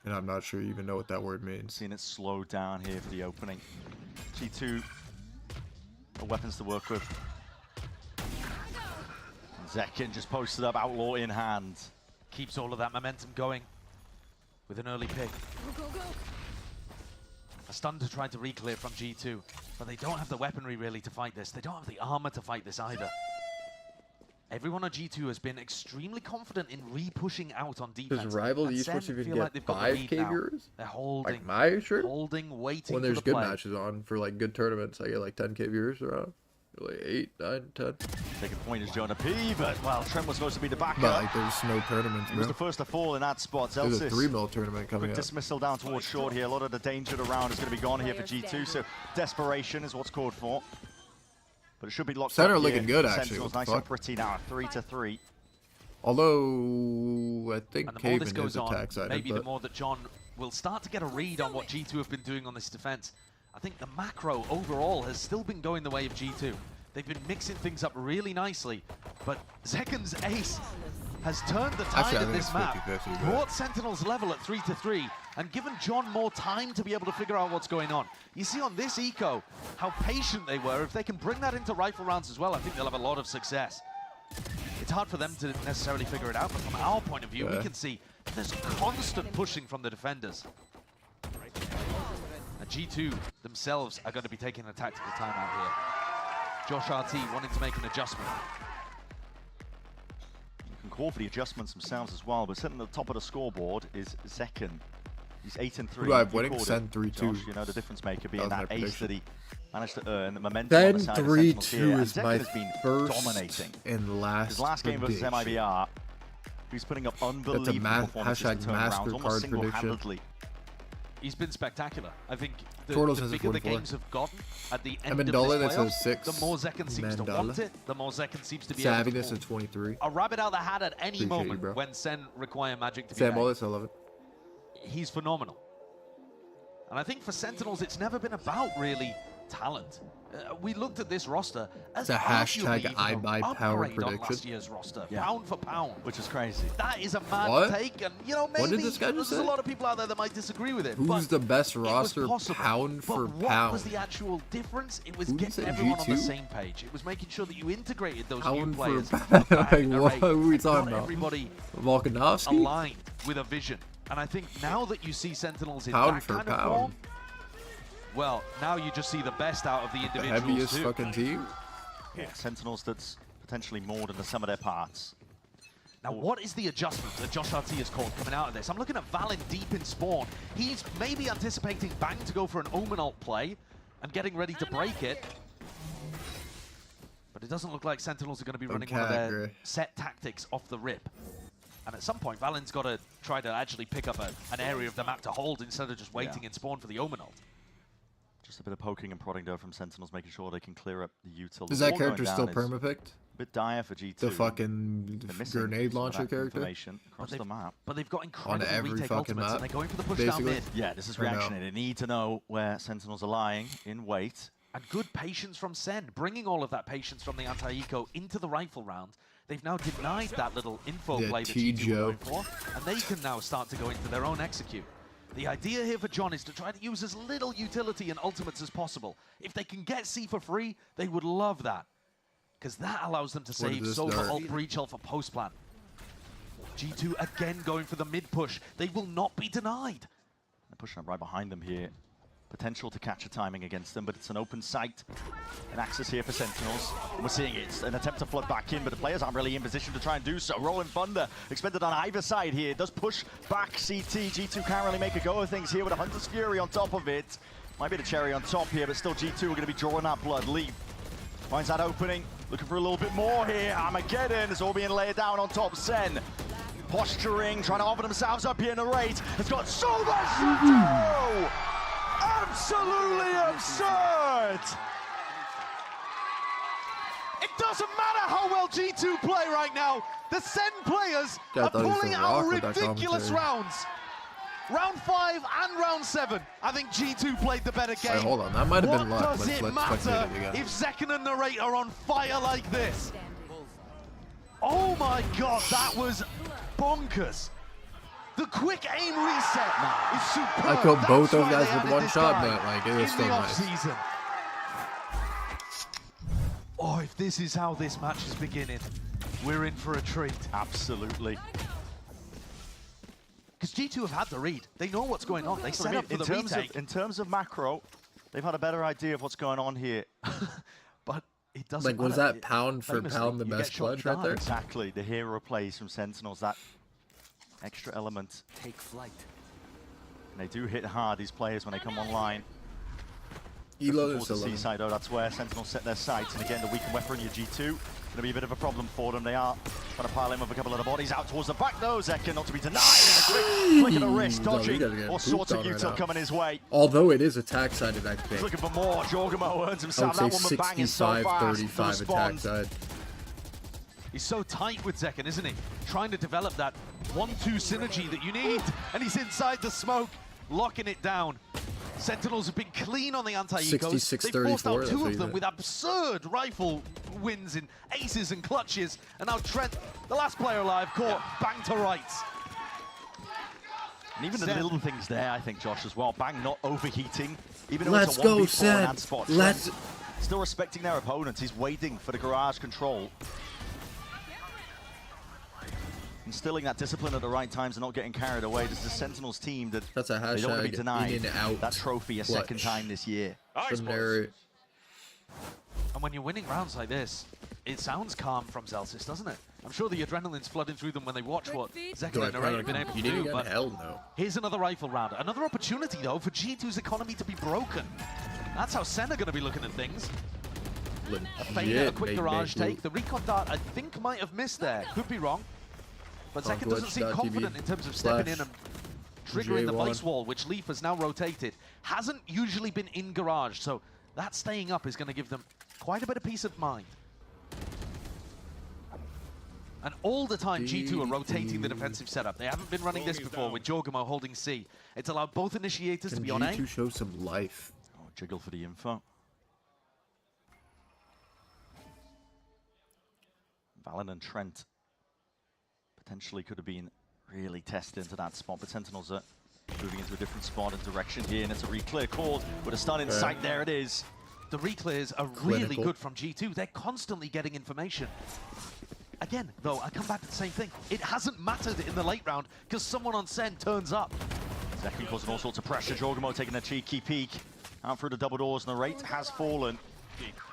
And I'm not sure you even know what that word means. Seeing it slow down here for the opening. G2, the weapons to work with. Zekin just posted up, Outlaw in hand. Keeps all of that momentum going with an early pick. Go, go, go. A stun to try to re-clear from G2, but they don't have the weaponry really to fight this. They don't have the armor to fight this either. Everyone on G2 has been extremely confident in re-pushing out on defense. Does Rival Esports even get 5K viewers? They're holding, like my shirt? Holding, waiting when for there's the good play. matches on for like good tournaments, I get like 10K viewers around. Like 8, 9, 10. Taking point is Jonah P, but well, Trent was supposed to be the backup. But like there's no tournaments, He bro. was the first to fall in that spot. There's a Zelsis. 3 mil tournament coming Quick up. dismissal down towards short here. A lot of the danger around is going to be gone here for G2, so desperation is what's called for. But it should be locked Center up looking here. good, actually. Sentinels What the nice and fuck? pretty now, 3-3. Although I think And the more this Caven goes is on, attack sided, maybe but the more that John will start to get a read on what G2 have been doing on this defense. I think the macro overall has still been going the way of G2. They've been mixing things up really nicely, but Zekin's ace has turned the tide Actually, I of think this it's map, 50-50, but- brought Sentinels level at 3-3, and given John more time to be able to figure out what's going on. You see on this eco how patient they were. If they can bring that into rifle rounds as well, I think they'll have a lot of success. It's hard for them to necessarily figure it out, but from our point of view, we can see there's constant pushing from the defenders. And G2 themselves are going to be taking a tactical timeout here. Josh RT wanting to make an adjustment. You can call for the adjustments themselves as well, but sitting at the top of the scoreboard is Zekin. He's 8-3. Who do I have You winning? called Send it, 3-2. Josh, you know, the difference maker being That was that my ace prediction. that he managed to earn. The momentum on the side of Sentinels 10-3-2 here. And is Zekin my has been first dominating. and last His last game versus prediction. MIBR, he's putting up unbelievable performances to turn rounds, almost MasterCard single-handedly. He's been spectacular. I think the Turtles bigger has a the 44. games have gotten at the end Amendola, of this that's a playoffs, 6. the more Zekin seems to Mandala. want it, the more Zekin seems to be able to Savviness pull at 23. a rabbit out the hat at any Appreciate you, moment bro. when Sen require magic to be Sam made. Wallace, 11. He's phenomenal. And I think for Sentinels, it's never been about really talent. We looked at this roster as It's a hashtag arguably I even buy an power upgrade on last prediction. year's roster, Yeah. pound for pound. Which is crazy. That is a mad What? take, and you know maybe What did this guy there's just a say? lot of people out there that might disagree with it. Who's but the best it was roster possible. pound for but what pound? was the actual difference? It was Who did you getting say, everyone on the G2? same page. It was making sure that you integrated those Pound new for players. pound. Like, an what array, are we and got talking about? Everybody Volkanovski? aligned with a vision. And I think now that you see Sentinels in Pound that for kind of pound. form, well, now you just see the best out of the The individuals heaviest too. fucking team. Yeah, Sentinels that's potentially more than the sum of their parts. Now, what is the adjustment that Josh RT has called coming out of this? I'm looking at Valen deep in spawn. He's maybe anticipating Bang to go for an Omen ult play and getting ready to break it. But it doesn't look like Sentinels are going to be running one of their set tactics off the rip. And at some point, Valen's got to try to actually pick up an area of the map to hold instead of just waiting in spawn for the Omen ult. Just a bit of poking and prodding though from Sentinels, making sure they can clear up the util. Is The that wall going character down still is perma-picked? A bit dire for G2. The fucking They're missing grenade some of launcher that character? information across the map. But they've got On incredible every retake fucking ultimates, map, and they're going for the push down basically? mid. Yeah, this is Or no? reactionary. They need to know where Sentinels are lying in wait. And good patience from Sen, bringing all of that patience from the anti-eco into the rifle round. They've now denied that little info Yeah, play that T. G2 were Joe. going for, and they can now start to go into their own execute. The idea here for John is to try to use as little utility and ultimates as possible. If they can get C for free, they would love that, because that allows them to What save is this Sova dart? ult breach ult for post plan. G2 again going for the mid push. They will not be denied. They're pushing up right behind them here. potential to catch a timing against them, but it's an open sight and access here for Sentinels. And we're seeing it's an attempt to flood back in, but the players aren't really in position to try and do so. Rolling Thunder expended on either side here. It does push back CT. G2 can't really make a go of things here with a Hunter's Fury on top of it. Might be the cherry on top here, but still G2 are going to be drawing that blood. Leap finds that opening, looking for a little bit more here. Armageddon is all being laid down on top. Sen posturing, trying to offer themselves up here in the rate. It's got so much to do! Absolutely absurd! It doesn't matter how well G2 play right now. The Sen players are pulling out ridiculous rounds. Round 5 and round 7, I think G2 played the better game. Wait, hold on, that might have been luck. What does it matter if Zekken and Narrate are on fire like this? Oh my god, that was bonkers. The quick aim reset is superb. I killed both those guys with one shot, but like it was still nice. Oh, if this is how this match is beginning, we're in for a treat. Absolutely. Because G2 have had the read. They know what's going on. They set up for the retake. In terms of macro, they've had a better idea of what's going on here. But it doesn't like, was that pound for pound the best clutch right there? Exactly. The hero plays from Sentinels, that extra element. Take flight. And they do hit hard, these players, when they come online. Elo is Seaside, though, that's where Sentinels set their sights. And again, the weakened weapon, your G2, going to be a bit of a problem for them. They are trying to pile in with a couple of the bodies out towards the back, though. Zekken not to be denied. And a quick flick of the wrist, dodging all sorts of util coming his way. Although it is attack sided, I think. Looking for more. Jorgamo earns himself that one, but bang is so fast. 65-35 attack side. He's so tight with Zekken, isn't he? Trying to develop that 1-2 synergy that you need. And he's inside the smoke, locking it down. Sentinels have been clean on the anti-ecos. They've forced out 2 of them with absurd rifle wins in aces and clutches. And now Trent, the last player alive, caught banter rights. And even the little things there, I think, Josh, as well. Bang not overheating. Even though it's a 1v4 and spot. Let's still respecting their opponents. He's waiting for the garage control. Instilling that discipline at the right times and not getting carried away. This is the Sentinels team that that's a they don't want to be denied in and out that trophy a second time this year. And when you're winning rounds like this, it sounds calm from Zelsis, doesn't it? I'm sure the adrenaline's flooding through them when they watch what Zekken and Narrate have been able to do, but here's another rifle round. Another opportunity, though, for G2's economy to be broken. That's how Sen are going to be looking at things. A failure, a quick garage take. The recon dart, I think, might have missed there. Could be wrong. But Zekken doesn't seem confident in terms of stepping in and triggering the vice wall, which Leaf has now rotated. Hasn't usually been in garage, so that staying up is going to give them quite a bit of peace of mind. And all the time, G2 are rotating the defensive setup. They haven't been running this before with Jorgamo holding C. It's allowed both initiators to be on A. G2 show some life. Oh, jiggle for the info. Valen and Trent potentially could have been really tested into that spot, but Sentinels are moving into a different spot and direction here, and it's a re-clear called with a stun in sight. There it is. The re-clears are really good from G2. They're constantly getting information. Again, though, I come back to the same thing. It hasn't mattered in the late round because someone on Sen turns up. Zekken causing all sorts of pressure. Jorgamo taking a cheeky peek out through the double doors, and the rate has fallen.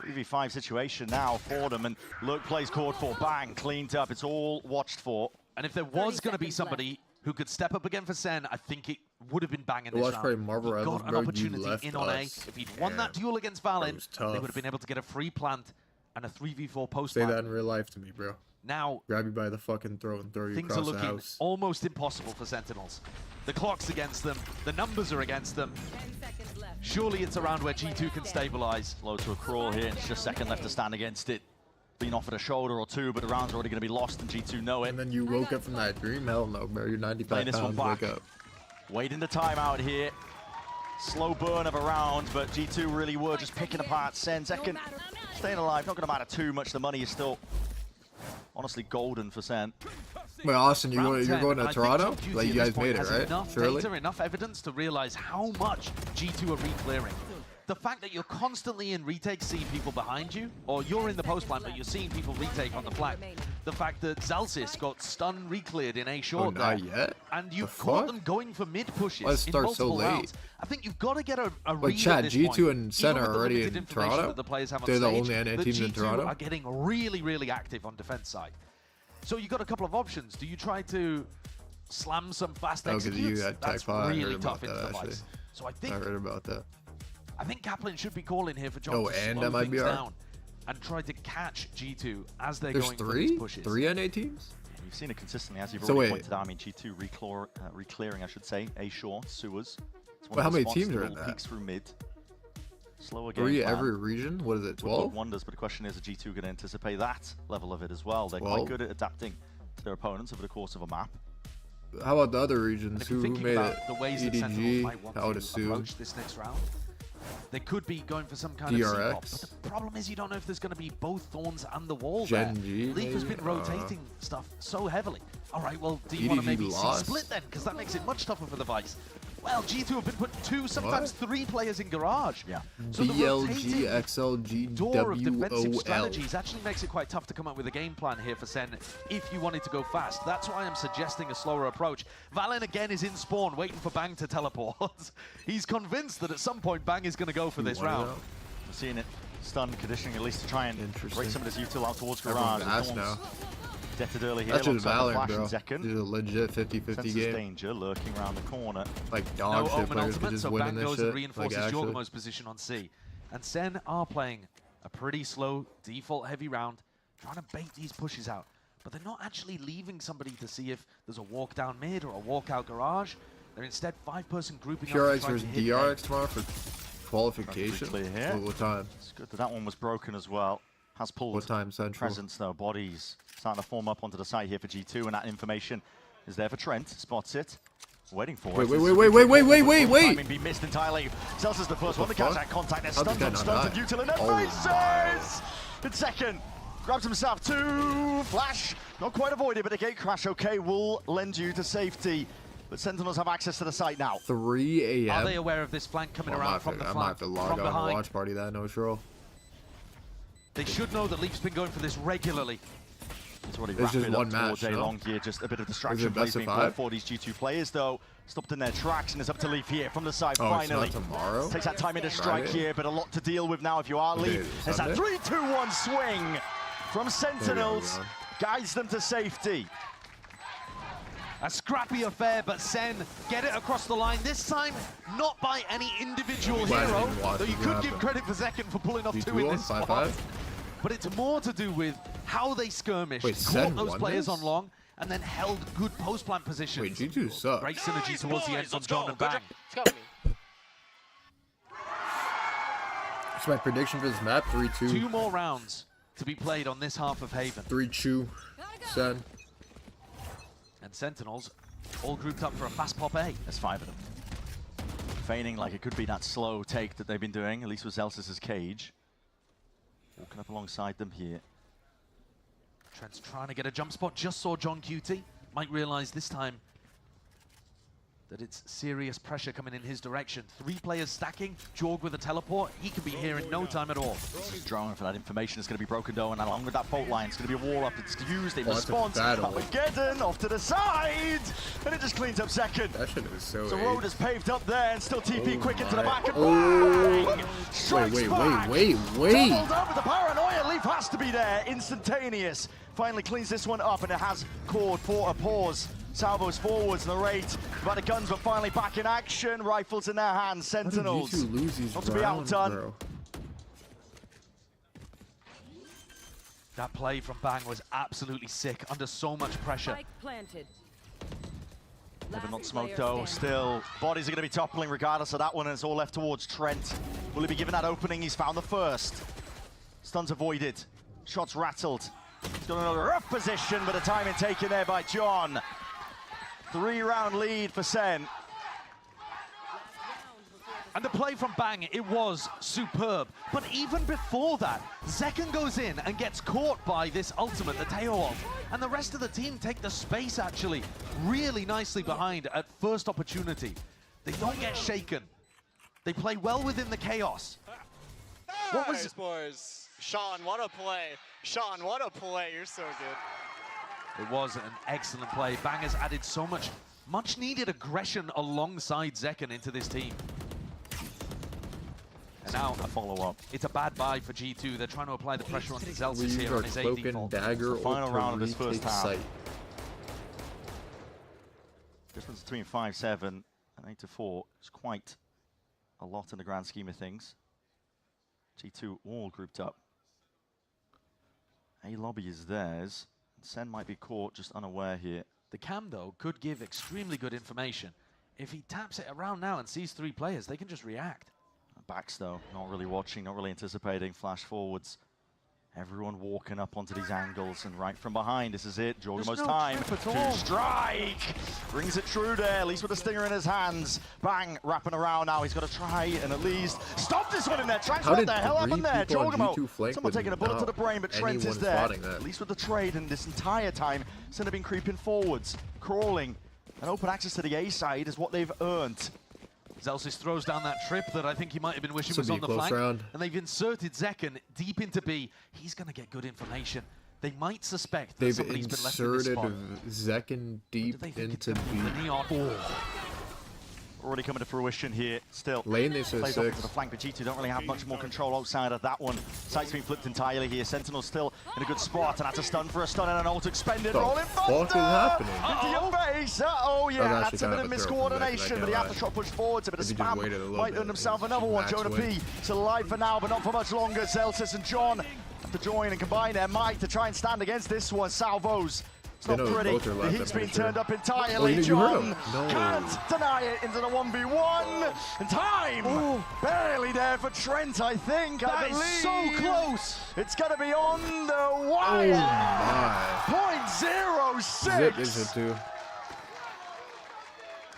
3v5 situation now for them, and Lurk plays called for. Bang, cleaned up. It's all watched for. And if there was going to be somebody who could step up again for Sen, I think it would have been Bang in this round. Marvel he got an opportunity in on A. If he'd won that duel against Valen, they would have been able to get a free plant and a 3v4 post. Say that in real life to me, bro. Now, grab you by the fucking throat and throw you across the house. Things are looking almost impossible for Sentinels. The clock's against them. The numbers are against them. Surely it's a round where G2 can stabilize. Slow to a crawl here, and it's just second left to stand against it. Being offered a shoulder or two, but the round's already going to be lost, and G2 know it. And then you woke up from that dream? Hell no, bro. You're 95 pounds, wake up. Waiting the timeout here. Slow burn of a round, but G2 really were just picking apart Sen. Zekken staying alive, not going to matter too much. The money is still honestly golden for Sen. Wait, Austin, you're going to Toronto? Like, you guys made it, right? Enough evidence to realize how much G2 are re-clearing. The fact that you're constantly in retake seeing people behind you, or you're in the post plant but you're seeing people retake on the flank. The fact that Zelsis got stun re-cleared in A short not yet? And you caught them going for mid pushes in multiple rounds. I think you've got to get a Like read Chad, at this G2 point, and Sen even are with the already limited in information Toronto. that the players have on They're the stage, only NA the teams in G2 Toronto. are getting really, really active on defense side. So you've got a couple of options. Do you try to slam some fast executes? That's really tough into the Vice. So I heard about that. I think Kaplan should be calling here for John Oh, to and slow things MIBR? down and try to catch G2 as they're There's going for these pushes. three NA teams? We've seen it consistently, as you've So already wait. pointed out. I mean, G2 reclearing, I should say. A shore, sewers. It's one Well, of how the many spots, teams the are in little that? peeks through mid. Slower game 3 plan. every region? What is it, Would 12? work wonders, but the question is, are G2 going to anticipate that level of it as well? They're 12? quite good at adapting to their opponents over the course of a map. How about the other regions? Who Thinking made about it? the ways that Sentinels EDG, might want I would to assume. approach this next round. They could be going for some kind of C-pop, but the problem is you don't know if there's going to be both Thorns and the Wall Gen there. G, Leaf has maybe? been rotating stuff so heavily. All right, well, do you want to EDG maybe lost. split then? Because that makes it much tougher for the Vice. Well, G2 have been putting 2, sometimes 3 players in Garage. Yeah. So the rotating BLG, XLG, door of defensive WOL. strategies actually makes it quite tough to come up with a game plan here for Sen if you wanted to go fast. That's why I'm suggesting a slower approach. Valen again is in spawn, waiting for Bang to teleport. He's convinced that at some point Bang is going to go for this round. We're seeing it stun conditioning, at least to try and break some of this util out towards Everyone's Garage. ass now. Detted early here. That's just alongside the Valorant, Flash bro. and Zekken. This is a legit 50-50 Senses game. danger lurking around the corner. Like No dog shit Omen players could ultimate, just so win Bang in this goes shit. and reinforces like, actually. Jorgamo's position on C. And Sen are playing a pretty slow default heavy round, trying to bait these pushes out. But they're not actually leaving somebody to see if there's a walk down mid or a walk out Garage. They're instead 5-person grouping up. PRX and trying versus to hit DRX tomorrow for qualification. Clear here. What time? It's good that that one was broken as well. Has pulled What time central? presence though. Bodies starting to form up onto the site here for G2, and that information is there for Trent. Spots it. Waiting for it. Wait. Be missed entirely. Zelsa's the first one to fuck? catch that contact. There's How did stuns that on not stuns, and die? Util in their Oh faces! In second. Grabs himself 2. Flash. Not quite avoided, but a gate crash, okay, will lend you to safety. But Sentinels have access to the site now. 3 a.m. Are they aware of this flank coming around from the I might flank? have to log from on behind? and watch party that no troll. They should know that Leaf's been going for this regularly. It's already It's just rapid one up match, towards A no? long here. Just a bit of Is distraction it plays best of being played 5? for these G2 players, though. Stopped in their tracks, and it's up to Leaf here from the side Oh, finally. it's not tomorrow? Takes that time into strike Friday? here, but a lot to deal with now if you are Okay, Leaf. It's that Sunday? 3-2-1 swing from Sentinels. Guides them to safety. A scrappy affair, but Sen get it across the line. This time, not by any individual Glad I hero, didn't watch though you it could happen. give credit for Zekken for pulling off G2 2 in on this 5-5? spot. But it's more to do with how they skirmished, Wait, caught Sen those won players this? on long, and then held good post-plant positions. Wait, G2 sucks. Great synergy towards the end from Let's John go. and Good Bang. job. Let's go. That's my prediction for this map. 3-2. 2 more rounds to be played on this half of Haven. 3-2. Sen. And Sentinels all grouped up for a fast pop A. There's 5 of them. Feigning like it could be that slow take that they've been doing, at least with Zelsis' cage. Walking up alongside them here. Trent's trying to get a jump spot, just saw John QT. Might realize this time that it's serious pressure coming in his direction. 3 players stacking, Jorg with a teleport. He could be here in no time at all. Just drawing for that information. It's going to be broken down, and along with that fault line, it's going to be a wall up. It's used in Oh, that's a response. battle. Armageddon off to the side, and it just cleans up second. That shit is so The road is paved up there, and still TP quick into the my- back. And Oh. bang! Strikes Wait. back. Doubled Doubled up with the paranoia. Leaf has to be there. Instantaneous. Finally cleans this one up, and it has caught for a pause. Salvos forwards, narrate about the guns, but finally back in action. Rifles in their hands. Sentinels. How did G2 lose these Not to be rounds, outdone. bro? That play from Bang was absolutely sick, under so much pressure. Spike planted. Never not smoked though, still. Bodies are going to be toppling regardless of that one, and it's all left towards Trent. Will he be given that opening? He's found the first. Stuns avoided. Shots rattled. He's got another rough position, but a timing taken there by John. 3-round lead for Sen. And the play from Bang, it was superb. But even before that, Zekken goes in and gets caught by this ultimate, the Teo ult. And the rest of the team take the space, actually, really nicely behind at first opportunity. They don't get shaken. They play well within the chaos. What was... Nice, boys. Sean, what a play. Sean, what a play. You're so good. It was an excellent play. Bang has added so much needed aggression alongside Zekken into this team. And now a follow-up. It's a bad buy for G2. They're trying to apply the pressure onto Zelsis Leave here our on his A cloak and default. dagger The final or round of this first take half. sight. Difference between 5-7 and 8-4 is quite a lot in the grand scheme of things. G2 all grouped up. A lobby is theirs. Sen might be caught just unaware here. The cam, though, could give extremely good information. If he taps it around now and sees 3 players, they can just react. Backs, though, not really watching, not really anticipating. Flash forwards. Everyone walking up onto these angles, and right from behind, this is it. Jorgamo's no time trip at to all. strike. Brings it true there, at least with the stinger in his hands. Bang, wrapping around now. He's got to try and at least stop this one in there. Tracks, what the hell happened there? Jorgamo, someone taking a bullet to the brain, but Trent is there. At least with the trade, and this entire time, Sin have been creeping forwards, crawling. And open access to the A side is what they've earned. Zelsis throws down that trip that I think he might have been wishing This was would on be the a close flank. round. And they've inserted Zekken deep into B. He's going to get good information. They might suspect that They've somebody's been left in this inserted spot. Zekken deep into B. Neon. Already coming to fruition here, still. Lane, they said Plays off 6. to the flank, but G2 don't really have much more control outside of that one. Sight's been flipped entirely here. Sentinel still in a good spot, and that's a stun for a stun and an ult expended. The Rolling fuck Buster! is happening? Into your face! Uh-oh, yeah, That was that's a actually bit of kind of a throw from Zek, miscoordination, I but the can't aftershock pushed forwards, a bit of If he just spam. waited a little Might bit, earn himself another one. max Jonah win. P still alive for now, but not for much longer. Zelsis and John have to join and combine their might to try and stand against this one. Salvos. It's not They know pretty. both are The left, heat's I'm been pretty turned sure. up entirely. Oh, you heard John him. No. can't deny it into the 1v1. And time barely there for Trent, I think. That I believe. is so close. It's going to be on the wire. Oh my. 0.06. Zip is it too.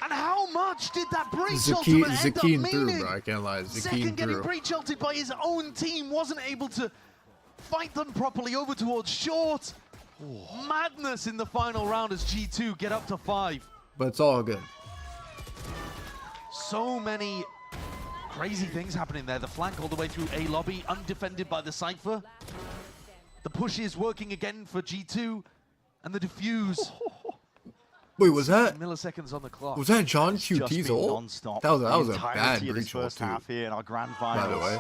And how much did that breach ultimate end up Zakeen meaning? through, bro. I can't lie. Zekken Zakeen getting through. breach ulted by his own team, wasn't able to fight them properly over towards short. Madness in the final round as G2 get up to 5. But it's all good. So many crazy things happening there. The flank all the way through A lobby, undefended by the Cypher. The push is working again for G2, and the defuse. Wait, was that? Milliseconds on the clock. Was that John Just QT's been ult? non-stop. That was The a entirety bad of this breach ult first too. half here in our grand By the finals. way.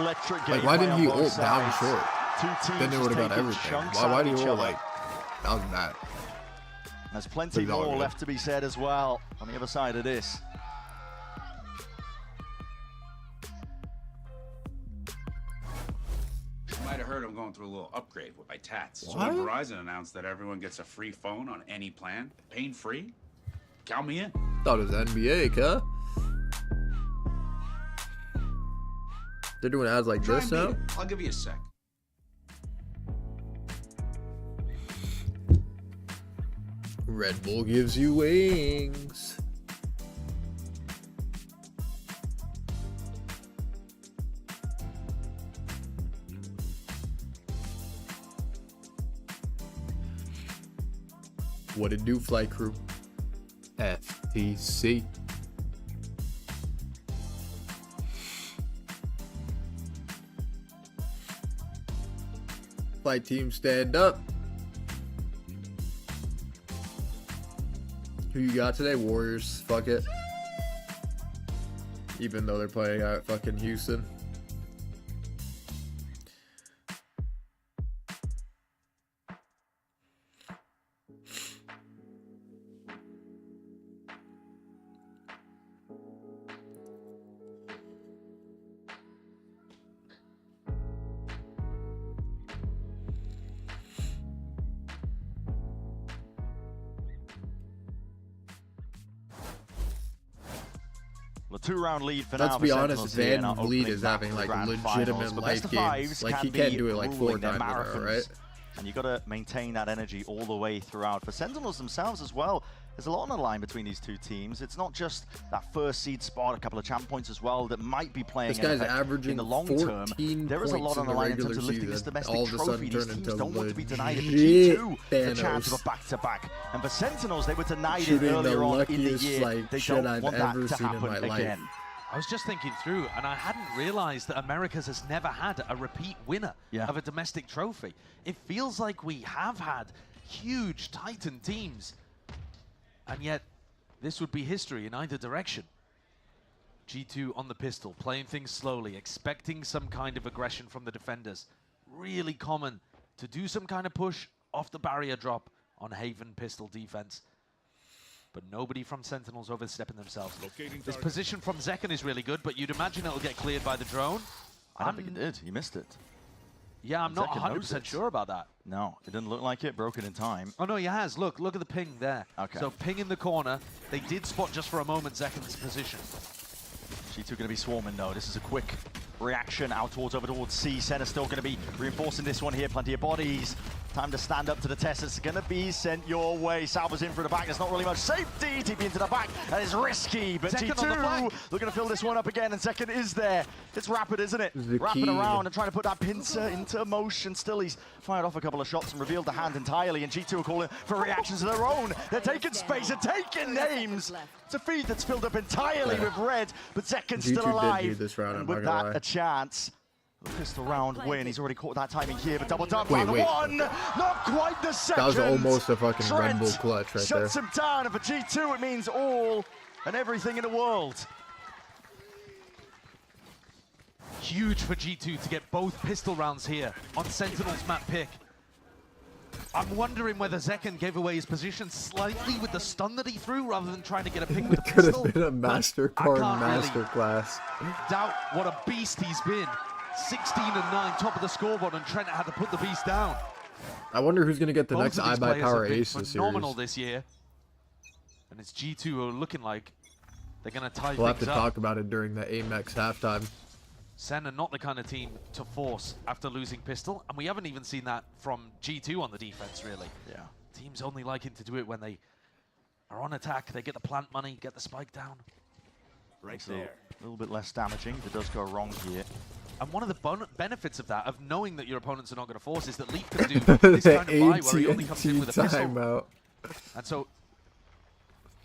Electric game. Like, why didn't he ult down sides. short? Two teams Then they just would have got taking everything. chunks Why out did of he each ult other. like? That was bad. There's plenty But it's all more good. left to be said as well on the other side of this. You might have heard I'm going through a little upgrade with my tats. So What? when Verizon announced that everyone gets a free phone on any plan, pain-free, count me in. Thought it was NBA, huh? They're doing ads like Try this and now? beat it. I'll give you a sec. Red Bull gives you wings. What it do, flight crew? FTC. Flight team, stand up. Who you got today? Warriors. Fuck it. Even though they're playing at fucking Houston. Well, a 2-round lead for Let's now. be for honest, Sentinels here in our Van Vliet opening is map having of the like grand legitimate finals. But life best of games. fives Like he can can't be do it like 4 ruling their times in a row, marathons. right? And you got to maintain that energy all the way throughout. For Sentinels themselves as well, there's a lot on the line between these two teams. It's not just that first seed spot, a couple of champ points as well that might be playing This an guy's effect averaging in the long 14 term. There is a lot points on the in the line in terms regular of lifting this season. domestic All of a sudden trophy. These turned teams into don't want to be denied it, but legit G2 the chance of Thanos. a back-to-back. And for Sentinels, they were denied it Shooting the earlier on in the luckiest, year. like, They shit don't I've want that ever to seen in happen my life. again. I was just thinking through, and I hadn't realized that Americas has never had a repeat winner of a domestic trophy. It feels like we have had huge Titan teams, and yet this would be history in either direction. G2 on the pistol, playing things slowly, expecting some kind of aggression from the defenders. Really common to do some kind of push off the barrier drop on Haven pistol defense. But nobody from Sentinels overstepping themselves. This position from Zekken is really good, but you'd imagine it'll get cleared by the drone. I don't think it did. He missed it. Yeah, I'm not Zekken knows 100% it. sure about that. No, it didn't look like it. Broke it in time. Oh, no, he has. Look at the ping there. Okay. So ping in the corner. They did spot just for a moment Zekken's position. G2 going to be swarming though. This is a quick reaction out towards over towards C. Senna still going to be reinforcing this one here. Plenty of bodies. Time to stand up to the test. It's going to be sent your way. Salva's in for the back. There's not really much safety. TP into the back. That is risky. But Zekken G2 looking to fill this one up again. And Zekken is there. It's rapid, isn't it? Wrapping around and trying to put that pincer into motion. Still, he's fired off a couple of shots and revealed the hand entirely. And G2 are calling for reactions of their own. They're taking space. They're taking names. It's a feed that's filled up entirely with red. But Zekken's still alive. This round, and with that, a chance. The pistol round win. He's already caught that timing here, but double tap Wait. one. Not quite the second. That was almost a fucking Trent Red Bull clutch right there. shuts him down, and for G2 it means all and everything in the world. Huge for G2 to get both pistol rounds here on Sentinel's map pick. I'm wondering whether Zekken gave away his position slightly with the stun that he threw rather than trying to get a pick with the Could pistol. have been a MasterCard really masterclass. Doubt what a beast he's been. 16 and 9, top of the scoreboard, and Trent had to put the beast down. I wonder who's gonna get the Both next of these iBuy players Power have been Ace this phenomenal series. this year, and it's G2 who are looking like they're gonna tie We'll have things to up. talk about it during the Amex halftime. Sen are not the kind of team to force after losing pistol, and we haven't even seen that from G2 on the defense, really. Yeah. Teams only liking to do it when they are on attack. They get the plant money, get the spike down. Right there. A little bit less damaging if it does go wrong here. And one of the benefits of that, of knowing that your opponents are not going to force, is that Leaf can do this kind of buy where he only comes in with a pistol. Timeout. And so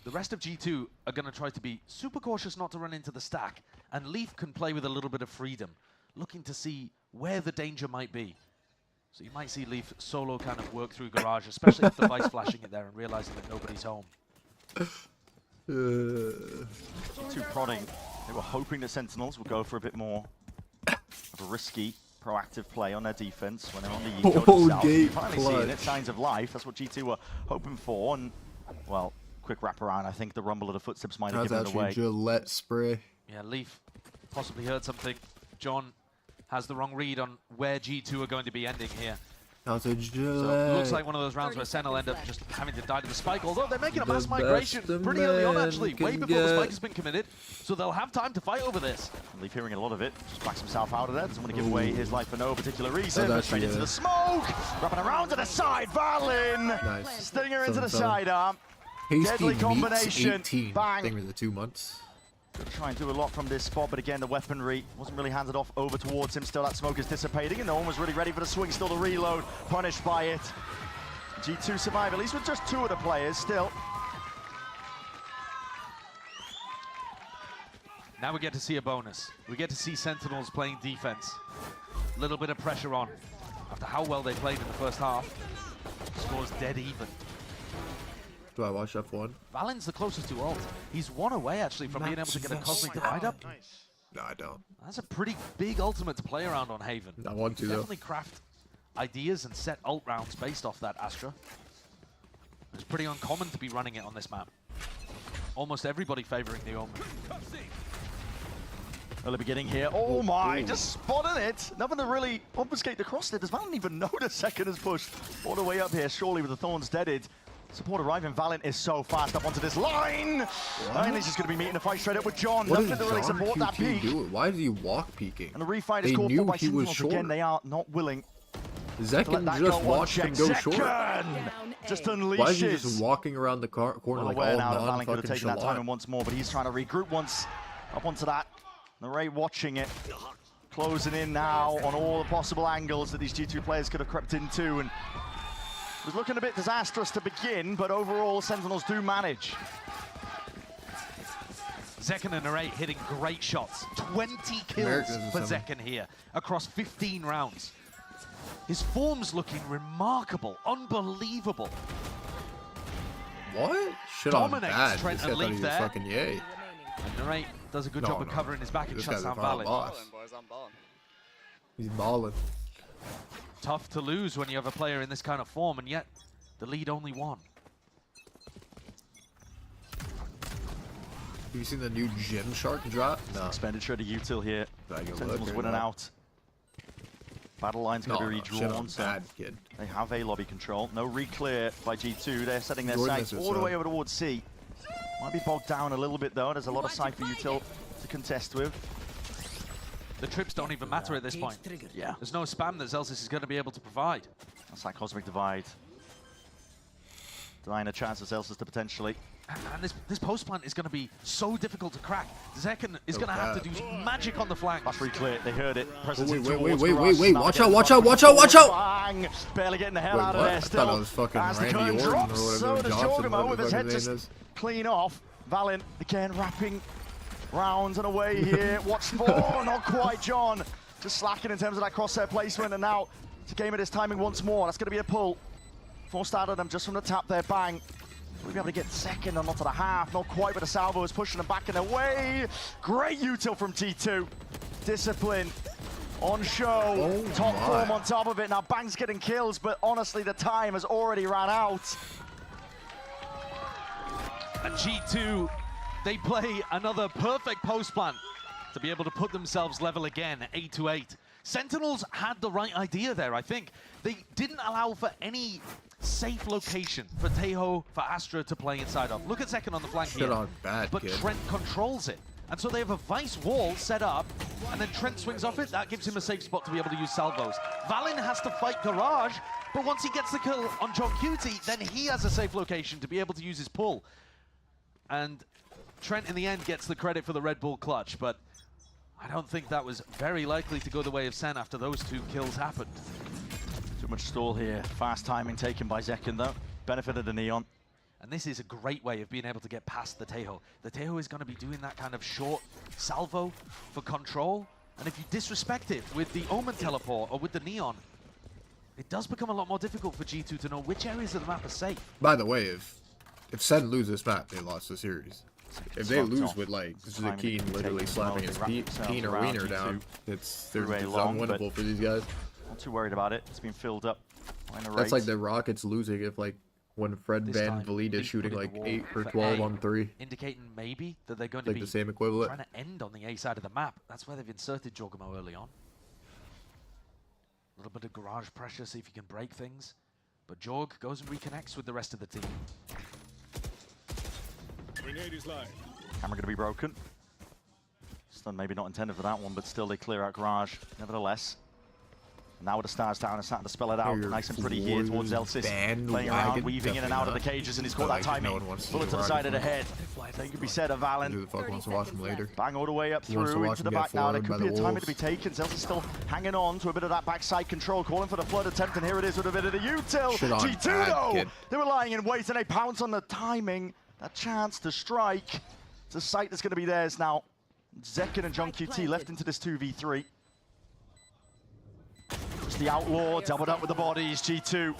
the rest of G2 are going to try to be super cautious not to run into the stack. And Leaf can play with a little bit of freedom, looking to see where the danger might be. So you might see Leaf solo kind of work through garage, especially if the Vice flashing it there and realizing that nobody's home. Two prodding. They were hoping the Sentinels would go for a bit more of a risky, proactive play on their defense when they're on the eco themselves. You're finally seeing it, signs of life. That's what G2 were hoping for. And, well, quick wraparound. I think the rumble of the footsteps might have given it away. That's actually Gillette spray. Yeah, Leaf possibly heard something. John has the wrong read on where G2 are going to be ending here. That's a Gillette. So it looks like one of those rounds where Sen will end up just having to die to the spike, although they're making a mass migration pretty early on, actually, way before the spike has been committed, so they'll have time to fight over this. Leaf hearing a lot of it, just backs himself out of there, doesn't want to give away his life for no particular reason. Straight into the smoke, wrapping around to the side, Valin! Nice. Stinger into the sidearm. Hasty Deadly combination. 18. Bang. I think it was the 2 months. Gonna try and do a lot from this spot, but again, the weaponry wasn't really handed off over towards him. Still, that smoke is dissipating, and no one was really ready for the swing. Still, the reload, punished by it. G2 survive, at least with just 2 of the players still. Now we get to see a bonus. We get to see Sentinels playing defense. A little bit of pressure on. After how well they played in the first half, scores dead even. Do I watch F1? Valen's the closest to ult. He's one away, actually, from being able to get a Cosmic Divide up. No, I don't. That's a pretty big ultimate to play around on Haven. I want to, Definitely craft ideas and set ult rounds based off that Astra. It's pretty uncommon to be running it on this map. Almost everybody favoring the Omen. Early beginning here. Oh my, just spotting it. Nothing to really obfuscate the cross there. Does Valen even know the second has pushed all the way up here? Surely with the Thorns deaded. Support arriving. Valiant is so fast up onto this line. And he's just going to be meeting a fight straight up with John. Nothing to really support that peak. Why did he walk peeking? And the refight is called for by Sentinels. Again, they are not willing. Zekken just watched him go short. Just unleashes. Why is he just walking around the corner like all now that Valen could have non-fucking taken that time Shalon? once more, but he's trying to regroup once up onto that. Narray watching it. Closing in now on all the possible angles that these G2 players could have crept into. And it was looking a bit disastrous to begin, but overall, Sentinels do manage. Zekken and Narray hitting great shots. 20 kills for Zekken here across 15 rounds. His form's looking remarkable, unbelievable. What? Shit on Dominates bad. Trent This guy and thought he Leaf was there. fucking yay. And Narray does a good job of covering his back and This shuts guy's a down final Valin. boss. Boys, I'm balling. He's balling. Tough to lose when you have a player in this kind of form, and yet the lead only one. Have you seen the new Gem Shark drop? No. Expenditure to util here. Sentinels look, winning out. Battle line's going to be redrawn, so bad, kid. they have A lobby control. No re-clear by G2. They're setting their Jordan sights is all the way over towards C. Might be bogged down a little bit though. There's a lot of Cypher util to contest with. The trips don't even matter at this point. Yeah. There's no spam that Zelsis is going to be able to provide. That's that Cosmic Divide. Denying a chance of Zelsis to potentially. And this post plant is going to be so difficult to crack. Zekken is going to have to do magic on the flank. That's pretty clear. They heard it. Wait. Watch out. Bang! Barely getting the hell out of there still. I thought it was fucking As the Randy curtain Orton drops, or so whatever, does Johnson, Jorgamo with his head whatever his just name is. clean off. Valin again wrapping rounds and away here. What's for? Not quite, John. Just slacking in terms of that crosshair placement, and now to game at his timing once more. That's going to be a pull. Forced out of them just from the tap there. Bang. We'll be able to get second and not to the half. Not quite, but the salvo is pushing them back in their way. Great util from T2. Discipline on show. Top form on top of it. Now Bang's getting kills, but honestly, the time has already ran out. And G2, they play another perfect post plant to be able to put themselves level again, 8-8. Sentinels had the right idea there, I think. They didn't allow for any safe location for Teho, for Astra to play inside of. Look at Zekken on the flank here. But Trent controls it. And so they have a vice wall set up, and then Trent swings off it. That gives him a safe spot to be able to use salvos. Valin has to fight Garage, but once he gets the kill on John Cutie, then he has a safe location to be able to use his pull. And Trent, in the end, gets the credit for the Red Bull clutch, but I don't think that was very likely to go the way of Sen after those two kills happened. Too much stall here. Fast timing taken by Zekken, though. Benefited the Neon. And this is a great way of being able to get past the Teho. The Teho is going to be doing that kind of short salvo for control. And if you disrespect it with the Omen teleport or with the Neon, it does become a lot more difficult for G2 to know which areas of the map are safe. By the way, if Sen loses this map, they lost the series. If they lose with like Zakeen literally slapping his Peen or Wiener down, it's unwinnable for these guys. Not too worried about it. It's been filled up. That's like the Rockets losing if like when Fred Van Vliet is shooting like 8 or 12 on 3. Indicating maybe that they're going to like be the same equivalent. trying to end on the A side of the map. That's where they've inserted Jorgamo early on. A little bit of garage pressure, see if you can break things. But Jorg goes and reconnects with the rest of the team. Grenade is live. Camera going to be broken. Stun maybe not intended for that one, but still they clear out Garage. Nevertheless. Now with the stars down and starting to spell it out. Nice and pretty here towards Zelsis. Playing around, weaving in and out of the cages, and he's caught that timing. Bullet to the side of the head. Same could be said of Valin. Who the fuck wants to watch him later? Bang all the way up through into the back now. There could be a timing to be taken. Zelsis still hanging on to a bit of that backside control, calling for the flood attempt, and here it is with a bit of the util. G2 though! They were lying in wait, and they pounce on the timing. That chance to strike. It's a sight that's going to be theirs now. Zekken and John QT left into this 2v3. Just the Outlaw doubled up with the bodies. G2.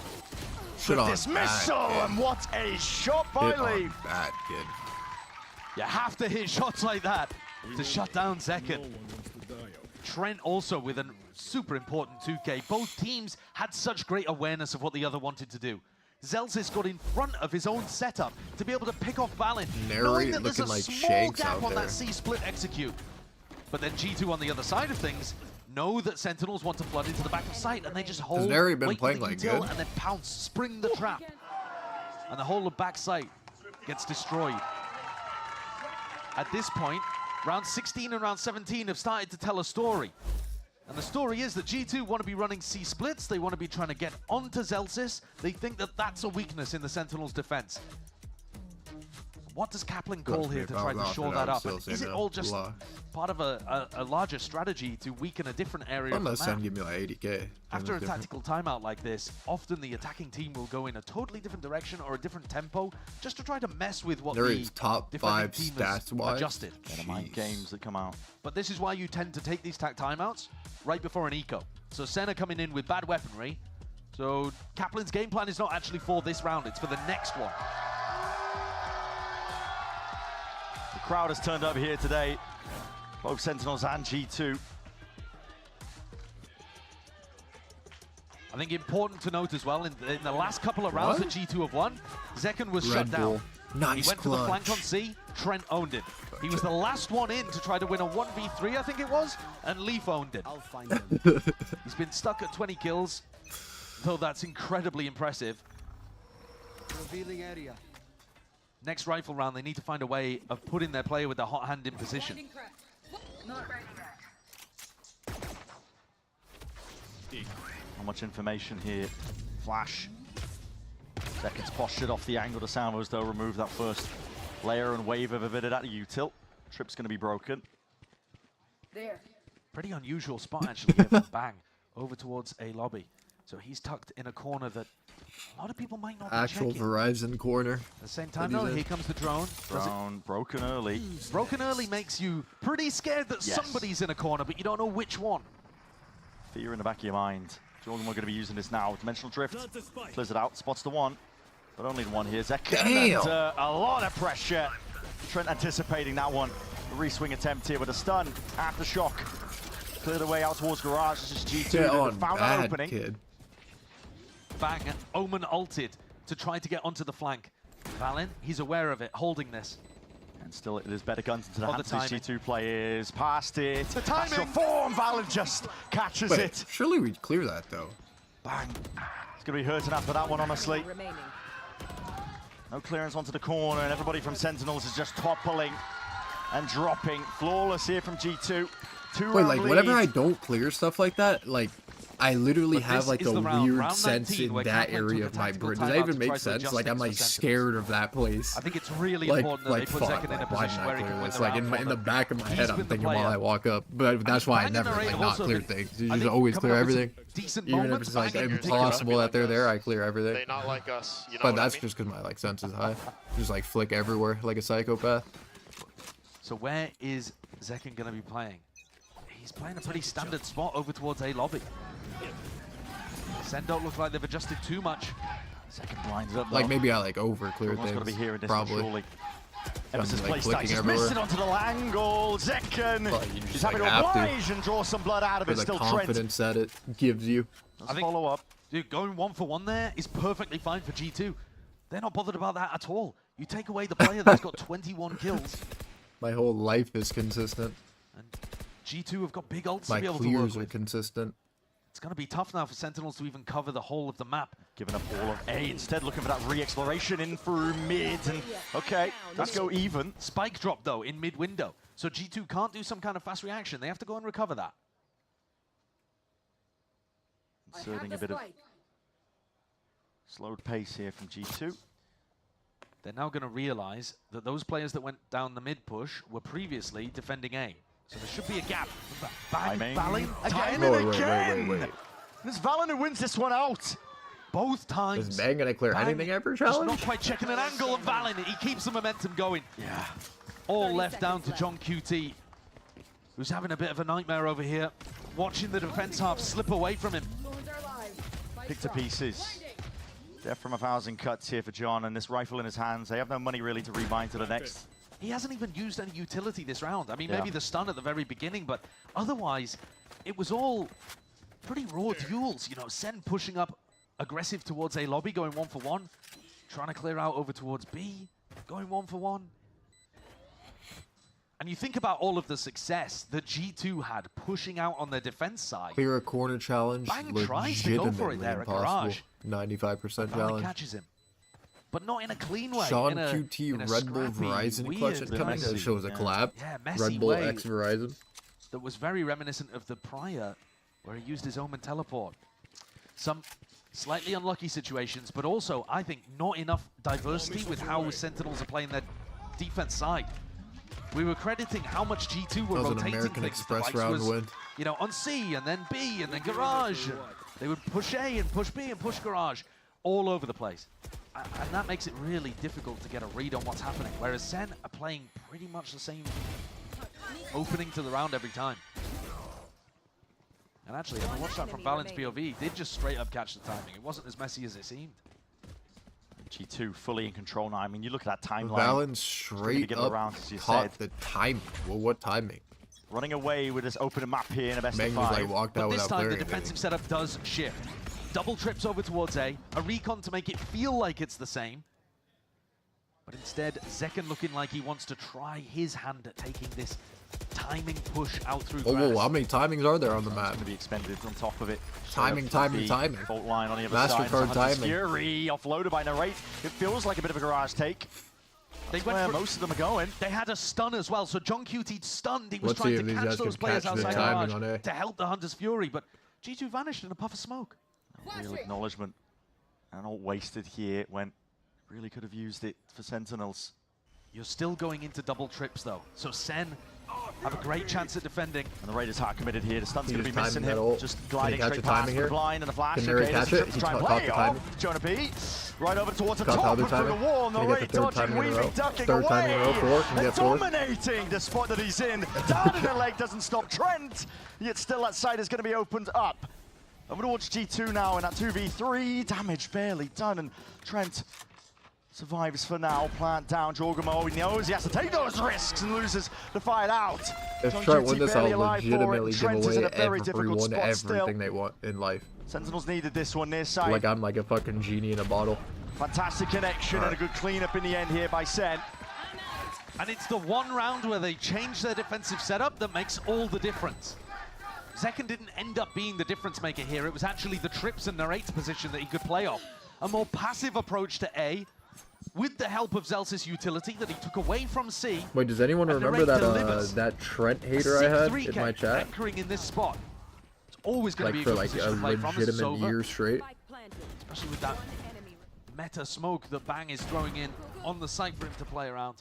The dismissal, and what a shot by Lee. Bad kid. You have to hit shots like that to shut down Zekken. Trent also with a super important 2K. Both teams had such great awareness of what the other wanted to do. Zelsis got in front of his own setup to be able to pick off Valin, knowing that there's a small gap on that C-split execute. But then G2 on the other side of things know that Sentinels want to flood into the back of sight, and they just hold, been wait playing for the like util, good. and then pounce, spring the trap. And the whole of back sight gets destroyed. At this point, round 16 and round 17 have started to tell a story. And the story is that G2 want to be running C-splits, they want to be trying to get onto Zelsis. They think that that's a weakness in the Sentinels' defense. What does Kaplan call here to try to shore that up? And is it all just part of a larger strategy to weaken a different area of the map? Give me like 80k. After a tactical timeout like this, often the attacking team will go in a totally different direction or a different tempo just to try to mess with what the top 5 team stats wise adjusted. The mind games that come out. But this is why you tend to take these timeouts right before an eco. So Senna coming in with bad weaponry. So Kaplan's game plan is not actually for this round, it's for the next one. The crowd has turned up here today. Both Sentinels and G2. I think important to note as well, in the last couple of rounds that G2 have won, Zekken was shut down. Nice he went for the flank on C, Trent owned it. He was the last one in to try to win a 1v3, I think it was, and Leaf owned it. I'll find him. He's been stuck at 20 kills, though that's incredibly impressive. Revealing area. Next rifle round, they need to find a way of putting their player with the hot hand in position. Not much information here. Flash. Zekken's postured off the angle to Salvo as they'll remove that first layer and wave of a bit of that util. Trip's going to be broken. There. Pretty unusual spot actually here for Bang over towards A lobby. So he's tucked in a corner that a lot of people might not be Actual checking. Verizon corner. At the same time, though, here comes the drone. Drone broken early. Broken early makes you pretty scared that somebody's in a corner, but you don't know which one. Fear in the back of your mind. Jordan, we're going to be using this now. Dimensional Drift. Clears it out. Spots the one. But only the one here. Zekken under a lot of pressure. Trent anticipating that one. The re-swing attempt here with a stun. Aftershock. Cleared away out towards Garage. This is G2. Found that opening. Kid. Bang, Omen ulted to try to get onto the flank. Valen, he's aware of it, holding this. And still, it is better guns into the Oh, hands the of these G2 players. Past it. The timing. Astral form. Valen just catches Wait, it. surely we'd clear that though. Bang. It's going to be hurting after that one, honestly. No clearance onto the corner, and everybody from Sentinels is just toppling and dropping. Flawless here from G2. Wait, like, whenever I lead. don't clear stuff like that, like, I literally have like a weird sense in that area of my brain. Does that even make sense? Like, I'm like scared of that place. I think it's really like, important that they put fuck, Zekken in a why position didn't I where he clear can win this? the Like round in for the them. back of my head, He's I'm been the thinking while player. I walk up. But that's why I Bang never and like Narrator not also- clear things. You I just think always coming clear up with some everything. decent Even if moments. it's like Bang in particular. impossible that they're there, I clear They everything. not like us, you know But what that's I mean? just because my like sense is high. Just like flick everywhere like a psychopath. So where is Zekken going to be playing? He's playing a pretty standard spot over towards A lobby. Sen don't look like they've adjusted too much. Zekken blinds up. Like maybe I like over clear Someone's got to be things. hearing this Probably. surely. I'm, Emphasis like, placed clicking He's everywhere. missed it onto the angle. Zekken Well, you is just, having like, to have to. oblige and draw some blood out of For it. the Still Trent. confidence that it gives you. Let's follow up. Dude, going 1-for-1 there is perfectly fine for G2. They're not bothered about that at all. You take away the player that's got 21 kills. My whole life is consistent. And G2 have got big ults My to be able to work clears are with. consistent. It's going to be tough now for Sentinels to even cover the whole of the map. Giving up all of A instead, looking for that re-exploration in through mid. And okay, let's go even. Spike drop though in mid window. So G2 can't do some kind of fast reaction. They have to go and recover that. Inserting a bit of slowed pace here from G2. They're now going to realize that those players that went down the mid push were previously defending A. So there should be a gap. Bang, Valen, Again again. and again. Wait. It's Valen who wins this one out. Both times. Is Bang gonna clear anything ever Just challenge? not quite checking an angle of Valen. He keeps the momentum going. Yeah. All left down to John QT, who's having a bit of a nightmare over here. Watching the defense half slip away from him. Picked to pieces. Death from 1,000 cuts here for John, and this rifle in his hands. They have no money really to rebind to the next. He hasn't even used any utility this round. I mean, Yeah. maybe the stun at the very beginning, but otherwise, it was all pretty raw duels. You know, Sen pushing up aggressive towards A lobby, going 1-for-1. Trying to clear out over towards B, going 1-for-1. And you think about all of the success that G2 had pushing out on their defense side. Clear a corner challenge. Bang tries to go for it Legitimately there at impossible. Garage. 95% Valen challenge. catches him. But not in a clean way. Sean in a, QT in a Red Bull scrappy, Verizon weird, clutch incoming. messy, That shows a yeah. collab. Yeah, messy Red Bull way. X Verizon. That was very reminiscent of the prior, where he used his Omen teleport. Some slightly unlucky situations, but also, I think, not enough diversity with how Sentinels are playing their defense side. We were crediting how much G2 were That was an rotating American things. Express The likes round was, win. you know, on C, and then B, and then Garage. They would push A and push B and push Garage all over the place. And that makes it really difficult to get a read on what's happening, whereas Sen are playing pretty much the same opening to the round every time. And actually, if I watched that from Valen's POV, he did just straight up catch the timing. It wasn't as messy as it seemed. G2 fully in control now. I mean, you look at that timeline. Valen straight get up around, as you caught said. the timing. Well, what timing? running away with this open map here in a best of Meng was 5. like walked But out this without time, the clearing defensive anything. setup does shift. Double trips over towards A recon to make it feel like it's the same. But instead, Zekken looking like he wants to try his hand at taking this timing push out through Oh, grass. whoa, how many timings are there on the map? Going to be expended on top of it. Timing. Fault line on the other side. MasterCard timing. Fury offloaded by Narrate. It feels like a bit of a garage take. They went where for, most of them are going. They had a stun as well, so John QT stunned. He was Let's see trying if to these catch guys those can players catch the outside timing garage on A. to help the Hunter's Fury, but G2 vanished in a puff of smoke. Real acknowledgement. And all wasted here when really could have used it for Sentinels. You're still going into double trips though, so Sen have a great chance at defending. And the Raiders hard committed here. The stun's He going to be just missing timed him. that ult. Just Can he gliding catch straight the timing past here? the blind and the flash. Can Neri Okay, catch there's a it? trip He to try and caught play the off. timing. Jonah B. Right over towards the Caught the top, other but through the timing. wall. Can he Narrate get the third dodging, timing in a row? weaving, ducking Third away. timing in a row, four. Can he And get fourth? dominating the spot that he's in. Down in the leg doesn't stop Trent. Yet still that side is going to be opened up. Over towards G2 now in that 2v3. Damage barely done, and Trent survives for now. Plant down. Jorgamo, he knows he has to take those risks and loses the fight out. If John Trent QT win this, barely I'll alive for it, legitimately and give Trent is in away a very difficult everyone spot still. everything they want in life. Sentinels needed this one near side. Like I'm like a fucking genie in a bottle. Fantastic connection and a good cleanup in the end here by Sen. And it's the one round where they change their defensive setup that makes all the difference. Zekken didn't end up being the difference maker here. It was actually the trips and Narrate's position that he could play off. A more passive approach to A, with the help of Zelsis utility that he took away from C. Wait, does anyone remember that that Trent hater I had in my chat? Anchoring in this spot. It's always going to be a For good like position a to play from. This is legitimate over. year straight. Especially with that meta smoke that Bang is throwing in on the site for him to play around.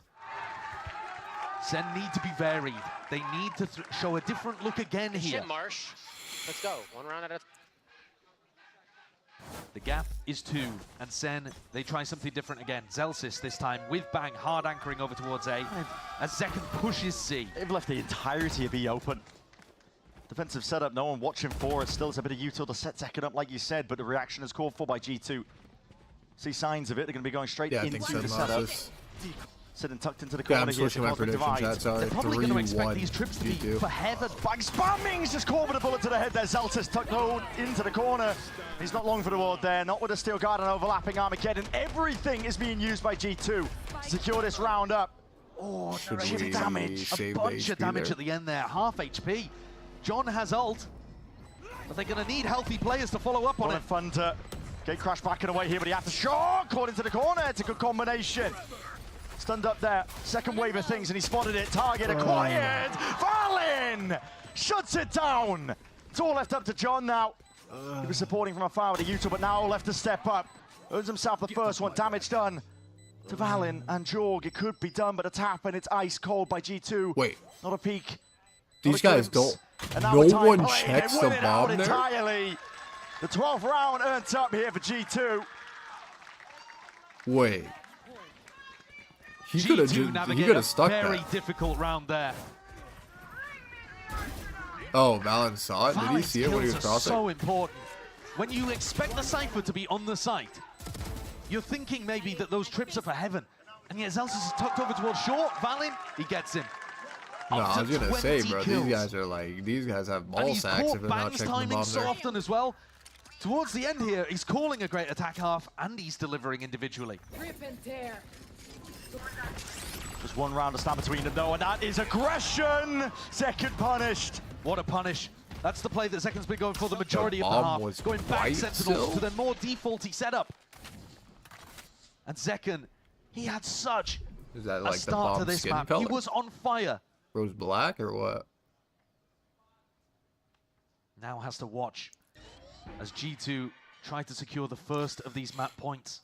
Sen need to be varied. They need to show a different look again here. Shit, Marsh. Let's go. One round at a The gap is 2, and Sen, they try something different again. Zelsis this time with Bang, hard anchoring over towards A, as Zekken pushes C. They've left the entirety of B open. Defensive setup, no one watching for it. Still, it's a bit of util to set Zekken up, like you said, but the reaction is called for by G2. See signs of it. They're going to be going straight into the setup. Sitting tucked into the corner I'm here. switching my prediction, chat. Sorry, They're probably going to expect 3-1 these trips to be G2. for heaven. Bang spamming! He's just caught with a bullet to the head there. Zeltis tucked into the corner. He's not long for the ward there. Not with a steel guard and overlapping Armageddon. Everything is being used by G2 to secure this round up. Oh, shit damage. A bunch of damage at the end there. Half HP. John has ult, but they're going to need healthy players to follow up on it. Fun to get crashed backing away here, but he has to shot. Caught into the corner. It's a good combination. Stunned up there. Second wave of things, and he spotted it. Target acquired. Valin shuts it down. It's all left up to John now. He was supporting from afar with the util, but now left to step up. Earns himself the first one. Damage done to Valin and Jorg. It could be done, but a tap, and it's ice cold by G2. Wait. Not a peek. These guys don't. No one checks the bomb there. Entirely. The 12th round earned up here for G2. Wait. He could have stuck very that. difficult round there. Oh, Valen saw it? Did he see it when he was crossing? So important. When you expect the Cypher to be on the site, you're thinking maybe that those trips are for heaven. And yet Zelsis is tucked over towards short. Valin, he gets him. No, I was gonna say, bro, kills. these guys have And ball he's sacks if caught they're not Bang's checking the timing bomb so there. often as well. Towards the end here, he's calling a great attack half, and he's delivering individually. Rip and tear. Just one round to stand between them though, and that is aggression! Second punished. What a punish. That's the play that Zekken's been going for the majority of the bomb half. was Going back white Sentinels still? to their more defaulty setup. And Zekken, he had such Is that a like the start to bomb this skin map. color? He was on fire. Rose black or what? Now has to watch as G2 try to secure the first of these map points.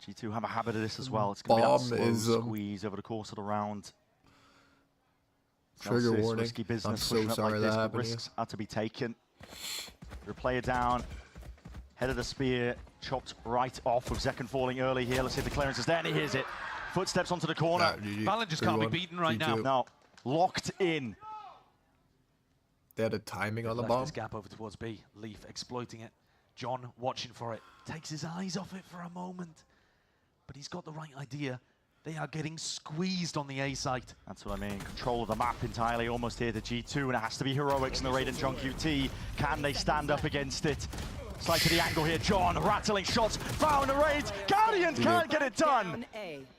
G2 have a habit of this as well. It's going to be that slow Bombism. squeeze over the course of the round. Trigger Zelsis, warning. Risky business. I'm so pushing up sorry like that this, but happened to you. risks are to be taken. Your player down. Head of the spear chopped right off with Zekken falling early here. Let's see if the clearance is there, and he hears it. Footsteps onto the corner. Valin just can't be beaten right now. No, locked in. They had a timing on the Left bomb. this gap over towards B. Leaf exploiting it. John watching for it. Takes his eyes off it for a moment. But he's got the right idea. They are getting squeezed on the A site. That's what I mean. Control of the map entirely, almost here to G2, and it has to be heroics in the Raiden John QT. Can they stand up against it? Slight to the angle here. John rattling shots. Found a raid. Guardians can't get it done.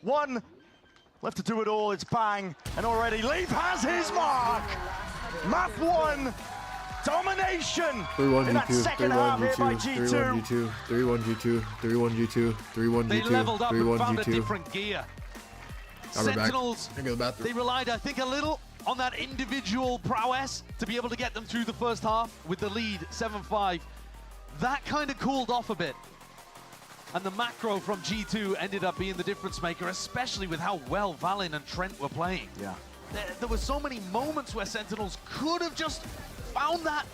One left to do it all. It's bang. And already Leaf has his mark. Map 1. Domination 3-1 in that G2, second half here by 3-1 G2. 3-1 G2, 3-1 G2, 3-1 G2, 3-1 G2, They leveled up and 3-1 found a G2. different gear. Now we're back. Sentinels, I go to the bathroom. they relied, I think, a little on that individual prowess to be able to get them through the first half with the lead, 7-5. That kind of cooled off a bit. And the macro from G2 ended up being the difference maker, especially with how well Valin and Trent were playing. Yeah. There were so many moments where Sentinels could have just found that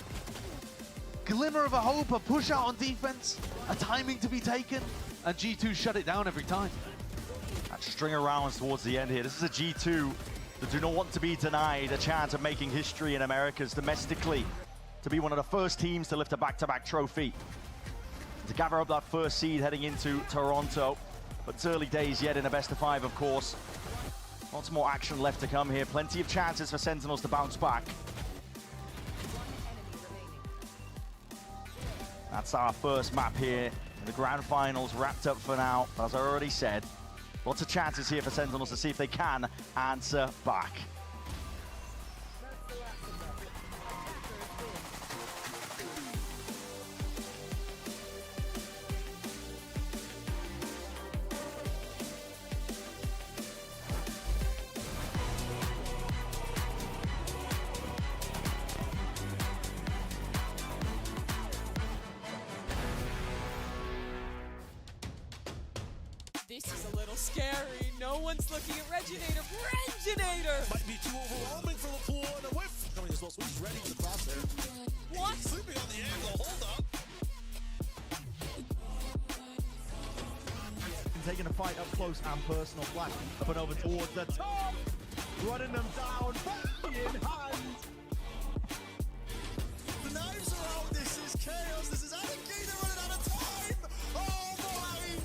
glimmer of a hope, a push out on defense, a timing to be taken, and G2 shut it down every time. That string of rounds towards the end here. This is a G2 that do not want to be denied a chance of making history in Americas domestically, to be one of the first teams to lift a back-to-back trophy, to gather up that first seed heading into Toronto. But it's early days yet in a best of 5, of course. Lots more action left to come here. Plenty of chances for Sentinels to bounce back. That's our first map here. The grand finals wrapped up for now. As I already said, lots of chances here for Sentinels to see if they can answer back. This is a little scary. No one's looking at Reginator. Reginator! Might be too overwhelming for the pool and a whiff. Coming as well, so he's ready for the crosshair. What? Sleeping on the angle, hold up. Taking a fight up close and personal. Flash up and over towards the top. Running them down, body in hand. The knives are out, this is chaos. This is Alligator running out of time. Oh boy!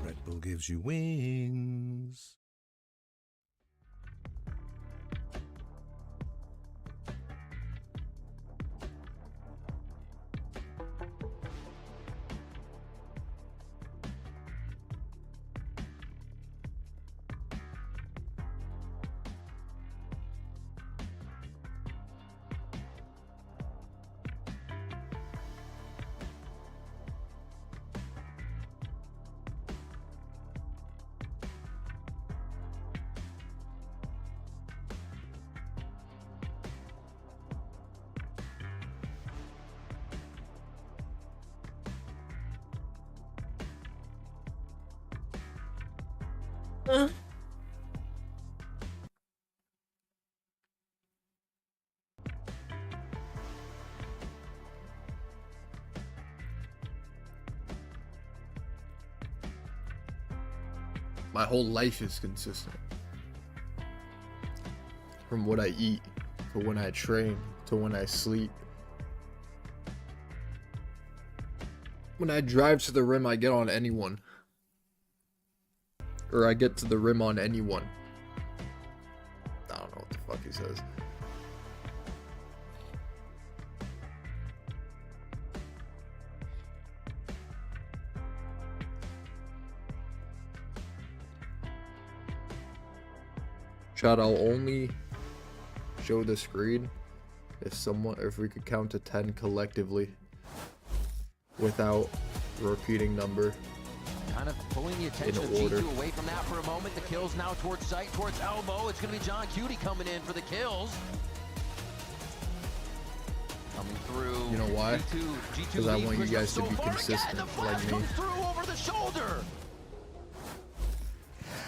Red Bull gives you wings. My whole life is consistent. From what I eat, to when I train, to when I sleep. When I drive to the rim, I get on anyone. Or I get to the rim on anyone. I don't know what the fuck he says. Chat, I'll only show the screen if we could count to 10 collectively without repeating number. Kind of pulling the attention of G2 away from that for a moment. The kills now towards sight, towards elbow. It's going to be John Cutie coming in for the kills. coming through. You know why? Because I want you guys to be consistent like me. Through over the shoulder.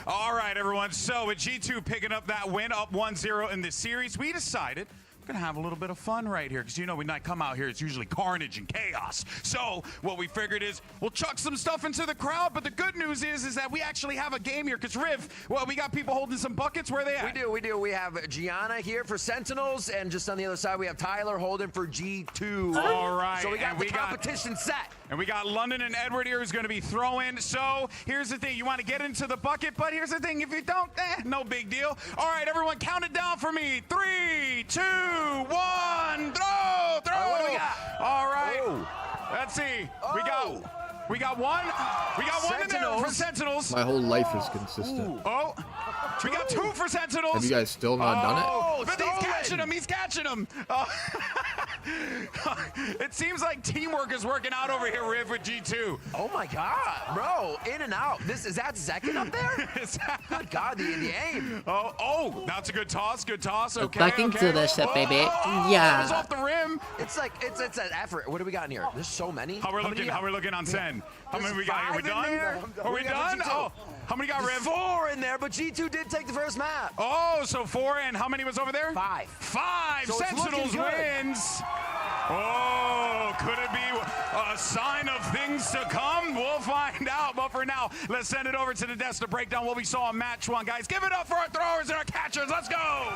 All right, everyone. So with G2 picking up that win, up 1-0 in this series, we decided we're going to have a little bit of fun right here because, you know, when I come out here, it's usually carnage and chaos. So what we figured is we'll chuck some stuff into the crowd, but the good news is that we actually have a game here because, Riv, well, we got people holding some buckets. Where are they at? We do. We have Gianna here for Sentinels, and just on the other side, we have Tyler holding for G2. All right. So we got the competition set. And we got London and Edward here who's going to be throwing. So here's the thing. You want to get into the bucket, but here's the thing. If you don't, no big deal. All right, everyone, count it down for me. 3, 2, 1, throw! What do we got? All right. Let's see. We got one. We got one in there for Sentinels. My whole life is consistent. Oh, we got 2 for Sentinels. Have you guys still not done it? But he's catching him. He's catching him. It seems like teamwork is working out over here, Riv, with G2. Oh my God, bro! In and out. Is that Zekin up there? Good God, the aim. Oh, that's a good toss. Good toss. Okay. Back into this, baby. It's Yeah. off the rim. It's like it's an effort. What do we got in here? There's so many. How we're looking on Sen? How many we got here? We Five in done? there. Are we We got done? G2. Oh, how many got, Riv? 4 in there, but G2 did take the first map. Oh, so 4, and how many was over there? 5. 5. So it's Sentinels looking good. wins. Oh, could it be a sign of things to come? We'll find out. But for now, let's send it over to the desk to break down what we saw in match 1, guys. Give it up for our throwers and our catchers. Let's go.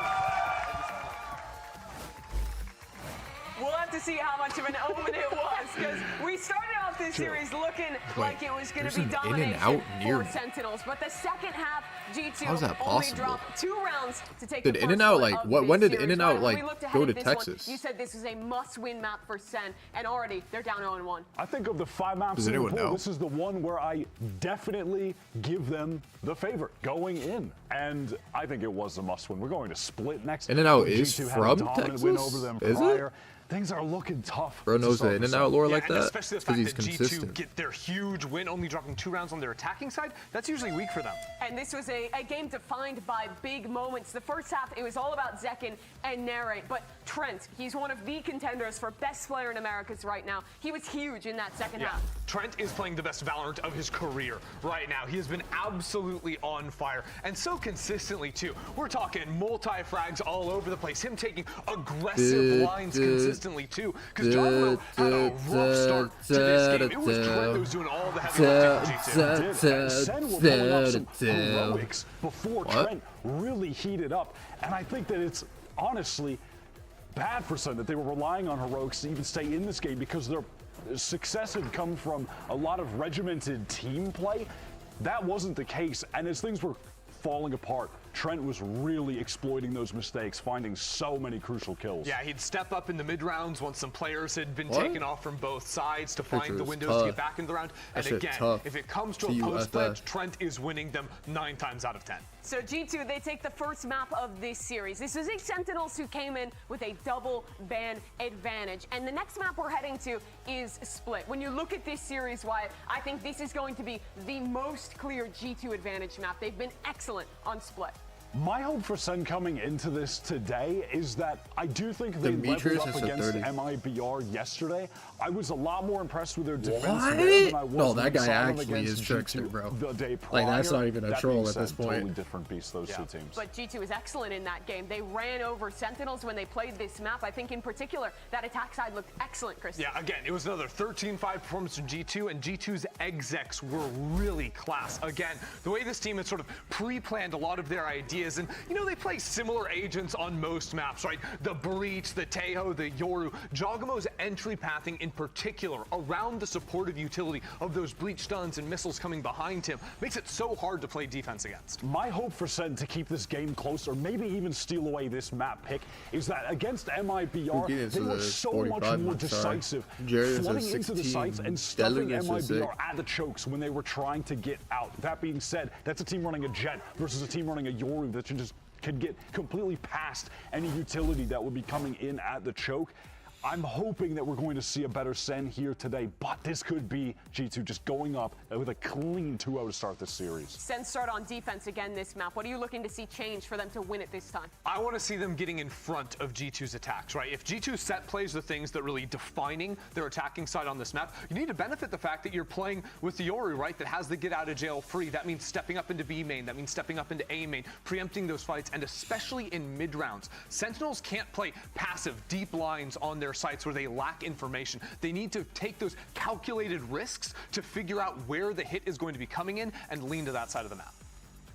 We'll have to see how much of an omen it was, because we started off this series looking like it was going to be domination for Sentinels, but the second half, G2 only dropped 2 rounds to take the first In-N-Out, one like, of when this did series. In-N-Out, Ryan, like, we looked ahead go at to this Texas? One. You said this was a must-win map for Sen, and already they're down 0-1. I think of the 5 maps in the pool, this is the one where I definitely give them the favorite going in. And I think it was a must-win. We're going to split next. In-N-Out is G2 had a from dominant Texas? win over them Is prior. it? Things are looking tough. Bro knows the In-N-Out lore like and that? especially the Because fact he's that G2 consistent. get their huge win, only dropping 2 rounds on their attacking side, that's usually weak for them. And this was a game defined by big moments. The first half, it was all about Zekin and Narrate, but Trent, he's one of the contenders for best player in Americas right now. He was huge in that second half. Trent is playing the best Valorant of his career right now. He has been absolutely on fire, and so consistently too. We're talking multi-frags all over the place, him taking aggressive lines consistently too, because Jogmo had a rough start to this game. It was Trent that was doing all the heavy lifting for G2. And Sen were pulling up some heroics before Trent really heated up. And I think that it's honestly bad for Sen that they were relying on heroics to even stay in this game, because their success had come from a lot of regimented team play. That wasn't the case. And as things were falling apart, Trent was really exploiting those mistakes, finding so many crucial kills. Yeah, he'd step up in the mid-rounds once some players had been taken off from both sides to find the windows to get back in the round. And again, if it comes to a post-pledge, Trent is winning them 9 times out of 10. So G2, they take the first map of this series. This is a Sentinels who came in with a double ban advantage. And the next map we're heading to is Split. When you look at this series, Wyatt, I think this is going to be the most clear G2 advantage map. They've been excellent on Split. My hope for Sen coming into this today is that I do think they leveled up against MIBR yesterday. I was a lot more impressed with their defense there than I was No, that when we guy saw them actually against is Trickster, G2 bro. The day prior. Like, that's not even a That troll being at this said, point. Totally different beasts, those two teams. But G2 is excellent in that game. They ran over Sentinels when they played this map. I think in particular, that attack side looked excellent, Chris. Yeah, again, it was another 13-5 performance from G2, and G2's execs were really class. Again, the way this team had sort of pre-planned a lot of their ideas, and, you know, they play similar agents on most maps, right? The Breach, the Teho, the Yoru. Jogamo's entry pathing in particular around the supportive utility of those Bleach stuns and missiles coming behind him makes it so hard to play defense against. My hope for Sen to keep this game close, or maybe even steal away this map pick, is that against MIBR, they were so much more decisive, flooding into the sites and stuffing MIBR at the chokes when they were trying to get out. That being said, that's a team running a Jet versus a team running a Yoru that could get completely past any utility that would be coming in at the choke. I'm hoping that we're going to see a better Sen here today, but this could be G2 just going up with a clean 2-0 to start this series. Sen start on defense again this map. What are you looking to see change for them to win it this time? I want to see them getting in front of G2's attacks, right? If G2 set plays the things that really defining their attacking side on this map, you need to benefit the fact that you're playing with the Yoru, right, that has the get out of jail free. That means stepping up into B main, that means stepping up into A main, preempting those fights, and especially in mid rounds. Sentinels can't play passive, deep lines on their sites where they lack information. They need to take those calculated risks to figure out where the hit is going to be coming in and lean to that side of the map.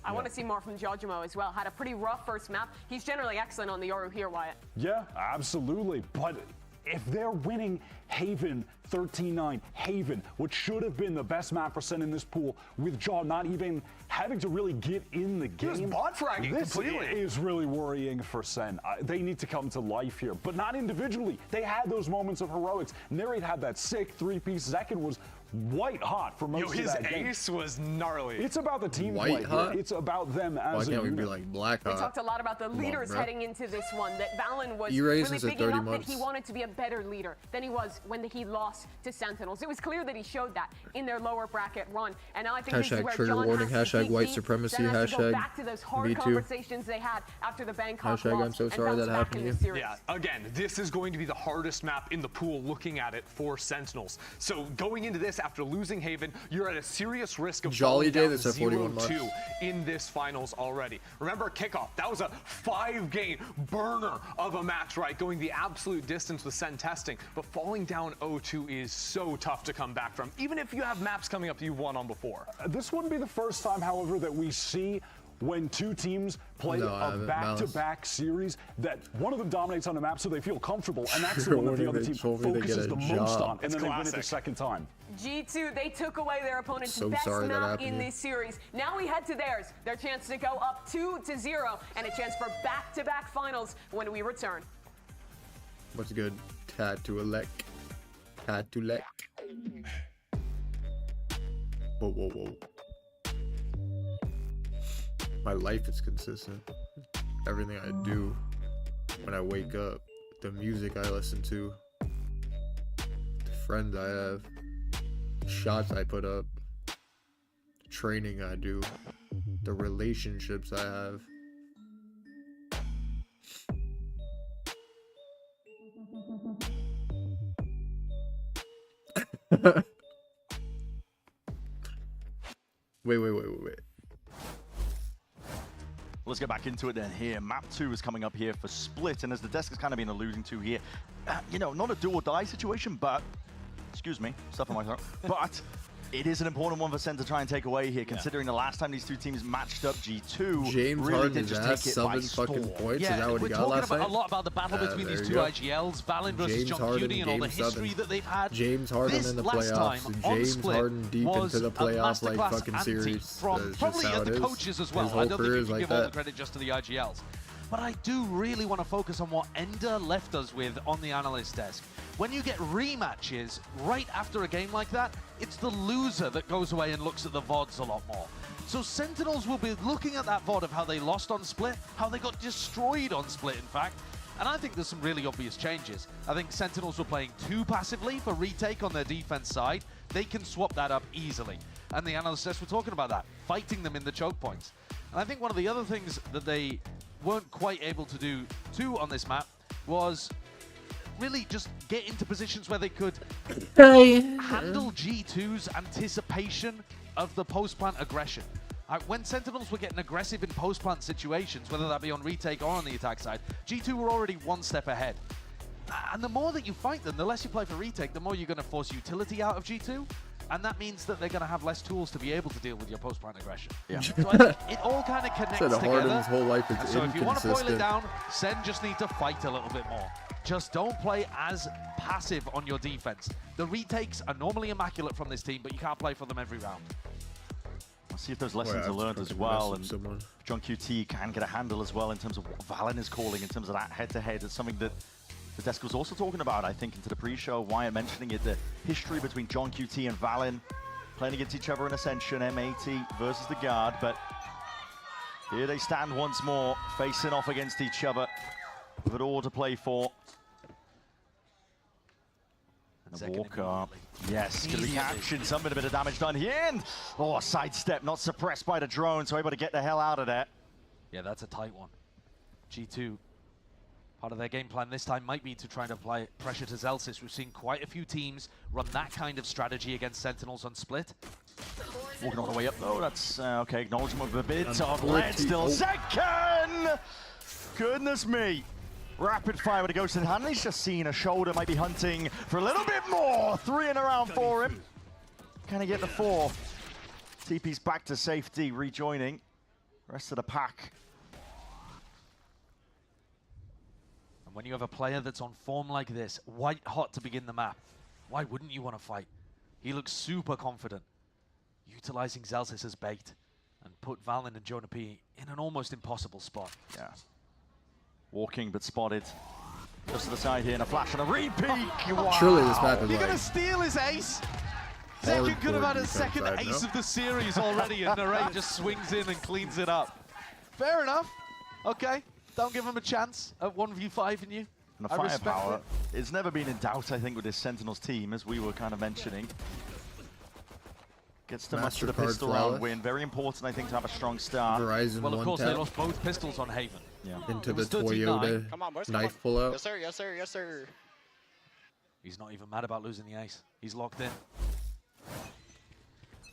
I want to see more from Jojimo as well. Had a pretty rough first map. He's generally excellent on the Yoru here, Wyatt. Yeah, absolutely. But if they're winning Haven 13-9, Haven, which should have been the best map for Sen in this pool, with Jaw not even having to really get in the game. He was bot fragging completely. This is really worrying for Sen. They need to come to life here, but not individually. They had those moments of heroics. Narrate had that sick three-piece. Zekin was white hot for most of that game. His ace was gnarly. It's about the team White play hot? Here. It's about them as Why a can't we unit. be like black hot? We talked a lot about the leaders heading into this one, that Valen was E-Rays really is at bigging 30 up months. that he wanted to be a better leader than he was when he lost to Sentinels. It was clear that he showed that in their lower bracket run. And now I think this is Hashtag where trigger John warning, has to hashtag keep white deep, supremacy, then has to go hashtag back to those hard me too. conversations they had after the Bangkok Hashtag loss I'm so and sorry bounce that back happened in to the you. series. Yeah, again, this is going to be the hardest map in the pool looking at it for Sentinels. So going into this after losing Haven, you're at a serious risk of Jolly falling Day, down that's at 41 0-2 months. in this finals already. Remember kickoff, that was a 5-game burner of a match, right? Going the absolute distance with Sen testing, but falling down 0-2 is so tough to come back from, even if you have maps coming up that you've won on before. This wouldn't be the first time, however, that we see when two teams play a back-to-back series that one of them dominates on a map so they feel comfortable, and that's the one that the other team focuses the most on, and then they win it the second time. G2, they took away their opponent's So best sorry that map happened in to you. this series. Now we head to theirs, their chance to go up 2-0, and a chance for back-to-back finals when we return. What's good? Tattoo-elect. Tattoo-elect. Whoa, whoa, whoa. My life is consistent. Everything I do, when I wake up, the music I listen to, the friends I have, the shots I put up, the training I do, the relationships I have. Wait. Let's get back into it then here. Map 2 is coming up here for Split, and as the desk has kind of been alluding to here, you know, not a do or die situation, but, excuse me, stuff on my throat, but it is an important one for Sen to try and take away here, considering the last time these two teams matched up, G2 James really Harden did is just ass take it by 7 storm. fucking points. Yeah, is that what we're he got talking last night? a lot about the battle between there these you two go. IGLs, Valen versus James John Harden, Cutie, and all the game history 7. that they've had. James Harden This in the last time playoffs. on James Split Harden deep was into the a playoff like masterclass fucking ante series. from That's just probably how it the is. coaches as His well. whole I don't think career you is can like give all the that. credit just to the IGLs. But I do really want to focus on what Ender left us with on the analyst desk. When you get rematches right after a game like that, it's the loser that goes away and looks at the VODs a lot more. So Sentinels will be looking at that VOD of how they lost on Split, how they got destroyed on Split, in fact. And I think there's some really obvious changes. I think Sentinels were playing too passively for retake on their defense side. They can swap that up easily. And the analyst desk were talking about that, fighting them in the choke points. And I think one of the other things that they weren't quite able to do too on this map was really just get into positions where they could handle G2's anticipation of the post-plant aggression. When Sentinels were getting aggressive in post-plant situations, whether that be on retake or on the attack side, G2 were already one step ahead. And the more that you fight them, the less you play for retake, the more you're going to force utility out of G2. And that means that they're going to have less tools to be able to deal with your post-plant aggression. Yeah. So I think it all kind of connects Said together. Harden's whole life is And so if you want to boil it inconsistent. down, Sen just need to fight a little bit more. Just don't play as passive on your defense. The retakes are normally immaculate from this team, but you can't play for them every round. I'll see if those lessons Well, are learned that's as fucking well, messing and someone. John QT can get a handle as well in terms of what Valen is calling, in terms of that head-to-head. It's something that the desk was also talking about, I think, into the pre-show. Wyatt mentioning it, the history between John QT and Valen, playing against each other in Ascension, M80 versus the Guard, but here they stand once more, facing off against each other with it all to play for. Walker, yes, going to be catching some bit of damage done here. And, oh, sidestep, not suppressed by the drone, so able to get the hell out of there. Yeah, that's a tight one. G2, part of their game plan this time might be to try and apply pressure to Zellsis. We've seen quite a few teams run that kind of strategy against Sentinels on split. Walking all the way up though, that's okay, acknowledgement of a bit of lead, still second! Goodness me. Rapid fire with a ghost in hand. He's just seen a shoulder, might be hunting for a little bit more. 3 in a round for him. Can he get the 4? TP's back to safety, rejoining. Rest of the pack. And when you have a player that's on form like this, white hot to begin the map, why wouldn't you want to fight? He looks super confident, utilizing Zellsis as bait, and put Valen and Jonah P in an almost impossible spot. Yeah. Walking but spotted. Just to the side here, and a flash and a repeat. Wow. Surely this map is You're like gonna steal his ace. Zekken could have had his second ace of the series already, and Narrate just swings in and cleans it up. Fair enough. Okay, don't give him a chance at 1v5 in you. And the firepower, it's never been in doubt, I think, with this Sentinels team, as we were kind of mentioning. Gets to muster the pistol round win. Very important, I think, to have a strong start. Verizon well, of course, they lost both pistols on Haven. Yeah. Into the Toyota knife pull-out. Yes, sir. Yes, sir. Yes, sir. He's not even mad about losing the ace. He's locked in.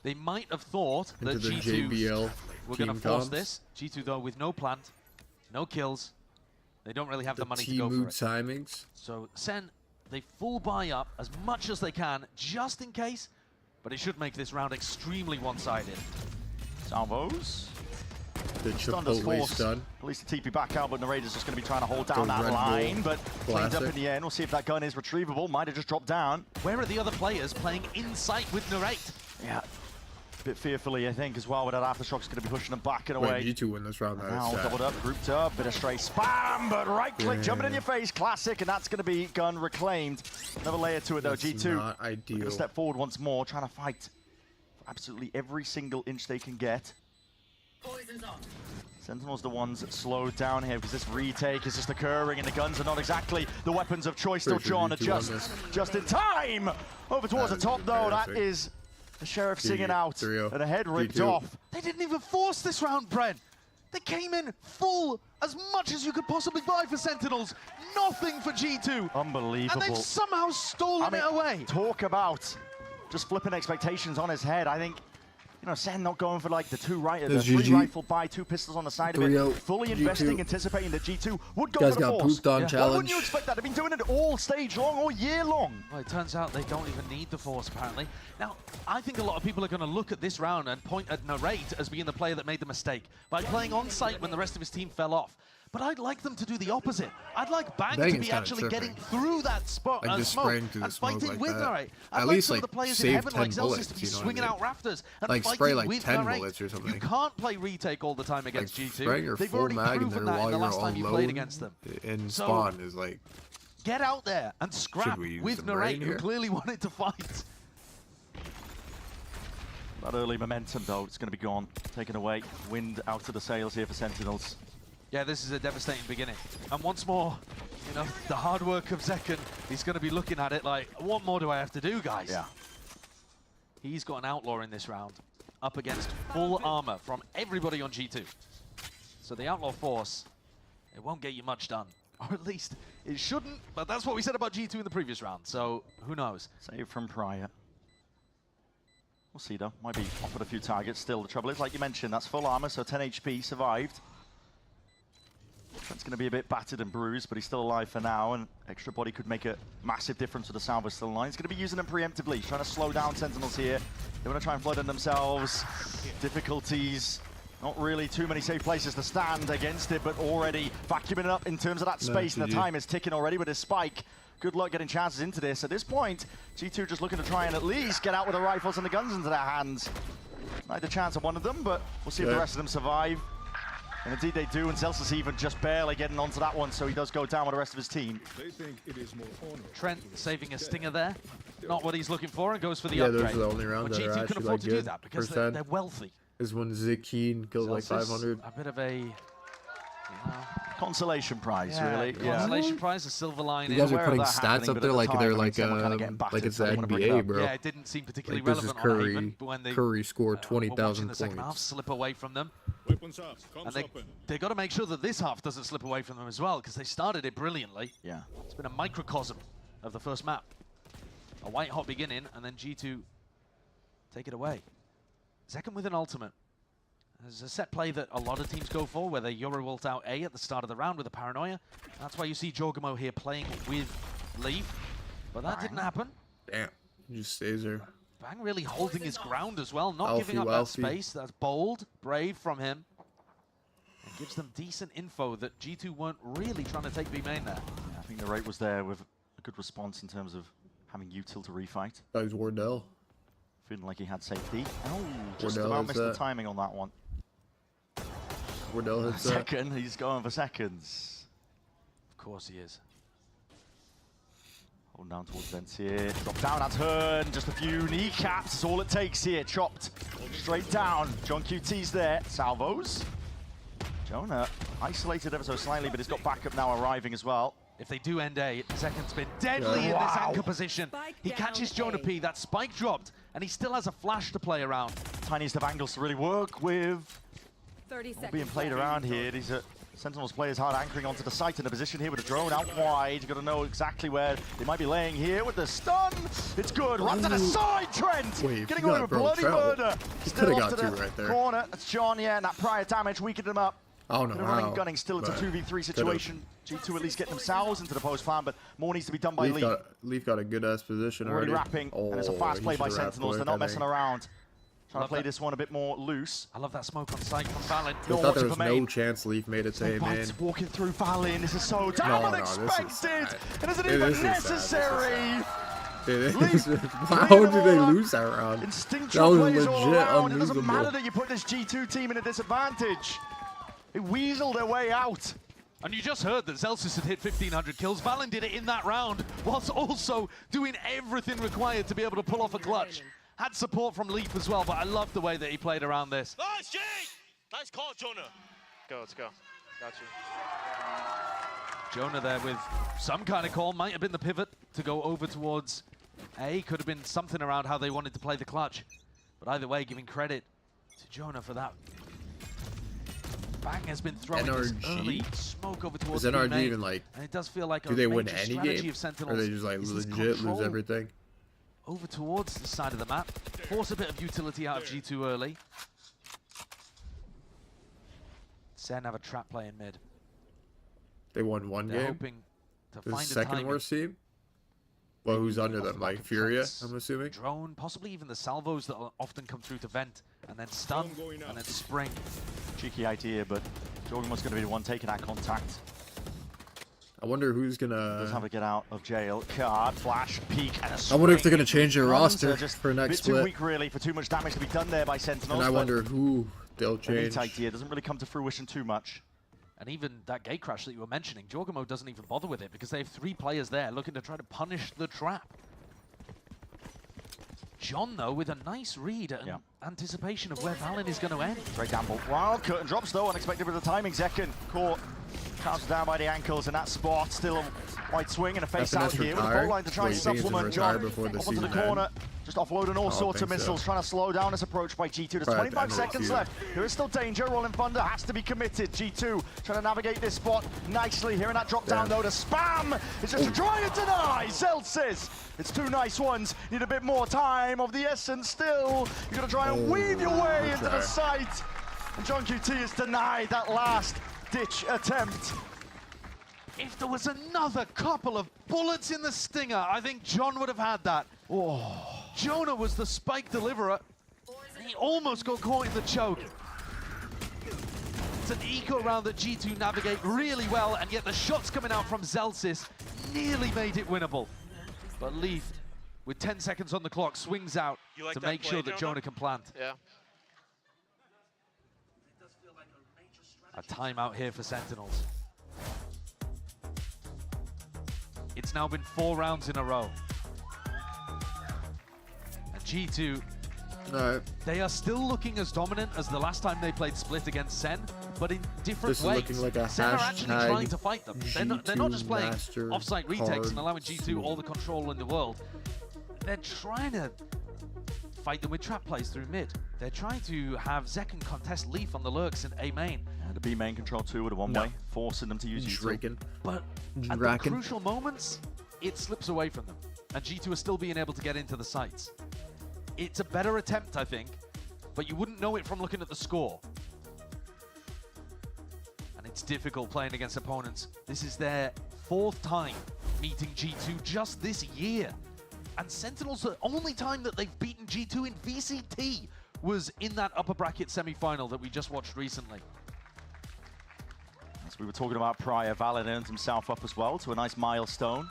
They might have thought that G2 were going to force this. G2, though, with no plant, no kills, they don't really have the money to go for it. Timings. So Sen, they full buy up as much as they can, just in case, but it should make this round extremely one-sided. Salvos. The Chipotle stun. At least the TP back out, but Narrator's just going to be trying to hold down that line, but cleaned up in the end. We'll see if that gun is retrievable. Might have just dropped down. Where are the other players playing in sight with Narrate? Yeah. A bit fearfully, I think, as well, with that Aftershock's going to be pushing them back and away. Wait, G2 win this round. Now doubled up, grouped up, bit of stray spam, but right click jumping in your face, classic, and that's going to be gun reclaimed. Another layer to it, though. G2 not ideal. Going to step forward once more, trying to fight for absolutely every single inch they can get. Sentinels the ones that slowed down here because this retake is just occurring and the guns are not exactly the weapons of choice. Still John just in time. Over towards the top though, that is the Sheriff singing out and a head ripped off. They didn't even force this round, Brent. They came in full, as much as you could possibly buy for Sentinels. Nothing for G2. Unbelievable. And they've somehow stolen it away. Talk about just flipping expectations on his head. I think, you know, Sen not going for like the three rifle buy, 2 pistols on the side of it, fully investing, anticipating that G2 would go for the force. Why wouldn't you expect that? They've been doing it all stage long, all year long. Well, it turns out they don't even need the force, apparently. Now, I think a lot of people are going to look at this round and point at Narrate as being the player that made the mistake by playing on site when the rest of his team fell off. But I'd like them to do the opposite. I'd like Bang to be actually getting through that spot smoke and fighting with Narrate. I'd like some of the players in Heaven like Zellsis to be swinging out rafters and fighting with Narrate. You can't play retake all the time against G2. They've already proven that in the last time you played against them. In spawn is like... Get out there and scrap with Narrate, who clearly wanted to fight. That early momentum, though, it's going to be gone. Taken away. Wind out of the sails here for Sentinels. Yeah, this is a devastating beginning. And once more, you know, the hard work of Zekken, he's going to be looking at it like, what more do I have to do, guys? Yeah. He's got an Outlaw in this round, up against full armor from everybody on G2. So the Outlaw Force, it won't get you much done. Or at least it shouldn't, but that's what we said about G2 in the previous round, so who knows? Save from Prior. We'll see, though. Might be offered a few targets. Still, the trouble is, like you mentioned, that's full armor, so 10 HP, survived. That's going to be a bit battered and bruised, but he's still alive for now, and extra body could make a massive difference with the Salva still alive. He's going to be using them preemptively. He's trying to slow down Sentinels here. They want to try and flood in themselves. Difficulties. Not really too many safe places to stand against it, but already vacuuming it up in terms of that space, and the time is ticking already with his spike. Good luck getting chances into this. At this point, G2 just looking to try and at least get out with the rifles and the guns into their hands. Not the chance of one of them, but we'll see if the rest of them survive. And indeed they do, and Zellsis even just barely getting onto that one, so he does go down with the rest of his team. Trent saving a stinger there. Not what he's looking for, and goes for the upgrade. Yeah, those are the only rounds that are G2 can actually afford to do that because they're wealthy. Is when Zekeen killed like 500. A bit of a Consolation prize, really. Consolation prize, a silver lining. You guys are putting stats up there like they're like it's the NBA, bro. Yeah, it didn't seem particularly like, this is relevant on Haven, but when they Curry scored 20,000 the second half points. slip away from them. And they got to make sure that this half doesn't slip away from them as well, because they started it brilliantly. Yeah. It's been a microcosm of the first map. A white hot beginning, and then G2 take it away. Second with an ultimate. There's a set play that a lot of teams go for, where they Euro ult out A at the start of the round with a paranoia. That's why you see Jorgamo here playing with Leaf. But that didn't happen. Damn, he just stays there. Bang really holding his ground as well, not giving up that space. That's bold, brave from him. And gives them decent info that G2 weren't really trying to take B main there. Yeah, I think the rate was there with a good response in terms of having util to refight. That was Wardell. Feeling like he had safety. Oh, just Wardell about missed the timing on that one. Wardell hits second, he's going for seconds. Of course he is. Holding down towards Vents here. Drop down at turn. Just a few kneecaps is all it takes here. Chopped straight down. John QT's there. Salvos. Jonah isolated ever so slightly, but he's got backup now arriving as well. If they do end A, Second's been deadly in this anchor position. He catches Jonah P. That spike dropped, and he still has a flash to play around. Tiniest of angles to really work with. 30 seconds being played around here. These are Sentinels players hard anchoring onto the site in a position here with a drone out wide. You've got to know exactly where they might be laying here with the stun. It's good. Right to the side, Trent. Wait, getting away with bloody murder. He Still got off to two the right there. corner. That's John, yeah, and that prior damage weakened him up. I don't know running how, gunning still, it's a 2v3 situation. G2 at least get themselves into the post plan, but more needs to be done by Leaf. Leaf got a good ass position already wrapping, and it's a fast play by Sentinels. They're not messing around. Trying to play this one a bit more loose. I love that smoke on site from Valin. I thought there was no chance Leaf made it to him in. Walking through Valin, this is so damn unexpected. It isn't even necessary. How did they lose that round? Instinctual that was plays all around. legit It doesn't matter unlosable. that you put this G2 team in a disadvantage. They weaseled their way out. And you just heard that Zelsis had hit 1,500 kills. Valin did it in that round, whilst also doing everything required to be able to pull off a clutch. Had support from Leaf as well, but I love the way that he played around this. Nice, Jake! Nice call, Jonah. Let's go. Got you. Jonah there with some kind of call. Might have been the pivot to go over towards A. Could have been something around how they wanted to play the clutch. But either way, giving credit to Jonah for that. Bang has been throwing this early smoke over towards Is NRG B-main, even like, and it does feel like do they win major any strategy game? Of Sentinels Or they just like is this legit control lose everything? over towards the side of the map. Force a bit of utility out of G2 early. Sen have a trap play in mid. They won one They're game? hoping to The find a second timing. worst team? Well, who's under them? Like Furia, I'm assuming? Drone, possibly even the salvos that often come through to vent, and then stun, and then spring. Cheeky idea, but Jorgen was going to be the one taking that contact. I wonder who's gonna. Does have a get out of jail card, flash, peek, and a I wonder if spring. they're gonna change their roster Just for next a bit split. too weak, really, for too much damage to be done there by Sentinels. And I wonder who they'll change. Elite idea doesn't really come to fruition too much. And even that gate crash that you were mentioning, Jorgamo doesn't even bother with it because they have 3 players there looking to try to punish the trap. John, though, with a nice read and anticipation of where Valin is going to end. Great gamble. Wild curtain drops, though, unexpected with the timing. Zekin caught, counted down by the ankles in that spot. Still a wide swing and a face out here with the goal line to try and supplement John. Up onto the corner, just offloading all sorts of missiles, trying to slow down this approach by G2. There's 25 seconds left. There is still danger. Rolling Thunder has to be committed. G2 trying to navigate this spot nicely. Hearing that drop down, though, to spam. It's just to try and deny. Zelsis. It's 2 nice ones. Need a bit more time of the essence still. You've got to try and weave your way into the site. And John QT has denied that last ditch attempt. If there was another couple of bullets in the stinger, I think John would have had that. Oh. Jonah was the spike deliverer. He almost got caught in the choke. It's an eco round that G2 navigate really well, and yet the shots coming out from Zelsis nearly made it winnable. But Leaf, with 10 seconds on the clock, swings out to make sure that Jonah can plant. Yeah. A timeout here for Sentinels. It's now been 4 rounds in a row. And G2 They are still looking as dominant as the last time they played split against Sen, but in different This is ways. looking like a Sen are actually hashtag trying to fight them. They're not just playing Master offsite retakes card. and allowing G2 all the control in the world. They're trying to fight them with trap plays through mid. They're trying to have Zekken contest Leaf on the lurks in A main. And the B main control 2 with a one-way, forcing them to use Draken. But at the crucial moments, it slips away from them. And G2 are still being able to get into the sites. It's a better attempt, I think, but you wouldn't know it from looking at the score. And it's difficult playing against opponents. This is their 4th time meeting G2 just this year. And Sentinels, the only time that they've beaten G2 in VCT was in that upper bracket semi-final that we just watched recently. As we were talking about prior, Valorant earned himself up as well to a nice milestone.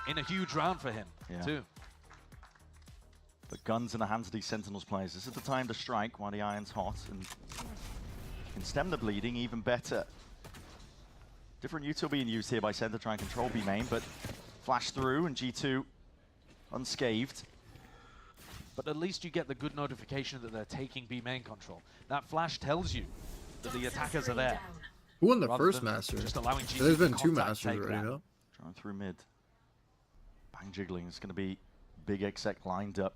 In a huge round for him, too. But guns in the hands of these Sentinels players. This is the time to strike while the iron's hot, and can stem the bleeding even better. Different util being used here by Sen to try and control B main, but flash through and G2 unscathed. But at least you get the good notification that they're taking B main control. That flash tells you that the attackers are there. Who won the first Master? Just allowing G2 There's been to 2 contact Masters already, no? Trying through mid. Bang jiggling. It's going to be big exec lined up.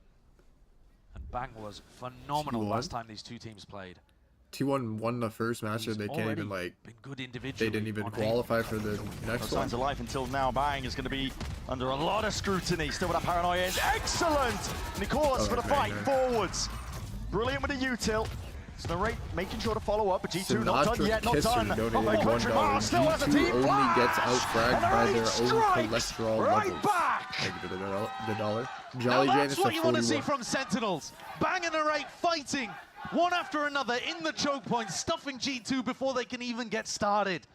And Bang was phenomenal last time these two teams played. T1 won the first Master. They can't even like. Been good individually. They didn't even qualify for the next No one. signs of life until now. Bang is going to be under a lot of scrutiny. Still with that paranoia is excellent. Nicolas for the fight forwards. Brilliant with the util. Snarate making sure to follow up, but G2 not done yet, not done. My country Mars still has a team only gets outfragged by their own strikes cholesterol right levels. back. The dollar. Now Jolly that's Janus what at you want to 41. see from Sentinels. Bang and Array fighting one after another in the choke point, stuffing G2 before they can even get started.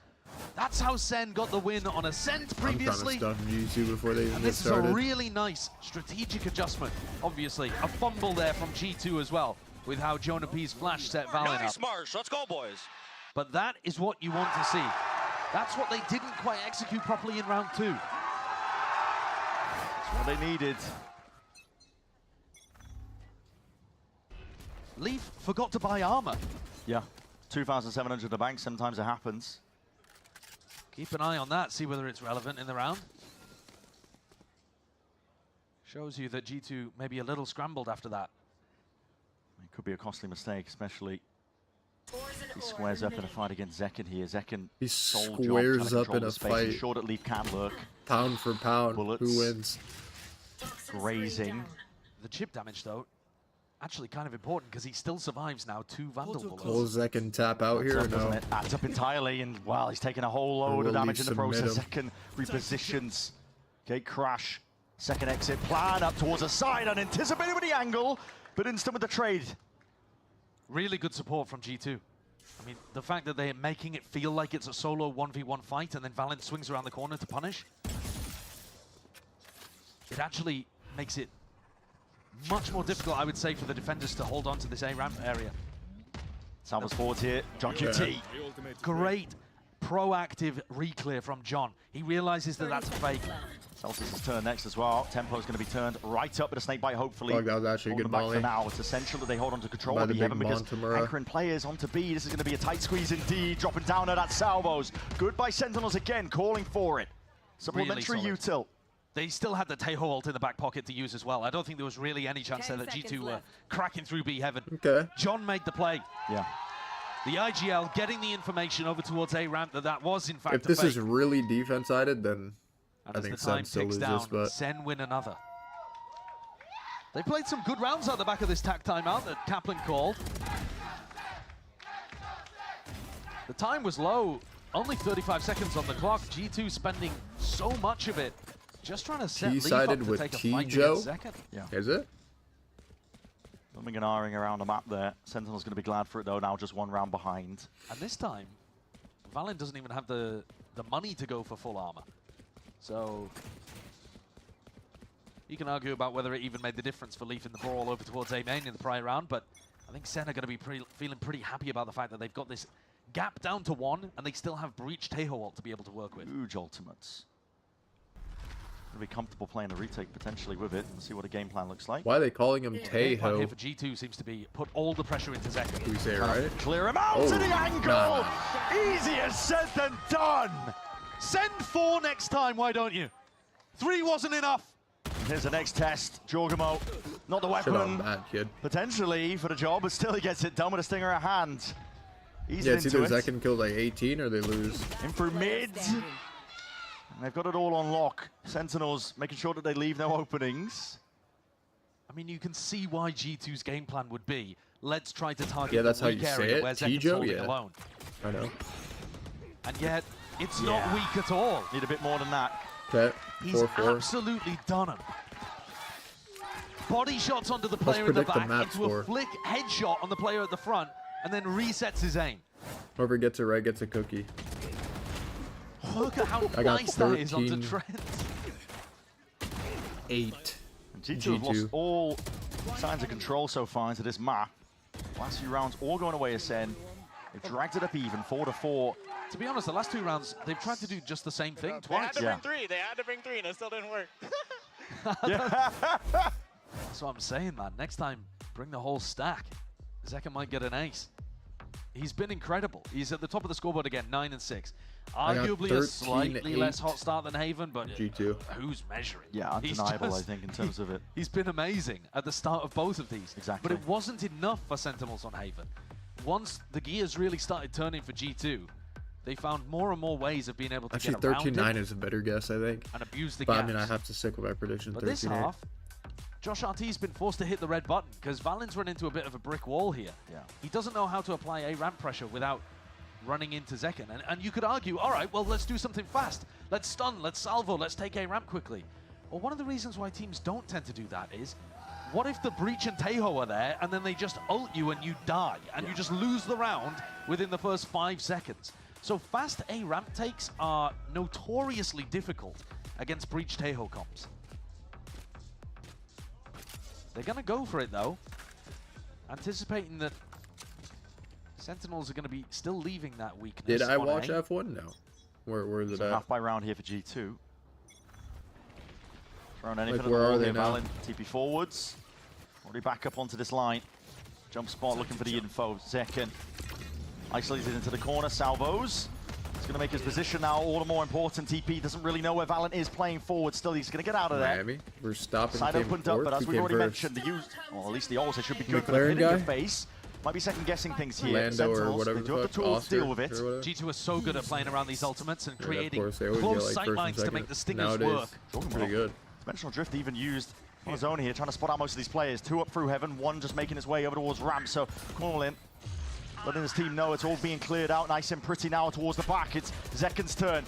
That's how Sen got the win on Ascent previously. I'm trying to stuff G2 before they even And get this started. is a really nice strategic adjustment. Obviously, a fumble there from G2 as well, with how Jonah P's flash set Valen up. Marsh, let's go, boys. But that is what you want to see. That's what they didn't quite execute properly in round 2. That's what they needed. Leaf forgot to buy armor. Yeah, 2,700 to bank, sometimes it happens. Keep an eye on that, see whether it's relevant in the round. Shows you that G2 may be a little scrambled after that. It could be a costly mistake, especially if he squares up in a fight against Zekken here. Zekken He sole squares job, up in a fight. Sure that Leaf can lurk. Pound for pound, Bullets. who wins? Grazing. The chip damage, though, actually kind of important because he still survives now 2 Vandal bullets. Will Zekken tap out here or no? Adds up entirely, and wow, he's taking a whole load of damage in the process. Zekken repositions. Gate crash. Second exit plan up towards a side, unanticipated with the angle, but instant with the trade. Really good support from G2. I mean, the fact that they're making it feel like it's a solo 1v1 fight and then Valent swings around the corner to punish, it actually makes it much more difficult, I would say, for the defenders to hold on to this A-ramp area. Salvas forward here, John QT. Great proactive reclear from John. He realizes that that's a fake. Celsius' turn next as well. Tempo's going to be turned right up with a snake bite, hopefully. Fuck, that was actually a good back volley. for now. It's essential that they hold on to control By of the the big Heaven because Montemura. anchoring players onto B. This is going to be a tight squeeze indeed. Dropping down at that salvos. Good by Sentinels again, calling for it. Supplementary Really util. They still had the Teho ult in the back pocket to use as well. I don't think there was really any chance there that G2 were cracking through B Heaven. Okay. John made the play. Yeah. The IGL getting the information over towards A-ramp that was in fact If this is really defense-sided, then and I as think the time Sen still ticks loses, down, but Sen win another. They played some good rounds out the back of this tack timeout that Kaplan called. The time was low, only 35 seconds on the clock. G2 spending so much of it just trying to set Leaf up T-sided to with take a fight T-Joe? against Zekken. Yeah. Is it? Bumming and ahhing around the map there. Sentinel's going to be glad for it though, now just 1 round behind. And this time, Valen doesn't even have the money to go for full armor. So you can argue about whether it even made the difference for Leaf in the brawl over towards A main in the prior round, but I think Sen are going to be feeling pretty happy about the fact that they've got this gap down to 1 and they still have Breach Teho ult to be able to work with. Huge ultimates. going to be comfortable playing a retake potentially with it and see what a game plan looks like. Why are they calling him Game plan here Tejo? for G2 seems to be put all the pressure into Zekken. Did we say it right? Clear him out to the angle! Nah. Easier said than done! Send 4 next time, why don't you? 3 wasn't enough. Here's the next test. Jorgamo, not the Shit weapon. on that, kid. Potentially for the job, but still he gets it done with a stinger at hand. Easy Yeah, it's into either it. Zekken killed like 18 or they lose. In through mid. And they've got it all on lock. Sentinels making sure that they leave no openings. I mean, you can see why G2's game plan would be, let's try to target that's the how weak you say area it, where Zekken's Tijo? holding Yeah. alone. I know. And yet, it's not weak at all. Need a bit more than that. Okay, He's 4-4. absolutely done him. Body shots onto the player at the predict the back, map into score. a flick headshot on the player at the front, and then resets his aim. Whoever gets it right gets a cookie. Look at how I got nice that is onto 13. Trent. 8. G2 have lost all signs of control so far into this map. Last few rounds all going away Sen. They've dragged it up even, 4-4. To be honest, the last 2 rounds, they've tried to do just the same thing They had twice. to bring 3. They had to bring 3, and it still didn't work. That's what I'm saying, man. Next time, bring the whole stack. Zekken might get an ace. He's been incredible. He's at the top of the scoreboard again, 9 and 6. Arguably a slightly less hot start than Haven, but G2. Who's measuring? Yeah, undeniable, I think, in terms of it. He's been amazing at the start of both of these. Exactly. But it wasn't enough for Sentinels on Haven. Once the gears really started turning for G2, they found more and more ways of being able to Actually, get around 13-9 it is a better guess, I think. and abuse the But gaps. I mean, I have to stick with my prediction. But this 13-8. half, Josh RT's been forced to hit the red button because Valen's run into a bit of a brick wall here. Yeah. He doesn't know how to apply a ramp pressure without running into Zekken. And you could argue, all right, well, let's do something fast. Let's stun, let's salvo, let's take a ramp quickly. Well, one of the reasons why teams don't tend to do that is, what if the Breach and Tejo are there and then they just ult you and you die and you just lose the round within the first 5 seconds? So fast A ramp takes are notoriously difficult against Breach Tejo comps. They're going to go for it though, anticipating that Sentinels are going to be still leaving that weakness. Did I on watch A. F1? No. Where is it So at? half by round here for G2. Throwing anything Like, at the where are wall they here, now? Valen. TP forwards. Already back up onto this line. Jump spot looking for the info. Zekken isolated into the corner. Salvos. He's going to make his position now all the more important. TP doesn't really know where Valen is playing forward. Still, he's going to get out of there. Miami. We're stopping. Side opened up, but as we've already mentioned, the use, well, at least the ult should be good, but McLaren hitting your guy? face might be second guessing things here. Lando or Sentinels, whatever they do have the the fuck, tools to deal Oster with it. or whatever. G2 are so good at playing around these ultimates and Yeah, of creating course, they always close get, like, sight first and lines to second. make the stingers Nowadays, work. pretty good. Dimensional Drift even used on his own here, trying to spot out most of these players. 2 up through Heaven, 1 just making his way over towards ramp, so calling, letting his team know it's all being cleared out nice and pretty now towards the back. It's Zekken's turn.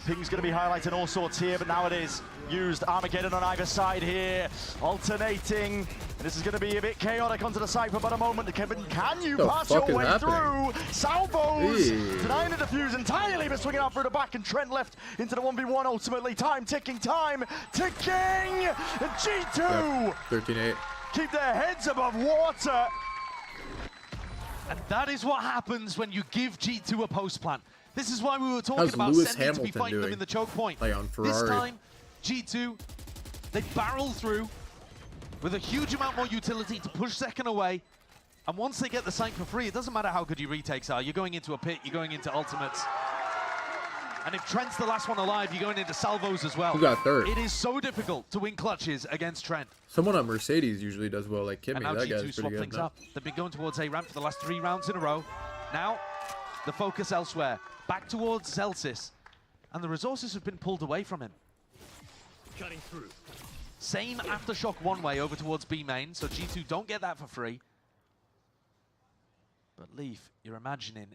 Ping's going to be highlighting all sorts here, but now it is used. Armageddon on either side here, alternating. And this is going to be a bit chaotic onto the side for about a moment. Kevin, can you pass your way through? Salvos denying the defuse entirely, but swinging out through the back, and Trent left into the 1v1 ultimately. Time ticking, time ticking! And G2 Yep, 13-8. keep their heads above water. And that is what happens when you give G2 a post plan. This is why we were talking How's about Lewis sending to be Hamilton fighting them doing? in the choke point. Like on This Ferrari. time, G2, they barrel through with a huge amount more utility to push Zekken away. And once they get the site for free, it doesn't matter how good your retakes are. You're going into a pit, you're going into ultimates. And if Trent's the last one alive, you're going into salvos as well. Who got third? It is so difficult to win clutches against Trent. Someone on Mercedes usually does well, like Kimmy. And now That G2 guy's pretty swap good. things now. up. They've been going towards A ramp for the last 3 rounds in a row. Now, the focus elsewhere. Back towards Celsius. And the resources have been pulled away from him. Cutting through. Same aftershock one way over towards B main, so G2 don't get that for free. But Leaf, you're imagining,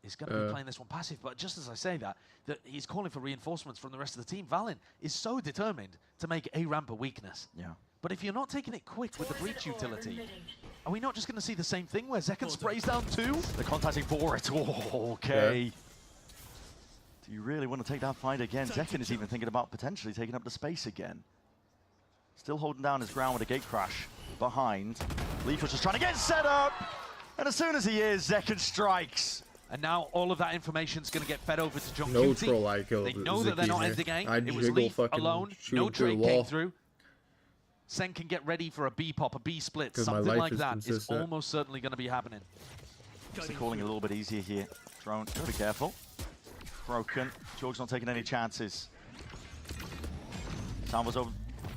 is going to be playing this one passive. But just as I say that he's calling for reinforcements from the rest of the team. Valen is so determined to make A ramp a weakness. Yeah. But if you're not taking it quick with the breach utility, are we not just going to see the same thing where Zekken sprays down 2? They're contacting for it. Oh, okay. Yeah. Do you really want to take that fight again? Zekken is even thinking about potentially taking up the space again. Still holding down his ground with a gate crash behind. Leaf was just trying to get set up. And as soon as he is, Zekken strikes. And now all of that information is going to get fed over to Junk No Cutie. troll I killed. They know that they're not in the game. I'd It was jiggle Leaf fucking alone. shooting No through the trade wall. came through. Sen can get ready for a B pop, a B split. 'Cause my Something life like is that consistent. is almost certainly going to be happening. Just calling a little bit easier here. Drone, gotta be careful. Broken. Jorg's not taking any chances. Salva's over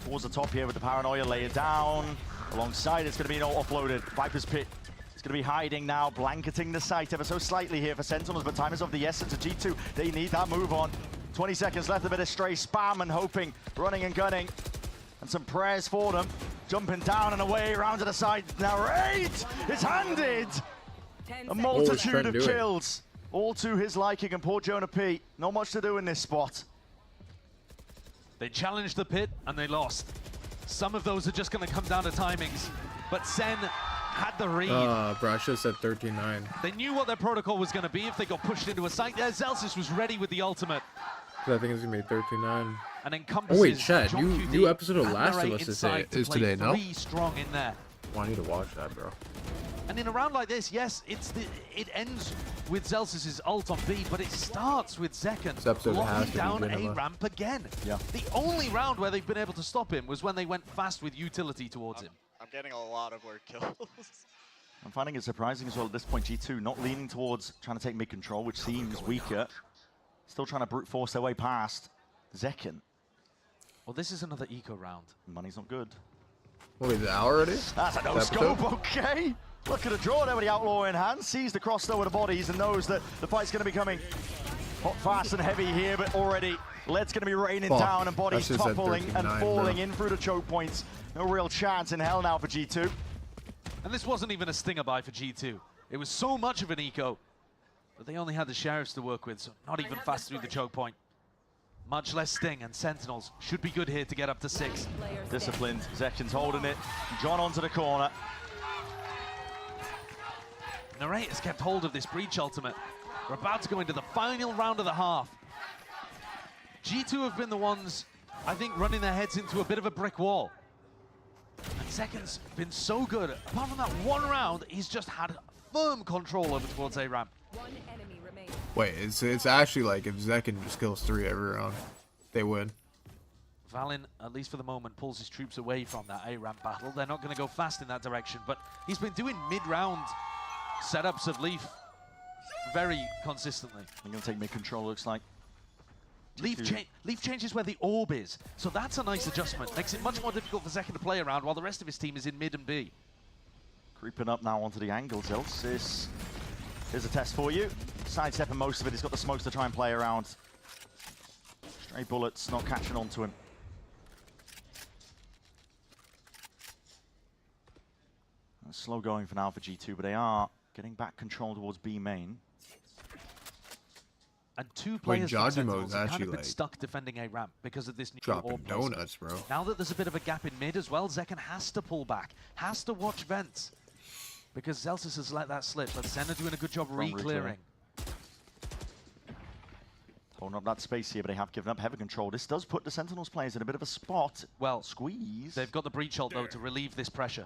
towards the top here with the paranoia. Lay it down. Alongside it's going to be an offloaded. Viper's Pit. It's going to be hiding now, blanketing the site ever so slightly here for Sentinels, but time is of the essence of G2. They need that move on. 20 seconds left, a bit of stray spam and hoping, running and gunning. And some prayers for them. Jumping down and away, round to the side. Now Raid is handed! A multitude of kills, all to his liking, and poor Jonah P. Not much to do in this spot. They challenged the pit and they lost. Some of those are just going to come down to timings, but Sen had the read. Bro, I should have said 13-9. They knew what their protocol was going to be if they got pushed into a site. There, Zelsis was ready with the ultimate. I think it's gonna be 13-9. And encompasses. Oh wait, Chad, John new episode of and Last of Narrate Us inside to is play today, no? 3 strong in there. Well, I need to watch that, bro. And in a round like this, yes, it ends with Zelsis' ult on B, but it starts with Zekken This episode has locking to be down cinema. a ramp again. Yeah. The only round where they've been able to stop him was when they went fast with utility towards him. I'm getting a lot of word kills. I'm finding it surprising as well at this point, G2 not leaning towards trying to take mid-control, which seems weaker. Still trying to brute force their way past Zekken. Well, this is another eco round. Money's not good. Wait, is it out already? That's a no-scope, okay. Look at the draw there with the Outlaw in hand. Sees the cross though with the bodies and knows that the fight's going to be coming hot, fast and heavy here, but already lead's going to be raining down and bodies toppling and falling in through the choke points. No real chance in hell now for G2. And this wasn't even a stinger buy for G2. It was so much of an eco that they only had the sheriffs to work with, so not even fast through the choke point. Much less sting, and Sentinels should be good here to get up to 6. Disciplined, Zekken's holding it. John onto the corner. Narrate has kept hold of this breach ultimate. We're about to go into the final round of the half. G2 have been the ones, I think, running their heads into a bit of a brick wall. And Zekken's been so good. Apart from that one round, he's just had firm control over towards A ramp. One enemy remains. Wait, it's actually like if Zekken just kills 3 every round, they win. Valen, at least for the moment, pulls his troops away from that A ramp battle. They're not going to go fast in that direction, but he's been doing mid-round setups of Leaf very consistently. They're going to take mid-control, looks like. Leaf changes where the orb is, so that's a nice adjustment. Makes it much more difficult for Zekken to play around while the rest of his team is in mid and B. Creeping up now onto the angle, Zelsis. Here's a test for you. Sidestepping most of it. He's got the smokes to try and play around. Stray bullets not catching onto him. Slow going for now for G2, but they are getting back control towards B main. And 2 players from Sentinels have kind actually of been like stuck defending A ramp because of this new dropping orb placement. donuts, bro. Now that there's a bit of a gap in mid as well, Zekken has to pull back, has to watch vents. Because Zelsis has let that slip, but Senna doing a good job re-clearing. Holding up that space here, but they have given up heavy control. This does put the Sentinels players in a bit of a spot. Well, squeeze. They've got the breach ult though to relieve this pressure.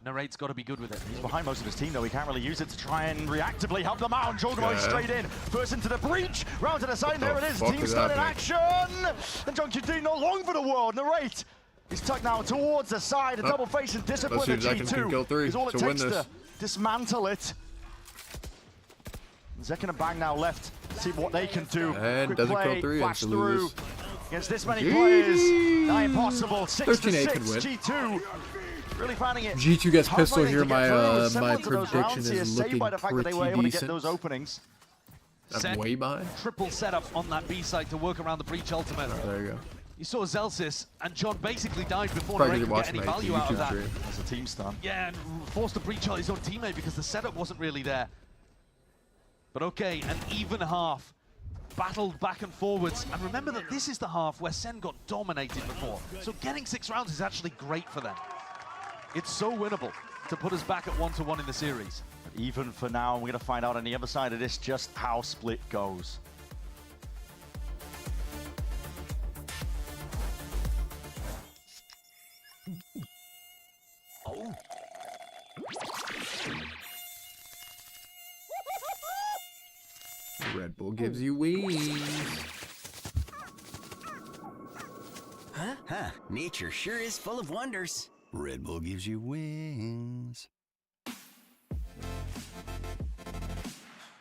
Narrate's got to be good with it. He's behind most of his team though. He can't really use it to try and reactively help them out. Jordan straight in. First into the breach. Round to the side. There it is. Team start in action. And John Q not long for the world. Narrate. He's tucked now towards the side. A double face and discipline of G2 is all it takes to dismantle it. Zekken and Bang now left. See what they can do. And quick doesn't play, kill 3 flash and through. lose. Against this many players. Not impossible. 6-6. G2. Really finding it. G2 gets pistol here. My my prediction is looking by the fact that they were able to get decent. those openings. I'm way behind. Triple setup on that B side to work around the breach ultimate. There you go. You saw Zelsis and John basically died before Probably Narrate could get any value out of that. As a team stun. Yeah, and forced to breach out his own teammate because the setup wasn't really there. But okay, an even half. Battled back and forwards. And remember that this is the half where Sen got dominated before. So getting 6 rounds is actually great for them. It's so winnable to put us back at 1-1 in the series. Even for now, we're going to find out on the other side of this just how split goes. Oh. Red Bull gives you wings. Huh? Nature sure is full of wonders. Red Bull gives you wings.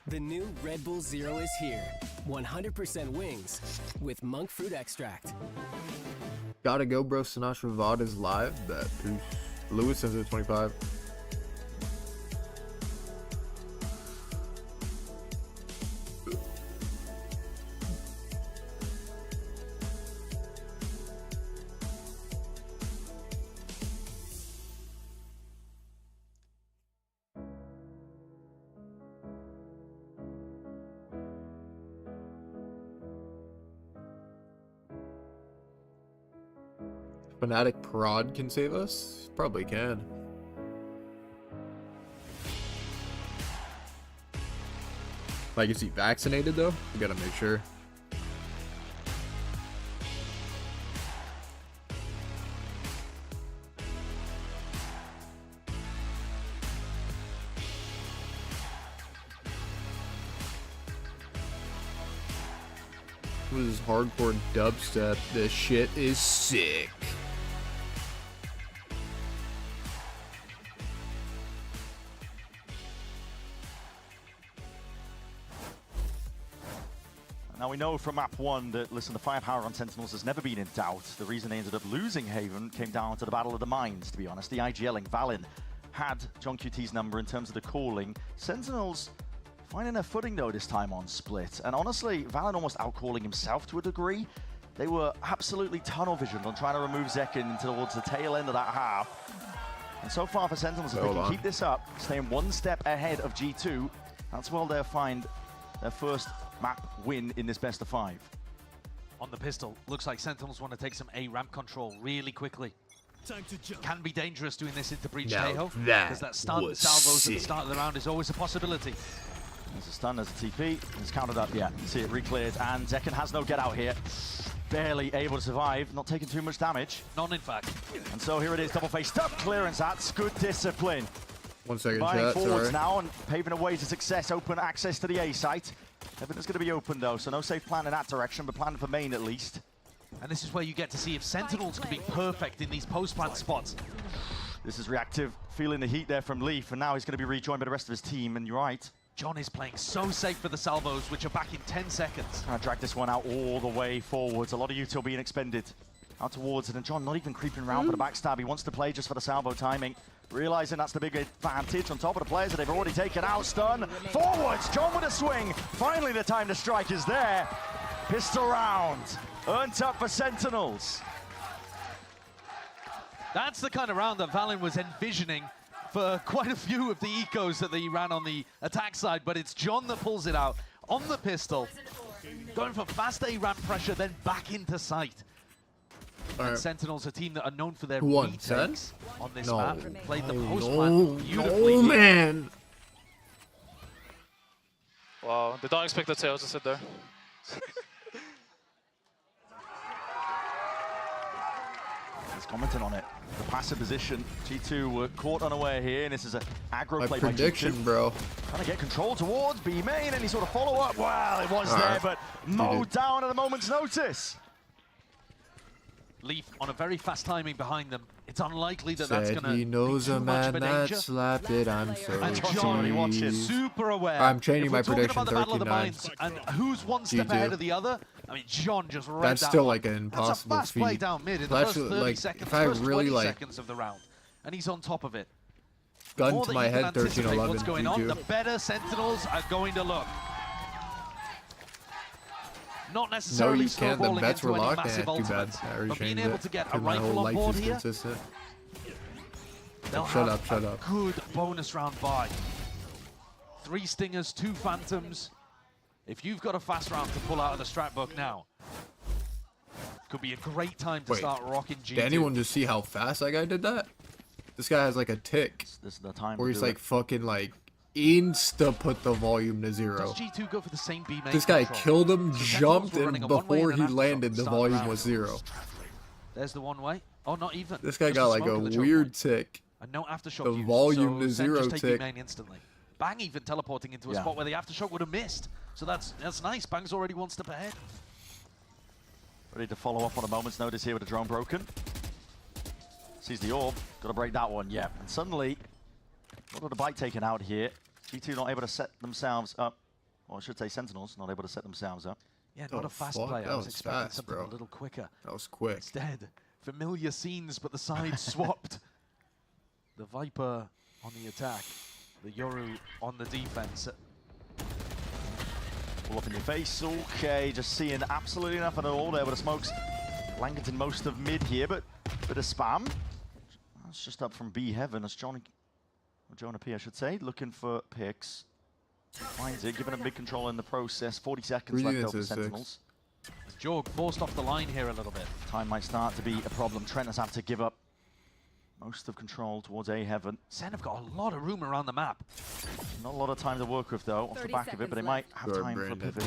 The new Red Bull Zero is here. 100% wings with monk fruit extract. Gotta go, bro. Sinatraa VOD is live. That Lewis sends it 25. Fnatic Prod can save us? Probably can. Like, is he vaccinated though? We gotta make sure. What is this hardcore dubstep? This shit is sick. Now we know from map 1 that, listen, the firepower on Sentinels has never been in doubt. The reason they ended up losing Haven came down to the Battle of the Mines, to be honest. The IGLing Valin had John QT's number in terms of the calling. Sentinels finding their footing though this time on Split. And honestly, Valin almost outcalling himself to a degree. They were absolutely tunnel visioned on trying to remove Zekin towards the tail end of that half. And so far for Sentinels, if they can keep this up, staying one step ahead of G2, that's where they'll find their first map win in this best of 5. On the pistol, looks like Sentinels want to take some A ramp control really quickly. Time to jump. Can be dangerous doing this into Breach Now Tejo, that because that stun was salvos sick. at the start of the round is always a possibility. There's a stun, there's a TP, it's countered up, yeah. You see it re-cleared, and Zekin has no get out here. Barely able to survive, not taking too much damage. None, in fact. And so here it is, double face stop clearance, that's good discipline. 1 second, Buying chat, forwards sorry. now and paving a way to success, open access to the A site. Everything's going to be open though, so no safe plan in that direction, but plan for main at least. And this is where you get to see if Sentinels can be perfect in these post-plant spots. This is reactive, feeling the heat there from Leaf, and now he's going to be rejoined by the rest of his team, and you're right. John is playing so safe for the salvos, which are back in 10 seconds. Trying to drag this one out all the way forwards. A lot of util being expended out towards it, and John not even creeping around for the backstab. He wants to play just for the salvo timing. Realizing that's the big advantage on top of the players that they've already taken out. Stun forwards, John with a swing. Finally the time to strike is there. Pistol round, earned up for Sentinels. That's the kind of round that Valin was envisioning for quite a few of the ecos that he ran on the attack side, but it's John that pulls it out on the pistol. Going for fast A ramp pressure, then back into sight. And Sentinels, a team that are known for their retakes on this map, played the post-plant beautifully. Oh, man. Wow, they don't expect the tail to sit there. He's commenting on it. The passive position. G2 were caught unaware here, and this is an aggro play by G2. Bro. Trying to get control towards B main, and he sort of follow-up. Well, it was there, but mowed down at a moment's notice. Leaf on a very fast timing behind them. It's unlikely that that's going to he knows be too a much of man a that danger. slapped it. I'm so And John super aware. I'm changing my If we're talking prediction. about the Battle of the 39. Minds and who's one step G2. ahead of the other, I mean, John just read That's that still one. like an impossible That's a fast play feat. down mid in the That's first 30 like, seconds, if I first really 20 like seconds of the round. And he's on top of it. gun More to that my you can head, anticipate 13-11. what's going on, the G2. better Sentinels are going to look. Not No, necessarily you can't. The snowballing bets were into any locked. massive Too bad. ultimates, I already but being changed able it. to get a 'Cause my whole rifle on life board is here, consistent. they'll Shut have up, shut a up. good bonus round buy. 3 Stingers, 2 Phantoms. If you've got a fast round to pull out of the strat book now, could be a great time to Wait, start rocking G2. Did anyone just see how fast that guy did that? This guy has like a tick. This is the time where to he's do like it. fucking like insta put the volume to 0. Does G2 go for the same B main This guy control? killed him, So Sentinels jumped, were and running a one-way before and he an aftershock landed, to the start volume round. was 0. There's the one way. Oh, not even. This guy Just got the like smoke a of the choke weird point. tick. And no aftershock The used, volume so to Sen 0 just take B tick. main instantly. Bang even teleporting into a spot where the Aftershock would have missed. So that's nice. Bang's already one step ahead. Ready to follow up on a moment's notice here with a drone broken. Sees the orb. Got to break that one. Yeah. And suddenly, a lot of the bite taken out here. G2 not able to set themselves up. Or I should say Sentinels not able to set themselves up. Yeah, not a fast play. I was expecting something a little quicker. That was quick. Instead, familiar scenes, but the sides swapped. The Viper on the attack. The Yoru on the defense. All up in your face. Okay, just seeing absolutely nothing at all there with the smokes. Langan's in most of mid here, but bit of spam. That's just up from B Heaven. That's Jonah P, I should say, looking for picks. Finds it, giving him big control in the process. 40 seconds left over Sentinels. Jorg forced off the line here a little bit. Time might start to be a problem. Trent has had to give up most of control towards A Heaven. Sen have got a lot of room around the map. Not a lot of time to work with though, off the back of it, but they might have time for a pivot.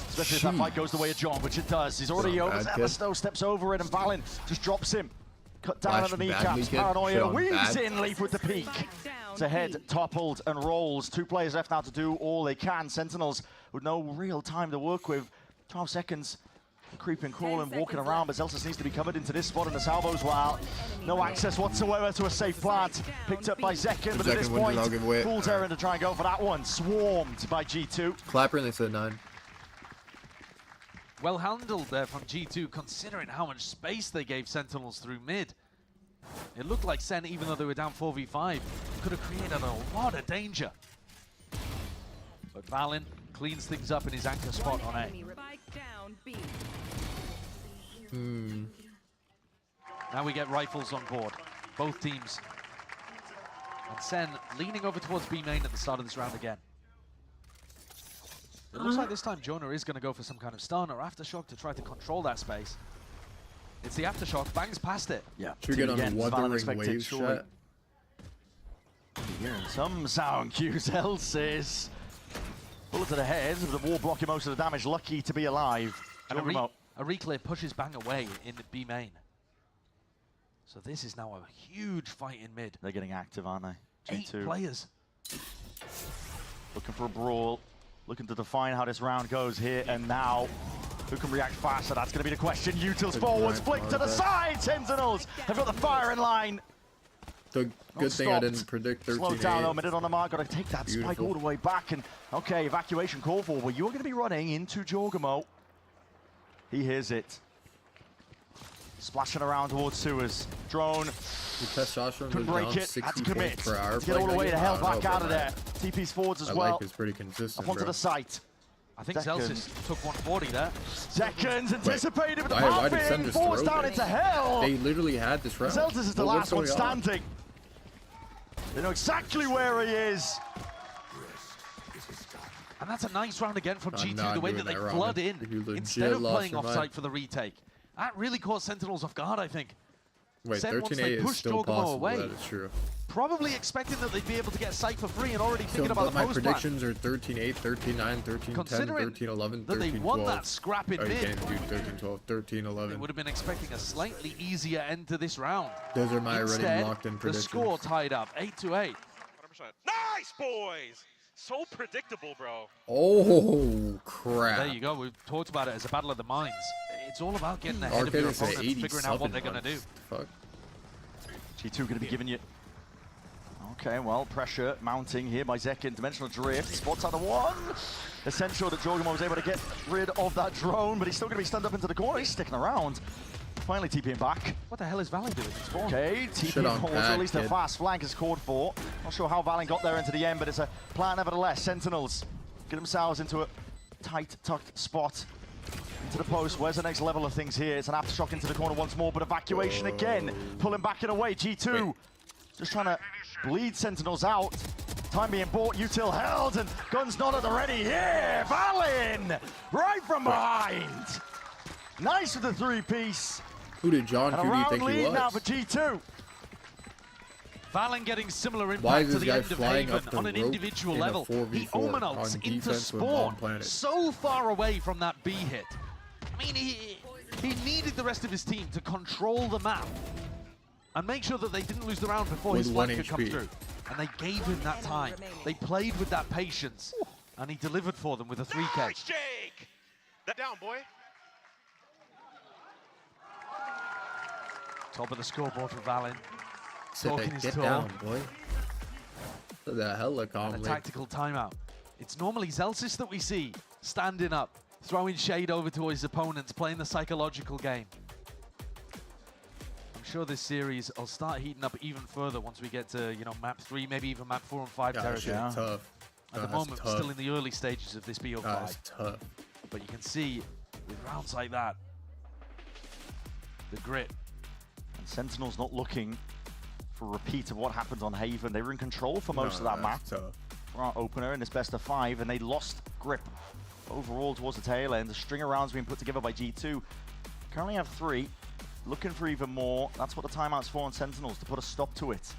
Especially if that fight goes the way of John, which it does. He's already over. Everstow steps over it, and Valin just drops him. Cut down on the kneecaps. Paranoia weaves in, Leaf with the peak. To head, toppled and rolls. 2 players left now to do all they can. Sentinels with no real time to work with. 12 seconds. Creeping, crawling, walking around, but Zelsis needs to be covered into this spot, and the salvos, well, no access whatsoever to a safe plant. Picked up by Zekken, but at this point, Fool's Errand to try and go for that one. Swarmed by G2. Clapper, and they said 9. Well handled there from G2, considering how much space they gave Sentinels through mid. It looked like Sen, even though they were down 4v5, could have created a lot of danger. But Valin cleans things up in his anchor spot on A. Now we get rifles on board, both teams. And Sen leaning over towards B main at the start of this round again. It looks like this time Jonah is going to go for some kind of stun or Aftershock to try to control that space. It's the Aftershock, Bangs past it. Yeah, should we get on Wuthering Waves shot? Hearing some sound cues, Elsis. Bullet to the head, the wall blocking most of the damage, lucky to be alive. And a reclear pushes Bang away in the B main. So this is now a huge fight in mid. They're getting active, aren't they? G2. 8 players. Looking for a brawl, looking to define how this round goes here and now. Who can react faster? That's going to be the question. Util's forwards, flick to the side. Sentinels have got the fire in line. The good thing I didn't predict 13-8. Slow down a minute on the mark. Got to take that spike all the way back. And okay, evacuation call for. Well, you're going to be running into Jorgamo. He hears it. Splashing around towards sewers. Drone. Couldn't break it. Had to commit. Let's get all the way the hell back out of there. TP's forwards as well. Is pretty consistent. Up onto the site. I think Zelsis took 140 there. Seconds anticipated with the popping. Forwards down into hell. They literally had this round. Zelsis is the last one standing. They know exactly where he is. And that's a nice round again from G2, the way that they flood in instead of playing offsite for the retake. That really caught Sentinels off guard, I think. Wait, 13-8 is still possible, that is true. Probably expecting that they'd be able to get sight for free and already thinking about the my post predictions are 13-8, 13-9, 13-10, 13-11, 13-12. That they won that scrap in mid. You can't do 13-12, 13-11. They would have been expecting a slightly easier end to this round. Those are my already locked-in predictions. The score tied up, 8-8. 100%. Nice, boys! So predictable, bro. Oh, crap. There you go. We've talked about it as a battle of the minds. It's all about getting ahead of your opponent and figuring out what they're going to do. Fuck. G2 going to be giving you... Okay, well, pressure mounting here by Zekken. Dimensional drift. Spots out of one. Essential that Jorgamo was able to get rid of that drone, but he's still going to be stunned up into the corner. He's sticking around. Finally TPing back. What the hell is Valin doing? It's okay, TPing forward, at least a fast flank is called for. Not sure how Valin got there into the end, but it's a plan nevertheless. Sentinels get themselves into a tight, tucked spot. Into the post. Where's the next level of things here? It's an aftershock into the corner once more, but evacuation again. Pulling back and away. G2 just trying to bleed Sentinels out. Time being bought, Util held, and guns not at the ready here. Valin right from behind. Nice with the 3-piece. Who did John and who do you think he was? now for G2. Valin getting similar impact to the end of Haven on an individual level. He Omenaults into spawn so far away from that B hit. I mean, he needed the rest of his team to control the map and make sure that they didn't lose the round before his flank could come through. and they gave him that time. They played with that patience, and he delivered for them with a 3K. Nice, Jake! That down, boy. Top of the scoreboard for Valen. Say, Talking his get talk. down, boy. The hella And a calmly. tactical timeout. It's normally Zelsis that we see standing up, throwing shade over to his opponents, playing the psychological game. I'm sure this series will start heating up even further once we get to, you know, map 3, maybe even map 4 and 5 territory. That's tough. At the moment, we're still in the early stages of this BO5. That's tough. But you can see with rounds like that, the grit. And Sentinel's not looking for a repeat of what happened on Haven. They were in control for most of that map. For our opener in this best of 5, and they lost grip overall towards the tail end. The string of rounds being put together by G2. Currently have 3, looking for even more. That's what the timeout's for on Sentinels, to put a stop to it.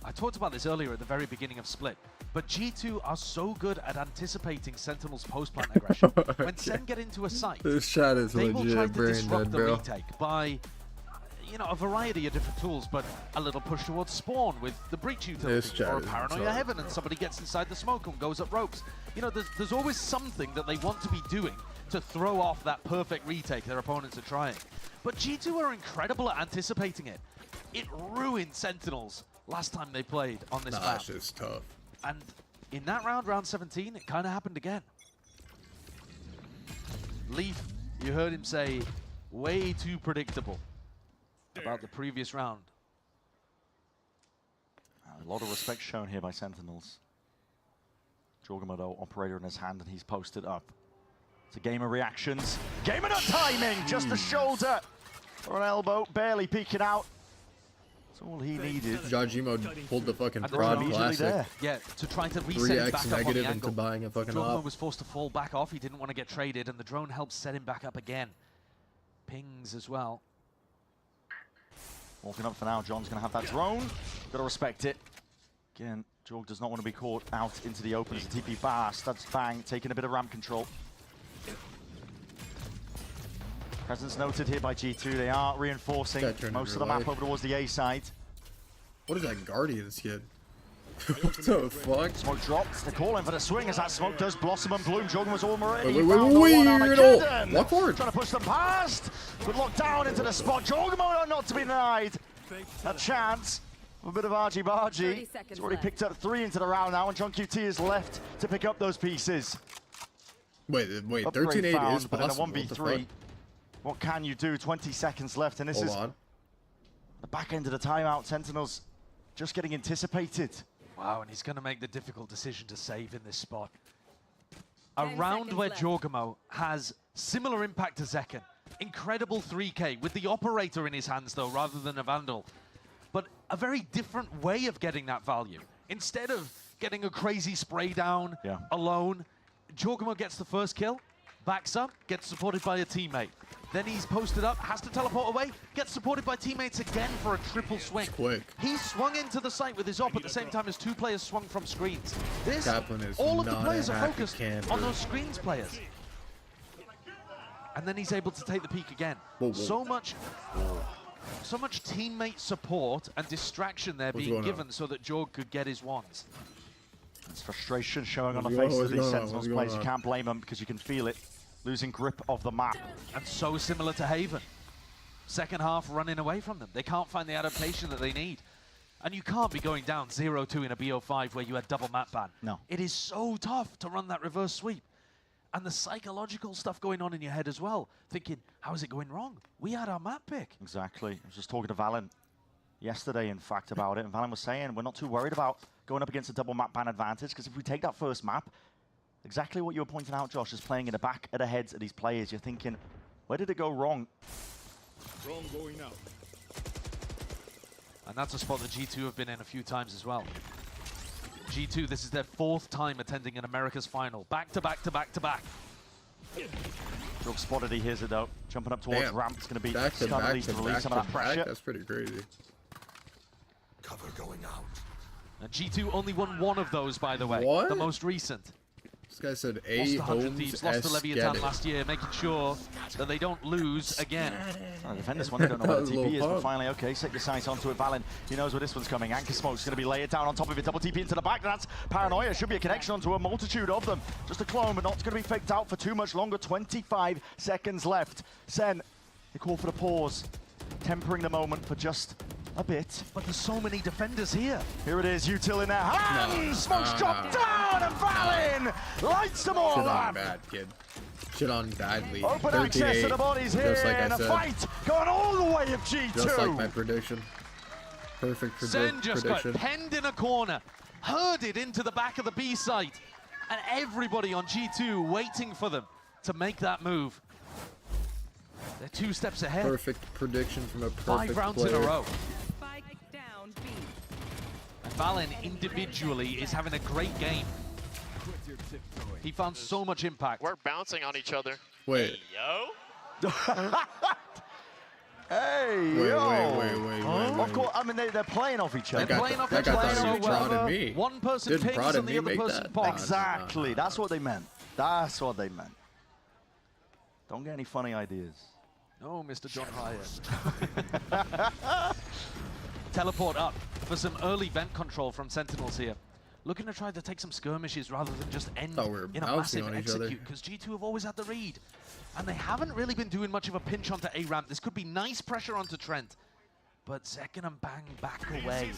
I talked about this earlier at the very beginning of Split, but G2 are so good at anticipating Sentinel's post-plant aggression. When Sen get into a site, This chat is they will try legit to brain disrupt dead, the bro. retake by, you know, a variety of different tools, but a little push towards spawn with the breach This utility, chat or a is paranoia insane. heaven and somebody gets inside the smoke and goes up ropes. You know, there's always something that they want to be doing to throw off that perfect retake their opponents are trying. But G2 are incredible at anticipating it. It ruined Sentinels last time they played on this map. That's just tough. And in that round, round 17, it kind of happened again. Leaf, you heard him say, way too predictable about the previous round. A lot of respect shown here by Sentinels. Jorgamodo, operator in his hand, and he's posted up. It's a game of reactions. Game of timing! Just a shoulder or an elbow, barely peeking out. That's all he needed. Jajimo pulled the fucking And prod drone classic. there. Yeah, to try to reset him 3x back up on the negative angle. into buying a fucking Jorgamodo op. was forced to fall back off. He didn't want to get traded, and the drone helped set him back up again. Pings as well. Walking up for now, John's going to have that drone. Got to respect it. Again, Jorg does not want to be caught out into the open as a TP fast. That's Bang taking a bit of ramp control. Presence noted here by G2. They are reinforcing most of the map over towards the A side. What is that Guardian skid? What the fuck? Smoke drops. They're calling for the swing as that smoke does blossom and bloom. Jorgen was already Wait, found the one weirdo. Armageddon. Walk forward. Trying to push them past, but locked down into the spot. Jorgen not to be denied. A chance. A bit of argy-bargy. He's already picked up 3 into the round now, and John QT is left to pick up those pieces. Wait, Upgrade 13-8 found, is but in a possible. 1v3, what can you do? 20 seconds left, and this Hold is on. the back end of the timeout. Sentinels just getting anticipated. Wow, and he's going to make the difficult decision to save in this spot. A round where Jorgamo has similar impact to Zekken. Incredible 3K with the operator in his hands, though, rather than a Vandal. But a very different way of getting that value. Instead of getting a crazy spray down alone, Jorgamo gets the first kill, backs up, gets supported by a teammate. Then he's posted up, has to teleport away, gets supported by teammates again for a triple swing. Quick. He swung into the site with his op at the same time as 2 players swung from screens. This, Kaplan is all of the not players a are happy focused camper. on those screens players. And then he's able to take the peak again. Whoa. So much teammate support and distraction there What's being going given on? so that Jorg could get his wands. There's frustration showing on the What's faces of going these on? Sentinels What's players. going You on? can't blame them because you can feel it. Losing grip of the map. And so similar to Haven. Second half running away from them. They can't find the adaptation that they need. And you can't be going down 0-2 in a BO5 where you had double map ban. No. It is so tough to run that reverse sweep. And the psychological stuff going on in your head as well. Thinking, how is it going wrong? We had our map pick. Exactly. I was just talking to Valen yesterday, in fact, about it. And Valen was saying we're not too worried about going up against a double map ban advantage, because if we take that first map, exactly what you were pointing out, Josh, is playing in the back of the heads of these players. You're thinking, where did it go wrong? Drone going out. And that's a spot that G2 have been in a few times as well. G2, this is their 4th time attending an America's final. Back to back to back to back. Jorg spotted, he hears it though. Jumping up towards Damn. ramp. It's going to be Back to stun at back least to to release back some of to that pressure. back? That's pretty crazy. Cover going out. And G2 only won 1 of those, by the way. What? The most recent. This guy said A. Lost the 100 Holmes Thieves, lost the S. Leviathan last year, making sure that they don't lose again. Trying to defend this one, they don't know where the TP is, but finally, okay, set your sights onto it, Valen. He knows where this one's coming. Anchor Smoke's going to be layered down on top of it, double TP into the back. That's Paranoia. Should be a connection onto a multitude of them. Just a clone, but not going to be faked out for too much longer. 25 seconds left. Sen, they call for the pause, tempering the moment for just a bit. But there's so many defenders here. Here it is, Util in their hands. Smoke's dropped down, and Valen lights them all Shit on up. bad, kid. Shit on badly. Open access to the bodies here, just like I and a said. fight going all the way of G2. Just like my prediction. Perfect Sen just prediction. got penned in a corner, herded into the back of the B site, and everybody on G2 waiting for them to make that move. They're 2 steps ahead. Perfect prediction from a perfect 5 rounds player. in a row. And Valen individually is having a great game. He found so much impact. We're bouncing on each other. Wait. Yo. Hey, Wait, yo. wait. Of course, I mean, they're playing off each other. They're playing off each That guy other. thought he was So prodding whether me. one person Didn't pings prod and me the other make person that. pops. Exactly. That's what they meant. That's what they meant. Don't get any funny ideas. No, Mr. John Hyatt. Teleport up for some early vent control from Sentinels here. Looking to try to take some skirmishes rather than just end Thought we were in a bouncing massive on each other. execute, because G2 have always had the read. And they haven't really been doing much of a pinch onto A-Ramp. This could be nice pressure onto Trent. But Zekken and Bang back away.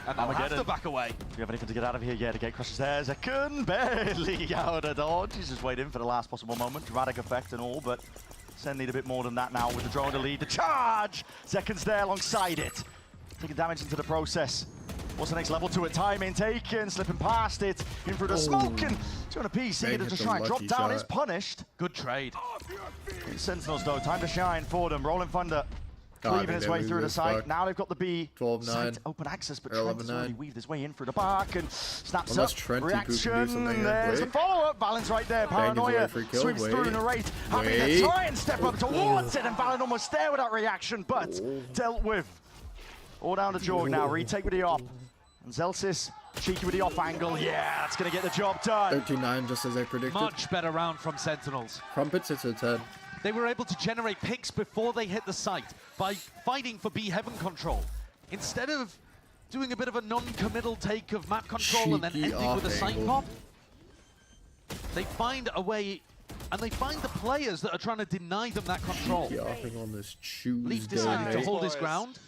And they'll have to back away. Do you have anything to get out of here? Yeah, the gate crushes there. Zekken barely out of dodge. He's just waiting for the last possible moment. Dramatic effect and all, but Sen need a bit more than that now with the drone to lead the charge. Zekken's there alongside it. Taking damage into the process. What's the next level to it? Timing taken, slipping past it, in through the smoke, and 200 piece. Eager to try and drop down is punished. Good trade. Sentinels though, time to shine for them. Rolling Thunder, cleaving its way through the site. Now they've got the B. 12-9. Site open access, but Trent has 11-9. already weaved his way in through the back and snaps Unless up. Trent can do something Reaction, here. there's a Wait. follow-up. Balance right there. Bang is Paranoia away for kill. sweeps through Wait. Narrate. Having to Wait. try and step up towards it, and Valen almost there with that reaction, but dealt with. All down to Jorg now. Retake with the op. And Zelsis, cheeky with the off angle. Yeah, that's going to get the job done. 13-9, just as I predicted. Much better round from Sentinels. Crumpets, it's a 10. They were able to generate picks before they hit the site by fighting for B heaven control. Instead of doing a bit of a non-committal take of map control and then Cheeky ending with a off site angle. pop, they find a way, and they find the players that are trying to deny them that control. Cheeky offing on this Tuesday Leaf decided to night. hold his ground,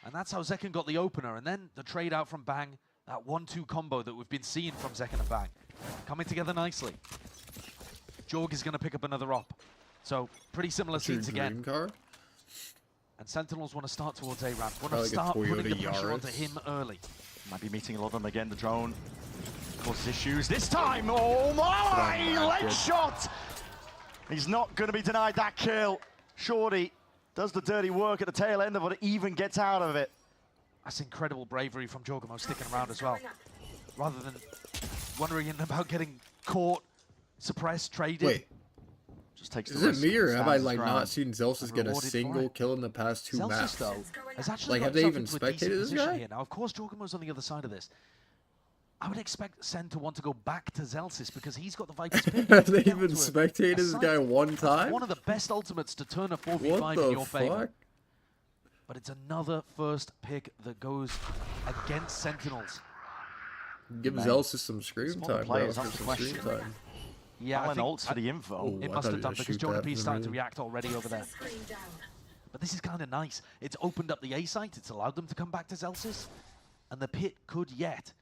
and that's how Zekken got the opener. And then the trade out from Bang, that 1-2 combo that we've been seeing from Zekken and Bang, coming together nicely. Jorg is going to pick up another op. So, pretty similar scenes again. Car? And Sentinels want to start towards A-Ramp. Want to Probably like a start putting Toyota the pressure onto Yaris. him early. Might be meeting a lot of them again. The drone causes issues this time. Oh my! Leg shot! He's not going to be denied that kill. Shorty does the dirty work at the tail end of it, even gets out of it. That's incredible bravery from Jorgamo sticking around as well. Rather than worrying about getting caught, suppressed, traded. Wait. Just takes Is the it risk, me or have I stands his not ground. seen Zelsis get a rewarded for single it. kill in the past 2 Zelsis, maps? though, has actually Like, got have they himself even into a decent spectated this position guy? here. Now, of course, Jorgamo's on the other side of this. I would expect Sen to want to go back to Zelsis because he's got the Viper's pick. Have they even spectated this guy one time? One of the best ultimates to turn a 4v5 What in the your favor. fuck? But it's another first pick that goes against Sentinels. Give Man. Zelsis some screen Small time, bro. players, Give that's the some screen question. time. Yeah, I Alan think ults for the info. Oh, it I must thought have he done was because shoot Jonah that P for starting to me. react already over there. But this is kind of nice. It's opened up the A site. It's allowed them to come back to Zelsis. And the pit could yet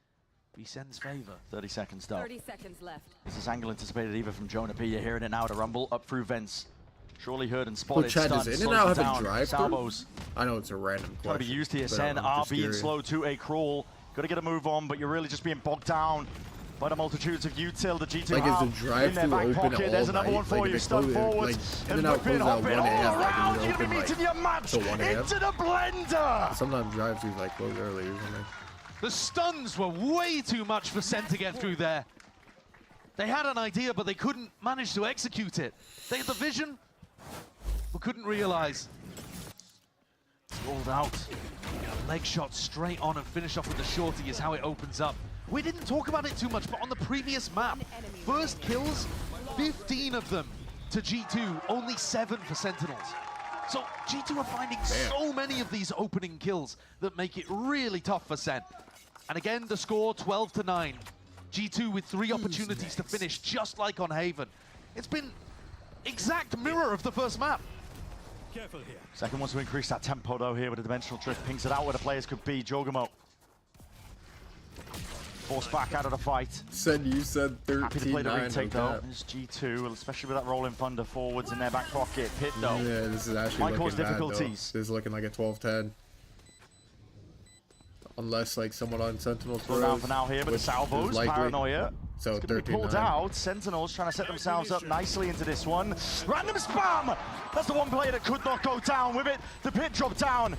be Sen's favor. 30 seconds though. 30 seconds left. Is this angle anticipated either from Jonah P? You're hearing it now to rumble up through vents. Surely heard and Oh, spotted. Chad, does Stunned, In and slows Out it have a down. drive through? Salvos I know it's a random trying to question. be used here. but Sen I'm are just being curious. slow to a crawl. Got to get a move on, but you're really just being bogged down by the multitudes of util. The G2 Like, is the in their drive-thru back open pocket. all There's another night? one for Like, you. if Stun they close it, forwards. like, And In-N-Out whipping, closes at hopping 1 a.m., all like, around. is it You're going to be open, meeting like, your match till 1 a.m.? into the blender. Sometimes drive-thrus like close early or something. The stuns were way too much for Sen to get through there. They had an idea, but they couldn't manage to execute it. They had the vision, but couldn't realize. Rolled out. A leg shot straight on and finish off with the shorty is how it opens up. We didn't talk about it too much, but on the previous map, first kills, 15 of them to G2, only 7 for Sentinels. So G2 are finding so many of these opening kills that make it really tough for Sen. And again, the score 12-9. G2 with 3 opportunities to finish, just like on Haven. It's been exact mirror of the first map. Careful here. Second wants to increase that tempo though here with a dimensional drift. Pings it out where the players could be. Jogamo. Forced back out of the fight. Said you said 13. Happy to play the retake though. There's G2, especially with that rolling thunder forwards in their back pocket. Pit though. Yeah, this is actually might cause looking difficulties. bad, this is looking like a 12-10. Unless like someone on Sentinel Slow down for now here, but the salvos, paranoia. So it's going to be pulled out. Sentinels trying to set themselves up nicely into this one. Random spam! That's the one player that could not go down with it. The pit dropped down.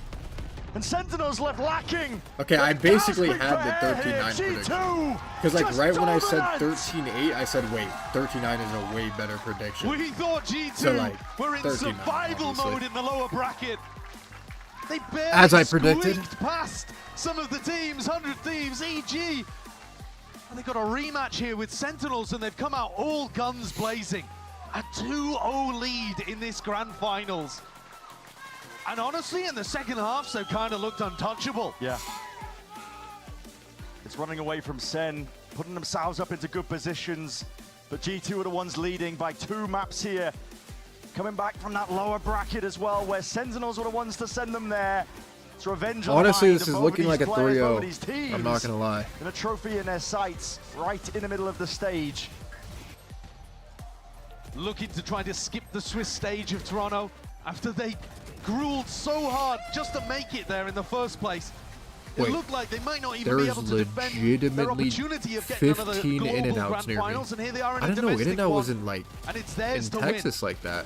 And Sentinels left lacking. Okay, I basically had the 13-9 prediction. Because like right when I said 13-8, I said, wait, 13-9 is a way better prediction. We thought G2 so, like, were in survival mode in the lower bracket. They barely as I predicted past some of the teams, 100 Thieves, EG. And they've got a rematch here with Sentinels, and they've come out all guns blazing. A 2-0 lead in this grand finals. And honestly, in the second half, they kind of looked untouchable. Yeah. It's running away from Sen, putting themselves up into good positions. But G2 are the ones leading by 2 maps here. Coming back from that lower bracket as well, where Sentinels were the ones to send them there. It's revenge. Honestly, this is looking like a 3-0. I'm not gonna lie. And a trophy in their sights, right in the middle of the stage. Looking to try to skip the Swiss stage of Toronto after they grueled so hard just to make it there in the first place. It looked like they might not even be able to defend their opportunity of getting another global grand finals, and here they are in a domestic one. I didn't know In-N-Out wasn't like and it's theirs in to Texas like that.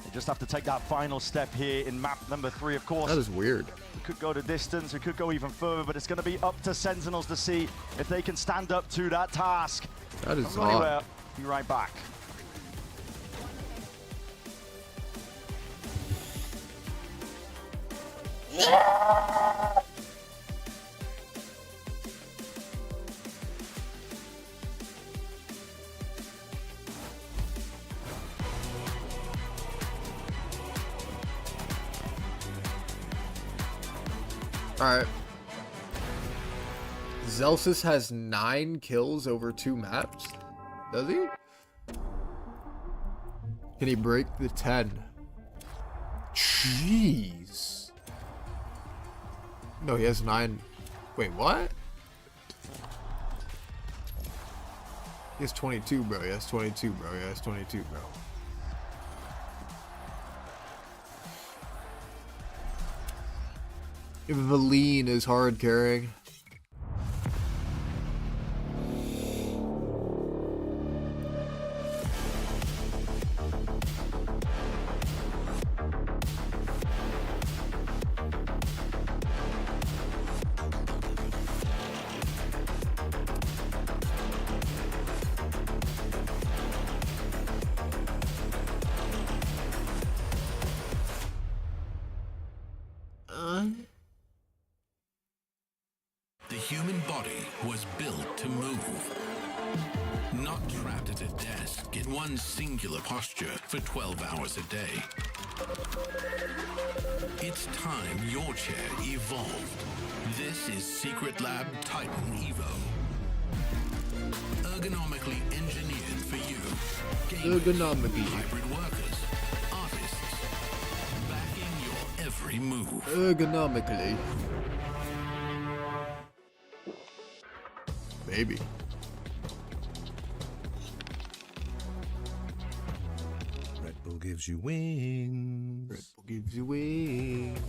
They just have to take that final step here in map number 3, of course. That is weird. We could go to distance, we could go even further, but it's going to be up to Sentinels to see if they can stand up to that task. That is odd. Be right back. Alright. Zelsis has 9 kills over 2 maps. Does he? Can he break the 10? Jeez. No, he has 9. Wait, what? He has 22, bro. He has 22, bro. He has 22, bro. Valine is hard carrying. The human body was built to move. Not trapped at a desk in one singular posture for 12 hours a day. It's time your chair evolved. This is Secret Lab Titan Evo. Ergonomically engineered for you. Gamers, hybrid workers, artists. Backing your every move. Ergonomically. Maybe. Red Bull gives you wings. Red Bull gives you wings.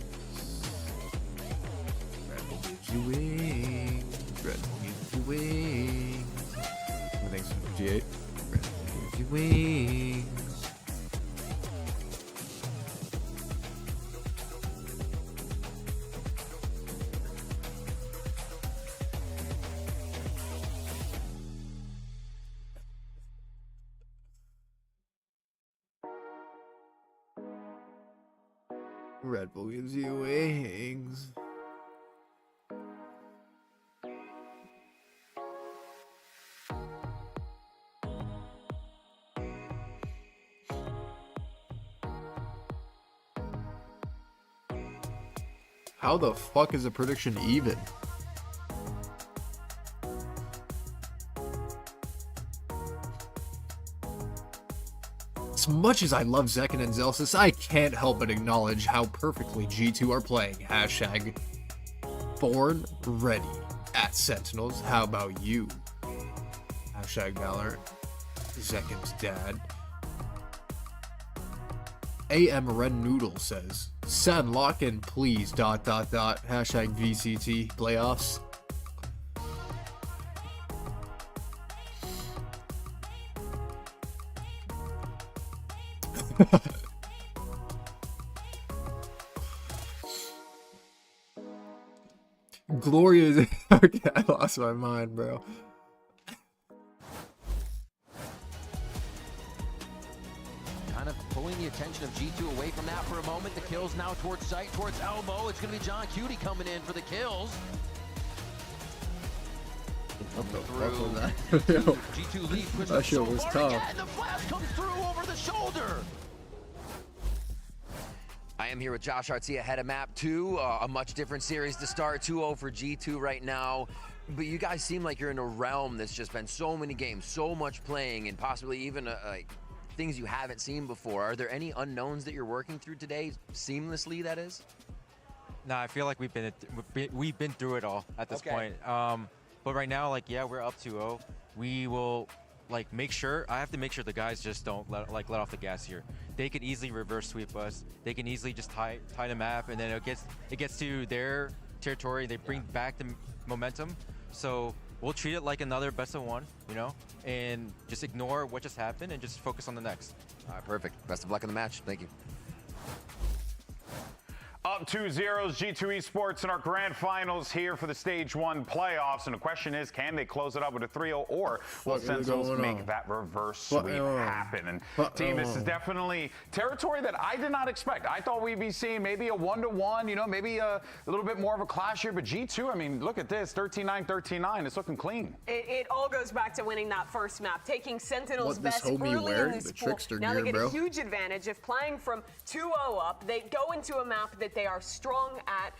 Red Bull gives you wings. Red Bull gives you wings. Thanks for G8. Red Bull gives you wings. Red Bull gives you wings. How the fuck is a prediction even? As much as I love Zekin and Zelsis, I can't help but acknowledge how perfectly G2 are playing. Hashtag born ready at Sentinels. How about you? Hashtag Valorant. Zekin's dad. AM Ren Noodle says, "Send lock in please ... Hashtag VCT playoffs." Gloria. Okay, I lost my mind, bro. Kind of pulling the attention of G2 away from that for a moment. The kills now towards sight, towards elbow. It's going to be John Cutie coming in for the kills. What the fuck was that? G2 lead pushes That shit was tough. again. The flash comes through over the shoulder. I am here with Josh Artzia, head of map 2, a much different series to start, 2-0 for G2 right now. But you guys seem like you're in a realm that's just been so many games, so much playing, and possibly even like things you haven't seen before. Are there any unknowns that you're working through today, seamlessly, that is? Nah, I feel like we've been through it all at this point. But right now, like, yeah, we're up 2-0. We will like make sure, I have to make sure the guys just don't let off the gas here. They could easily reverse sweep us. They can easily just tie the map, and then it gets to their territory. They bring back the momentum. So we'll treat it like another best of one, you know, and just ignore what just happened and just focus on the next. All right, perfect. Best of luck in the match. Thank you. Up 2-0, G2 Esports in our grand finals here for the Stage 1 playoffs. And the question is, can they close it up with a 3-0, or will Sentinels make that reverse sweep happen? And team, this is definitely territory that I did not expect. I thought we'd be seeing maybe a 1-1, you know, maybe a little bit more of a clash here. But G2, I mean, look at this, 13-9, 13-9. It's looking clean. It all goes back to winning that first map, taking Sentinels' best homie early in wearing? this The pool. trickster Now gear, they get bro. a huge advantage of playing from 2-0 up. They go into a map that they are strong at,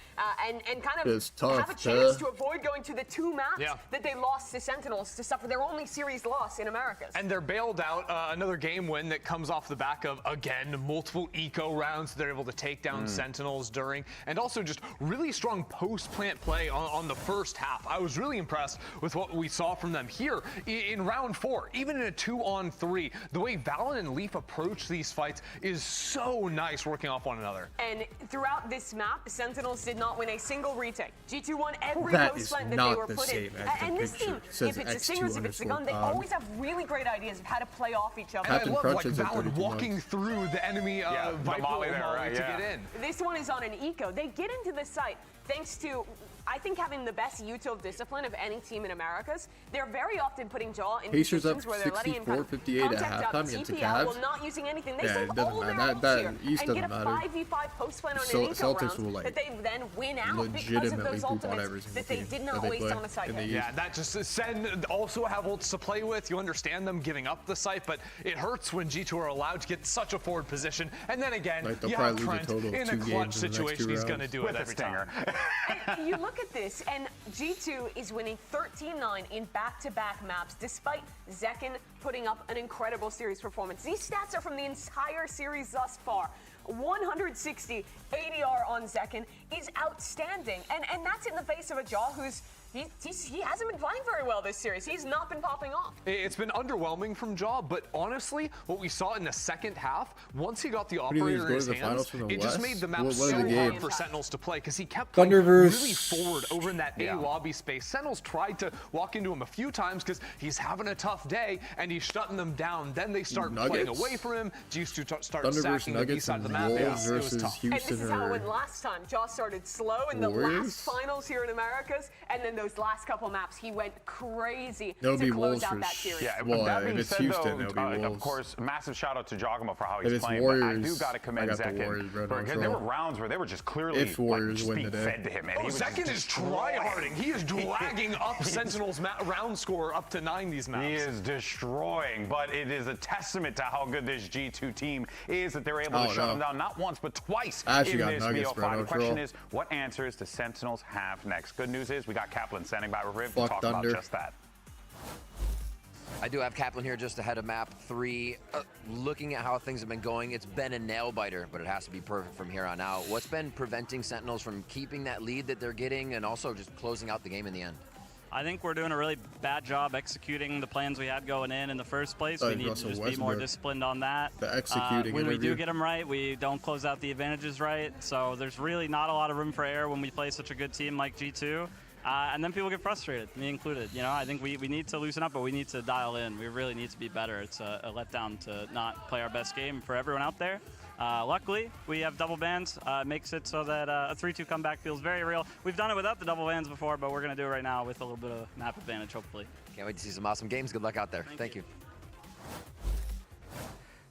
and kind of It's tough, have a chance to avoid going to the 2 maps that they lost to Sentinels to suffer their only series loss in Americas. And they're bailed out. Another game win that comes off the back of, again, multiple eco rounds. They're able to take down Sentinels during, and also just really strong post-plant play on the first half. I was really impressed with what we saw from them here in round 4. Even in a 2-on-3, the way Valen and Leaf approach these fights is so nice, working off one another. And throughout this map, Sentinels did not win a single retake. G2 won every That post is plant that not they were the put in. same as the And this picture. team, It says if it's the X2 singers, if it's the gun, they underscore always have really great ideas of how to play off each other. And I love Crutch like is at Valen 32 walking months. through the enemy Viper molly there, molly right, to yeah. get in. This one is on an eco. They get into the site thanks to, I think, having the best util discipline of any team in Americas. They're very often putting Jaw in Pacers positions up where they're letting him 64-58 at contact up, halftime against the TP out, Cavs. while not using anything. They Yeah, save it doesn't all their matter. ults That here East and get a doesn't matter. 5v5 post plan on So an eco Celtics round will, like, that they then win out because of legitimately those boot on ultimates every single that they team did that not they waste play on the site. in the Yeah, that just Sen also have ults to play with. You understand them giving up the site, but it hurts when G2 are allowed to get such a forward position. And then again, Like, they'll you have probably lose a Trent total of in 2 a games clutch in the next 2 situation. He's going to rounds. do With it a every stinger. And you look at this, and G2 is winning 13-9 in back-to-back maps, despite Zekin putting up an incredible series performance. These stats are from the entire series thus far. 160 ADR on Zekin is outstanding, and that's in the face of a Jaw who's he hasn't been playing very well this series. He's not been popping off. It's been underwhelming from Jaw, but honestly, what we saw in the second half, once he got the do you think, operator he's in going his to the finals hands, from the it just West? made the map What are so the hard games? for Sentinels to play, because he kept playing Thunderverse. really forward over in that A lobby space. Sentinels tried to walk into him a few times because he's having a tough day, and he's shutting them down. Then they start playing Nuggets. away from him. Used to start Thunderverse, sacking the B Nuggets, side of the and map. Wolves It was versus tough. Houston And this is how it or went last time. Jaw started slow in the Warriors? last finals here in Americas, and then those last couple maps, he went crazy It'll to be close Wolves out for that series. Yeah, well, that being if it's said, Houston, though, it'll be Wolves. of course, massive shout out to Giacomo for how If he's it's playing. Warriors, but I do got to I commend got the Zekin. Warriors right on Because there control. were rounds where they were just clearly If Warriors just win being today. fed to him. And he was Zekin just is try-harding. He is dragging up Sentinel's round score up to 9 these maps. He is destroying, but it is a testament to how good this G2 team is that they're able to shut him down not once but twice I actually in got this Nuggets, bro, BO5. no The question troll. is, what answers do Sentinels have next? Good news is we got Kaplan standing by with Riv to Fuck talk Thunder. about just that. I do have Kaplan here just ahead of map 3. Looking at how things have been going, it's been a nail-biter, but it has to be perfect from here on out. What's been preventing Sentinels from keeping that lead that they're getting and also just closing out the game in the end? I think we're doing a really bad job executing the plans we had going in the first place. We need to just be more disciplined on that. The executing when we interview. do get them right, we don't close out the advantages right. So there's really not a lot of room for error when we play such a good team like G2. And then people get frustrated, me included. You know, I think we need to loosen up, but we need to dial in. We really need to be better. It's a letdown to not play our best game for everyone out there. Luckily, we have double bans. Makes it so that a 3-2 comeback feels very real. We've done it without the double bans before, but we're going to do it right now with a little bit of map advantage, hopefully. Can't wait to see some awesome games. Good luck out there. Thank you.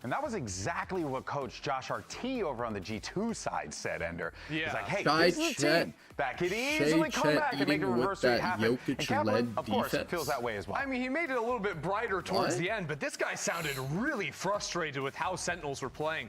And that was exactly what Coach Josh RT over on the G2 side said, Ender. Yeah. He's like, hey, Shy this is a Chet- team that could easily Shay come Chet back and make a eating with reverse rate that happen. And Jokic-led Kaplan, of course, defense. feels that way as well. I mean, he made it a little bit brighter towards What? the end, but this guy sounded really frustrated with how Sentinels were playing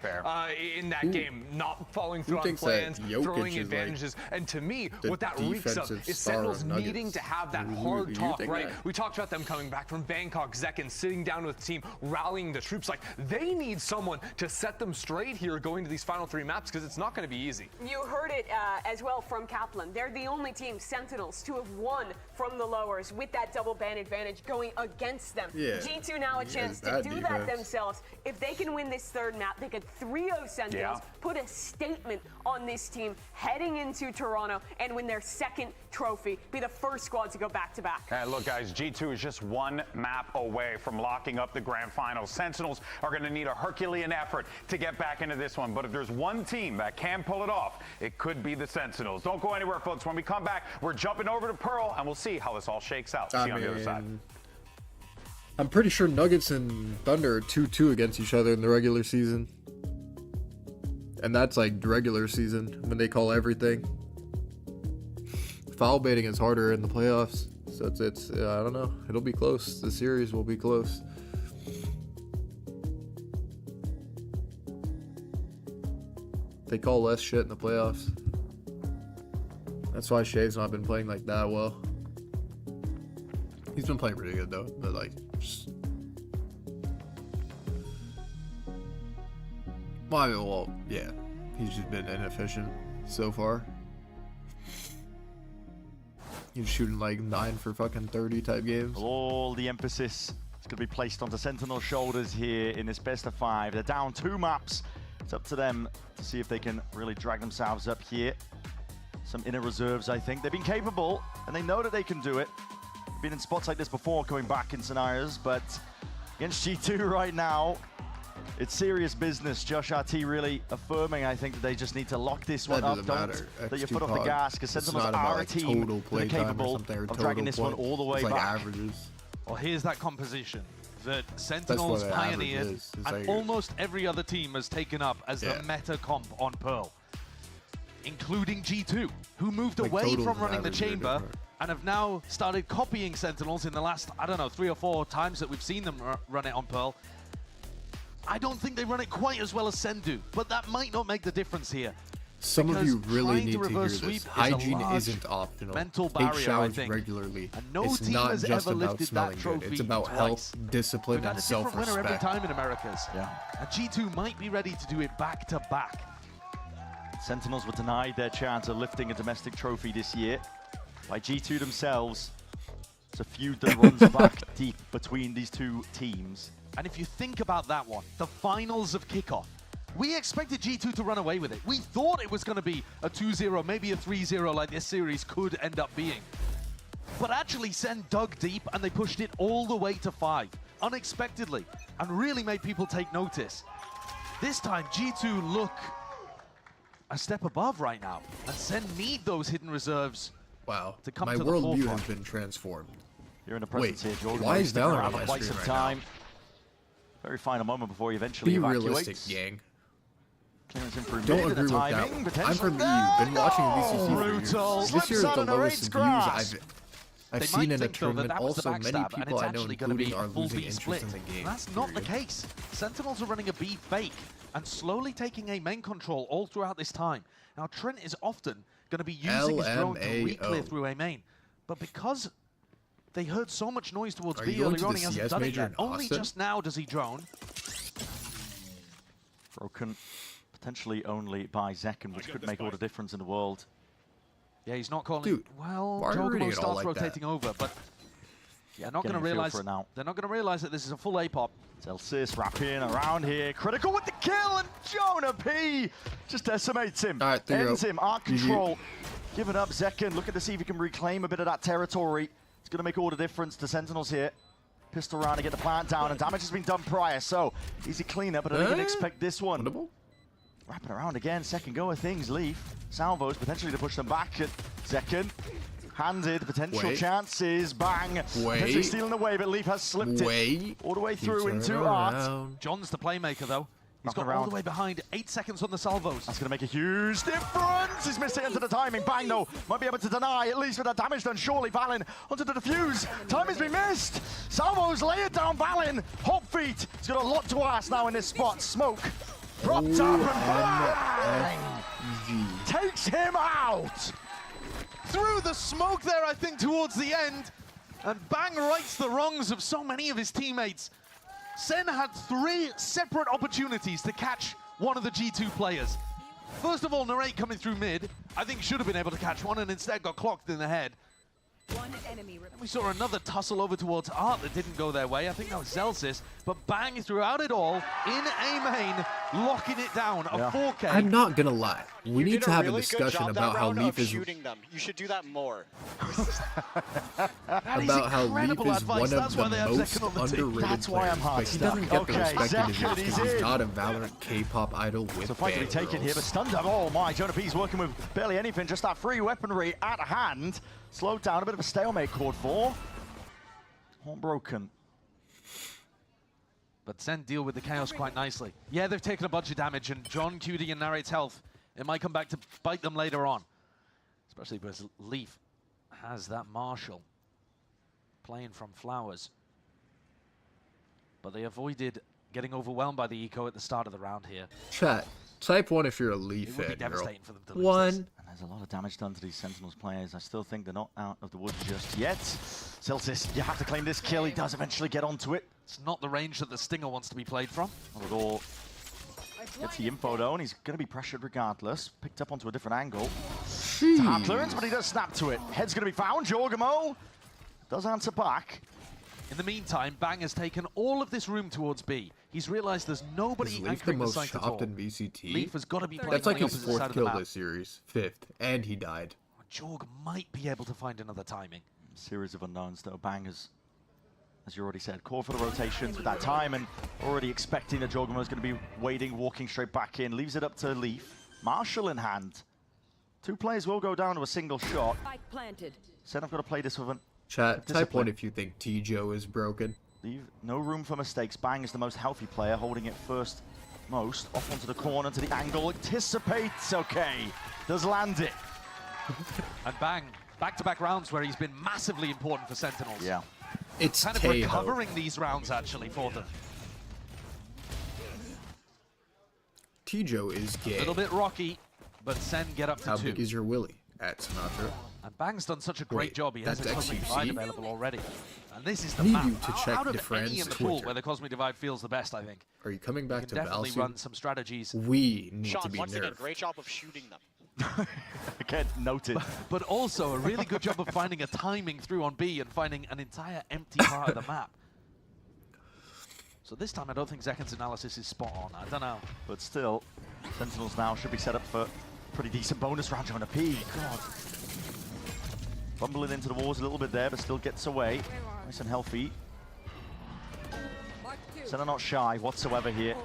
in that game, not following through on thinks plans, that Jokic throwing is, like, advantages. And to me, the what that reeks of defensive is star Sentinels of Nuggets? needing to have that You hard talk, think right? that? We talked about them coming back from Bangkok, Zekin sitting down with the team, rallying the troops. Like, they need someone to set them straight here going to these final 3 maps because it's not going to be easy. You heard it as well from Kaplan. They're the only team, Sentinels, to have won from the lowers with that double ban advantage going against them. Yeah. G2 now a chance to that do that defense. themselves. If they can win this 3rd map, they could 3-0 Sentinels, put a statement on this team heading into Toronto and win their 2nd trophy, be the first squad to go back-to-back. And look, guys, G2 is just 1 map away from locking up the grand finals. Sentinels are going to need a Herculean effort to get back into this one. But if there's one team that can pull it off, it could be the Sentinels. Don't go anywhere, folks. When we come back, we're jumping over to Pearl, and we'll see how this all shakes out. See you on the other side. I'm pretty sure Nuggets and Thunder are 2-2 against each other in the regular season. And that's like regular season when they call everything. Foul baiting is harder in the playoffs. So it's I don't know. It'll be close. The series will be close. They call less shit in the playoffs. That's why Shay's not been playing like that well. He's been playing pretty good though, but like just... well, yeah. He's just been inefficient so far. He's shooting like 9 for fucking 30 type games. All the emphasis is going to be placed onto Sentinel's shoulders here in this best of 5. They're down 2 maps. It's up to them to see if they can really drag themselves up here. Some inner reserves, I think. They've been capable, and they know that they can do it. Been in spots like this before, coming back in scenarios, but against G2 right now, it's serious business. Josh RT really affirming, I think, that they just need to lock this one up. Don't let your foot off the gas, because Sentinels are a team that are capable of dragging this one all the way back. Averages. Well, here's that composition that Sentinels pioneered, and like almost every other team has taken up as the meta comp on Pearl, including G2, who moved away from running the chamber and have now started copying Sentinels in the last, I don't know, 3 or 4 times that we've seen them run it on Pearl. I don't think they run it quite as well as Sen do, but that might not make the difference here. Some of you really need to hear reverse this. sweep Hygiene is a large isn't optional. mental Take barrier, I showers think. regularly. And no it's team not has just ever about lifted smelling that trophy good. It's about twice. health, discipline, We've had and a different winner every self-respect. time in Americas. Yeah. And G2 might be ready to do it back to back. Sentinels were denied their chance of lifting a domestic trophy this year by G2 themselves. It's a feud that runs back deep between these 2 teams. And if you think about that one, the finals of kickoff, we expected G2 to run away with it. We thought it was going to be a 2-0, maybe a 3-0 like this series could end up being. But actually, Sen dug deep and they pushed it all the way to 5, unexpectedly, and really made people take notice. This time, G2 look a step above right now, and Sen need those hidden reserves Wow. to come My to the worldview forefront. has been transformed. You're in the presence Wait, here, Jordan. why is Sticking Valorant around on for my quite screen some right time. now? Very final moment before he eventually Be evacuates. realistic, gang. Clearance in through Don't mid, agree with that. timing, I'm potentially. from EU. Been watching VCC for Brutal. years. This year is Slips the out of lowest Narrate's views grasp. I've They seen might in a think, though, that tournament. that was the Also, many backstab, and people it's I know, actually gonna be including, a are full losing B interest split. in the game. That's not the period. case. Sentinels are running a B fake and slowly taking A main control all throughout this time. Now, Trent is often going to be using his drone to re-clear through A main. But because they heard so much noise towards B earlier on, he hasn't done it yet. Only just now does he drone. Broken potentially only by Zekken, which could make all the difference in the world. Yeah, he's not calling. Dude, well, why are you reading Jogamo it all starts like rotating over, but they're not going to realize. They're not going to realize that this is a full A pop. Celsius wrapping around here, critical with the kill, and Jonah P just decimates him. All right, ends him. Art control, giving up Zekken. Looking to see if he can reclaim a bit of that territory. It's going to make all the difference to Sentinels here. Pistol round to get the plant down, and damage has been done prior, so easy cleanup, but I didn't expect this one. Wrapping around again, second go of things, Leaf. Salvos potentially to push them back at Zekken. Handed, potential chances, bang. Potentially stealing away, but Leaf has slipped it. All the way through into Art. John's the playmaker, though. He's got all the way behind, 8 seconds on the salvos. That's going to make a huge difference. He's missed it into the timing. Bang, though. Might be able to deny, at least with that damage done. Surely, Valen onto the defuse. Time has been missed. Salvos lay it down, Valen. Hot feet. He's got a lot to ask now in this spot. Smoke. Dropped up and bang. Takes him out. Through the smoke there, I think, towards the end. And Bang rights the wrongs of so many of his teammates. Sen had 3 separate opportunities to catch one of the G2 players. First of all, Narrate coming through mid, I think should have been able to catch one and instead got clocked in the head. Then we saw another tussle over towards Art that didn't go their way. I think that was Zelsis, but Bang throughout it all in A main, locking it down. A 4K. I'm not gonna lie. We need to have a discussion about how Leaf is shooting them. You should do that more. about how Leaf is one of the most underrated That's why I'm hard players. He doesn't get the respect he deserves because he's not a Valorant K-pop idol with So finally taken here, but stunned up. Oh my, Jonah P's working with barely anything, just that free weaponry at hand. Slowed down, a bit of a stalemate chord 4. Horn broken. But Sen deal with the chaos quite nicely. Yeah, they've taken a bunch of damage, and John QD and Narrate's health, it might come back to bite them later on. Especially because Leaf has that Marshall playing from Flowers. But they avoided getting overwhelmed by the eco at the start of the round here. Chat, type 1 if you're a Leaf fan, It would be girl. devastating for them to lose 1. this. And there's a lot of damage done to these Sentinels players. I still think they're not out of the woods just yet. Celsius, you have to claim this kill. He does eventually get onto it. It's not the range that the Stinger wants to be played from. Not at all. Gets the info though, and he's going to be pressured regardless. Picked up onto a different angle. To have clearance, but he does snap to it. Head's going to be found. Jorgamo does answer back. In the meantime, Bang has taken all of this room towards B. He's realized there's nobody Is Leaf the anchoring the most site at all. shopped in VCT? Leaf has got to be playing That's like on the his opposite side 4th of the kill map. this series. 5th. And he died. Jorg might be able to find another timing. Series of unknowns though. Bang as you already said, call for the rotations with that time, and already expecting that Jorgamo is going to be waiting, walking straight back in. Leaves it up to Leaf. Marshall in hand. 2 players will go down to a single shot. Said I've got to play this with an Chat, type 1 if you think T-Joe is broken. Leave no room for mistakes. Bang is the most healthy player, holding it first most. Off onto the corner, to the angle. Anticipates, okay. Does land it. And Bang, back-to-back rounds where he's been massively important for Sentinels. Yeah. It's kind of recovering these rounds, actually, for them. T-Joe is gay. A little bit rocky, but Sen get up to How 2. big is your willy at Sinatraa? And Bang's done such a great job. He has a that's Cosmic XQC? Divide available already. And this is the Need map. you to check Out the of any friends in the pool Twitter. where the Cosmic Divide feels the best, I think. Are you coming back You to can definitely Valsi? run some strategies. We need Sean, to be once again, nerfed. great job of shooting them. Again, noted. But also a really good job of finding a timing through on B and finding an entire empty part of the map. So this time I don't think Zekken's analysis is spot on. I don't know. But still, Sentinels now should be set up for pretty decent bonus round on a P. God. Bumbling into the walls a little bit there, but still gets away. Nice and healthy. Senna not shy whatsoever here.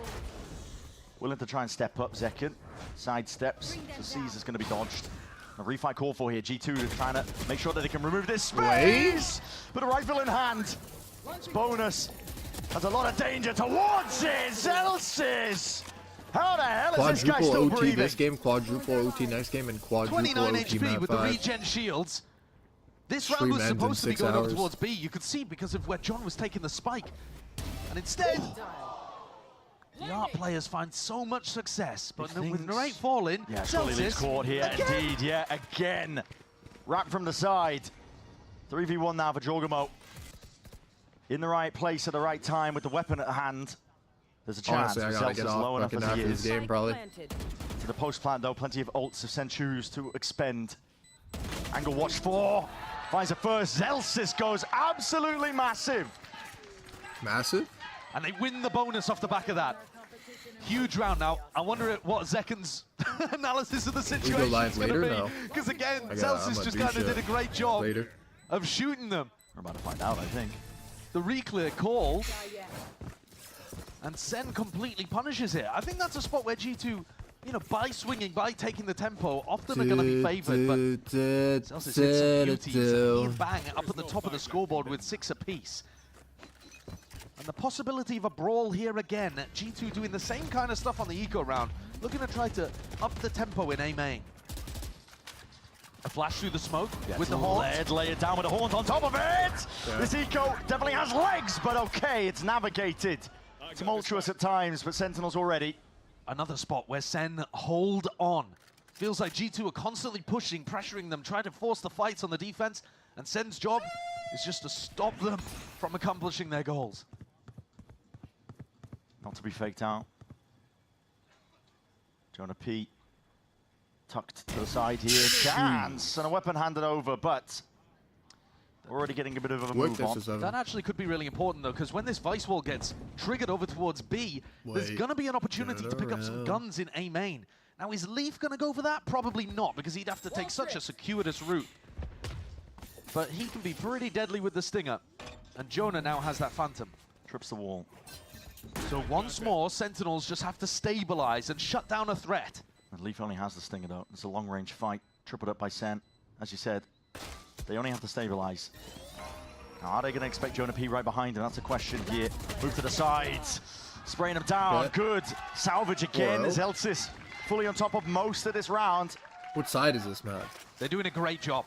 Willing to try and step up, Zekken. Side steps, so Caesar's going to be dodged. A refight call for here. G2 trying to make sure that they can remove this space. But a rifle in hand. Bonus. Has a lot of danger towards it. Zelsis. How the hell is this guy still Quadruple OT breathing? this game, quadruple OT next game, and quadruple 29 OT HP map with the 5. regen shields. This Stream round was ends in supposed to be 6 going over hours. towards B. You could see because of where John was taking the spike. And instead, the ARC players find so much success, but with Narrate falling, Yeah, surely leaves caught here. again. Indeed, yeah, again. Wrapped from the side. 3v1 now for Jorgamo. In the right place at the right time with the weapon at hand. There's a chance. Honestly, I gotta get Zelsis low off enough fucking as he after is. this game, probably. To the post plant though, plenty of ults of Senchus to expend. Angle watch 4. Finds a first. Zelsis goes absolutely massive. Massive? And they win the bonus off the back of that. Huge round now. I wonder what Zekan's analysis of the situation live is going to later? be. No. Because again, I'm Zelsis gonna just do kind of shit did a great job later. of shooting them. We're about to find out, I think. The re-clear call. And Sen completely punishes it. I think that's a spot where G2, you know, by swinging, by taking the tempo, often are going to be favored, but Zelsis hits some beauties. Bang, up at the top of the scoreboard with 6 apiece. And the possibility of a brawl here again. G2 doing the same kind of stuff on the eco round, looking to try to up the tempo in A main. A flash through the smoke with the horns. Lay it down with the horns on top of it. Yeah. This eco definitely has legs, but okay, it's navigated. Tumultuous at times, but Sentinels already. Another spot where Sen hold on. Feels like G2 are constantly pushing, pressuring them, trying to force the fights on the defense, and Sen's job is just to stop them from accomplishing their goals. Not to be faked out. Jonah P. tucked to the side here. Chance! And a weapon handed over, but already getting a bit of a move on. That actually could be really important, though, because when this Vice Wall gets triggered over towards B, there's going to be an opportunity to pick up some guns in A main. Now, is Leaf going to go for that? Probably not, because he'd have to take such a circuitous route. But he can be pretty deadly with the Stinger. And Jonah now has that Phantom. Trips the wall. So once more, Sentinels just have to stabilize and shut down a threat. And Leaf only has the Stinger, though. It's a long-range fight, tripled up by Sen. As you said, they only have to stabilize. Are they going to expect Jonah P right behind him? That's a question here. Move to the sides. Spraying him down. Good. Salvage again. Zelsis fully on top of most of this round. What side is this, Matt? They're doing a great job.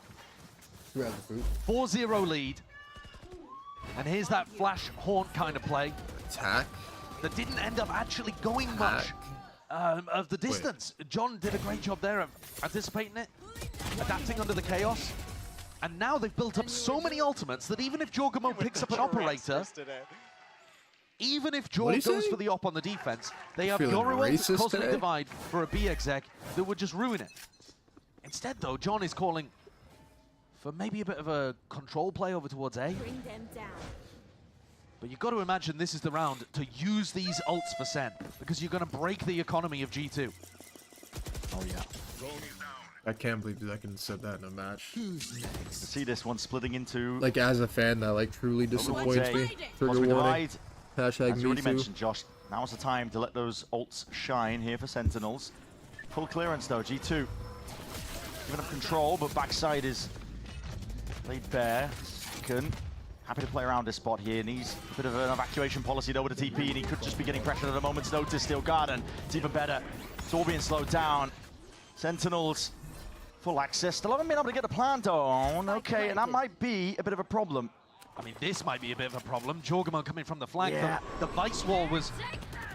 Who has the food? 4-0 lead. And here's that flash haunt kind of play. Attack? That didn't end up actually going much of the distance. John did a great job there of anticipating it, adapting under the chaos. And now they've built up so many ultimates that even if Jorgamo picks up an operator, even if Jorg goes for the op on the defense, they have Yoruel Cosmic Divide for a B exec that would just ruin it. Instead, though, John is calling for maybe a bit of a control play over towards A. Bring them down. But you've got to imagine this is the round to use these ults for Sen, because you're going to break the economy of G2. Oh, yeah. I can't believe Zekan said that in a match. To see this one splitting into... Like, as a fan, that, like, truly disappoints me. Trigger warning. Hashtag As you already mentioned, Josh, now's the time to let those ults shine here for Sentinels. Full clearance, though. G2 giving up control, but backside is laid bare. Zekan happy to play around this spot here. Needs a bit of an evacuation policy though with a TP, and he could just be getting pressured at a moment's notice. Steel Garden, it's even better. It's all being slowed down. Sentinels, full access. Still haven't been able to get the plant on. Okay, and that might be a bit of a problem. I mean, this might be a bit of a problem. Jorgamo coming from the flank. Yeah. The Vice Wall was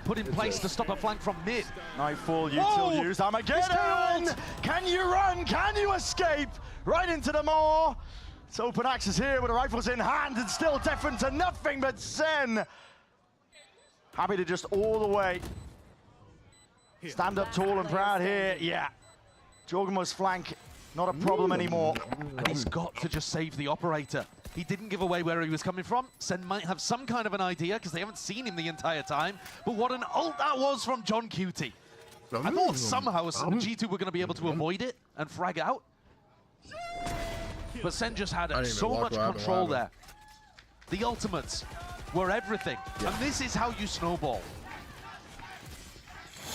put in place to stop a flank from mid. Nightfall, util used. Armageddon! Can you run? Can you escape? Right into the maw. It's open access here with the rifles in hand and still deafened to nothing but Sen. Happy to just all the way stand up tall and proud here. Yeah. Jorgamo's flank, not a problem anymore. And he's got to just save the operator. He didn't give away where he was coming from. Sen might have some kind of an idea because they haven't seen him the entire time. But what an ult that was from John Cutie. I thought somehow G2 were going to be able to avoid it and frag out. But Sen just had so much control there. The ultimates were everything. And this is how you snowball.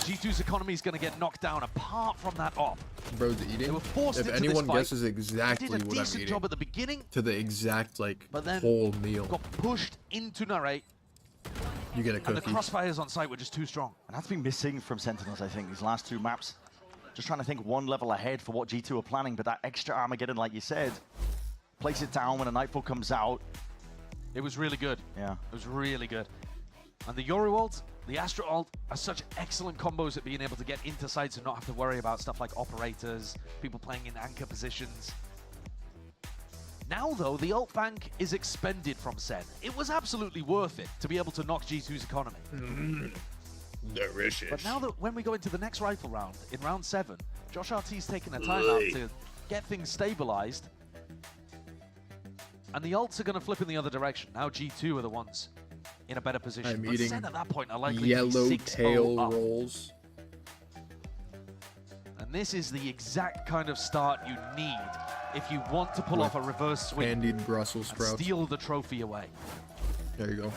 G2's economy is going to get knocked down apart from that op. Bro's eating. They were forced If into anyone this fight. guesses exactly They did a what I'm decent eating, job at the beginning, to the exact like but then whole meal, got pushed into narrate, you get a and the cookie. crossfires on site were just too strong. And that's been missing from Sentinels, I think, these last two maps. Just trying to think one level ahead for what G2 are planning, but that extra Armageddon, like you said, place it down when a Nightfall comes out. It was really good. Yeah. It was really good. And the Yoru ult, the Astra ult are such excellent combos at being able to get into sites and not have to worry about stuff like operators, people playing in anchor positions. Now though, the ult bank is expended from Sen. It was absolutely worth it to be able to knock G2's economy. Delicious. But now that when we go into the next rifle round, in round 7, Josh RT's taking a timeout to get things stabilized. And the ults are going to flip in the other direction. Now G2 are the ones in a better position. I'm but eating Sen at that point are likely yellow to be 6-0 tail up. rolls. And this is the exact kind of start you need if you want to pull off a reverse sweep Candied Brussels and sprouts. steal the trophy away. There you go.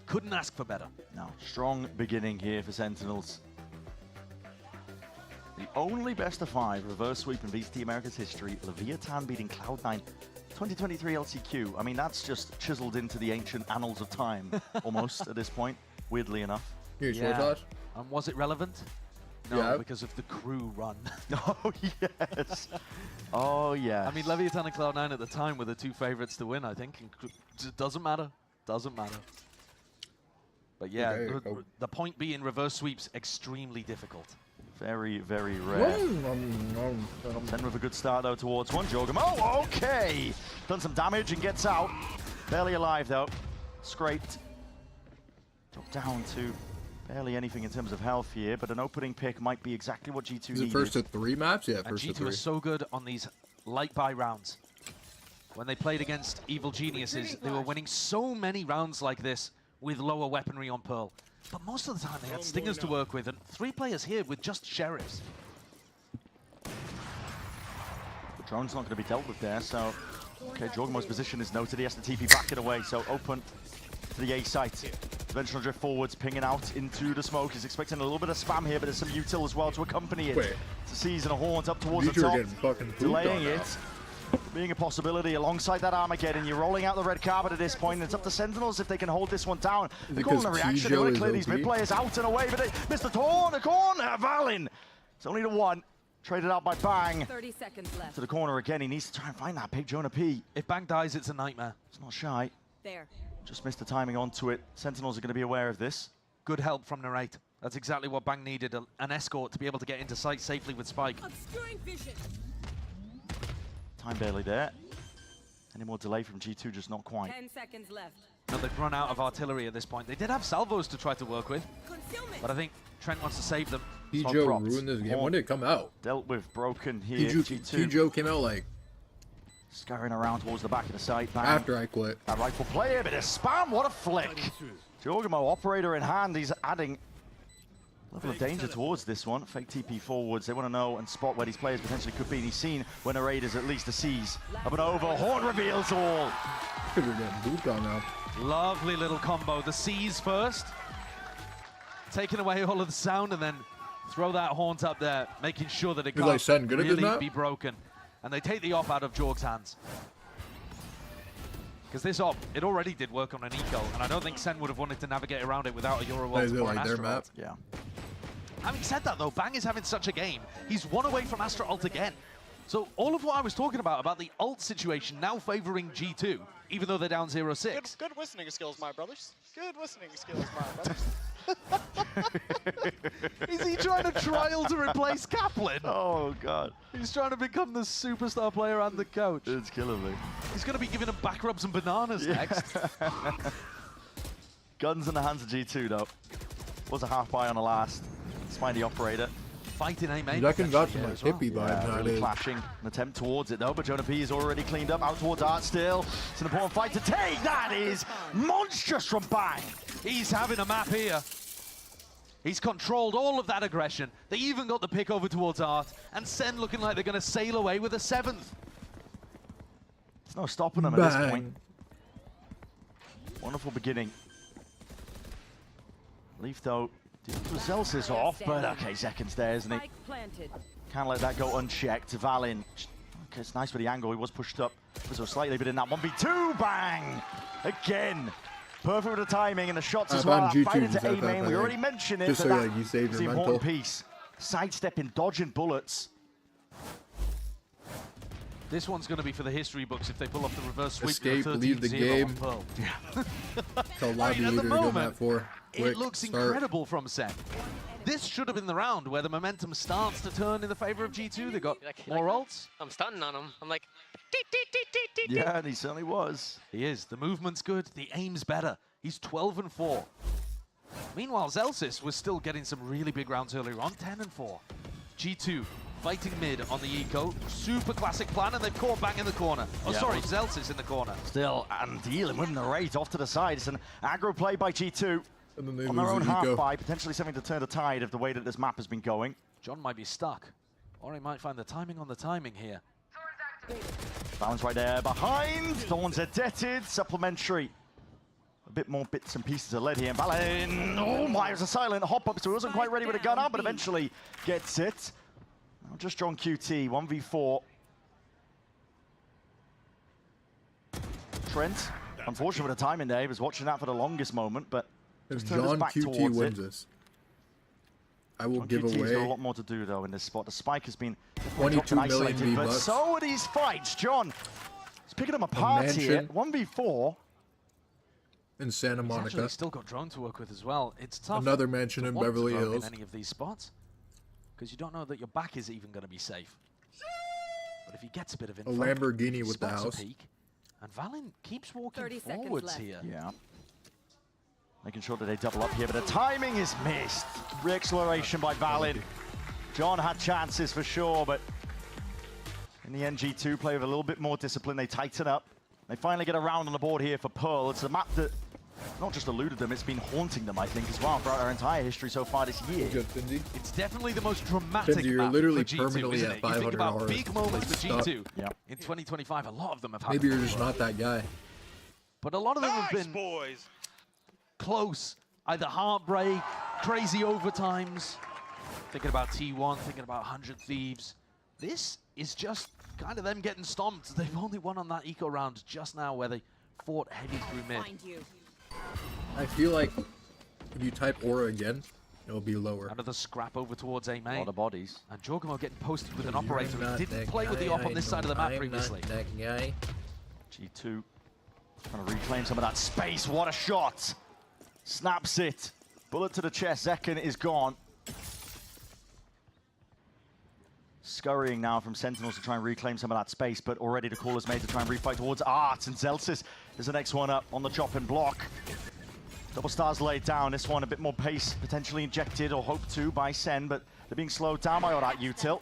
Couldn't ask for better. No, strong beginning here for Sentinels. The only best of 5 reverse sweep in VCT America's history, Leviathan beating Cloud9 2023 LCQ. I mean, that's just chiseled into the ancient annals of time, almost, at this point, weirdly enough. Here's Yeah. And was it relevant? No, Yeah. because of the crew run. Oh, yes. Oh, yeah. I mean, Leviathan and Cloud9 at the time were the 2 favorites to win, I think. It doesn't matter. Doesn't matter. But yeah, Okay. the point being reverse sweeps extremely difficult. Very, very rare. Sen with a good start, though, towards one. Jogam. Oh, okay. Done some damage and gets out. Barely alive, though. Scraped. Dropped down to barely anything in terms of health here, but an opening pick might be exactly what G2 Is needed. it first to 3 maps? Yeah, And first to G2 3. are so good on these light buy rounds. When they played against Evil Geniuses, they were winning so many rounds like this with lower weaponry on Pearl. But most of the time they had Stingers to work with, and 3 players here with just Sheriffs. The drone's not going to be dealt with there, so... Okay, Jorgamo's position is noted. He has to TP back and away, so open to the A site. Conventional drift forwards, pinging out into the smoke. He's expecting a little bit of spam here, but there's some util as well to accompany it. Wait. To seize and a horns up towards the These are top. getting fucking pooped Delaying on now. it. Being a possibility alongside that Armageddon. You're rolling out the red carpet at this point, and it's up to Sentinels if they can hold this one down. They're calling Because a reaction. They Kijo want to is clear these OP. mid players out and away, but they missed the corner. Valin. It's only the 1. Traded out by Bang. 30 seconds left. To the corner again. He needs to try and find that big Jonah P. If Bang dies, it's a nightmare. It's not shy. There. Just missed the timing onto it. Sentinels are going to be aware of this. Good help from Narrate. That's exactly what Bang needed, an escort to be able to get into sight safely with Spike. Obscuring vision. Time barely there. Any more delay from G2? Just not quite. 10 seconds left. No, they've run out of artillery at this point. They did have salvos to try to work with, Concealment. but I think Trent wants to save them. Kijo ruined this game. When did it come out? Dealt with broken here. Kijo came out like scurrying around towards the back of the site. Bang. after I quit. That rifle player, but a spam. What a flick. Jorgamo, operator in hand. He's adding a level of danger towards this one. Fake TP forwards. They want to know and spot where these players potentially could be. And he's seen when a raid is at least a seize. Up and over. Horn reveals all. We're getting booped on now. Lovely little combo. The C's first. Taking away all of the sound and then throw that haunt up there, making sure that it He's like, can't "Sen, good at this really map?" be broken. And they take the op out of Jorg's hands. Because this op, it already did work on an eco, and I don't think Sen would have wanted to navigate around it without a Euro Is ult it or an like their Astra map? ult. Yeah. Having said that though, Bang is having such a game. He's 1 away from Astra ult again. So all of what I was talking about the ult situation now favoring G2, even though they're down 0-6. Good listening skills, my brothers. Good listening skills, my brothers. Is he trying to trial to replace Kaplan? Oh, God. He's trying to become the superstar player and the coach. It's killing me. He's going to be giving him back rubs and bananas next. Guns in the hands of G2, though. Was a half buy on the last. Spiny operator. Fighting A main. That can got some like hippie vibes Yeah, really nowadays. clashing. An attempt towards it, though, but Jonah P is already cleaned up. Out towards Art still. It's an important fight to take. That is monstrous from Bang. He's having a map here. He's controlled all of that aggression. They even got the pick over towards Art, and Sen looking like they're going to sail away with a 7th. There's no stopping them at this Bang. point. Wonderful beginning. Leaf, though, Zelsis off, but okay, Zekin's there, isn't he? Can't let that go unchecked. Valin, okay, it's nice with the angle. He was pushed up so slightly, but in that 1v2, bang! Again, perfect with the timing and the shots as well. Fight into A main. We already mentioned it. Just so that you save is your the mental. important piece. Sidestepping, dodging bullets. This one's going to be for the history books if they pull off the reverse sweep. Escape, leave the game. Tell lobby leader to go that for. It looks incredible from Sen. This should have been the round where the momentum starts to turn in the favor of G2. They got more ults. I'm stunning on him. I'm like, Yeah, and he certainly was. He is. The movement's good. The aim's better. He's 12-4. Meanwhile, Zelsis was still getting some really big rounds earlier on, 10-4. G2 fighting mid on the eco. Super classic plan, and they've caught bang in the corner. Oh, Yeah, sorry, Zelsis in the corner. Still, and dealing with the rate off to the side. It's an aggro play by G2 and then on their own half by, potentially something to turn the tide of the way that this map has been going. John might be stuck, or he might find the timing on the timing here. Balance right there behind. Thorns are deaded. Supplementary. A bit more bits and pieces are led here. And Balin, oh my, it was a silent hop up, so he wasn't quite ready with a gun up, but eventually gets it. Now just John QT, 1v4. Trent, unfortunate with the timing there. He was watching that for the longest moment, but if turned his John back QT towards wins it. this, I will John give QT's away got a lot more to do though in this spot. The spike has been 22 million isolated, but V-Bucks. so are these fights. John is picking them apart here. mansion. 1v4. in Santa He's Monica. actually still got drone to work with as well. It's tough. Another mansion to in want to Beverly drone Hills. in any of these spots, because you don't know that your back is even going to be safe. But if he gets a bit of info, Lamborghini with the spots a house. peek, and Valin keeps walking 30 seconds forwards left. here. Yeah. Making sure that they double up here, but the timing is missed. Re-acceleration by Valin. John had chances for sure, but in the end, G2 play with a little bit more discipline. They tighten up. They finally get a round on the board here for Pearl. It's a map that not just eluded them, it's been haunting them, I think, as well, throughout our entire history so far this year. Good, Finzi. It's definitely the most dramatic Finzi, you're map literally for G2, permanently isn't at it? You think 500 about hours. big moments for Like, G2 Yep. in 2025. A lot of them have had Maybe them you're just before. not that guy. But a lot of them have been boys. close. Either heartbreak, crazy overtimes. Thinking about T1, thinking about 100 Thieves. This is just kind of them getting stomped. They've only won on that eco round just now where they fought heavy through mid. I feel like if you type aura again, it'll be lower. Another scrap over towards A A main. lot of bodies. And Jorgamo getting posted with an You're operator. not He didn't that play with the guy, op on this I side of the know map I'm previously. not that guy. G2 trying to reclaim some of that space. What a shot. Snaps it. Bullet to the chest. Zekin is gone. Scurrying now from Sentinels to try and reclaim some of that space, but already the call is made to try and refight towards Art, and Zelsis is the next one up on the chopping block. Double stars laid down. This one a bit more pace potentially injected or hoped to by Sen, but they're being slowed down by all that util.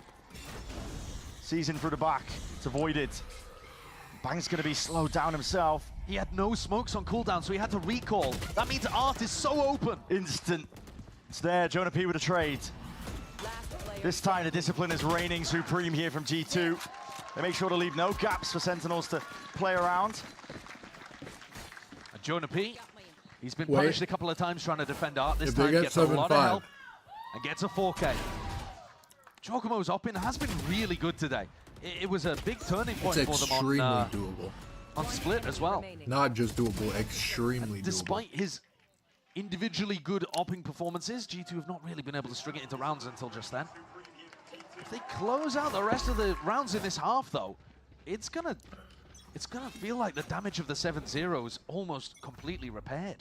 Seizing through the back. It's avoided. Bang's going to be slowed down himself. He had no smokes on cooldown, so he had to recall. That means Art is so open. Instant. It's there. Jonah P with a trade. This time the discipline is reigning supreme here from G2. They make sure to leave no gaps for Sentinels to play around. And Jonah P, he's been Wait. punished a couple of times trying to defend Art. This If they time get gets a lot of 7-5. help and gets a 4K. Jorgamo's op-in has been really good today. It was a big turning point It's for them extremely on doable. Split as well. Not just doable, extremely doable. Despite his individually good opping performances, G2 have not really been able to string it into rounds until just then. If they close out the rest of the rounds in this half, though, it's gonna feel like the damage of the 7-0 is almost completely repaired.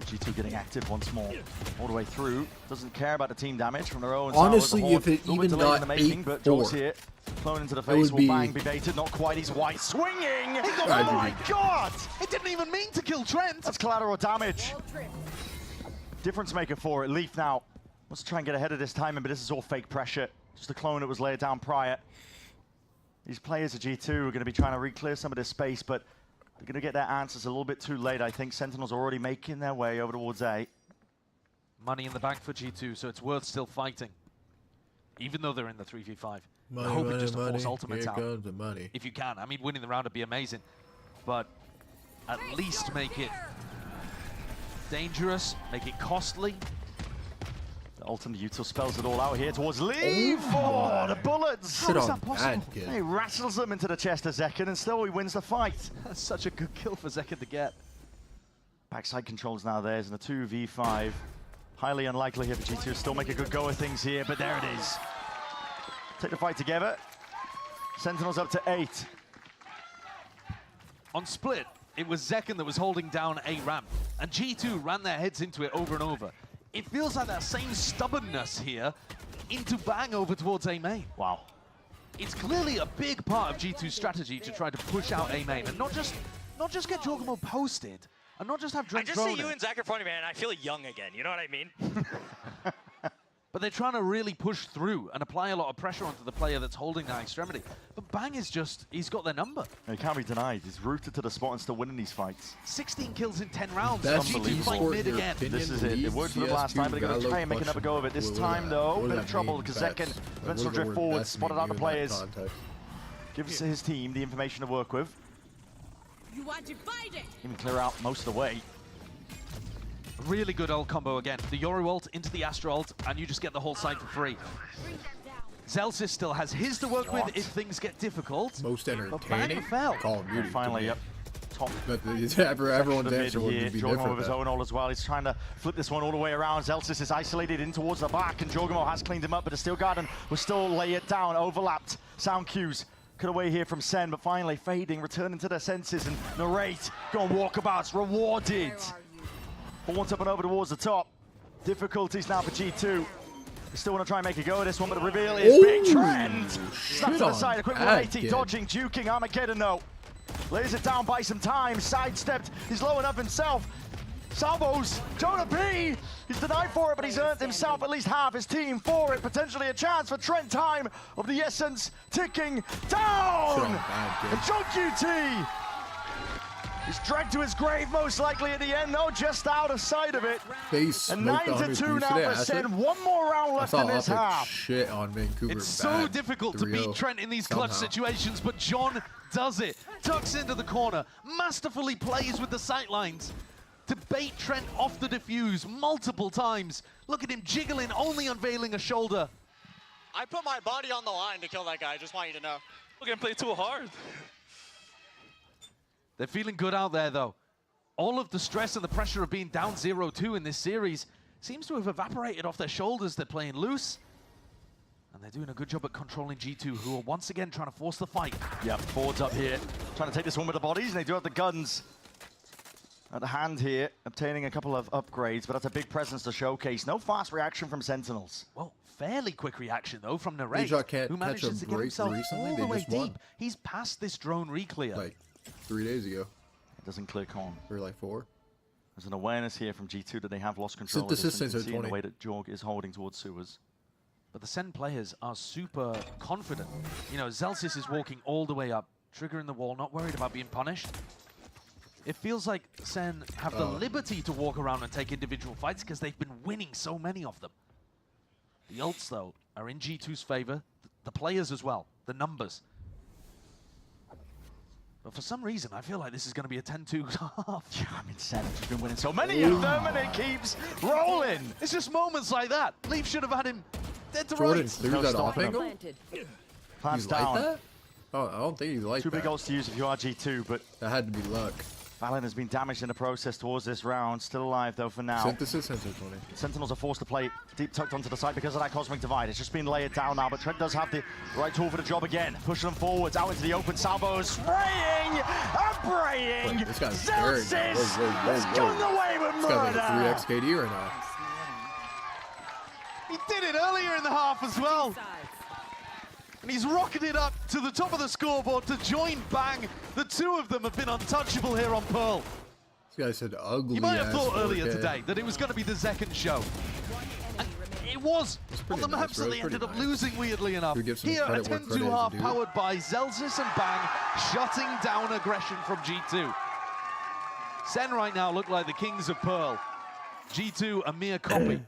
G2 getting active once more, all the way through. Doesn't care about the team damage from their own. Honestly, side. if it Little bit even delayed in got the making, but Joe's 8-4, here, flown into the that face. would Will be- bang be baited? Not quite. He's white swinging. Oh Tragedy. my God! It didn't even mean to kill Trent. That's collateral damage. Difference maker for it. Leaf now wants to try and get ahead of this timing, but this is all fake pressure. Just a clone that was laid down prior. These players at G2 are going to be trying to re-clear some of this space, but they're going to get their answers a little bit too late. I think Sentinels are already making their way over towards A. Money in the bank for G2, so it's worth still fighting. Even though they're in the 3v5. Money, I hope money, just to force money. ultimates Here out. comes the money. If you can. I mean, winning the round would be amazing. But at least make it dangerous, make it costly. The ultimate util spells it all out here towards Lee for the bullets. How is that possible? He rattles them into the chest of Zekken, and still he wins the fight. That's such a good kill for Zekken to get. Backside controls now theirs in a 2v5. Highly unlikely here for G2 to still make a good go of things here, but there it is. Take the fight together. Sentinels up to 8. On split, it was Zekken that was holding down A ramp, and G2 ran their heads into it over and over. It feels like that same stubbornness here into Bang over towards A main. Wow. It's clearly a big part of G2's strategy to try to push out A main and not just get Jorgamo posted and not just have Drake I just see you and Zach in front of me and I feel young again, you know what I mean? But they're trying to really push through and apply a lot of pressure onto the player that's holding that extremity. But Bang is just, he's got their number. He can't be denied. He's rooted to the spot and still winning these fights. 16 kills in 10 rounds. Best G2 fight mid again. This is it. It worked for them last time, but they're going to try and make another go of it. This time, though, a bit of trouble because Zekken eventually will drift forward, spotted out the players. Gives his team the information to work with. You are divided. Even clear out most of the way. Really good ult combo again. The Yoru ult into the Astra ult, and you just get the whole side for free. Zelsis still has his to work with if things get difficult. Most entertaining Call of Duty. Finally, yep. Top. But everyone's answer would be Jorgamo with different. his own ult as well. He's trying to flip this one all the way around. Zelsis is isolated in towards the back, and Jorgamo has cleaned him up, but the Steel Garden will still lay it down. Overlapped. Sound cues. Cut away here from Sen, but finally fading, returning to their senses, and Narrate going walkabouts, rewarded. But once up and over towards the top. Difficulties now for G2. They still want to try and make a go of this one, but the reveal is Big Trend. Snaps to the side, a quick 180, dodging, juking, Armageddon though. Lays it down by some time, sidestepped, he's low enough himself. Salvos, Jonah P! He's denied for it, but he's earned himself at least half his team for it. Potentially a chance for Trent. Time of the essence ticking down! And John QT! He's dragged to his grave most likely at the end though, just out of sight of it. And 9-2 now for Sen. One more round left in this half. Shit on Vancouver. It's so difficult to beat Trent in these clutch situations, but John does it. Tucks into the corner, masterfully plays with the sightlines to bait Trent off the defuse multiple times. Look at him jiggling, only unveiling a shoulder. I put my body on the line to kill that guy, just want you to know. We're gonna play too hard. They're feeling good out there, though. All of the stress and the pressure of being down 0-2 in this series seems to have evaporated off their shoulders. They're playing loose. And they're doing a good job at controlling G2, who are once again trying to force the fight. Yep, forwards up here. Trying to take this one with the bodies, and they do have the guns at the hand here, obtaining a couple of upgrades, but that's a big presence to showcase. No fast reaction from Sentinels. Well, fairly quick reaction, though, from Narrate, who manages to get himself all the way deep. He's past this drone reclear. Like 3 days ago. It doesn't click on. Or like 4. There's an awareness here from G2 that they have lost control of this, and you can see in the way that Jorg is holding towards sewers. But the Sen players are super confident. You know, Zelsis is walking all the way up, triggering the wall, not worried about being punished. It feels like Sen have the liberty to walk around and take individual fights because they've been winning so many of them. The ults, though, are in G2's favor. The players as well, the numbers. But for some reason, I feel like this is going to be a 10-2 half. Yeah, I mean, Sen has been winning so many of them, and it keeps rolling. It's just moments like that. Leaf should have had him dead to Jordan rights. threw that off angle? Plants He's down. like that? Oh, I don't think he's like Two that. big ults to use if you are G2, but that had to be luck. Valen has been damaged in the process towards this round. Still alive, though, for now. Synthesis, Sensor 20. Sentinels are forced to play deep tucked onto the site because of that Cosmic Divide. It's just been layered down now, but Trent does have the right tool for the job again. Pushing them forwards, out into the open. Salvo spraying and praying. Wait, this guy's Zelsis has gone away with murder. This guy's like a 3x KD right now. He did it earlier in the half as well. And he's rocketed up to the top of the scoreboard to join Bang. The two of them have been untouchable here on Pearl. This guy said ugly. You might have thought earlier today that it was going to be the second show. And it was on the maps that they ended up losing, weirdly enough. Here, a 10-2 half powered by Zelsis and Bang, shutting down aggression from G2. Sen right now look like the kings of Pearl. G2, a mere copy.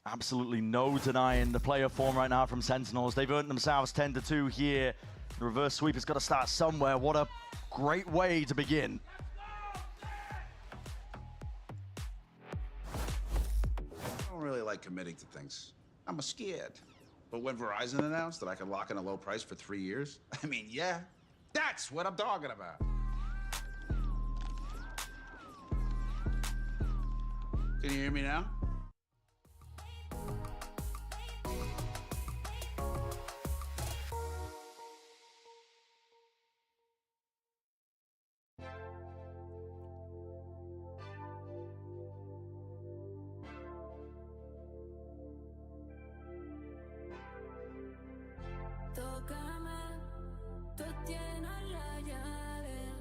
Absolutely no denying the player form right now from Sentinels. They've earned themselves 10-2 here. The reverse sweep has got to start somewhere. What a great way to begin. like committing to things. I'm scared. But when Verizon announced that I could lock in a low price for 3 years, I mean, yeah, that's what I'm talking about. Can you hear me now?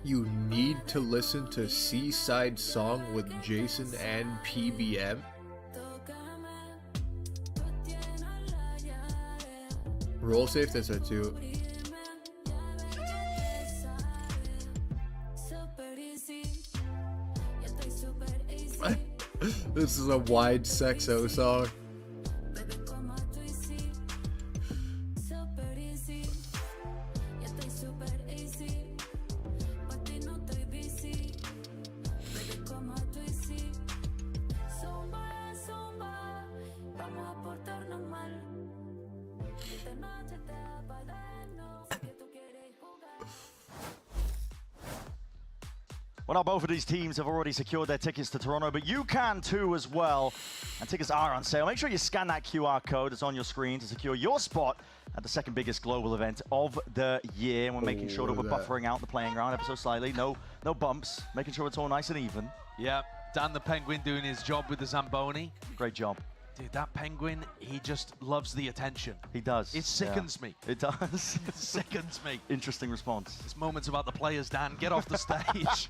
You need to listen to Seaside Song with Jason and PBM. Roll safe, that's it too. This is a wide sexo song. Well, now both of these teams have already secured their tickets to Toronto, but you can too as well. And tickets are on sale. Make sure you scan that QR code that's on your screen to secure your spot at the second biggest global event of the year. And we're making sure that we're buffering out the playing ground ever so slightly. No bumps. Making sure it's all nice and even. Yeah, Dan the Penguin doing his job with the Zamboni. Great job. Dude, that Penguin, he just loves the attention. He does. It sickens me. It does. It sickens me. Interesting response. This moment's about the players, Dan. Get off the stage.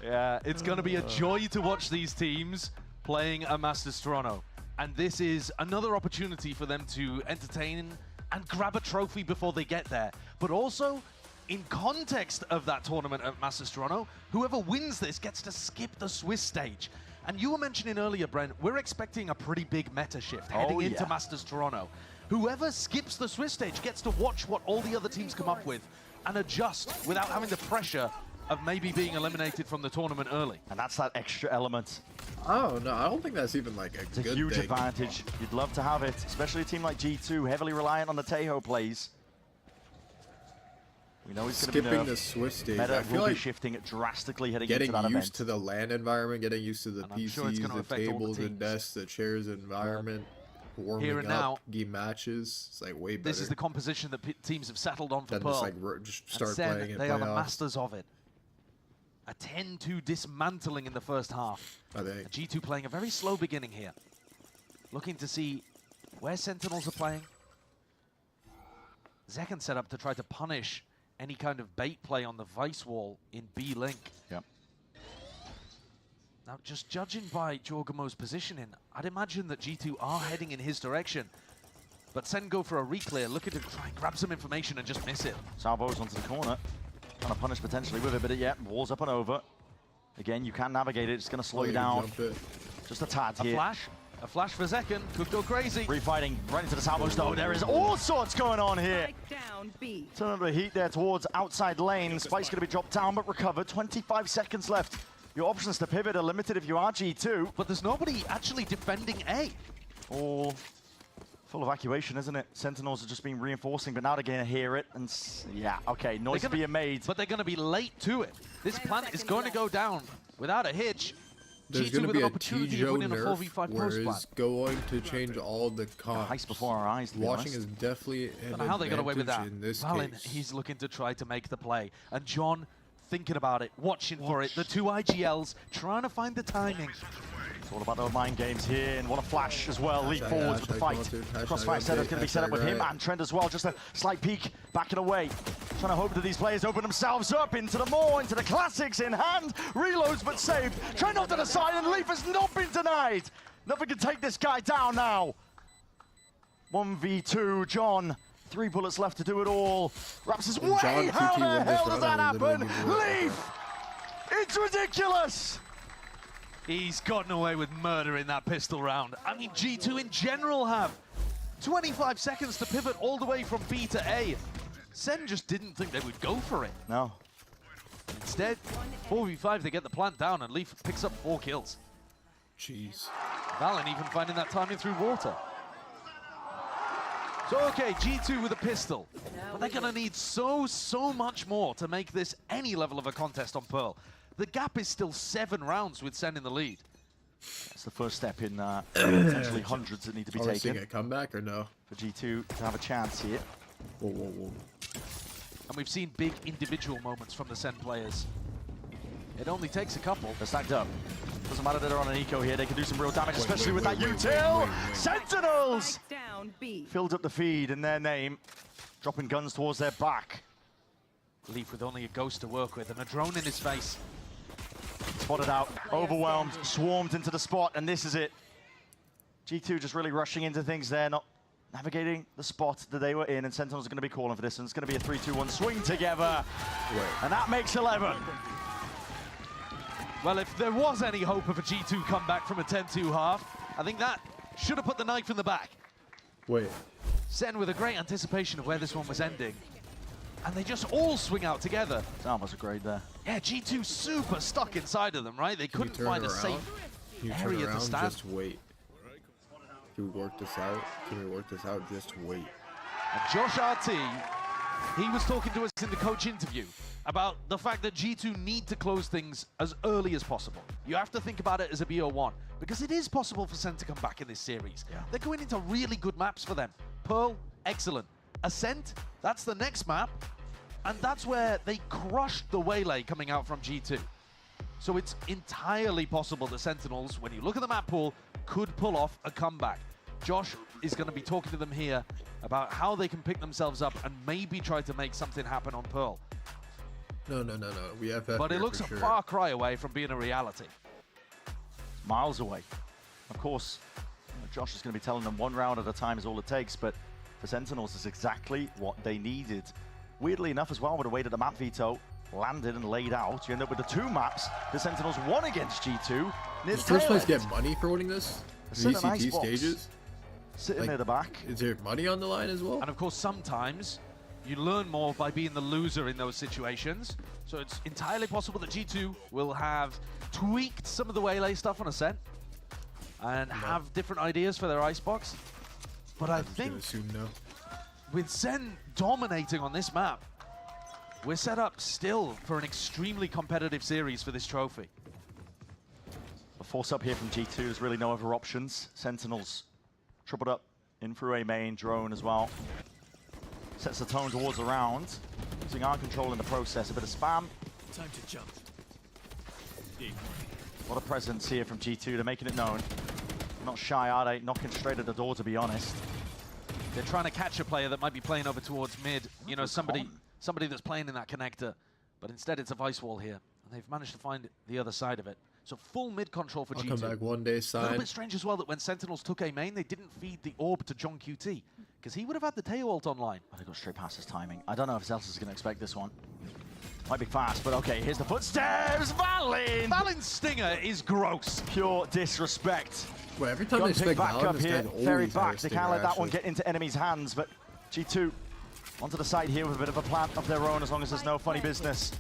Yeah, it's going to be a joy to watch these teams playing a Masters Toronto. And this is another opportunity for them to entertain and grab a trophy before they get there. But also, in context of that tournament at Masters Toronto, whoever wins this gets to skip the Swiss stage. And you were mentioning earlier, Brent, we're expecting a pretty big meta shift heading into Masters Toronto. Whoever skips the Swiss stage gets to watch what all the other teams come up with and adjust without having the pressure of maybe being eliminated from the tournament early. And that's that extra element. Oh, no, I don't think that's even like a it's good a huge thing. advantage. You'd love to have it, especially a team like G2, heavily reliant on the Tejo plays. We know he's going to be skipping the Swiss stage. Meta I feel will be like shifting drastically heading getting into that used event. to the LAN environment, getting used to the PCs, the tables and desks, the chairs environment, warming Here and up, now, game matches. It's like way better. This is the composition that teams have settled on for Then Pearl. just like just start and playing and they are the play off. masters of it. A 10-2 dismantling in the first half. I think. G2 playing a very slow beginning here. Looking to see where Sentinels are playing. Zekan set up to try to punish any kind of bait play on the Vice wall in B-Link. Yep. Now, just judging by Jorgamo's positioning, I'd imagine that G2 are heading in his direction. But Sen go for a reclear, looking to try and grab some information and just miss it. Salvo's onto the corner. Trying to punish potentially with it, but yeah, walls up and over. Again, you can navigate it. It's going to slow you down. Just a tad here. A flash for Zekan. Could go crazy. Refighting right into the Salvo's though. There is all sorts going on here. Down B. Turn up the heat there towards outside lane. Spike's going to be dropped down but recovered. 25 seconds left. Your options to pivot are limited if you are G2. But there's nobody actually defending A. All full evacuation, isn't it? Sentinels have just been reinforcing, but now they're going to hear it. And yeah, okay, noise being made. But they're going to be late to it. This plant is going to go down without a hitch. There's going to be a T-Joe nerf where it's going to change all the comps. Ice before our eyes, to be Watching honest. is definitely an How they got away with that? advantage in this Valin, case. he's looking to try to make the play. And John thinking about it, watching for it. The two IGLs trying to find the timing. It's all about those mind games here, and what a flash as well. Leap forwards with the fight. Crossfire setup's going to be set up with him and Trent as well. Just a slight peek, backing away. Trying to hope that these players open themselves up into the more, into the classics in hand. Reloads but saved. Trent off to the side, and Leaf has not been denied. Nothing can take this guy down now. 1v2, John. 3 bullets left to do it all. Wraps his way. How the hell does that happen? Leaf! It's ridiculous! He's gotten away with murder in that pistol round. I mean, G2 in general have 25 seconds to pivot all the way from B to A. Sen just didn't think they would go for it. No. Instead, 4v5, they get the plant down, and Leaf picks up 4 kills. Jeez. Valen even finding that timing through water. So, okay, G2 with a pistol. But they're going to need so much more to make this any level of a contest on Pearl. The gap is still 7 rounds with Sen in the lead. It's the first step in potentially hundreds that need to be Are we taken. seeing a comeback or no? For G2 to have a chance here. Whoa, whoa, whoa. And we've seen big individual moments from the Sen players. It only takes a couple. They're stacked up. Doesn't matter that they're on an eco here, they can do some real damage, especially with that util. Sentinels! Filled up the feed in their name, dropping guns towards their back. Leaf with only a ghost to work with and a drone in his face. Spotted out, overwhelmed, swarmed into the spot, and this is it. G2 just really rushing into things there, not navigating the spot that they were in, and Sentinels are going to be calling for this, and it's going to be a 3-2-1 swing together. And that makes 11. Well, if there was any hope of a G2 comeback from a 10-2 half, I think that should have put the knife in the back. Wait. Sen with a great anticipation of where this one was ending. And they just all swing out together. That almost a grade there. Yeah, G2 super stuck inside of them, right? They couldn't find a safe area to stand. Just wait. Can we work this out? Can we work this out? Just wait. And Josh RT, he was talking to us in the coach interview about the fact that G2 need to close things as early as possible. You have to think about it as a BO1, because it is possible for Sen to come back in this series. Yeah. They're going into really good maps for them. Pearl, excellent. Ascent, that's the next map, and that's where they crushed the Waylay coming out from G2. So it's entirely possible that Sentinels, when you look at the map pool, could pull off a comeback. Josh is going to be talking to them here about how they can pick themselves up and maybe try to make something happen on Pearl. No. We have that. But it looks a far cry away from being a reality. Miles away. Of course, Josh is going to be telling them 1 round at a time is all it takes, but for Sentinels, is exactly what they needed. Weirdly enough as well, with the way that the map veto landed and laid out, you end up with the 2 maps the Sentinels won against G2. Does first place get money for winning this? VCT stages? Sitting near the back. Is there money on the line as well? And of course, sometimes you learn more by being the loser in those situations. So it's entirely possible that G2 will have tweaked some of the Waylay stuff on Ascent and have different ideas for their icebox. But I think with Sen dominating on this map, we're set up still for an extremely competitive series for this trophy. A force up here from G2, there's really no other options. Sentinels tripled up in through a main drone as well. Sets the tone towards the round. Using arm control in the process, a bit of spam. Time to jump. A lot of presence here from G2, they're making it known. Not shy, are they? Knocking straight at the door, to be honest. They're trying to catch a player that might be playing over towards mid. You know, somebody that's playing in that connector. But instead it's a vice wall here. And they've managed to find the other side of it. So full mid control for G2. I'll come back one day, A little bit strange as well that when Sentinels took A main, they didn't feed the orb to John QT. Because he would have had the tail ult online. But they got straight past his timing. I don't know if Zelsus is going to expect this one. Might be fast, but okay, here's the footsteps. Valen! Valen's stinger is gross. Pure disrespect. Well, every time they spec back Valen, up this here, guy's ferried always back. They can't let that one actually. get into enemies' hands, but G2 onto the side here with a bit of a plan of their own, as long as there's no funny business.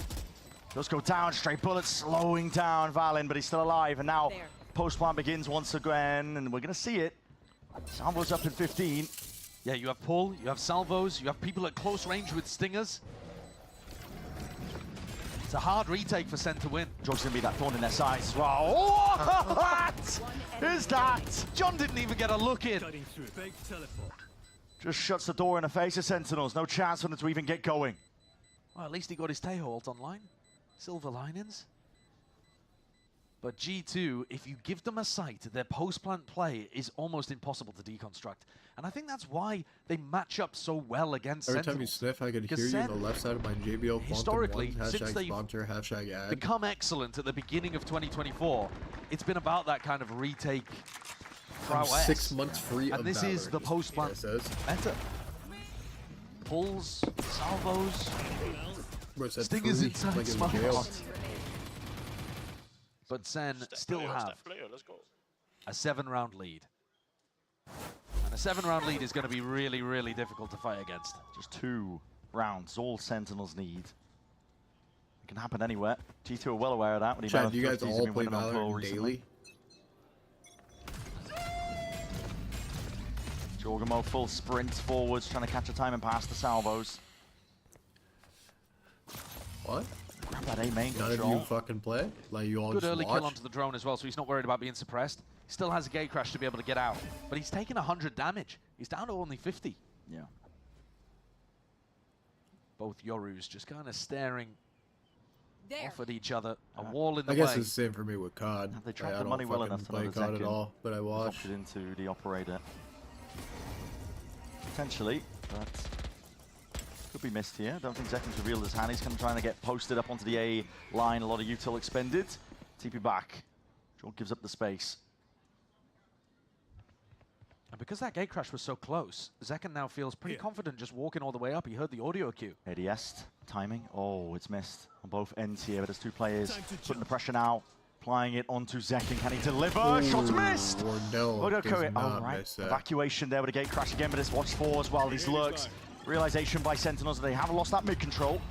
Those go down, straight bullets slowing down Valen, but he's still alive, and now post-plant begins once again, and we're going to see it. Salvo's up in 15. Yeah, you have pull, you have salvos, you have people at close range with stingers. It's a hard retake for Sen to win. Josh's going to be that thorn in their side as well. What is that? John didn't even get a look in. Just shuts the door in the face of Sentinels. No chance for them to even get going. Well, at least he got his tail ult online. Silver linings. But G2, if you give them a sight, their post-plant play is almost impossible to deconstruct. And I think that's why they match up so well against Every Sentinels. time you sniff, I can hear you on the left side of my JBL. Historically, since hashtag they've sponsor, hashtag ad. become excellent at the beginning of 2024, it's been about that kind of retake prowess. 6 months free and of this is Valorant, the post-plant meta. Pulls, salvos, stingers inside like jail. But Sen still have a 7-round lead. And a 7-round lead is going to be really, really difficult to fight against. Just 2 rounds, all Sentinels need. It can happen anywhere. G2 are well aware of that. Chad, do you guys all play Valorant daily? Jorgamo full sprint forwards, trying to catch a time and pass the salvos. What? Grab that A main None control. of you fucking play? Like you all Good just early watch? kill onto the drone as well, so he's not worried about being suppressed. Still has a gate crash to be able to get out, but he's taken 100 damage. He's down to only 50. Yeah. Both Yorus just kind of staring There. off at each other. A wall in the I way. guess it's the same for me with COD. They Like, tracked I the don't money well fucking enough to know play that COD at Zekin all, but I was watch. opted into the operator. Potentially, but could be missed here. Don't think Zekin's revealed his hand. He's kind of trying to get posted up onto the A line. A lot of util expended. TP back. Jorg gives up the space. And because that gate crash was so close, Zekin now feels pretty confident just walking all the way up. He heard the audio cue. ADS timing. Oh, it's missed on both ends here, but there's two players putting the pressure now. Applying it onto Zekin. Can he deliver? Ooh, Shots missed! Wardell does not miss that. Evacuation there with a gate crash again, but it's watch 4 as well. These lurks. Realization by Sentinels that they have lost that mid control.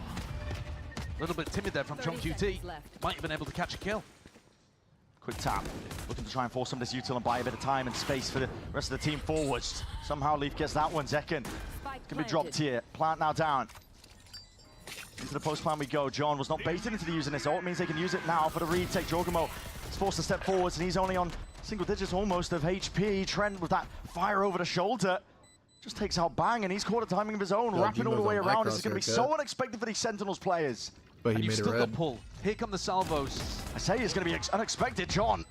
A little bit timid there from John QT. Might have been able to catch a kill. Quick tap. Looking to try and force some of this util and buy a bit of time and space for the rest of the team forwards. Somehow Leaf gets that one. Zekin can be dropped here. Plant now down. Into the post plan we go. John was not baited into the using this ult. It means they can use it now for the retake. Jorgamo is forced to step forwards and he's only on single digits almost of HP. Trent with that fire over the shoulder. Just takes out Bang and he's caught a timing of his own. Wrapping all the way around. This is going to be so unexpected for these Sentinels players. But he you made still it got red. pull. Here come the salvos. I say it's going to be unexpected. John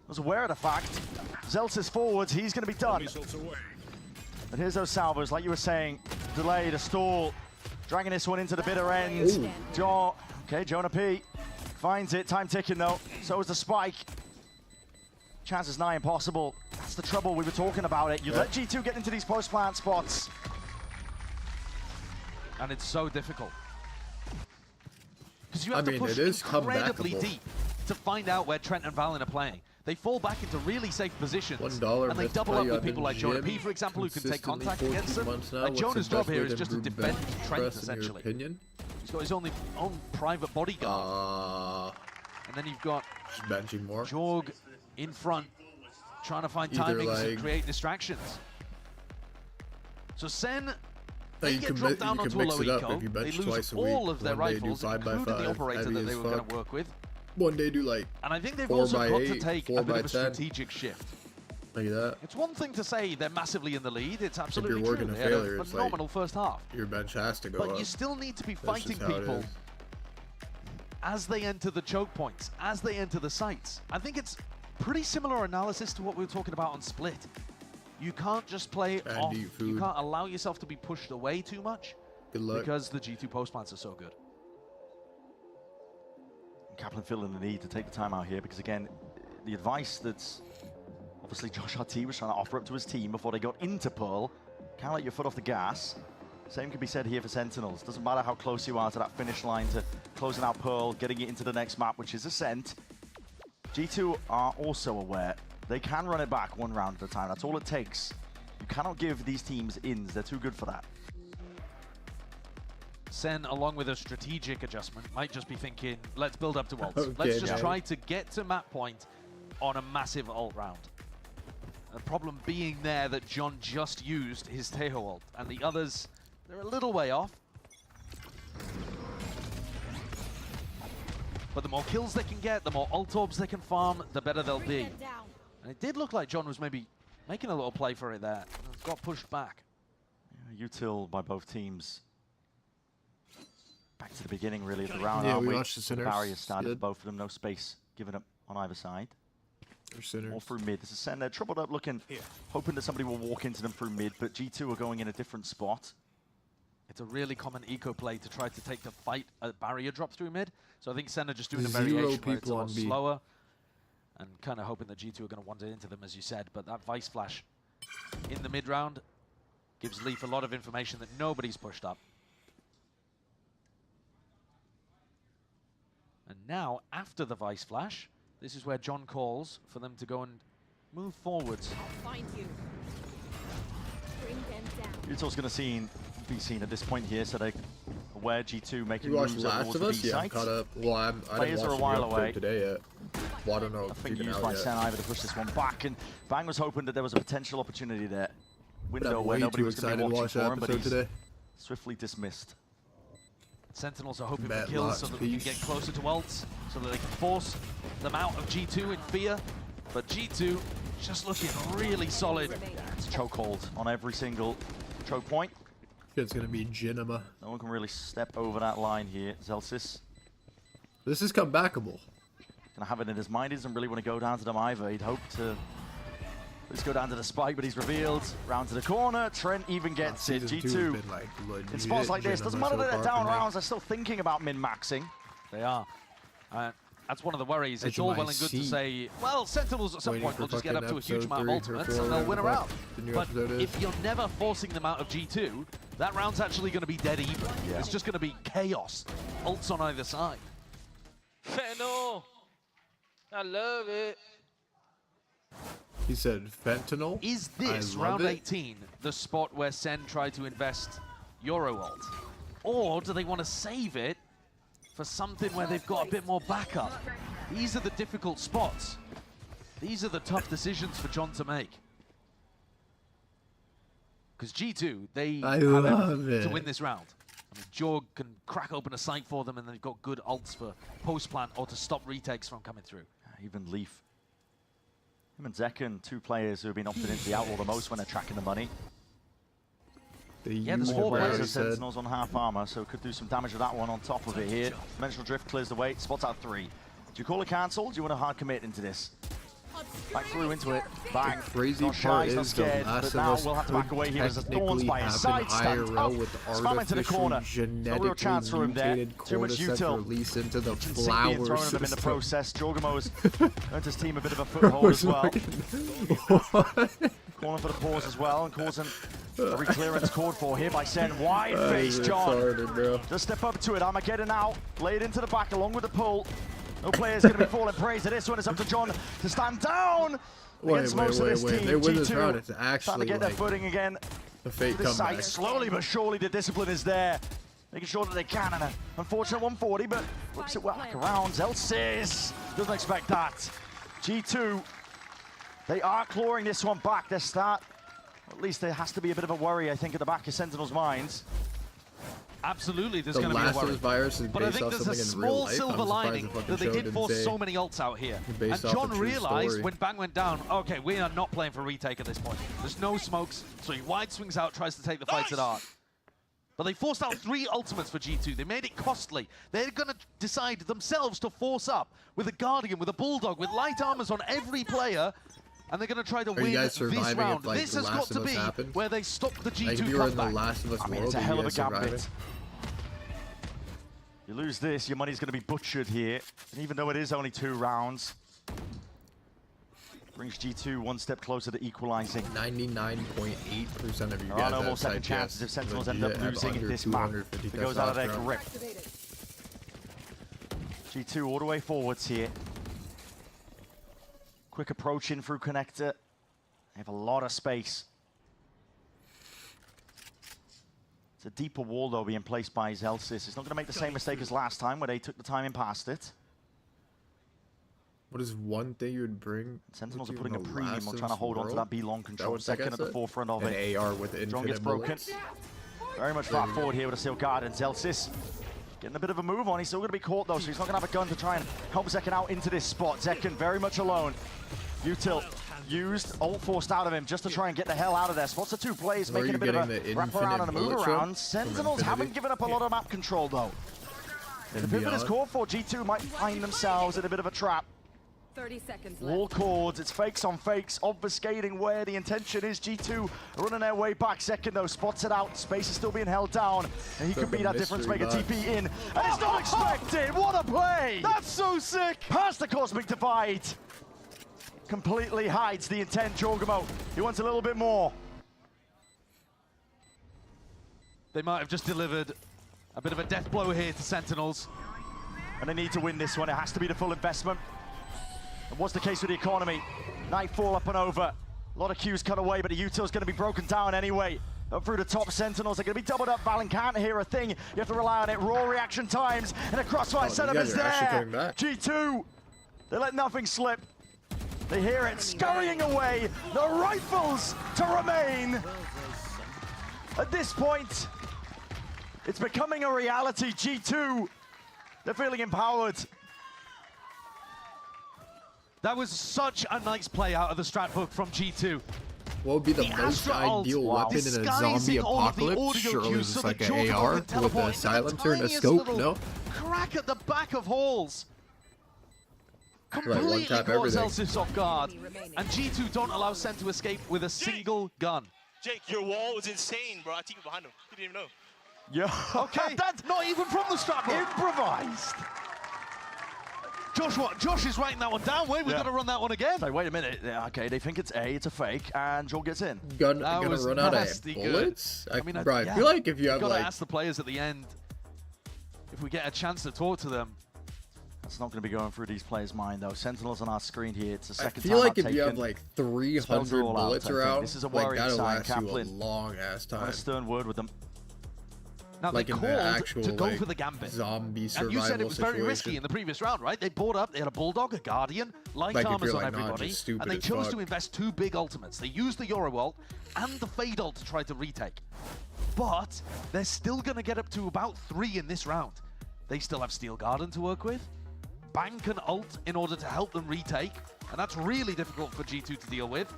was aware of the fact. Zeltz is forwards. He's going to be done. But here's those salvos, like you were saying. Delay to stall. Dragging this one into the bitter end. Ooh. John. Okay, Jonah P. Finds it. Time ticking though. So is the spike. Chances nigh impossible. That's the trouble. We were talking about it. You let G2 get into these post plant spots. And it's so difficult. Because you have I to mean, push it is incredibly comebackable. deep to find out where Trent and Valen are playing. They fall back into really safe positions, $1 and they missed double play. up with I've people been like Jonah GM P, for example, who can take consistently contact 14 against them. months now. Like What's Jonah's the job best here way is to just to improve defend bench Trent, press, in your essentially. opinion? He's got his own private bodyguard. And then you've got Just benching more. Jorg in front, trying to find Either timings and like- create distractions. So Sen, Like, they you get can dropped mi- down you onto can a mix low it up eco. if you They bench lose twice a all week. of their One day do rifles, 5x5, including the operator heavy that they as were going fuck. to work with. One day do like And I think they've 4 also by got 8, to take 4 a bit by of a 10. strategic shift. Like that. It's one thing to say they're massively in the lead. It's If absolutely you're working true. a They had failure, a it's phenomenal like first half. your bench has to go But up. you still need to be That's fighting just how it people is. as they enter the choke points, as they enter the sites. I think it's pretty similar analysis to what we were talking about on Split. You can't just play And off. eat You food. can't allow yourself to be pushed away too much Good luck. because the G2 post plants are so good. Kaplan feeling the need to take the time out here because again, the advice that's obviously Josh RT was trying to offer up to his team before they got into Pearl, can't let your foot off the gas. Same can be said here for Sentinels. Doesn't matter how close you are to that finish line, to closing out Pearl, getting it into the next map, which is Ascent. G2 are also aware they can run it back one round at a time. That's all it takes. You cannot give these teams ins. They're too good for that. Sen, along with a strategic adjustment, might just be thinking, let's build up to ults. Okay, Let's just now. try to get to map point on a massive ult round. The problem being there that John just used his Tejo ult, and the others, they're a little way off. But the more kills they can get, the more ult orbs they can farm, the better they'll be. And it did look like John was maybe making a little play for it there. Got pushed back. Yeah, util by both teams. Back to the beginning, really, of the round. Yeah, aren't we watched the Sinners. barrier started for Good. both of them. No space given up on either side. Or Sinners. All through mid. This is Sen. They're troubled up looking, hoping that somebody will walk into them through mid, but G2 are going in a different spot. It's a really common eco play to try to take the fight a barrier drop through mid. So I think Sen are just doing a Zero variation where it's a people lot on B. slower and kind of hoping that G2 are going to wander into them, as you said. But that Vice Flash in the mid round gives Leaf a lot of information that nobody's pushed up. And now, after the Vice Flash, this is where John calls for them to go and move forwards. I'll find you. Bring them down. Util's going to be seen at this point here, so they're aware G2 making You watched moves Last towards of the Us? B Yeah, I'm site. caught up. Well, I Players didn't are a watch while the away. update today yet. Well, I don't know if Nothing it's used out by yet. Sen either to push this one back, and Bang was hoping that there was a potential opportunity there. window I'm where way nobody too was going to excited be to watching watch for that him, but episode he's today. swiftly dismissed. Sentinels are hoping Matt for kills Locke's so that we can piece. get closer to ults, so that they can force them out of G2 in fear. But G2 just looking really solid. It's a chokehold on every single choke point. It's gonna be Jinima. No one can really step over that line here. Zelsis This is comebackable. gonna have it in his mind. He doesn't really want to go down to them either. He'd hope to just go down to the spike, but he's revealed. Round to the corner. Trent even gets it. Season 2 G2 has been, like, in spots like this. Doesn't matter that they're down rounds. They're still thinking about min-maxing. They are. That's one of the worries. It's all well and good to say, well, Sentinels at some point will just get up to a huge amount of ultimates and they'll win a round. But if you're never forcing them out of G2, that round's actually going to be dead even. Yeah. It's just going to be chaos. Ults on either side. Fentanyl. I love it. He said fentanyl. Is this round 18 the spot where Sen tried to invest Euro ult? Or do they want to save it for something where they've got a bit more backup? These are the difficult spots. These are the tough decisions for John to make. Because G2, they have everything to win this round. I mean, Jorg can crack open a site for them, and they've got good ults for post-plant or to stop retakes from coming through. Even Leaf. Him and Zekken, two players who have been opted into the outlaw the most when they're tracking the money. Yeah, there's 4 players of Sentinels on half armor, so could do some damage with that one on top of it here. Dimensional Drift clears the way, spots out 3. Do you call it cancel? Do you want to hard commit into this? Back through into it, bang. The crazy Not shy, part he's not is scared, the Last but of now Us we'll have to back away here as the Thorns by his side stand up. Spam into the corner. No real chance for him there. Too much util. Release into the Being flower thrown at him in the system. process. Jorgamo's earned his team a bit of a foothold as well. Corner for the pause as well, and causing a re-clearance called for here by Sen. Wide face, John. Just step up to it. Armageddon out. Lay it into the back along with the pull. No player's going to be falling prey to this one. It's up to John to stand down against most of this team. They win this G2 round. It's starting actually to get their like footing again. a fake This comeback. side, slowly but surely the discipline is there. Making sure that they can, and an unfortunate 140, but looks it well back around. Zelsis doesn't expect that. G2, they are clawing this one back. Their start, at least there has to be a bit of a worry, I think, at the back of Sentinel's minds. Absolutely, there's The going to be a Last of worry. Us virus is But I based think off there's a something in real small life. silver I'm surprised lining the fucking that they show did didn't force say so many ults out here. And based off John a true realized story. when Bang went down, okay, we are not playing for retake at this point. There's no smokes, so he wide swings out, tries to take the fights at art. But they forced out 3 ultimates for G2. They made it costly. They're going to decide themselves to force up with a Guardian, with a Bulldog, with light armors on every player. And they're going to try to win this round. If, like, This The has got Last to of Us be happened? where they stop the G2 Like if you were in the comeback. Last of Us I mean, world, it's a would hell you of a guys survive gambit. it? You lose this, your money's going to be butchered here. And even though it is only 2 rounds, brings G2 one step closer to equalizing. 99.8% of you There guys are no more have second side chances if chats, Sentinels but end you up have losing under this map. 250 It goes out of their testosterone. grip. G2 all the way forwards here. Quick approach in through connector. They have a lot of space. It's a deeper wall though being placed by Zelsis. It's not going to make the same mistake as last time where they took the time and passed it. What is one thing you would bring? Sentinels are with you putting a in the premium Last on of trying to Us hold on to world? that B-long control. what that Second guy at the said? forefront of An it. AR with John infinite gets broken. bullets. Very much far forward here with a Seal Guard, and Zelsis getting a bit of a move on. He's still going to be caught though, so he's not going to have a gun to try and help Zekken out into this spot. Zekken very much alone. Util used, ult forced out of him just to try and get the hell out of there. Spots the 2 plays, Where are making a you bit of getting a the wrap around and a infinite move bullets from? around. Sentinels haven't given up a lot of map control though. The pivot is called for. G2 might find themselves in a bit of a trap. 30 seconds left. Wall chords, it's fakes on fakes, obfuscating where the intention is. G2 running their way back. Second though, spots it out. Space is still being held down. And he could be that difference maker. TP in. And it's not expected. What a play! That's so sick! Past the Cosmic Divide. Completely hides the intent, Jorgamo. He wants a little bit more. They might have just delivered a bit of a death blow here to Sentinels. And they need to win this one. It has to be the full investment. And what's the case with the economy? Nightfall up and over. A lot of queues cut away, but the util's going to be broken down anyway. Up through the top, Sentinels are going to be doubled up. Valen can't hear a thing. You have to rely on it. Raw reaction times. And a crossfire setup is there. G2, they let nothing slip. They hear it scurrying away. The rifles to remain. At this point, it's becoming a reality. G2, they're feeling empowered. That was such a nice play out of the strat book from G2. What would be the most ideal weapon in a zombie apocalypse? Surely just like an AR with a silencer and a scope, no? Crack at the back of halls. Right, Completely one tap caught everything. Celsius off guard. And G2 don't allow Sen to escape with a single gun. Jake, your wall was insane, bro. I think you're behind him. You didn't even know. Yeah. Okay, that's not even from the strat book. Improvised. Josh is writing that one down. Wait, we've got to run that one again. So wait a minute. Yeah, okay, they think it's it's a fake, and Joel gets in. Gonna run out of bullets? I feel like if you have gotta ask the players at the end if we get a chance to talk to them. That's not going to be going through these players' mind though. Sentinels on our screen here. It's the second I feel time like if you have like 300 bullets around, this is a like worrying that'll sign, last you a Kaplan. long ass time. On a stern word with them. Now like they in the called actual to go like, for the gambit. Zombie survival and you said it was very risky situation. in the previous round, right? They bought up, they had a Bulldog, a Guardian, light Like if armors you're, on like, not everybody, just stupid and they as chose fuck. to invest 2 big ultimates. They used the Euro ult and the Fade ult to try to retake. But they're still going to get up to about 3 in this round. They still have Steel Garden to work with, Bang can ult in order to help them retake, and that's really difficult for G2 to deal with.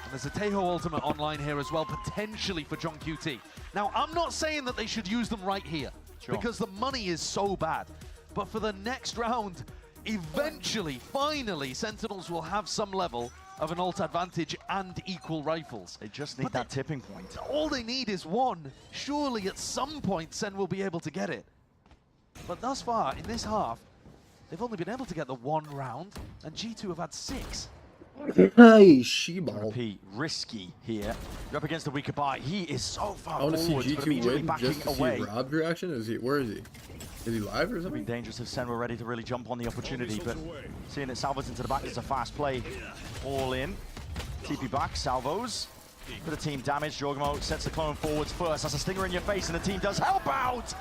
And there's a Tejo ultimate online here as well, potentially for John QT. Now, I'm not saying that they should use them right here, because the money is so bad. But for the next round, eventually, finally, Sentinels will have some level of an ult advantage and equal rifles. They just need that tipping point. All they need is 1. Surely at some point, Sen will be able to get it. But thus far, in this half, they've only been able to get the 1 round, and G2 have had 6. Hey, she-ball. Repeat, risky here. You're up against the weaker buy. He is so far I want to see forward, but G2 immediately win backing just to away. see Rob's reaction. Where is he? Is he live or It'd something? be dangerous if Sen were ready to really jump on the opportunity, but seeing it salvos into the back is a fast play. All in. TP back, salvos. Bit of team damage. Jorgmo sets the clone forwards first. That's a stinger in your face, and the team does help out.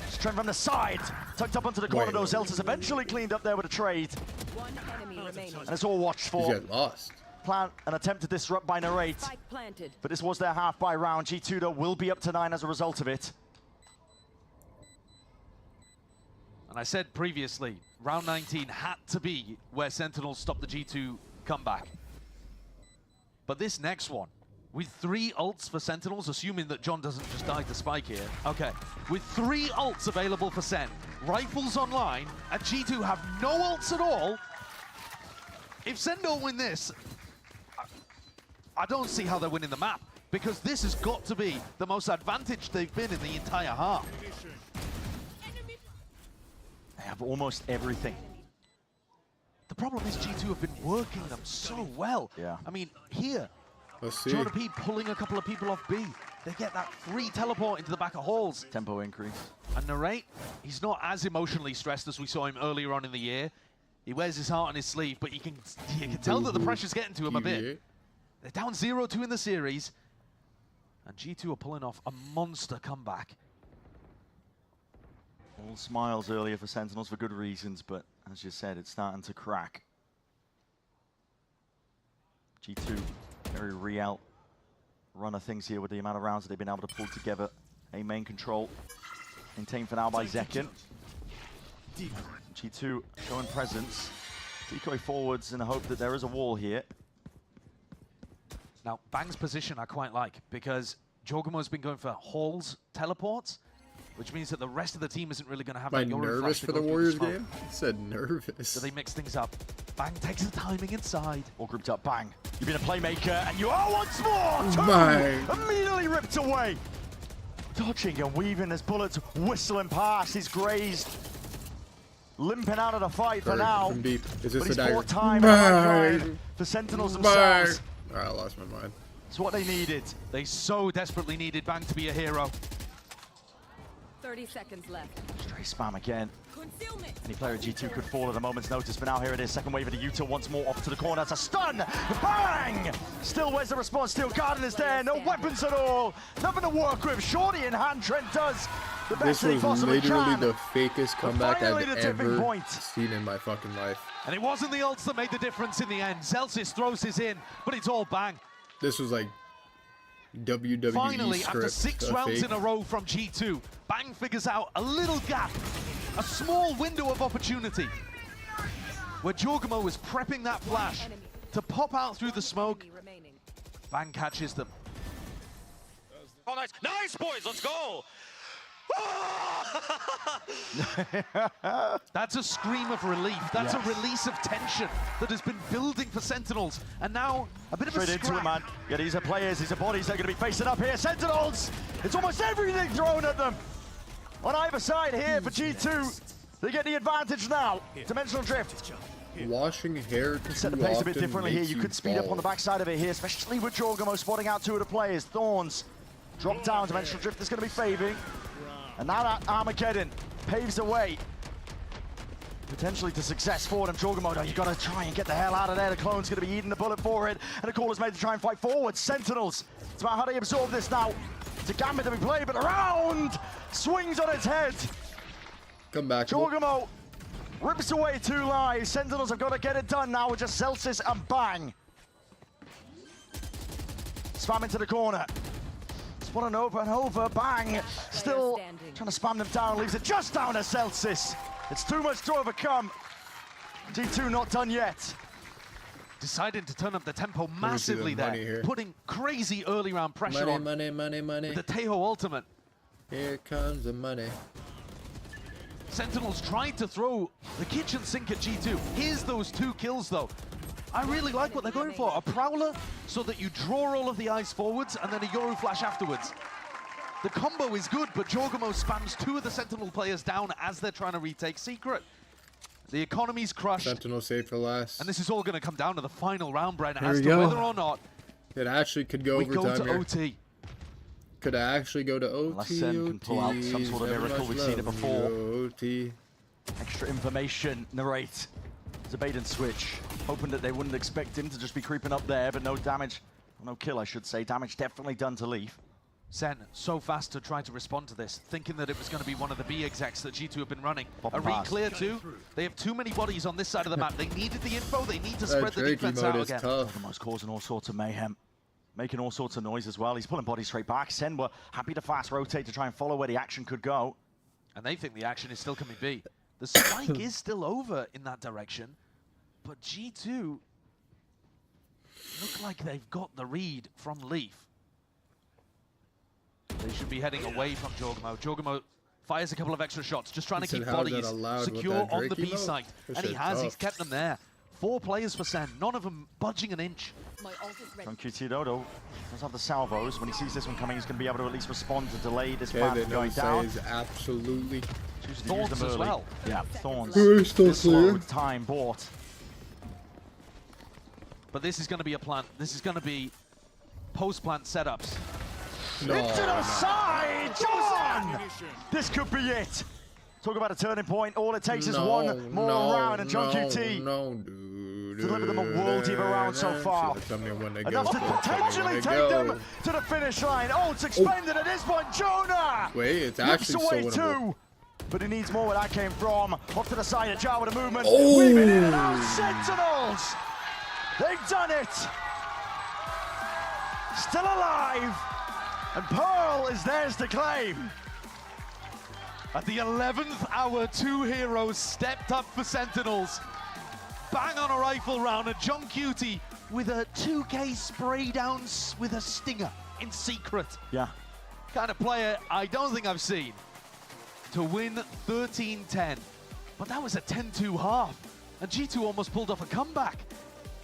Strength from the side. Tucked up onto the corner. Those Eltas eventually cleaned up there with a trade. One enemy remaining. And it's all watched for. He's got lost. Plan an attempt to disrupt by Narrate. But this was their half by round. G2 though will be up to 9 as a result of it. And I said previously, round 19 had to be where Sentinels stopped the G2 comeback. But this next one, with 3 ults for Sentinels, assuming that John doesn't just die to Spike here. Okay, with 3 ults available for Sen, rifles online, and G2 have no ults at all. If Sen don't win this, I don't see how they're winning the map, because this has got to be the most advantaged they've been in the entire half. They have almost everything. The problem is G2 have been working them so well. Yeah. I mean, here, Let's see. Jonah P pulling a couple of people off B. They get that free teleport into the back of halls. Tempo increase. And Narrate, he's not as emotionally stressed as we saw him earlier on in the year. He wears his heart on his sleeve, but you can tell that the pressure's getting to him a bit. They're down 0-2 in the series, and G2 are pulling off a monster comeback. All smiles earlier for Sentinels for good reasons, but as you said, it's starting to crack. G2, very real run of things here with the amount of rounds that they've been able to pull together. A main control maintained for now by Zekin. G2 showing presence. Decoy forwards in the hope that there is a wall here. Now, Bang's position I quite like, because Jorgamo's been going for halls teleports, which means that the rest of the team isn't really going to have that Am I Euro nervous flash to for go the through Warriors smoke. game? I said nervous. So they mix things up. Bang takes the timing inside. All grouped up, Bang. You've been a playmaker, and you are once more! 2! Bang. Immediately ripped away! Dodging and weaving as bullets whistling past. He's grazed. Limping out of the fight for now. From deep. Is this But a he's dagger? bought time Bang. for Sentinels Bang. themselves. Alright, I lost my mind. It's what they needed. They so desperately needed Bang to be a hero. 30 seconds left. Stray spam again. Concealment. Any player at G2 could fall at a moment's notice, but now here it is. Second wave of the Utah once more off to the corner. That's a stun! Bang! Still, where's the response? Steel Garden is there. No weapons at all. Nothing to work with. Shorty in hand. Trent does the best This that he was possibly literally can. the fakest comeback finally I've the tipping ever point. seen in my fucking life. And it wasn't the ults that made the difference in the end. Celsius throws his in, but it's all Bang. This was like WWE Finally, script, after 6 rounds fake. in a row from G2, Bang figures out a little gap, a small window of opportunity, where Jorgamo was prepping that flash to pop out through the smoke. Bang catches them. Oh, nice. Nice, boys. Let's go. That's a scream of relief. That's a release of tension that has been building for Sentinels. And now a bit of a Straight into it, scrap. man. Yeah, these are players, these are bodies they're going to be facing up here. Sentinels! It's almost everything thrown at them. On either side here for G2. They get the advantage now. Dimensional drift. Washing hair too Set the pace a bit often differently here. makes You could speed up on the backside of it here, especially with Jorgamo spotting out 2 of the players. Thorns drop down. Dimensional drift is going to be faving. And now that Armageddon paves the way potentially to success for them. Jorgamo, you got to try and get the hell out of there. The clone's going to be eating the bullet for it. And the call is made to try and fight forward. Sentinels, it's about how they absorb this now. It's a gambit to be played, but the round swings on its head. Come back. Jorgamo rips away 2 lives. Sentinels have got to get it done now with just Celsius and Bang. Spam into the corner. Spot and over. Bang. Still trying to spam them down. Leaves it just down to Celsius. It's too much to overcome. G2 not done yet. Deciding to turn up the tempo massively there. Putting crazy early round pressure on. Money. The Tejo ultimate. Here comes the money. Sentinels tried to throw the kitchen sink at G2. Here's those 2 kills though. I really like what they're going for. A Prowler so that you draw all of the eyes forwards and then a Yoru flash afterwards. The combo is good, but Jorgamo spams 2 of the Sentinel players down as they're trying to retake Secret. The economy's crushed. Sentinel saved for last. And this is all going to come down to the final round, Bren, Here as we to go. whether or not it actually could go we overtime go to here. OT. Could actually go to OT. Unless Sen can pull out some sort of miracle. We've seen it before. OT. Extra information, narrate. It's a bait and switch. Hoping that they wouldn't expect him to just be creeping up there, but no damage. No kill, I should say. Damage definitely done to Leaf. Sen, so fast to try to respond to this, thinking that it was going to be one of the B execs that G2 have been running. Pop A pass. re-clear too. They have too many bodies on this side of the map. They needed the info. They need to spread the defense out again. Almost causing all sorts of mayhem. Making all sorts of noise as well. He's pulling bodies straight back. Sen were happy to fast rotate to try and follow where the action could go. And they think the action is still coming B. The spike is still over in that direction, but G2 look like they've got the read from Leaf. They should be heading away from Jorgamo. Jorgamo fires a couple of extra shots, just trying to keep bodies secure on the B site. And he has, he's kept them there. 4 players for Sen, none of them budging an inch. From QT Dodo, does have the salvos. When he sees this one coming, he's going to be able to at least respond to delay this path from going down. Is absolutely. Thorns as well. Yeah, Thorns. Very still clear. Time bought. But this is going to be a plant. This is going to be post-plant setups. No, Into the side, John! This could be it. Talk about a turning point. All it takes is one more round, and John QT delivered them a world-eater round so far. Enough to potentially take them to the finish line. Oh, it's expended at this point. Jonah! Wait, it's actually rips away so winnable. 2. But he needs more where that came from. Off to the side of Jar with a movement. Oh! Weaving in and out. Sentinels! They've done it! Still alive! And Pearl is theirs to claim. At the 11th hour, 2 heroes stepped up for Sentinels. Bang on a rifle round, and John Cutie with a 2K spray down with a stinger in secret. Yeah. Kind of player I don't think I've seen to win 13-10. But that was a 10-2 half, and G2 almost pulled off a comeback.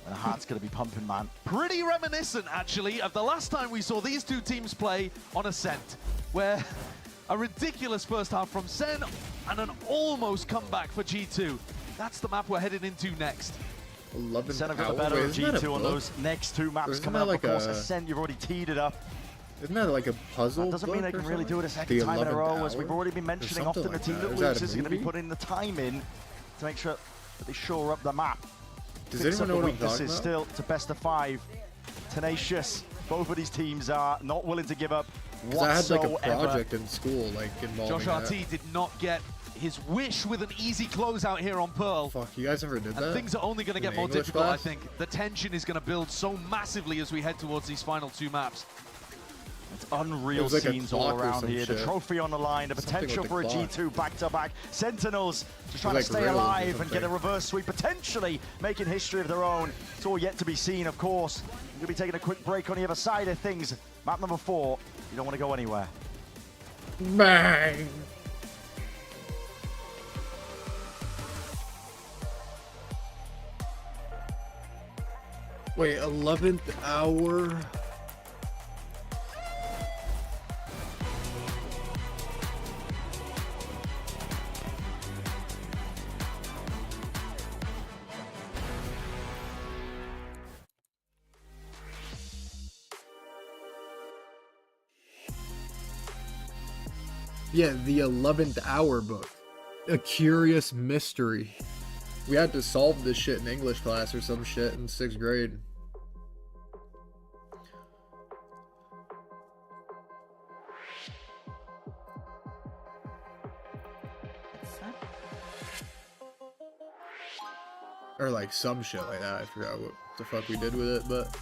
And the heart's going to be pumping, man. Pretty reminiscent, actually, of the last time we saw these 2 teams play on Ascent, where a ridiculous first half from Sen and an almost comeback for G2. That's the map we're headed into next. 11 Sen have got the better of G2 on those next 2 maps coming up. Of course, Ascent, you've already teed it up. Isn't that like a puzzle? That doesn't mean they can really do it a second time in a row, as we've already been mentioning. Often the team that loses is going to be putting the time in to make sure that they shore up the map. Does anyone know what I'm talking This is about? still to best of 5. Tenacious. Both of these teams are not willing to give up whatsoever. I had like a project in school, like involving Josh RT did not get his wish with an easy closeout here on Pearl. Fuck, you guys ever did and that? Things are only going to get more difficult, I think. The tension is going to build so massively as we head towards these final 2 maps. It's unreal like a scenes all clock or around some here. The shit. trophy on the line, the potential for a G2 back-to-back. Sentinels just trying like to stay riddles or alive and get a something. reverse sweep, potentially making history of their own. It's all yet to be seen, of course. We're going to be taking a quick break on the other side of things. Map number 4. You don't want to go anywhere. Bang! Wait, 11th hour? Yeah, the 11th hour book. A curious mystery. We had to solve this shit in English class or some shit in 6th grade. Or like some shit like that. I forgot what the fuck we did with it, but...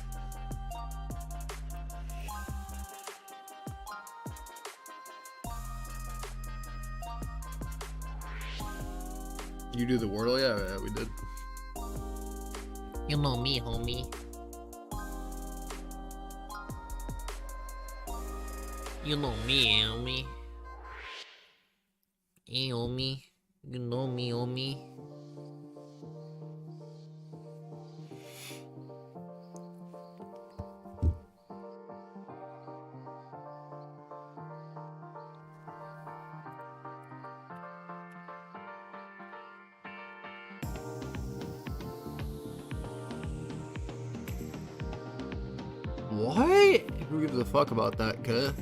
You do the Wordle? Yeah, we did. You know me, homie. You know me, homie. Hey, homie. You know me, homie. What? Who gives a fuck about that, cuz?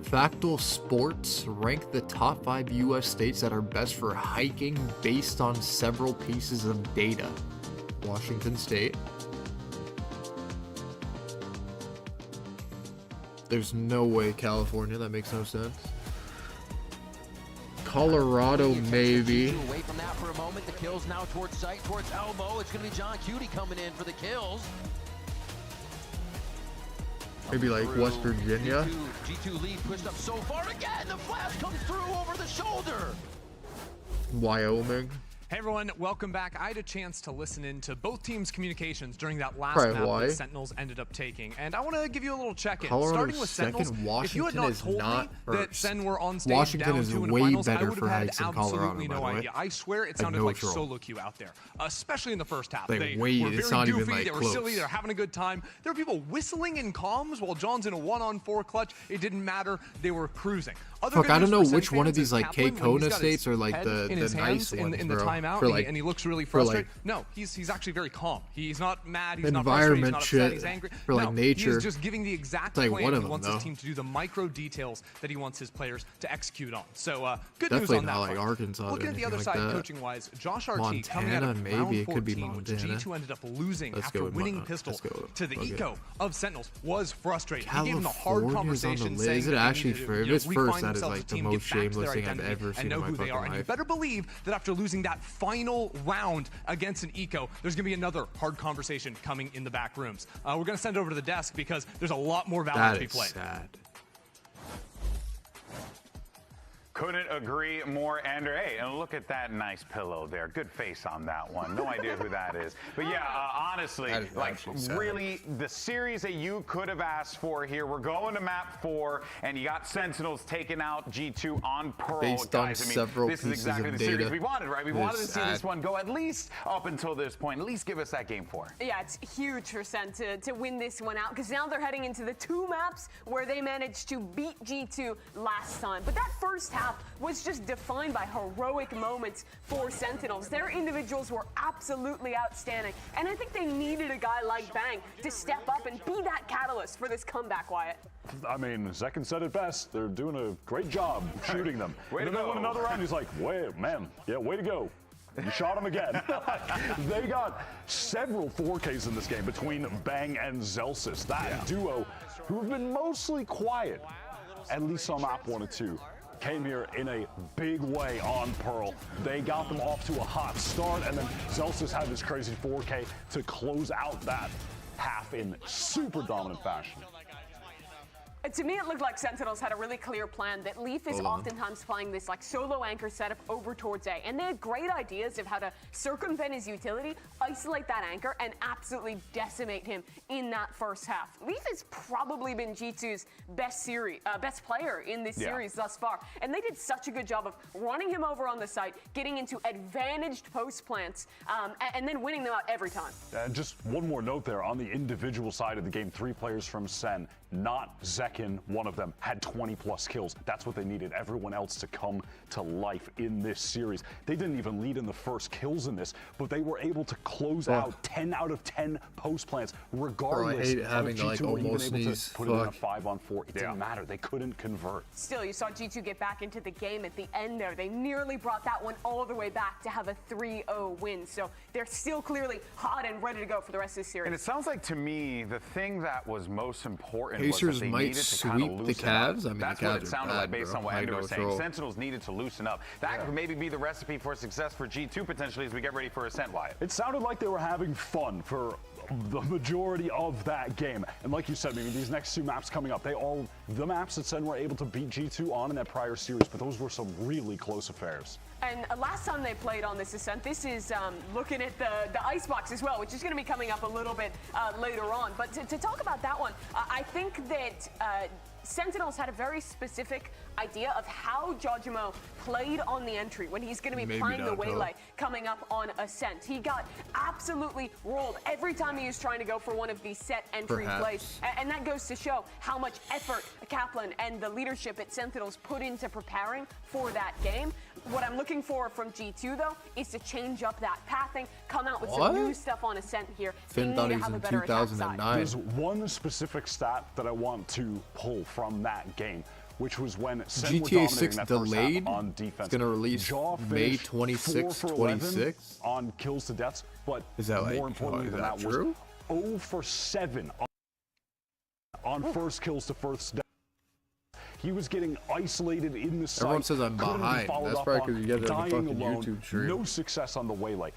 Factual Sports ranked the top 5 US states that are best for hiking based on several pieces of data. Washington State. There's no way California, that makes no sense. Colorado, maybe. Away from that for a moment. The kills now towards sight, towards elbow. It's going to be John Cutie coming in for the kills. Maybe like West Virginia. G2 lead pushed up so far again. The flash comes through over the shoulder. Wyoming. Hey everyone, welcome back. I had a chance to listen in to both teams' communications during that last Probably map Hawaii. that Sentinels ended up taking, and I want to give you a little check-in. Colorado's Starting with second. Sentinels, if you had Washington not is told not me that first. Sen were on stage Washington down is 2 in the way finals, I better would for have had hikes than Colorado, absolutely by no the way. idea. I swear it Like sounded like neutral. solo queue out there, especially in the first half. Like, They wait, were it's very not even, goofy, like, they were close. silly, they were having a good time. There were people whistling in comms while John's in a 1-on-4 clutch. It didn't matter, they were cruising. Other Fuck, good I don't news know for which Sen one of fans these is like Kaplan, when K-Kona he's got states his are like head the in his nice hands ones, in the bro. timeout, For, like, and he looks really for, like, frustrated. No, he's actually very calm. He's not mad, he's not frustrated, he's environment not upset, shit he's angry. for, like, No, nature. he is just giving the exact It's like plan one of he them, wants though. his team to do, the micro details that he wants his players to execute on. So good Definitely news on that not like front. Arkansas or Looking at the anything other like side, that. coaching-wise, Josh RT coming out Montana, of maybe. round It could be 14, which Montana. G2 ended up losing Let's after go with winning Montana. pistol Let's go. to the Okay. eco of Sentinels, was frustrated. He gave him a hard California's on the conversation list. saying Is it that they actually needed to, for- if you know, it's first, refine that is, themselves like, as a the team, most get back to their shameless thing I've identity, ever and seen know in my who they fucking are. And you life. better believe that after losing that final round against an eco, there's going to be another hard conversation coming in the back rooms. We're going to send it over to the desk because there's a lot more Valorant That to be is played. sad. Couldn't agree more, Andrew. Hey, and look at that nice pillow there. Good face on that one. No idea who that is. But yeah, honestly, That is like actually sad. really the series that you could have asked for here. We're going to map 4, and you got Sentinels taking out G2 on Pearl. Based on Guys, I mean, several this is pieces exactly of the series data. we wanted, right? We It wanted is to see this sad. one go at least up until this point. At least give us that game 4. Yeah, it's huge for Sen to win this one out because now they're heading into the 2 maps where they managed to beat G2 last time. But that first half was just defined by heroic moments for Sentinels. Their individuals were absolutely outstanding, and I think they needed a guy like Bang to step up and be that catalyst for this comeback, Wyatt. I mean, Zekin said it best. They're doing a great job shooting them. Way and to then they go. went another round. He's like, "Wait, man, yeah, way to go." You shot him again. They got several 4Ks in this game between Bang and Zelsis. That duo, who have been mostly quiet, at least on map 1 and 2, came here in a big way on Pearl. They got them off to a hot start, and then Zelsis had this crazy 4K to close out that half in super dominant fashion. To me, it looked like Sentinels had a really clear plan that Leaf is oftentimes playing this like solo anchor setup over towards A. And they had great ideas of how to circumvent his utility, isolate that anchor, and absolutely decimate him in that first half. Leaf has probably been G2's best player in this series thus far. And they did such a good job of running him over on the site, getting into advantaged post plants, and then winning them out every time. Just one more note there on the individual side of the game, 3 players from Sen, not Zekin, one of them, had 20 plus kills. That's what they needed, everyone else to come to life in this series. They didn't even lead in the first kills in this, but they were able to close out 10 out of 10 post plants, regardless I hate having of G2 like even almost able to put it in a 5-on-4. It didn't matter, they couldn't convert. Still, you saw G2 get back into the game at the end there. They nearly brought that one all the way back to have a 3-0 win. So they're still clearly hot and ready to go for the rest of the series. And it sounds like to me, the thing that was most important Pacers was that they might needed to kind of sweep the loosen Cavs. up. I mean, that's the Cavs what it sounded like based on what Ender was saying. Sentinels needed to loosen up. That could maybe be the recipe for success for G2 potentially as we get ready for Ascent, Wyatt. It sounded like they were having fun for the majority of that game. And like you said, I mean, these next 2 maps coming up, the maps that Sen were able to beat G2 on in that prior series, but those were some really close affairs. And last time they played on this Ascent, this is looking at the Icebox as well, which is going to be coming up a little bit later on. But to talk about that one, I think that Sentinels had a very specific idea of how Jojimo played on the entry when he's going to be playing the Waylay coming up on Ascent. He got absolutely rolled every time he was trying to go for one of these set entry plays. And that goes to show how much effort Kaplan and the leadership at Sentinels put into preparing for that game. What I'm looking for from G2, though, is to change up that pathing, come out with some new stuff on Ascent here. Finn thought he was in 2009. There's one specific stat that I want to pull from that game, which was when Sen GTA were 6 that delayed. On defense. It's gonna release May 26, 26 on kills to deaths, but is that more importantly than that was 0 for 7 on first kills to first death. He was getting isolated in the site. Everyone says I'm behind. That's probably because you guys are fucking alone, YouTube stream. No success on the Waylay.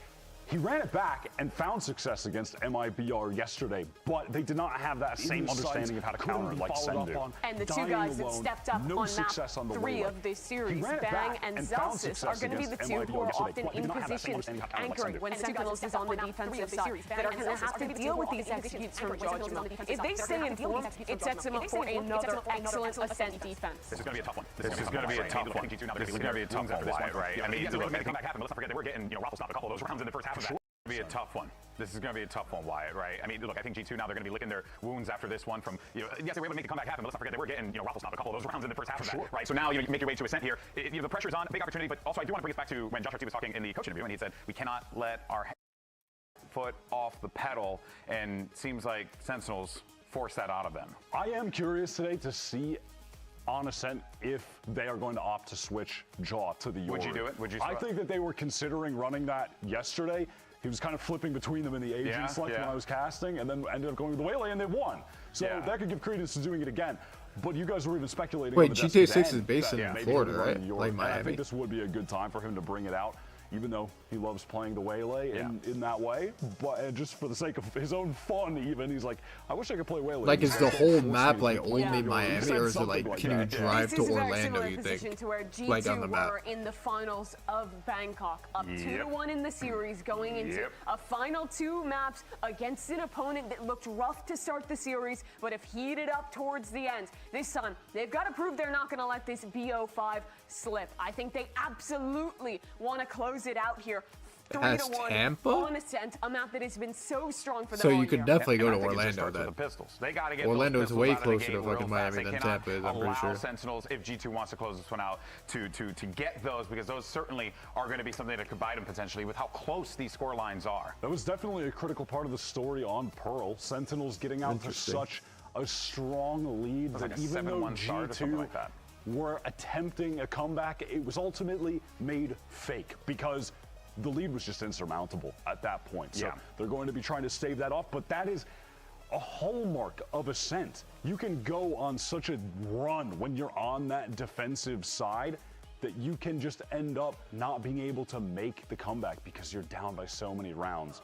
He ran it back and found success against MIBR yesterday, but they did not have that same understanding of how to counter like Sen did. And the 2 guys that stepped up on map 3 of this series, Bang and Zelsis, are going to be the 2 who are often in position anchoring when Sentinels is on the defensive side that are going to have to deal with these executes from Jojimo. If they stay informed, it sets them up for another excellent Ascent defense. This is going to be a tough one. This is going to be a tough one. This is going to be a tough one, Wyatt, right? I mean, look, come back happen, but let's not forget that we're getting, Raffle stopped a couple of those rounds in the first half of that. It's going to be a tough one. This is going to be a tough one, Wyatt, right? I mean, look, I think G2 now, they're going to be licking their wounds after this one from, yes, they were able to make the comeback happen, but let's not forget that we're getting, Raffle stopped a couple of those rounds in the first half of that, right? So now you make your way to Ascent here. The pressure's on, big opportunity, but also I do want to bring us back to when Josh Artsy was talking in the coach interview, and he said, we cannot let our foot off the pedal, and it seems like Sentinels force that out of them. I am curious today to see on Ascent if they are going to opt to switch Jaw to the Yoru. Would you do it? Would you? I think that they were considering running that yesterday. He was kind of flipping between them in the agent select when I was casting, and then ended up going to the Waylay, and they won. So that could give credence to doing it again. But you guys were even speculating. Wait, GTA 6 is based in Florida, right? Like Miami. I think this would be a good time for him to bring it out, even though he loves playing the Waylay in that way. But just for the sake of his own fun, even, he's like, I wish I could play Waylay. Like, is the whole map like only Miami, or is it like, can you drive to Orlando, you think? To where G2 like on the map. were in the finals of Bangkok, up 2-1 in the series, going into a final 2 maps against an opponent that looked rough to start the series, but have heated up towards the end. This time, they've got to prove they're not going to let this BO5 slip. I think they absolutely want to close it out here. 3-1 Tampa? on Ascent, a map that has been so strong for them. So you could definitely go to Orlando then. then. Pistols. They got to get Orlando's way out of the closer gate to fucking Miami than Tampa is, I'm pretty sure. Sentinels, if G2 wants to close this one out, to get those, because those certainly are going to be something that could bite them potentially with how close these score lines are. That was definitely a critical part of the story on Pearl. Sentinels getting out to such a strong lead that like even though G2 were attempting a comeback, it was ultimately made fake because the lead was just insurmountable at that point. So they're going to be trying to stave that off, but that is a hallmark of Ascent. You can go on such a run when you're on that defensive side that you can just end up not being able to make the comeback because you're down by so many rounds.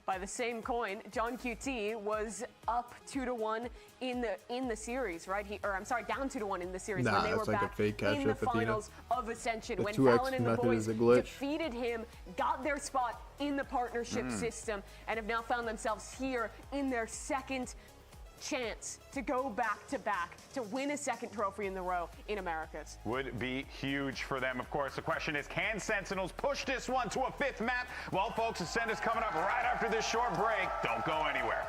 by the same coin, John QT was up 2-1 in the series, right? Down 2-1 in the series when they were like back a fake in the catch-up, Athena. finals of Ascension. The When 2x Fallon and the method boys is a glitch. defeated him, got their spot in the partnership system, and have now found themselves here in their second chance to go back-to-back to win a second trophy in the row in Americas. Would be huge for them, of course. The question is, can Sentinels push this one to a 5th map? Well, folks, Ascent is coming up right after this short break. Don't go anywhere.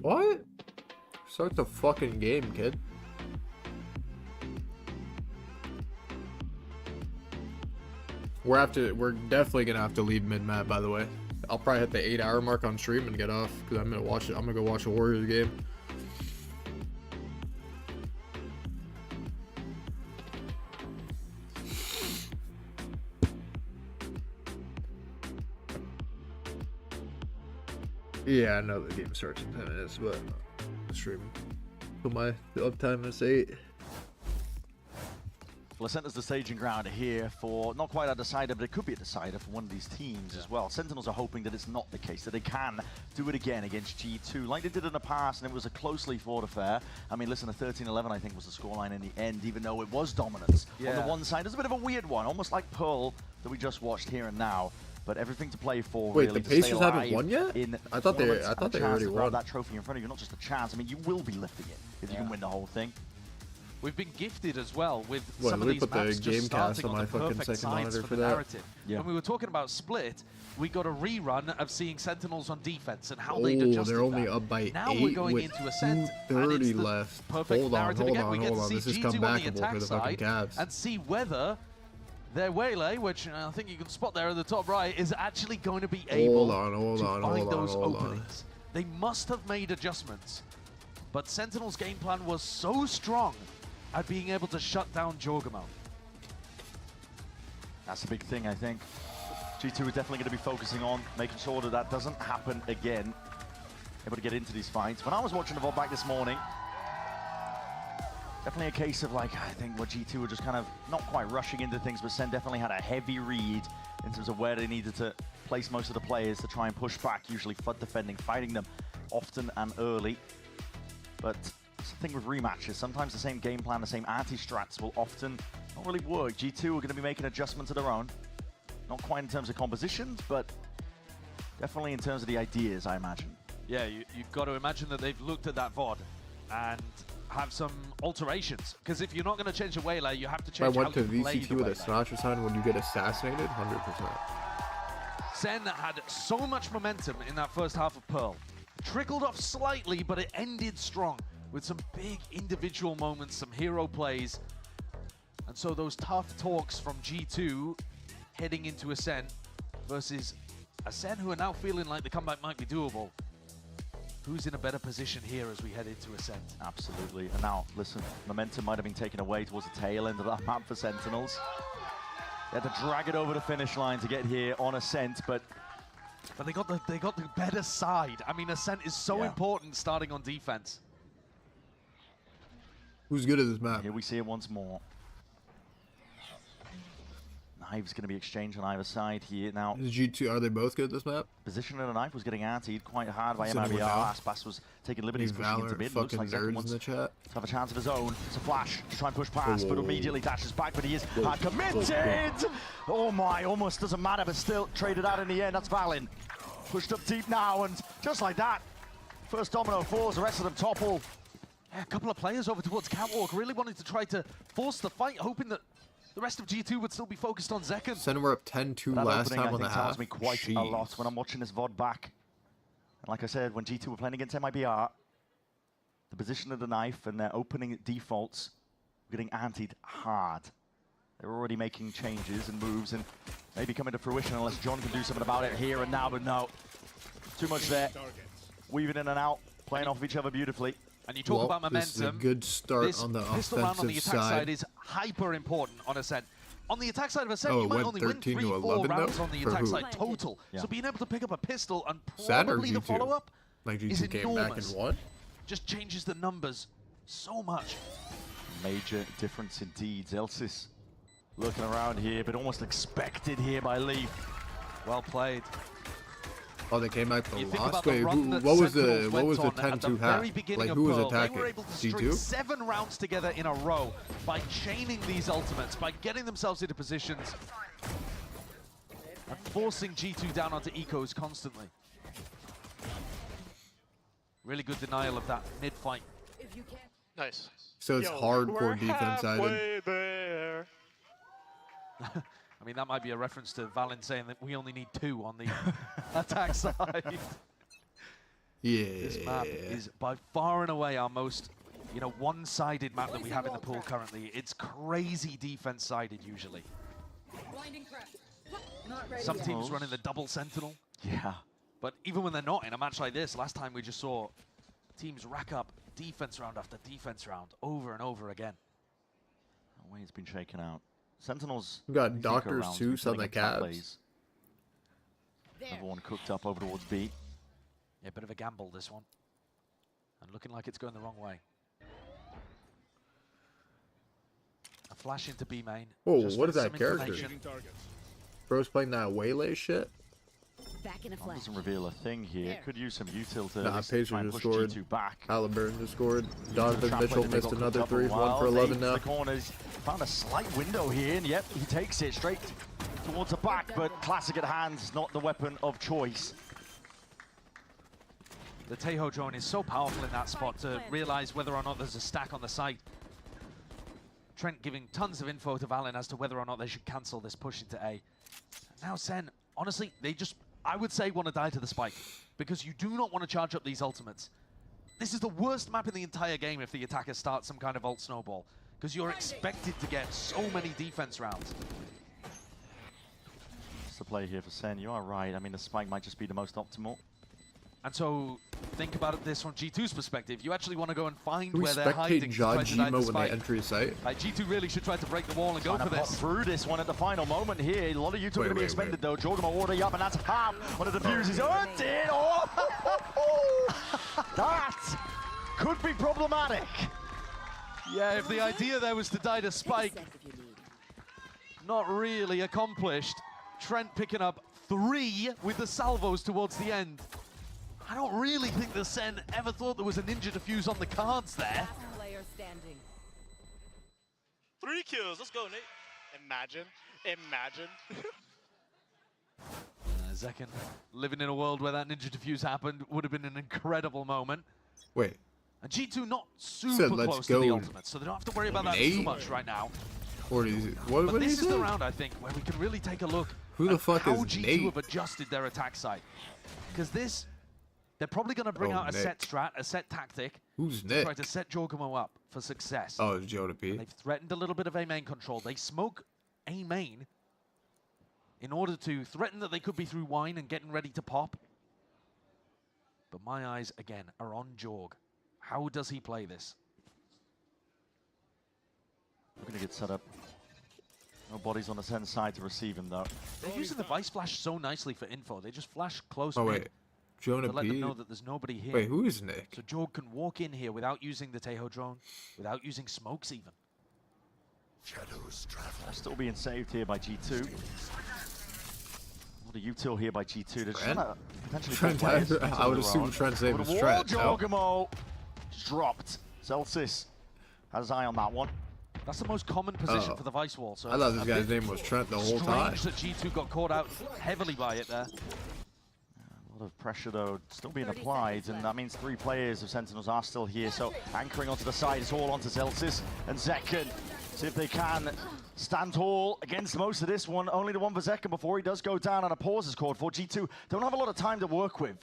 What? Start the fucking game, kid. We're definitely gonna have to leave mid-map, by the way. I'll probably hit the 8-hour mark on stream and get off because I'm gonna go watch a Warriors game. Yeah, I know the game starts in 10 minutes, but streaming. Put my uptime is 8. Well, Ascent is the staging ground here for not quite a decider, but it could be a decider for one of these teams as well. Sentinels are hoping that it's not the case, that they can do it again against G2, like they did in the past, and it was a closely fought affair. I mean, listen, a 13-11, I think, was the scoreline in the end, even though it was dominance. On the one side, it's a bit of a weird one, almost like Pearl that we just watched here and now. But everything to play for. Wait, really, the Pacers haven't won yet? I thought they already won. That trophy in front of you, not just a chance. I mean, you will be lifting it if you can win the whole thing. We've been gifted as well with Well, some of these maps just starting on the perfect sides for the narrative. When we were talking about Split, we got a rerun of seeing Sentinels on defense and how they'd adjusted they're only that. up by now 8 we're going with into Ascent, 2:30 left. Perfect Hold on, narrative hold again. on, We get hold to on. see This is G2 on the comebackable attack for the fucking side Cavs. and see whether their Waylay, which I think you can spot there at the top right, is actually going to be able to find those openings. They must have made adjustments, but Sentinel's game plan was so strong at being able to shut down Jorgamo. That's a big thing, I think. G2 is definitely going to be focusing on making sure that that doesn't happen again. Able to get into these fights. When I was watching the VOD back this morning, definitely a case of, like, I think what G2 were just kind of not quite rushing into things, but Sen definitely had a heavy read in terms of where they needed to place most of the players to try and push back, usually FUD defending, fighting them often and early. But it's the thing with rematches, sometimes the same game plan, the same anti-strats will often not really work. G2 are going to be making adjustments of their own. Not quite in terms of compositions, but definitely in terms of the ideas, I imagine. Yeah, you've got to imagine that they've looked at that VOD and have some alterations. Because if you're not going to change the Waylay, you have to change If I went how to you play VCT the with a Waylay. Sinatraa sign when you get assassinated, 100%. Sen had so much momentum in that first half of Pearl. Trickled off slightly, but it ended strong with some big individual moments, some hero plays. And so those tough talks from G2 heading into Ascent versus Ascent, who are now feeling like the comeback might be doable. Who's in a better position here as we head into Ascent? Absolutely. And now, listen, momentum might have been taken away towards the tail end of that map for Sentinels. They had to drag it over the finish line to get here on Ascent, but they got the better side. I mean, Ascent is so important starting on defense. Who's good at this map? Here we see it once more. Knives going to be exchanged on either side here. Now, Is G2, are they both good at this map? position of the knife was getting antied quite hard by Is anyone down? MIBR. Aspas was taking liberties, These pushing into Valorant mid. Looks fucking like Zek nerds wants in the chat. to have a chance of his own. It's a flash to try and push past, but Whoa. immediately dashes back, but he is Whoa. committed! Oh my, almost doesn't matter, but still traded out in the end. That's Valin. Pushed up deep now, and just like that, first domino falls, the rest of them topple. Yeah, a couple of players over towards Catwalk, really wanting to try to force the fight, hoping that the rest of G2 would still be focused on Zekken. Sen were up 10-2 That last opening, time I on the think, tells half. me quite a lot when I'm watching this VOD back. And like I said, when G2 were playing against MIBR, the position of the knife and their opening defaults were getting antied hard. They were already making changes and moves and maybe coming to fruition unless John can do something about it here and now, but no. Too much there. Weaving in and out, playing off of each other beautifully. And you talk about momentum. This is a good start This on the pistol round on the offensive attack side side. is hyper important on Ascent. On the attack side of Ascent, Oh, you it might went only win 13 to 3-4 11 rounds though? on the For attack who? side total. Yeah. So being able to pick up a pistol and Sad or probably the G2? follow-up Like is G2 came back enormous. and won? Just changes the numbers so much. Major difference indeed. Zelsis Looking around here, but almost expected here by Leaf. Well played. Oh, they came back the You think lost. about the Wait, run that what was Sentinels the went on 10-2 at the half? very beginning Like of who was Pearl. attacking? They were able to string G2? 7 rounds together in a row by chaining these ultimates, by getting themselves into positions and forcing G2 down onto ecos constantly. Really good denial of that mid-fight. Nice. So it's hardcore defense sided. There. I mean, that might be a reference to Valen saying that we only need 2 on the attack side. Yeah. This map is by far and away our most, one-sided map that we have in the pool currently. It's crazy defense-sided usually. Some teams running the double sentinel. Yeah. But even when they're not in a match like this, last time we just saw teams rack up defense round after defense round over and over again. The way it's been shaken out. Sentinels. We got Dr. Seuss on the Cavs. Everyone cooked up over towards B. Yeah, bit of a gamble this one. And looking like it's going the wrong way. A flash into B main. Oh, what is that character? information. Bro's playing that waylay shit? Back in a flash. Doesn't reveal a thing here. Could use some util to Nah, Pacer try and just push scored. G2 back. Halliburton just scored. Donovan Trap Mitchell play that they missed got another cooked up 3, a while. 1 for 11 They now. the corners. Found a slight window here, and yep, he takes it straight towards the back, but classic at hands, not the weapon of choice. The Tejo drone is so powerful in that spot to realize whether or not there's a stack on the site. Trent giving tons of info to Valen as to whether or not they should cancel this push into A. Now Sen, honestly, they just, I would say, want to die to the spike, because you do not want to charge up these ultimates. This is the worst map in the entire game if the attacker starts some kind of ult snowball, because you're expected to get so many defense rounds. Just the play here for Sen, you are right. I mean, the spike might just be the most optimal. And so, think about this from G2's perspective. You actually want to go and find Can we where they're hiding. spectate to try to deny the Jajimo when spike. they enter his site? Like, G2 really should try to break the wall and go Trying for to pop this. through this one at the final moment here. A lot of util going to be expended though. Jordan already up, and that's half. One of the fuses earned it. Oh! That could be problematic. Yeah, if the idea there was to die to spike, not really accomplished. Trent picking up 3 with the salvos towards the end. I don't really think the Sen ever thought there was a ninja defuse on the cards there. Player standing. 3 kills. Let's go, Nate. Imagine. Imagine. Zekken living in a world where that ninja defuse happened would have been an incredible moment. Wait. And G2 not super close to the ultimate, so they don't have to worry about that too much right now. Or is it, what But did he this is the say? round, I think, where we can really take a look Who the at fuck how is G2 Nate? have adjusted their attack side. Because this, they're probably going to bring out a Nick. set strat, a set tactic. Who's to Nick? try to set Jorgamo up for success. Oh, it's Joe to P. They've threatened a little bit of A main control. They smoke A main in order to threaten that they could be through wine and getting ready to pop. But my eyes, again, are on Jorg. How does he play this? We're going to get set up. No bodies on the Sen side to receive him, though. They're using the Vice Flash so nicely for info. They just flash close Oh, mid wait. Jonah to let them P? know that there's nobody here. Wait, who is Nick? So Jorg can walk in here without using the Tejo drone, without using smokes even. They're still being saved here by G2. What a util here by G2. They're just Trent? trying to potentially Trent, put players into I would the assume round. Trent's name Over is the Trent, wall, no? Jorgamo dropped. Celsius has his eye on that one. That's the most common position Oh. for the Vice Wall. So I thought this a guy's bit name was Trent the whole time. strange that G2 got caught out heavily by it there. A lot of pressure, though, still being applied, and that means 3 players of Sentinels are still here. So anchoring onto the side, it's all onto Celsius and Zekken. See if they can stand tall against most of this one. Only the one for Zekken before he does go down, and a pause is called for. G2 don't have a lot of time to work with.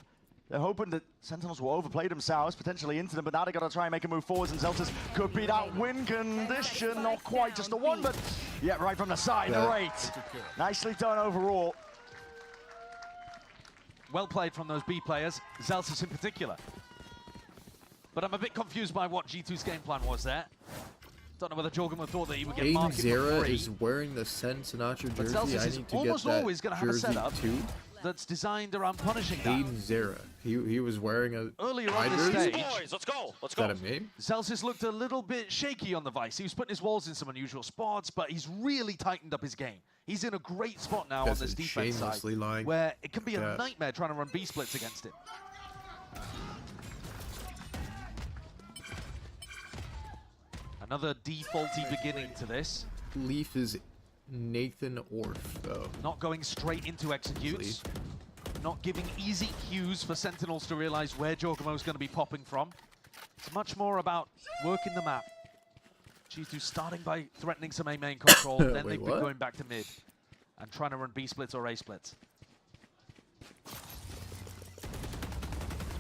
They're hoping that Sentinels will overplay themselves, potentially into them, but now they got to try and make a move forwards, and Celsius could be that win condition. Not quite just the one, but yeah, right from the side, the rate. Nicely done overall. Well played from those B players, Celsius in particular. But I'm a bit confused by what G2's game plan was there. Don't know whether Jorgamo thought that he would get Aiden market for Zera free. is wearing the Sen Sinatraa But jersey. Celsius I is need to almost get that always gonna have a jersey setup. too. that's designed around punishing that. Hayden Zera. He was wearing a Earlier on jersey? this stage, Boys, let's go. Let's Is that go. a meme? Celsius looked a little bit shaky on the Vice. He was putting his walls in some unusual spots, but he's really tightened up his game. He's in a great spot now on That's this defense side, shamelessly lying. where it can be a Yeah. nightmare trying to run B-splits against him. Another defaulty beginning to this. Leaf is Nathan Orff, though. Not going straight into executes. Not giving easy cues for Sentinels to realize where Jorgamo's going to be popping from. It's much more about working the map. G2 starting by threatening some A main control, then Wait, they've been what? going back to mid and trying to run B splits or A splits.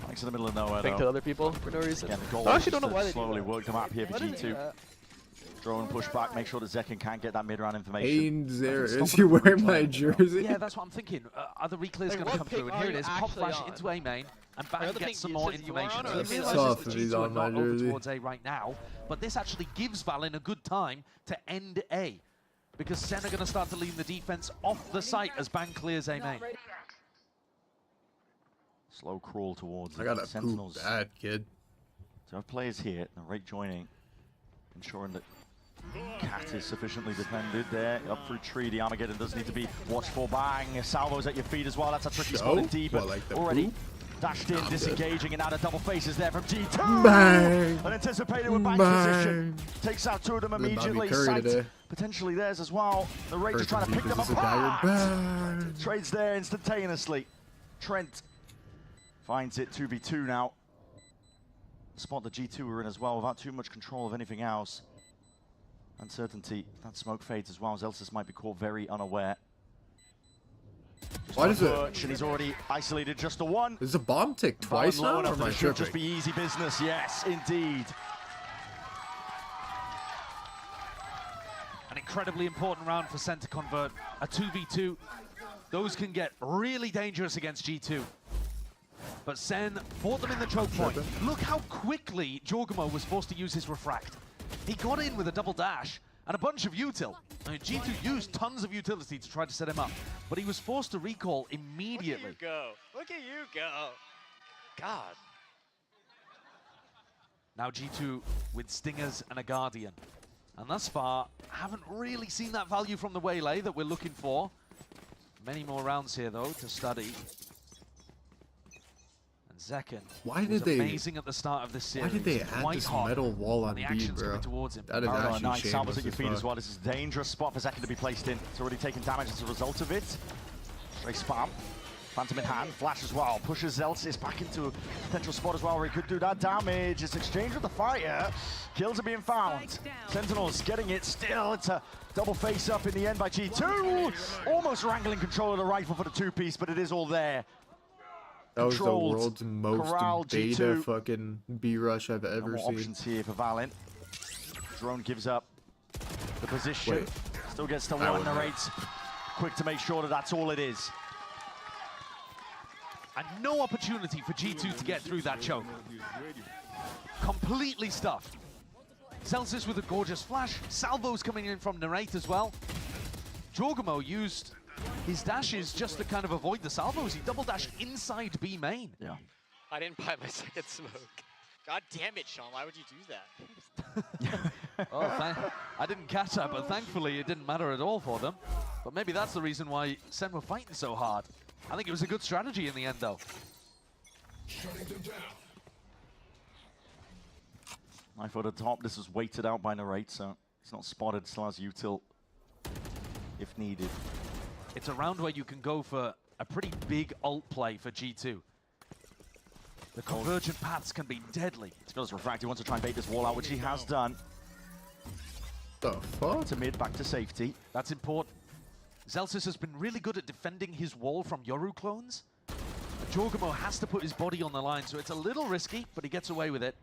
Spikes in the middle of nowhere, Think though. to other people for no reason. Again, the goal I is actually don't know just why to they do slowly that. work the map here for Why do they do G2. that? Drone push back, make sure that Zekin can't get that mid-round information. Hayden Zera. Nothing's Is stopping he him from wearing my replaying it, though. jersey? Yeah, that's what I'm thinking. Are the reclays Like, going to what come pick through? And are here it you is. Pop actually flash on? into A main and back Are and the get pink some more pieces you are information. on, or He are they realizes tough that if he's G2 are on my not over jersey. towards A right now, but this actually gives Valen a good time to end A, because Sen are going to start to lean the defense off the site as Bang clears A main. Slow crawl towards I gotta Sentinels. poop bad, kid. So have players here, the rate joining, ensuring that Cat is sufficiently defended there. Up through tree, the Armageddon does need to be watched for. Bang, salvos at your feet as well. That's a tricky spot indeed, but like the already poop? dashed in, Nah, disengaging, and now the double faces there from G2. Bang! Unanticipated with Bang's position. Takes out two of them Bobby immediately. Curry Sight today. potentially theirs as well. The Rage is trying to pick them This is a dagger. apart. Bang! Trades there instantaneously. Trent finds it 2v2 now. Spot the G2 were in as well without too much control of anything else. Uncertainty. That smoke fades as well. Zelsis might be caught very unaware. Why does it? And he's already isolated just the one. Is a bomb tick twice Low now? enough Or am that I it should just tripping? be easy business. Yes, indeed. An incredibly important round for Sen to convert. A 2v2. Those can get really dangerous against G2. But Sen fought them in the choke point. Look how quickly Jorgamo was forced to use his refract. He got in with a double dash and a bunch of util. I mean, G2 used tons of utility to try to set him up, but he was forced to recall immediately. Look at you go. Look at you go. God. Now G2 with Stingers and a Guardian. And thus far, haven't really seen that value from the Waylay that we're looking for. Many more rounds here, though, to study. And Zekin Why was did they? amazing at the start of this Why series. did they add White this hot, metal wall on and the B, action's bro? coming towards him. That is Maradona, actually nice salvos shameless at your as feet fuck. as well. This is a dangerous spot for Zekin to be placed in. It's already taken damage as a result of it. Straight spam. Phantom in hand, flash as well. Pushes Zelsis back into a potential spot as well where he could do that damage. It's exchanged with the fire. Kills are being found. Sentinels getting it still. It's a double face up in the end by G2. Almost wrangling control of the rifle for the two-piece, but it is all there. That was the Controlled, world's most corralled beta G2. fucking B rush I've No ever more seen. options here for Valen. Drone gives up the position. Wait. Still gets to I one. wouldn't. Narrates quick to make sure that that's all it is. And no opportunity for G2 to get through that choke. Completely stuffed. Celsius with a gorgeous flash. Salvos coming in from Narrate as well. Jorgamo used his dashes just to kind of avoid the salvos. He double dashed inside B main. Yeah. I didn't buy my second smoke. God damn it, Sean. Why would you do that? Oh, I didn't catch that, but thankfully it didn't matter at all for them. But maybe that's the reason why Sen were fighting so hard. I think it was a good strategy in the end, though. Knife at the top. This was weighted out by Narrate, so it's not spotted. Still has util if needed. It's a round where you can go for a pretty big ult play for G2. The convergent paths can be deadly. He's got his refract. He wants to try and bait this wall out, which he has done. The fuck? To mid, back to safety. That's important. Zelsis has been really good at defending his wall from Yoru clones. Jorgamo has to put his body on the line, so it's a little risky, but he gets away with it.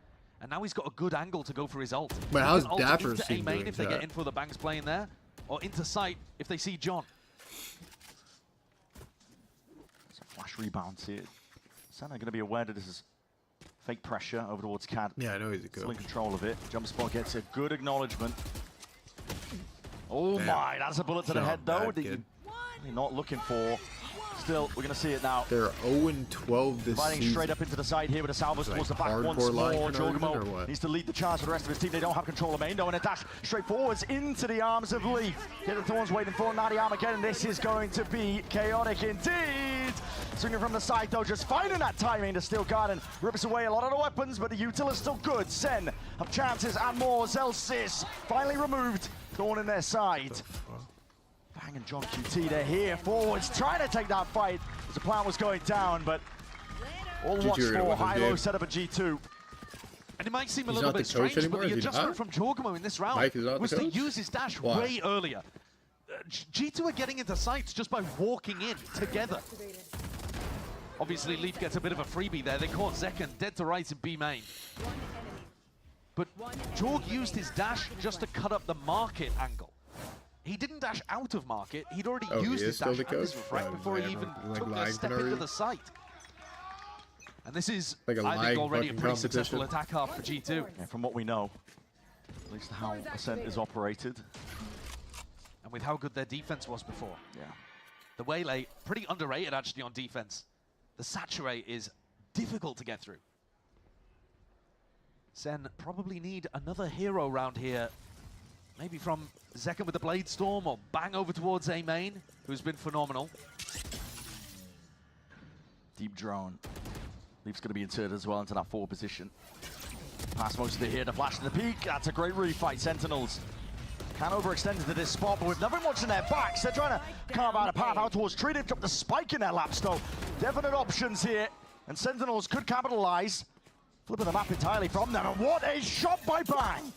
And now he's got a good angle to go for his ult. But He how's can ult Dapper into seen A main doing if they that? get info the Bangs playing there, or into sight if they see John. So flash rebounds here. Sana going to be aware that this is fake pressure over towards Cad. Yeah, I know he's a Still coach. in control of it. Jump spot gets a good acknowledgement. Oh Damn. my, that's a bullet to the Shot head though. bad, That kid. you're not looking for. still, we're going to see it now. They're 0-12 this Fighting season. straight up into the side here with a salvo Like towards the back once hardcore line more. for no reason, or Jorgamo what? needs to lead the charge for the rest of his team. They don't have control of main, though, and a dash straight forwards into the arms of Leaf. Here the Thorns waiting for Nadi Armageddon. This is going to be chaotic indeed. Swinging from the side, though, just finding that timing to steal Garden. Rips away a lot of the weapons, but the util is still good. Sen have chances and more. Zelsis finally removed. Thorn in their side. Bang and John QT, they're here forwards, trying to take that fight as the plan was going down, but all watch for high-low setup at G2. And it might seem a little bit strange, but the adjustment from Jorgamo in this round was to use his dash way earlier. G2 are getting into sights just by walking in together. Obviously, Leaf gets a bit of a freebie there. They caught Zekken dead to rights in B main. But Jorg used his dash just to cut up the market angle. He didn't dash out of market. He'd already used his dash right before he even took a step into the site. And this is, like I think, already a pretty successful attack half for G2. Yeah, from what we know, at least how Ascent is operated. And with how good their defense was before. Yeah. The Waylay, pretty underrated actually on defense. The Saturate is difficult to get through. Sen probably need another hero round here. Maybe from Zekken with the Blade Storm, or bang over towards A main, who's been phenomenal. Deep drone. Leaf's going to be inserted as well into that forward position. Pass most of it here, the flash to the peak. That's a great refight. Sentinels can overextend into this spot, but with nothing watching their backs, they're trying to carve out a path out towards Tree. They've dropped the spike in their laps, though. Definite options here, and Sentinels could capitalize. Flipping the map entirely from them, and what a shot by Bang!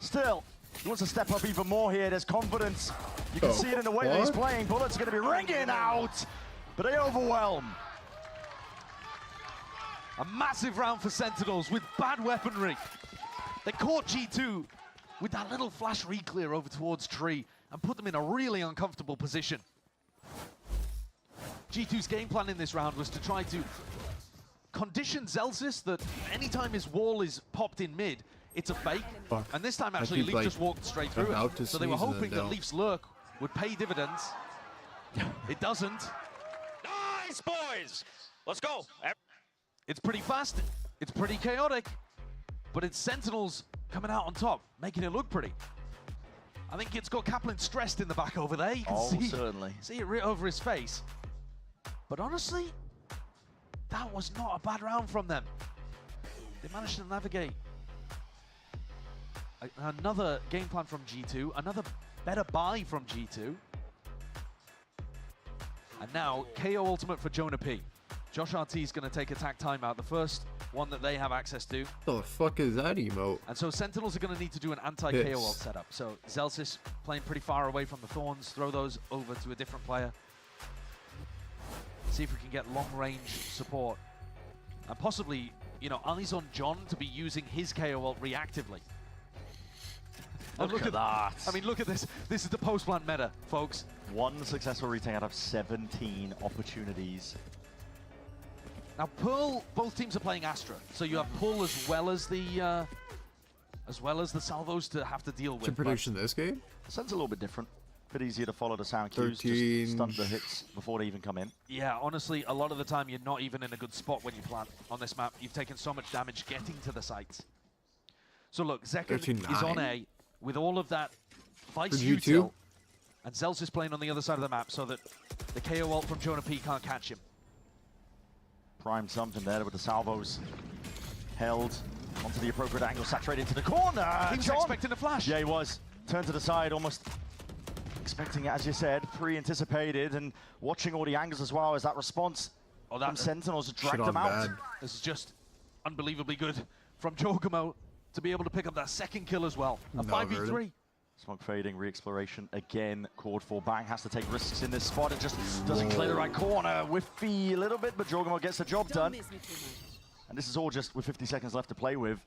Still, he wants to step up even more here. There's confidence. You can see it in the way that he's playing. Bullets are going to be ringing out, but they overwhelm. A massive round for Sentinels with bad weaponry. They caught G2 with that little flash re-clear over towards Tree and put them in a really uncomfortable position. G2's game plan in this round was to try to condition Zelsis that anytime his wall is popped in mid, it's a fake. And this time actually Leaf just walked straight through it. So they were hoping that Leaf's lurk would pay dividends. It doesn't. Nice, boys! Let's go. It's pretty fast, it's pretty chaotic, but it's Sentinels coming out on top, making it look pretty. I think it's got Kaplan stressed in the back over there. You can see it right over his face. But honestly, that was not a bad round from them. They managed to navigate another game plan from G2, another better buy from G2. And now, KO ultimate for Jonah P. Josh RT is going to take attack timeout, the first one that they have access to. What the fuck is that emote? And so Sentinels are going to need to do an anti-KO ult setup. So Zelsis playing pretty far away from the Thorns, throw those over to a different player. See if we can get long-range support. And possibly, you know, eyes on John to be using his KO ult reactively. Look at that. I mean, look at this. This is the post-plant meta, folks. One successful retake out of 17 opportunities. Now, Pearl, both teams are playing Astra, so you have Pull as well as the salvos to have to deal with. What's your prediction this game? Sounds a little bit different. Bit easier to follow the sound cues, just stun the hits before they even come in. Yeah, honestly, a lot of the time you're not even in a good spot when you plant on this map. You've taken so much damage getting to the sites. So look, Zekken is on A with all of that vice util, and Zels is playing on the other side of the map so that the KO ult from Jonah P can't catch him. Prime something there with the salvos held onto the appropriate angle, saturated into the corner. He was expecting a flash. Yeah, he was. Turned to the side, almost expecting it, as you said, pre-anticipated, and watching all the angles as well as that response from Sentinels dragged them out. This is just unbelievably good from Jorgamo to be able to pick up that second kill as well. A 5v3. Smoke fading, re-exploration again called for. Bang has to take risks in this spot. It just doesn't clear the right corner. Whiffy a little bit, but Jorgamo gets the job done. And this is all just with 50 seconds left to play with.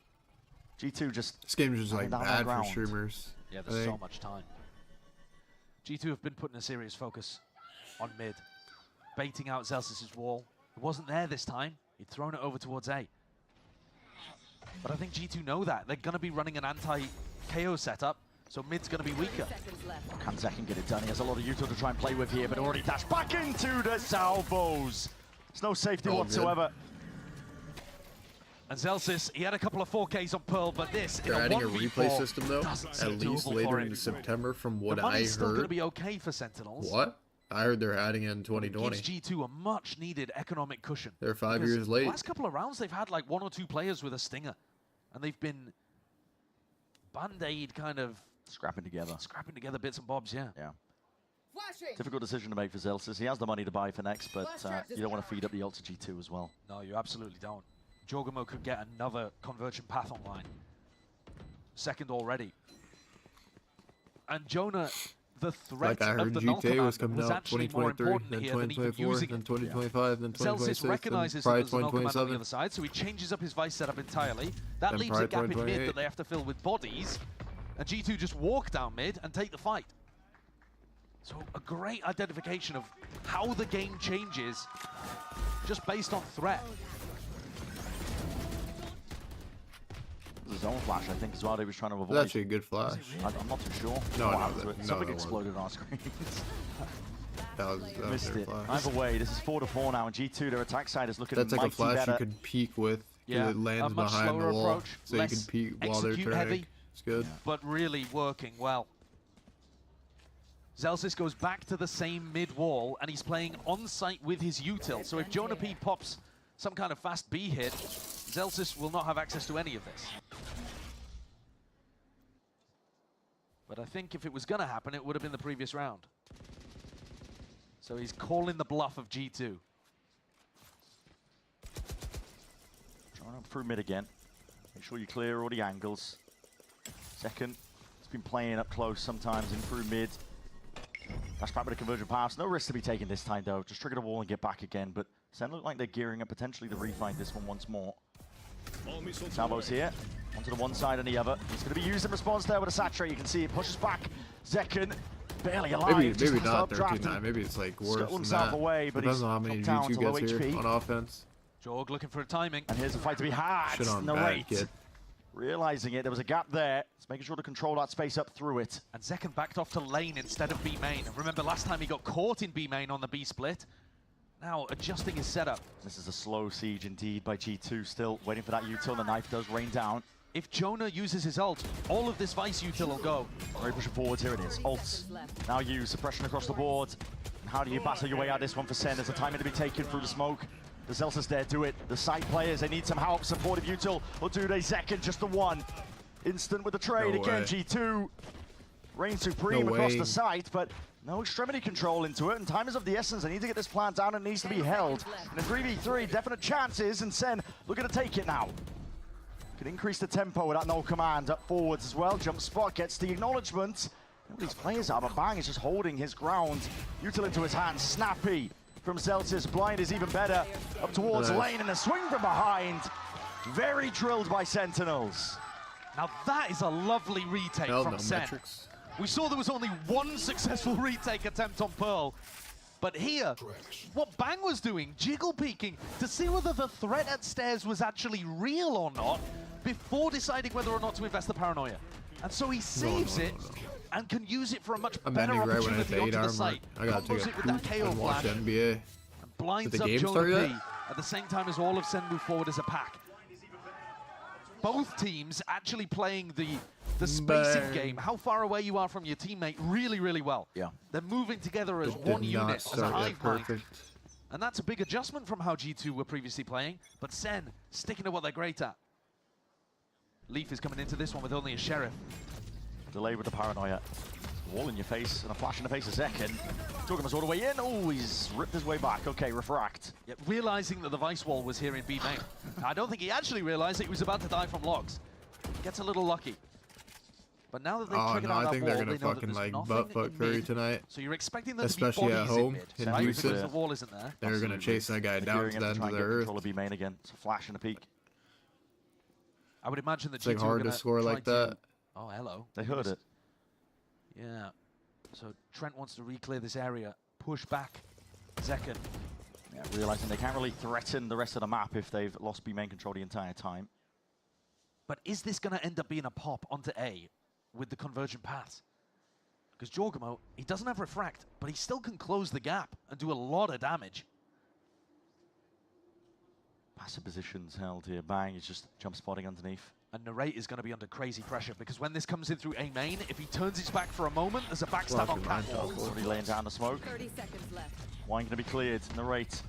G2 just... This game is just like bad for streamers. Yeah, there's so much time. G2 have been putting a serious focus on mid. Baiting out Zelsis' wall. It wasn't there this time. He'd thrown it over towards A. But I think G2 know that. They're going to be running an anti-KO setup. So mid's going to be weaker. Can Zekin get it done? He has a lot of util to try and play with here, but already dashed back into the salvos. There's no safety whatsoever. And Zelsis, he had a couple of 4Ks on Pearl, but this They're adding a replay system though, at least later in into September, from what the I money's still going to heard. be okay for Sentinels. What? I heard they're adding it in 2020. Gives G2 a much-needed economic cushion. They're 5 Because years late. The last couple of rounds, they've had like 1 or 2 players with a stinger, and they've been band-aid kind of scrapping together bits and bobs. Yeah. Difficult decision to make for Zelsis. He has the money to buy for next, but you don't want to feed up the ult to G2 as well. No, you absolutely don't. Jorgamo could get another conversion path online. Second already. And Jonah, the threat Like I heard of the GTA was Null coming was out actually more 2023, important then here than even 2024, using then it. 2025, then 2026, Zelsis then recognizes that probably there's a Null command on the 2027. other side, so he changes up his Vice setup entirely. That Then leaves a probably gap in mid 2028. that they have to fill with bodies. And G2 just walk down mid and take the fight. So a great identification of how the game changes just based on threat. The zone flash, I think, as well. He was trying to avoid. It's actually a good flash. I'm not too sure. No, what no, happened to that- it. no, Something that exploded on our screens. That was Missed their it. flash. Either way, this is 4-4 now, and G2, their attack side is looking That's like a mighty flash better. you could peek with. 'Cause Yeah, it lands a much behind the slower wall, approach, so you less can peek while they're execute turning. heavy. It's good. But really working well. Zelsis goes back to the same mid wall, and he's playing on site with his util. So if Jonah P pops some kind of fast B hit, Zelsis will not have access to any of this. But I think if it was going to happen, it would have been the previous round. So he's calling the bluff of G2. Trying up through mid again. Make sure you clear all the angles. Second, it's been playing up close sometimes in through mid. That's back with a conversion pass. No risk to be taken this time though. Just trigger the wall and get back again. But Sen look like they're gearing up potentially to refind this one once more. Salvo's here. Onto the one side and the other. He's going to be used in response there with a Sinatraa. You can see it pushes back. Zekin barely alive. Maybe not 13-9. Maybe it's like worse than himself that. away, but Depends he's on how many down G2 to low gets here HP. on offense. Jorg looking for a timing. And here's a fight to be had. Shit on No bad, wait. kid. Realizing it, there was a gap there. It's making sure to control that space up through it. And Zekin backed off to lane instead of B main. And remember last time he got caught in B main on the B split. Now adjusting his setup. This is a slow siege indeed by G2, still waiting for that util. The knife does rain down. If Jonah uses his ult, all of this Vice util will go. Very pushing forwards, here it is. Ults. Now use suppression across the board. And how do you battle your way out this one for Sen? There's a timing to be taken through the smoke. The Zelsis there do it. The side players, they need some help. Supportive util. Or do they Zekin just the one? Instant with the trade. No Again, way. G2 reign supreme No across way. the site, but no extremity control into it, and time is of the essence. They need to get this plant down, and it needs to be held. In a 3v3, definite chances, and Sen looking to take it now. Can increase the tempo with that no command up forwards as well. Jump spot gets the acknowledgement. Nobody's players out, but Bang is just holding his ground. Util into his hands, snappy from Zelsis. Blind is even better. Up towards lane, and a swing from behind. Very drilled by Sentinels. Now that is a lovely retake Hell from no, Sen. metrics. We saw there was only one successful retake attempt on Pearl. But here, what Bang was doing, jiggle peeking to see whether the threat at stairs was actually real or not before deciding whether or not to invest the paranoia. And so he saves it and can use it for a much I'm better ending right when I hit opportunity the 8 onto the armor. site. I gotta Combos take a it with that poop KO and watch flash. NBA. And blinds Did the up game Jonah start P yet? at the same time as all of Sen move forward as a pack. Both teams actually playing the spacing Bang. game, how far away you are from your teammate, really, really well. Yeah. They're moving together as Did one not unit, as a start yet. hive mind. Perfect. And that's a big adjustment from how G2 were previously playing, but Sen sticking to what they're great at. Leaf is coming into this one with only a Sheriff. Delay with the paranoia. Wall in your face and a flash in the face of Zekin. Took us all the way in. Oh, he's ripped his way back. Okay, refract. Yep, realizing that the Vice wall was here in B main. I don't think he actually realized that he was about to die from logs. Gets a little lucky. But now that they've Oh triggered no, out I that think wall, they're gonna they know that fucking there's like nothing butt fuck in Curry mid. tonight. So you're expecting them Especially to at be bodies home in mid, in right? Houston. Because the wall isn't there. They're gonna chase that guy down to the end of the earth. Control of B main again. It's a flash and a peek. I would imagine that It's like G2 hard are to gonna score try like to- that. Oh, hello. They heard it. Yeah. So Trent wants to re-clear this area, push back Zekin. Yeah, realizing they can't really threaten the rest of the map if they've lost B main control the entire time. But is this going to end up being a pop onto A? with the convergent paths. Because Jorgamo, he doesn't have refract, but he still can close the gap and do a lot of damage. Passive positions held here. Bang is just jump spotting underneath. And Narrate is going to be under crazy pressure because when this comes in through A main, if he turns his back for a moment, there's a backstab on Catwalk. Already laying down the smoke. 30 seconds left. Wine going to be cleared. Narrate.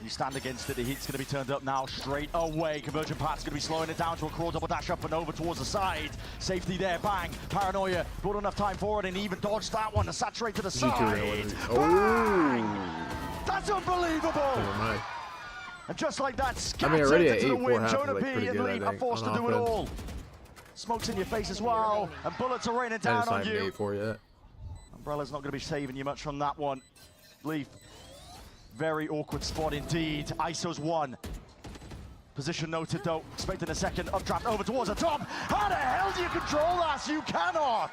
You stand against it, the heat's going to be turned up now, straight away. Convergent Path's going to be slowing it down to a crawl double dash up and over towards the side. Safety there, bang. Paranoia, brought enough time forward and even dodged that one to saturate to the side. Bang! That's unbelievable! And just like that, scattered already at into the 8-4 wind. half Jonah is, like, P pretty and good, Leaf I are think, forced to on do it offense. all. Smoke's in your face as well, and bullets are raining And down it's on not even you. 8-4 yet. Umbrella's not going to be saving you much from that one. Leaf, very awkward spot indeed. ISO's one. Position noted though, expecting a second updraft over towards the top. How the hell do you control that? You cannot!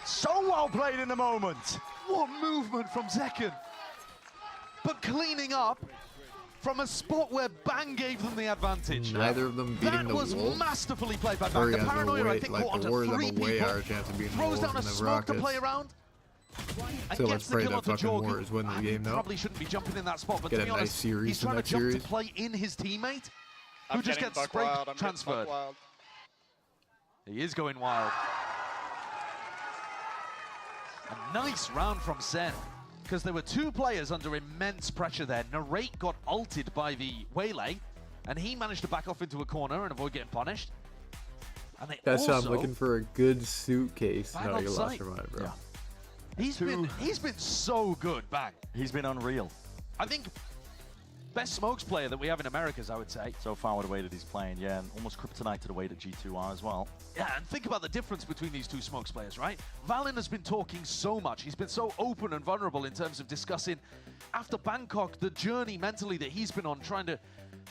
So well played in the moment. What movement from Zekken! But cleaning up from a spot where Bang gave them the advantage. Neither of them beating that the was Wolves. masterfully played by Bang. The Paranoia, I think, like caught onto the Warriors 3 have a way people. higher chance of beating the Throws Wolves down a than the smoke to Rockets. play around. And So gets let's the pray kill that onto fucking Jorgu. Warriors win the game now. Probably shouldn't be jumping in that spot, but Get to a be nice honest, series he's in trying to that jump series. to play in his teammate, who I'm just getting gets buck sprayed wild, I'm getting transferred. buck wild. He is going wild. A nice round from Sen, because there were 2 players under immense pressure there. Narrate got ulted by the Waylay, and he managed to back off into a corner and avoid getting punished. And they That's also I'm looking for a good suitcase. Bang No, on you lost sight. your mind, bro. Yeah. He's been so good, Bang. He's been unreal. I think best smokes player that we have in Americas, I would say. So far with the way that he's playing, yeah, and almost kryptonite to the way that G2 are as well. Yeah, and think about the difference between these 2 smokes players, right? Valen has been talking so much. He's been so open and vulnerable in terms of discussing, after Bangkok, the journey mentally that he's been on, trying to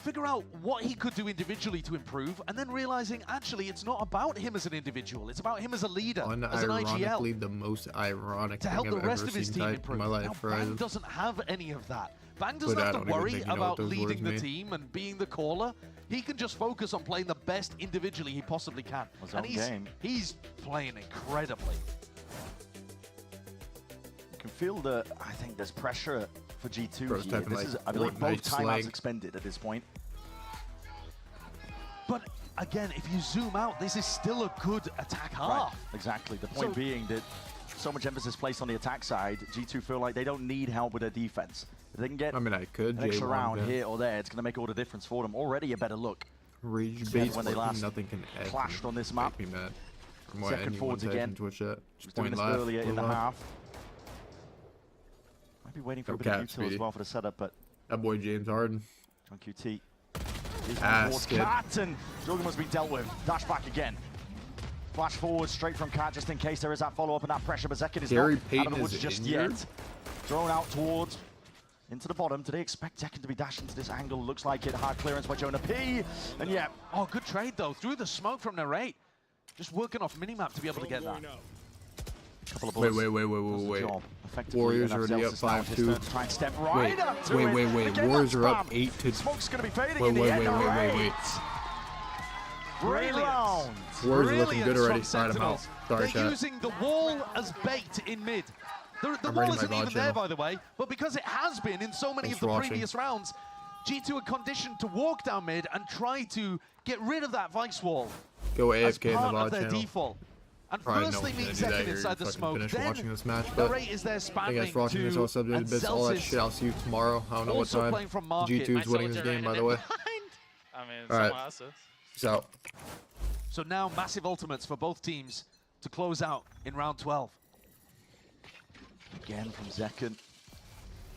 figure out what he could do individually to improve, and then realizing, actually, it's not about him as an individual. It's about him as a leader, as an IGL. Unironically, the most ironic To thing help I've the rest ever of his seen team type improve. in my life. Now, for Bang Ryzen. doesn't have any of that. Bang doesn't But I have to don't even worry think you know about what those leading words the mean. team and being the caller. He can just focus on playing the best individually he possibly can. His And own he's playing incredibly. You can feel the, I think there's pressure for G2 Bro's here. typing This like is, I believe, both Fortnite timeouts slang. expended at this point. But again, if you zoom out, this is still a good attack half. Right, exactly. The point So- being that so much emphasis placed on the attack side, G2 feel like they don't need help with their defense. If they can get I mean, I could an extra J1 round them. here or there, it's going to make all the difference for them. Already a better look. Rage Compared base to when they working, last nothing can ever clashed on this map. make me mad. From what Second anyone forwards typed again. in Twitch chat. Was Just doing point this left, earlier in the left. half. Might be waiting for No a bit of cap, util as Speedy. well for the setup, but That boy James Harden. on QT. He's Ah, one towards skid. Cat, and Jorgen has been dealt with. Dash back again. Flash forward straight from Cat just in case there is that follow-up and that pressure, but Zekken is Gary not out Payton of the woods is just injured? yet. Thrown out towards into the bottom. Do they expect Zekken to be dashed into this angle? Looks like it. Hard clearance by Jonah P. And yeah. Oh, good trade though. Through the smoke from Narrate. Just working off minimap to be able to get that. Couple of Wait, bullets. Does the wait. job effectively. Warriors Enough already up Zelsis now. His 5-2. turn to try and step right up to it. Wait. Again, Warriors that are up spam. 8 to. Smoke's going to be fading Wait, in the wait, end. wait. Great Brilliant. round. Warriors are looking Brilliance good already. from Alright, I'm out. Sentinels. Sorry, They're chat. using the wall as bait in mid. The I'm wall reading isn't my even VOD there, channel. by the way, but because it has been in so many Thanks of the for watching. previous rounds, G2 are conditioned to walk down mid and try to get rid of that Vice wall Go as AFK in the part of VOD their channel. default. And Probably first no they one's meet gonna do that. Zekken You're inside the fucking smoke, finished then watching this match, but Narrate is there Thank you guys spamming for watching this. to, All subject and bits, all that Zelsis shit. I'll see you tomorrow. I don't know what also time. playing from market. G2's winning this game, by the way. I mean, All right. someone has to. Peace out. So now massive ultimates for both teams to close out in round 12. Again from Zekken.